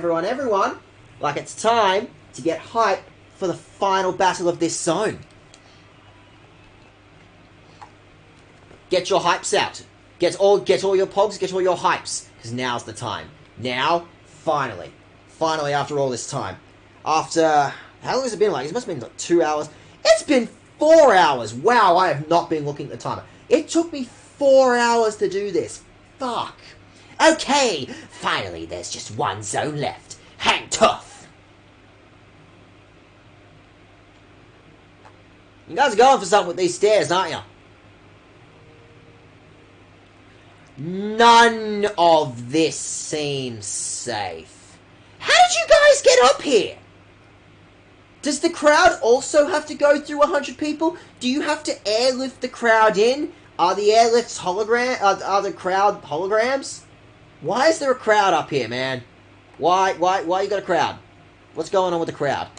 like it's time to get hype for the final battle of this zone. Get your hypes out. Get all your pogs, get all your hypes, because now's the time. Now, finally, after all this time, after, how long has it been? Like, it must have been like 2 hours. It's been 4 hours. Wow, I have not been looking at the timer. It took me 4 hours to do this. Fuck. Okay, finally there's just one zone left. Hang tough. You guys are going for something with these stairs, aren't you? None of this seems safe. How did you guys get up here? Does the crowd also have to go through 100 people? Do you have to airlift the crowd in? Are the airlifts are the crowd holograms? Why is there a crowd up here, man? Why you got a crowd? What's going on with the crowd?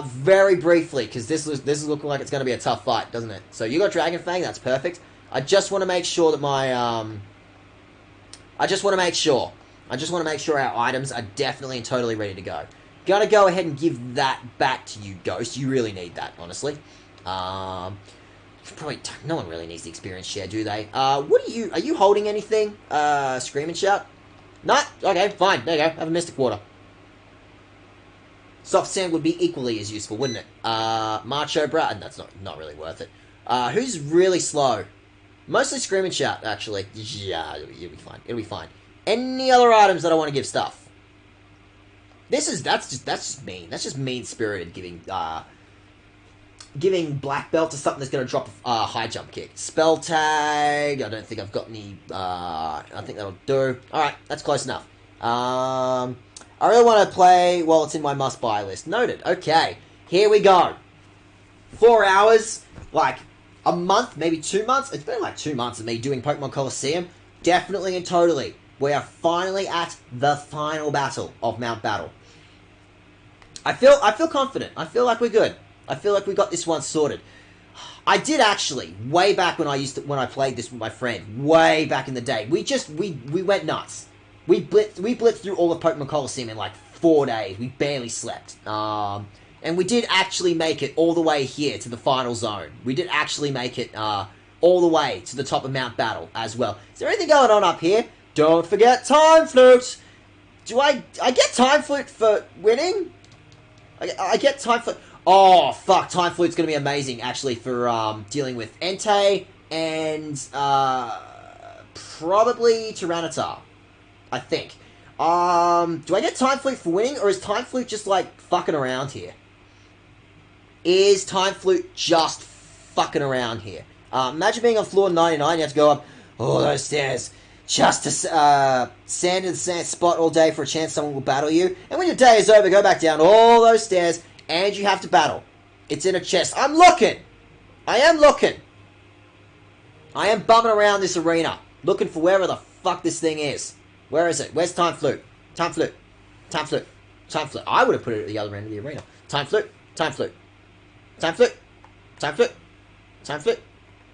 Very briefly, because this is looking like it's going to be a tough fight, doesn't it? So you got Dragon Fang, that's perfect. I just want to make sure that my, I just want to make sure our items are definitely and totally ready to go. Gonna go ahead and give that back to you, Ghost. You really need that, honestly. Probably no one really needs the experience share, do they? What are you holding anything? Scream and shout? Nah? Okay, fine. There you go. Have a Mystic Water. Soft Sand would be equally as useful, wouldn't it? Macho Bra, and that's not really worth it. Who's really slow? Mostly Scream and Shout, actually. Yeah, it'll be fine. It'll be fine. Any other items that I want to give stuff? That's just mean. That's just mean-spirited giving Black Belt to something that's going to drop a high jump kick. Spell Tag, I don't think I've got any, I think that'll do. Alright, that's close enough. I really want to play while it's in my must-buy list. Noted. Okay, here we go. 4 hours, like a month, maybe 2 months. It's been like 2 months of me doing Pokemon Colosseum. Definitely and totally. We are finally at the final battle of Mount Battle. I feel confident. I feel like we're good. I feel like we got this one sorted. I did actually, way back when I played this with my friend, way back in the day. We went nuts. We blitzed through all of Pokemon Colosseum in like 4 days. We barely slept. And we did actually make it all the way here to the final zone. We did actually make it all the way to the top of Mount Battle as well. Is there anything going on up here? Don't forget Time Flute! Do I get Time Flute for winning? I get Time Flute... Oh, fuck, Time Flute's gonna be amazing, actually, for dealing with Entei and probably Tyranitar, I think. Do I get Time Flute for winning, or is Time Flute just, like, fucking around here? Is Time Flute just fucking around here? Imagine being on floor 99, you have to go up all those stairs just to stand in the same spot all day for a chance someone will battle you. And when your day is over, go back down all those stairs, and you have to battle. It's in a chest. I'm looking! I am looking! I am bumming around this arena, looking for wherever the fuck this thing is. Where is it? Where's Time Flute? Time Flute. Time Flute. Time Flute. I would have put it at the other end of the arena. Time Flute. Time Flute. Time Flute. Time Flute. Time Flute.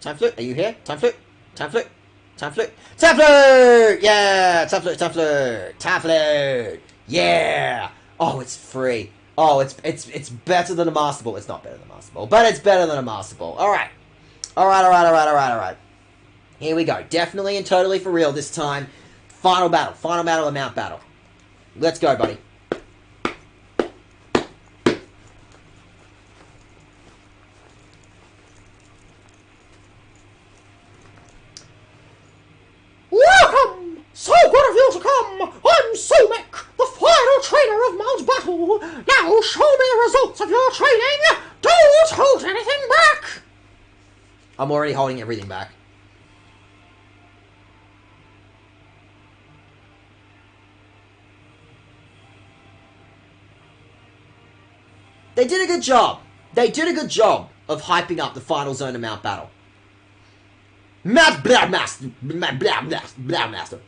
Time Flute. Are you here? Time Flute. Time Flute. Time Flute. Time Flute! Yeah! Time Flute. Time Flute. Time Flute. Yeah! Oh, it's free. Oh, it's better than a Master Ball. It's not better than a Master Ball, but it's better than a Master Ball. Alright. Alright. Here we go. Definitely and totally for real this time. Final battle. Final battle of Mount Battle. Let's go, buddy. Welcome! So good of you to come! I'm Somek, the final trainer of Mount Battle! Now show me the results of your training! Don't hold anything back! I'm already holding everything back. They did a good job. They did a good job of hyping up the final zone of Mount Battle. Mount Blowmaster. Mount Blowmaster.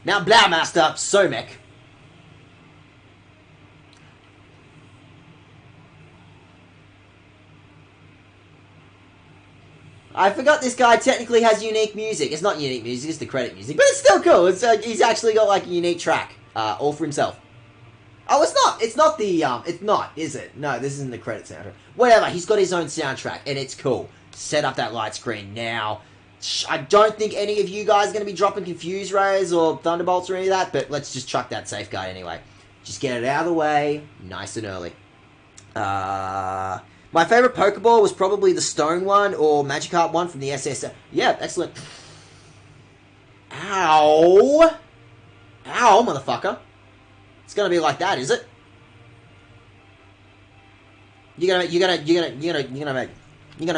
Mount Blowmaster, Somek. I forgot this guy technically has unique music. It's not unique music, it's the credit music. But it's still cool. It's he's actually got like a unique track. All for himself. Oh, it's not. It's not the, it's not, is it? No, this isn't the credit soundtrack. Whatever, he's got his own soundtrack, and it's cool. Set up that light screen now. I don't think any of you guys are going to be dropping Confuse Rays or Thunderbolts or any of that, but let's just chuck that safeguard anyway. Just get it out of the way, nice and early. My favourite Pokeball was probably the Stone one, or Magikarp one from the SS. Yeah, excellent. Ow! Ow, motherfucker. It's gonna be like that, is it? You're gonna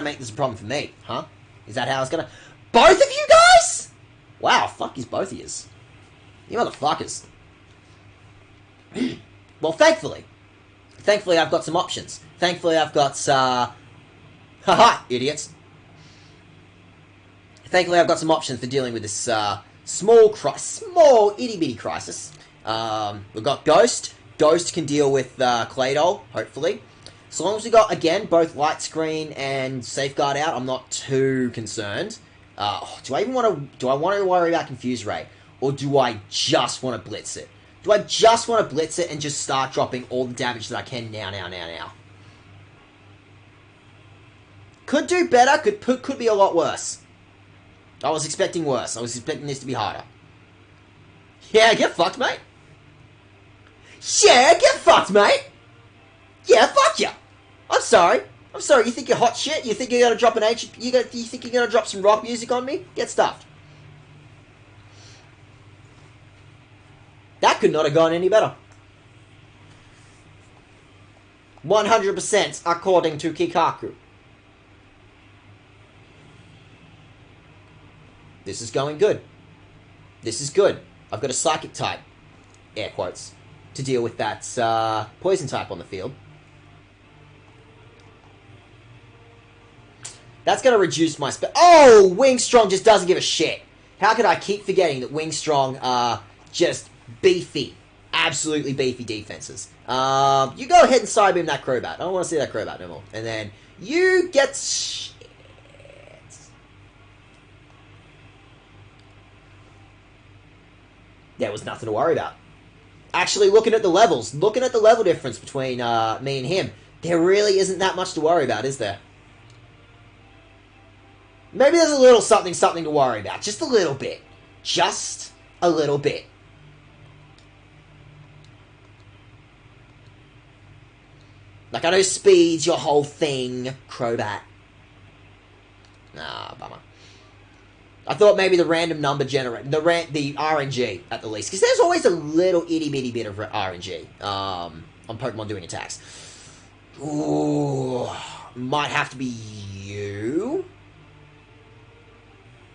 make this a problem for me, huh? Is that how it's gonna... Both of you guys? Wow, fuck is both of yous. You motherfuckers. Well, thankfully I've got some options. Thankfully I've got, haha, idiots. Thankfully I've got some options for dealing with this, small itty-bitty crisis. We've got Ghost. Ghost can deal with Claydol, hopefully. So long as we got, again, both Light Screen and Safeguard out, I'm not too concerned. Do I want to worry about Confuse Ray? Or do I just want to blitz it? Do I just want to blitz it and just start dropping all the damage that I can now? Could do better, could be a lot worse. I was expecting worse. I was expecting this to be harder. Yeah, get fucked, mate. Yeah, get fucked, mate. Yeah, fuck ya. I'm sorry. You think you're hot shit? You think you're gonna drop you think you're gonna drop some rock music on me? Get stuffed. That could not have gone any better. 100% according to Kikaku. This is going good. This is good. I've got a psychic type, air quotes, to deal with that poison type on the field. That's going to reduce my spell. Oh, Wingstrong just doesn't give a shit. How could I keep forgetting that Wingstrong are just beefy, absolutely beefy defenses? You go ahead and Psybeam that Crobat. I don't want to see that Crobat no more. And then you get shit. There was nothing to worry about. Actually, looking at the level difference between me and him, there really isn't that much to worry about, is there? Maybe there's a little something to worry about. Just a little bit. Just a little bit. Like, I know speed's your whole thing, Crobat. Nah, bummer. I thought maybe the random number generator, the RNG at the least, because there's always a little itty bitty bit of RNG on Pokemon doing attacks. Ooh, might have to be you.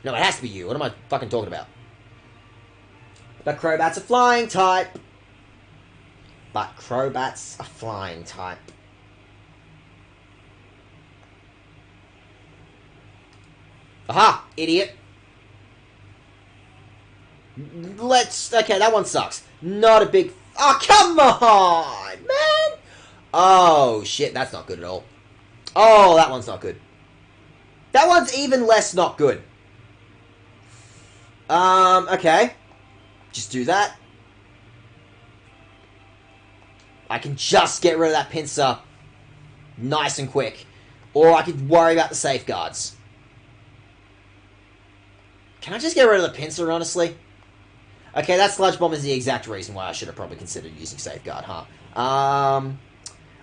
No, it has to be you. What am I fucking talking about? But Crobat's a flying type. Aha, idiot. Okay, that one sucks. Not a big... Oh, come on, man! Oh, shit, that's not good at all. Oh, that one's not good. That one's even less not good. Okay. Just do that. I can just get rid of that pincer nice and quick. Or I could worry about the safeguards. Can I just get rid of the pincer, honestly? Okay, that Sludge Bomb is the exact reason why I should have probably considered using Safeguard, huh? I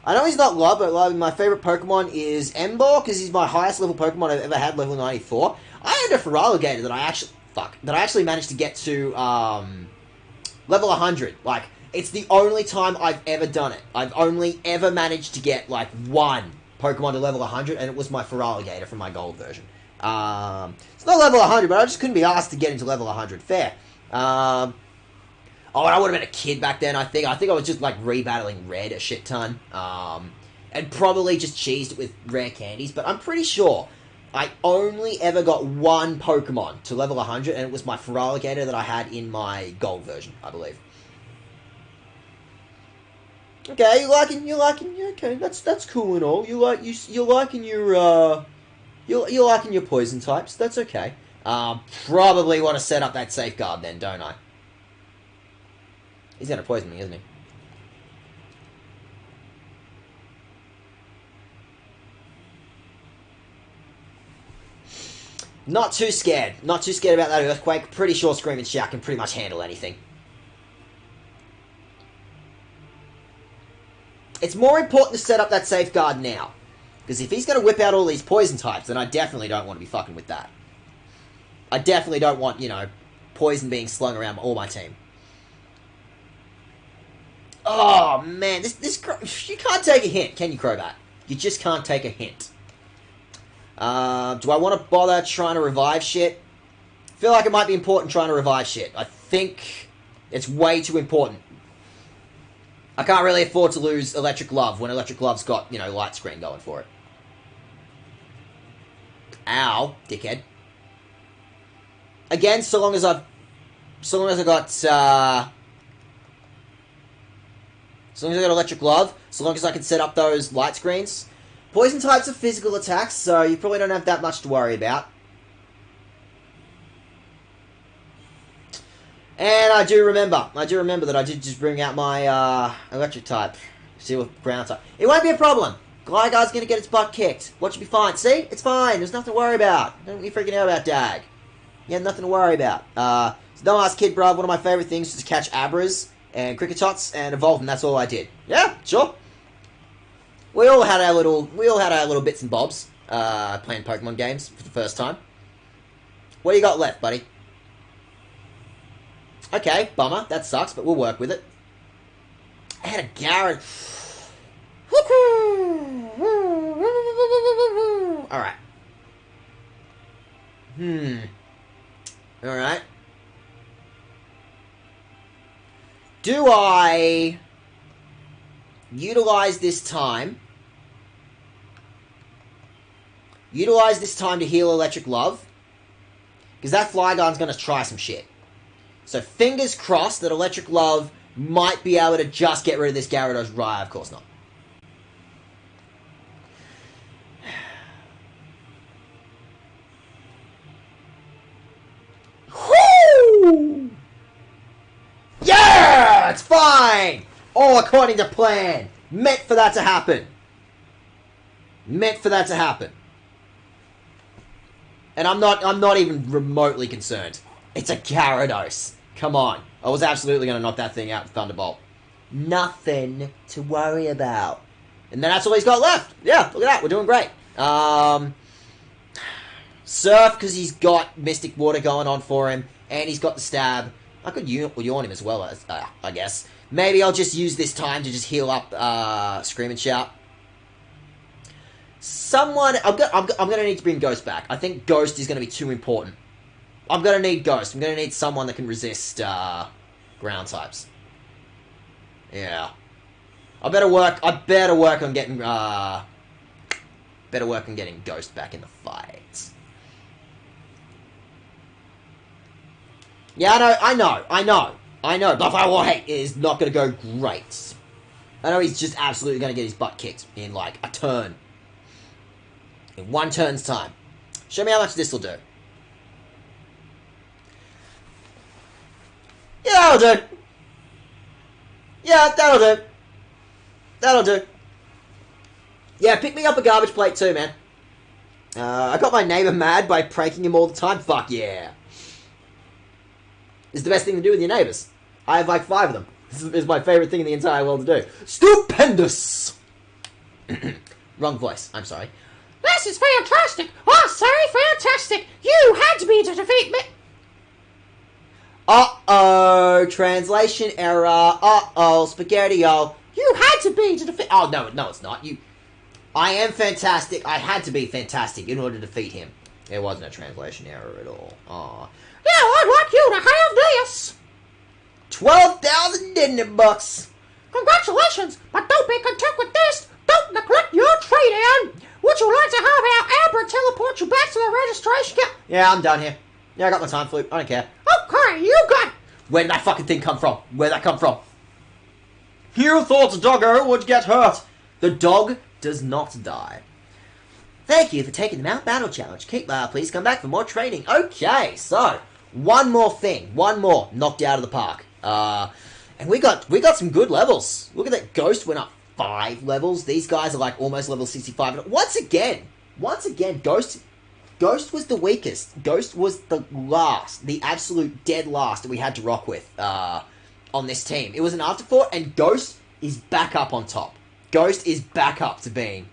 know he's not loved, but my favorite Pokemon is Ember, because he's my highest level Pokemon I've ever had, level 94. I owned a Feraligatr that I actually managed to get to, level 100. Like, it's the only time I've ever done it. I've only ever managed to get, like, one Pokemon to level 100, and it was my Feraligatr from my gold version. It's not level 100, but I just couldn't be asked to get into level 100. Fair. Oh, and I would have been a kid back then, I think. I think I was just, like, rebattling Red a shit ton. And probably just cheesed it with rare candies. But I'm pretty sure I only ever got one Pokemon to level 100, and it was my Feraligatr that I had in my gold version, I believe. Okay, okay, that's cool and all. You're liking your poison types, that's okay. Probably want to set up that safeguard then, don't I? He's gonna poison me, isn't he? Not too scared. Not too scared about that Earthquake. Pretty sure Screaming Shout can pretty much handle anything. It's more important to set up that safeguard now. Because if he's going to whip out all these poison types, then I definitely don't want to be fucking with that. I definitely don't want, you know, poison being slung around all my team. Oh, man. This you can't take a hint, can you, Crobat? You just can't take a hint. Do I want to bother trying to revive shit? I feel like it might be important trying to revive shit. I think it's way too important. I can't really afford to lose Electric Glove when Electric Glove's got, you know, Light Screen going for it. Ow, dickhead. Again, so long as I got Electric Glove, so long as I can set up those light screens. Poison types are physical attacks, so you probably don't have that much to worry about. And I do remember that I did just bring out my electric type. See what ground type. It won't be a problem. Gligar's gonna get its butt kicked. Watch it be fine. See? It's fine. There's nothing to worry about. Don't be freaking out about Dag. You have nothing to worry about. So dumbass kid, bruv, one of my favourite things is to catch Abras and Cricketots and evolve them. That's all I did. Yeah, sure. We all had our little bits and bobs playing Pokemon games for the first time. What do you got left, buddy? Okay, bummer. That sucks, but we'll work with it. I had a Garrett. Alright. Alright. Do I utilize this time to heal Electric Love? Because that Flygon's going to try some shit. So fingers crossed that Electric Love might be able to just get rid of this Gyarados. Right, of course not. Woo! Yeah! It's fine! All according to plan. Meant for that to happen. Meant for that to happen. And I'm not even remotely concerned. It's a Gyarados. Come on. I was absolutely going to knock that thing out with Thunderbolt. Nothing to worry about. And then that's all he's got left. Yeah, look at that. We're doing great. Surf, because he's got Mystic Water going on for him. And he's got the Stab. I could yawn him as well, as I guess. Maybe I'll just use this time to just heal up Scream and Shout. I'm going to need to bring Ghost back. I think Ghost is going to be too important. I'm going to need Ghost. I'm going to need someone that can resist ground types. Yeah. I better work on getting Ghost back in the fight. Yeah, I know. Buffalo Hate is not going to go great. I know he's just absolutely going to get his butt kicked in, like, a turn. In one turn's time. Show me how much this will do. Yeah, that'll do. Yeah, that'll do. That'll do. Yeah, pick me up a garbage plate too, man. I got my neighbor mad by pranking him all the time. Fuck yeah. It's the best thing to do with your neighbors. I have like 5 of them. This is my favorite thing in the entire world to do. Stupendous! Wrong voice. I'm sorry. This is fantastic! Oh, sorry, fantastic! You had to be to defeat me! Uh-oh, translation error. Uh-oh, Spaghetti-O. You had to be to defeat... Oh, no, it's not. I am fantastic. I had to be fantastic in order to defeat him. There wasn't a translation error at all. Aw. Yeah, I'd like you to have this! 12,000, didn't it, bucks? Congratulations, but don't be content with this! Don't neglect your trade-in! Would you like to have our Abra teleport you back to the registration kit? Yeah, I'm done here. Yeah, I got my time flute. I don't care. Okay, you got it! Where did that fucking thing come from? Where'd that come from? You thought the doggo would get hurt. The dog does not die. Thank you for taking the Mount Battle Challenge. Please come back for more training. Okay, so one more thing. One more knocked out of the park. And we got some good levels. Look at that. Ghost went up 5 levels. These guys are like almost level 65. Once again, Ghost was the weakest. Ghost was the last, the absolute dead last that we had to rock with on this team. It was an afterthought, and Ghost is back up on top. Ghost is back up to being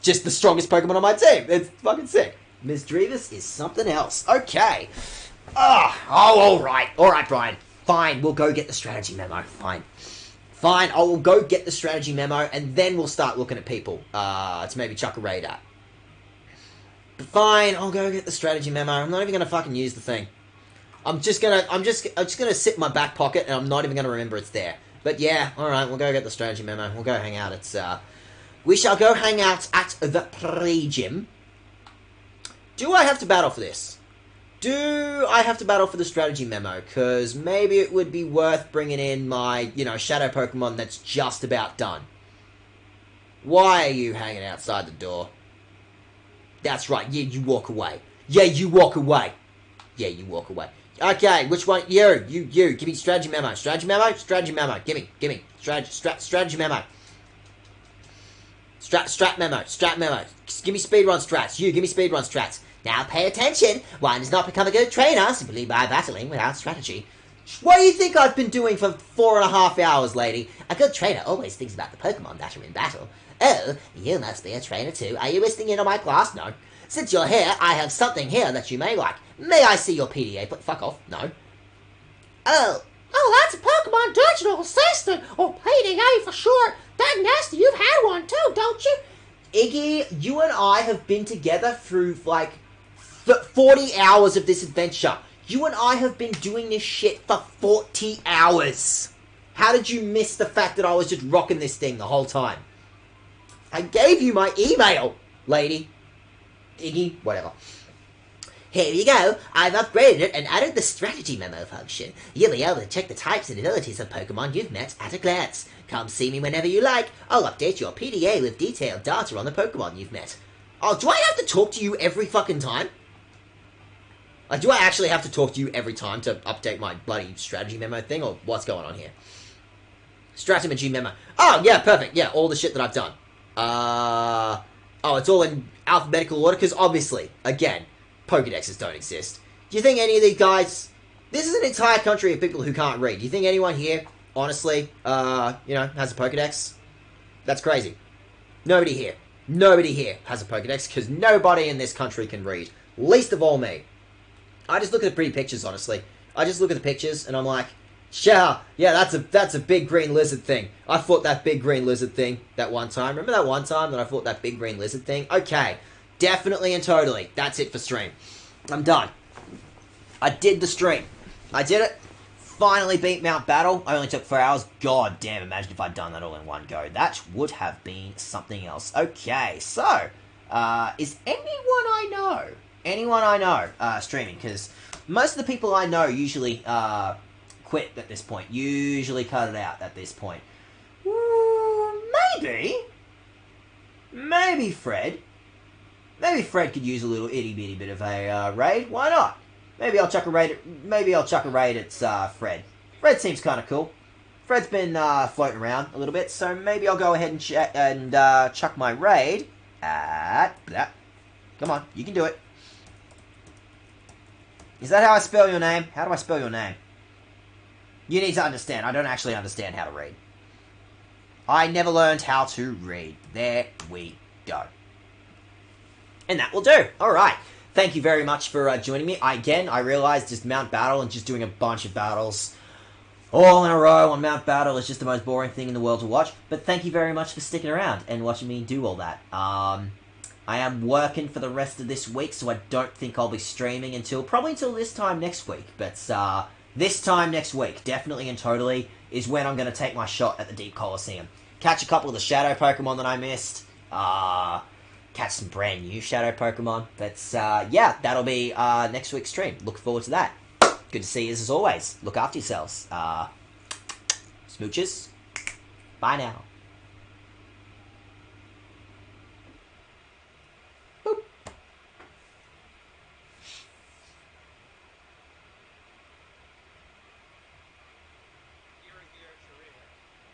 just the strongest Pokemon on my team. It's fucking sick. Ms. Drevis is something else. Okay. All right, Brian. Fine, we'll go get the strategy memo. Fine, I will go get the strategy memo, and then we'll start looking at people to maybe chuck a raid at. But fine, I'll go get the strategy memo. I'm not even gonna fucking use the thing. I'm just gonna sit in my back pocket, and I'm not even gonna remember it's there. But yeah, all right, we'll go get the strategy memo. We'll go hang out. We shall go hang out at the pre-gym. Do I have to battle for this? Do I have to battle for the strategy memo? Because maybe it would be worth bringing in my, shadow Pokemon that's just about done. Why are you hanging outside the door? That's right, yeah, you walk away. Yeah, you walk away. Yeah, you walk away. Okay, which one? You. Give me strategy memo. Strategy memo? Strategy memo. Gimme. Strategy memo. Strat memo. Give me speedrun strats. You, give me speedrun strats. Now pay attention. One does not become a good trainer simply by battling without strategy. What do you think I've been doing for 4.5 hours, lady? A good trainer always thinks about the Pokemon that are in battle. Oh, you must be a trainer too. Are you listening in on my class? No. Since you're here, I have something here that you may like. May I see your PDA? But fuck off. No. Oh, that's a Pokemon Digital Assistant, or PDA for short. That nasty, you've had one too, don't you? Iggy, you and I have been together through, 40 hours of this adventure. You and I have been doing this shit for 40 hours. How did you miss the fact that I was just rocking this thing the whole time? I gave you my email, lady. Iggy, whatever. Here you go. I've upgraded it and added the strategy memo function. You'll be able to check the types and abilities of Pokemon you've met at a glance. Come see me whenever you like. I'll update your PDA with detailed data on the Pokemon you've met. Oh, do I have to talk to you every fucking time? Do I actually have to talk to you every time to update my bloody strategy memo thing, or what's going on here? Strategy memo. Oh, yeah, perfect. Yeah, all the shit that I've done. Oh, it's all in alphabetical order, because obviously, again, Pokedexes don't exist. Do you think any of these guys... This is an entire country of people who can't read. Do you think anyone here, honestly, has a Pokedex? That's crazy. Nobody here has a Pokedex, because nobody in this country can read. Least of all me. I just look at the pretty pictures, honestly. I just look at the pictures, and I'm like, yeah, that's a big green lizard thing. I fought that big green lizard thing that one time. Remember that one time that I fought that big green lizard thing? Okay, definitely and totally. That's it for stream. I'm done. I did the stream. I did it. Finally beat Mount Battle. I only took 4 hours. God damn, imagine if I'd done that all in one go. That would have been something else. Okay, so, is anyone I know streaming? Because most of the people I know usually quit at this point. Usually cut it out at this point. Maybe Fred. Maybe Fred could use a little itty bitty bit of a raid. Why not? Maybe I'll chuck a raid at Fred. Fred seems kind of cool. Fred's been floating around a little bit, so maybe I'll go ahead and chuck my raid at that. Come on, you can do it. Is that how I spell your name? How do I spell your name? You need to understand. I don't actually understand how to read. I never learned how to read. There we go. And that will do. Alright. Thank you very much for joining me. I realized just Mount Battle and just doing a bunch of battles all in a row on Mount Battle is just the most boring thing in the world to watch. But thank you very much for sticking around and watching me do all that. I am working for the rest of this week, so I don't think I'll be streaming probably until this time next week. But this time next week, definitely and totally, is when I'm going to take my shot at the Deep Colosseum. Catch a couple of the Shadow Pokemon that I missed. Catch some brand new Shadow Pokemon. But yeah, that'll be next week's stream. Look forward to that. Good to see you as always. Look after yourselves. Smooches. Bye now.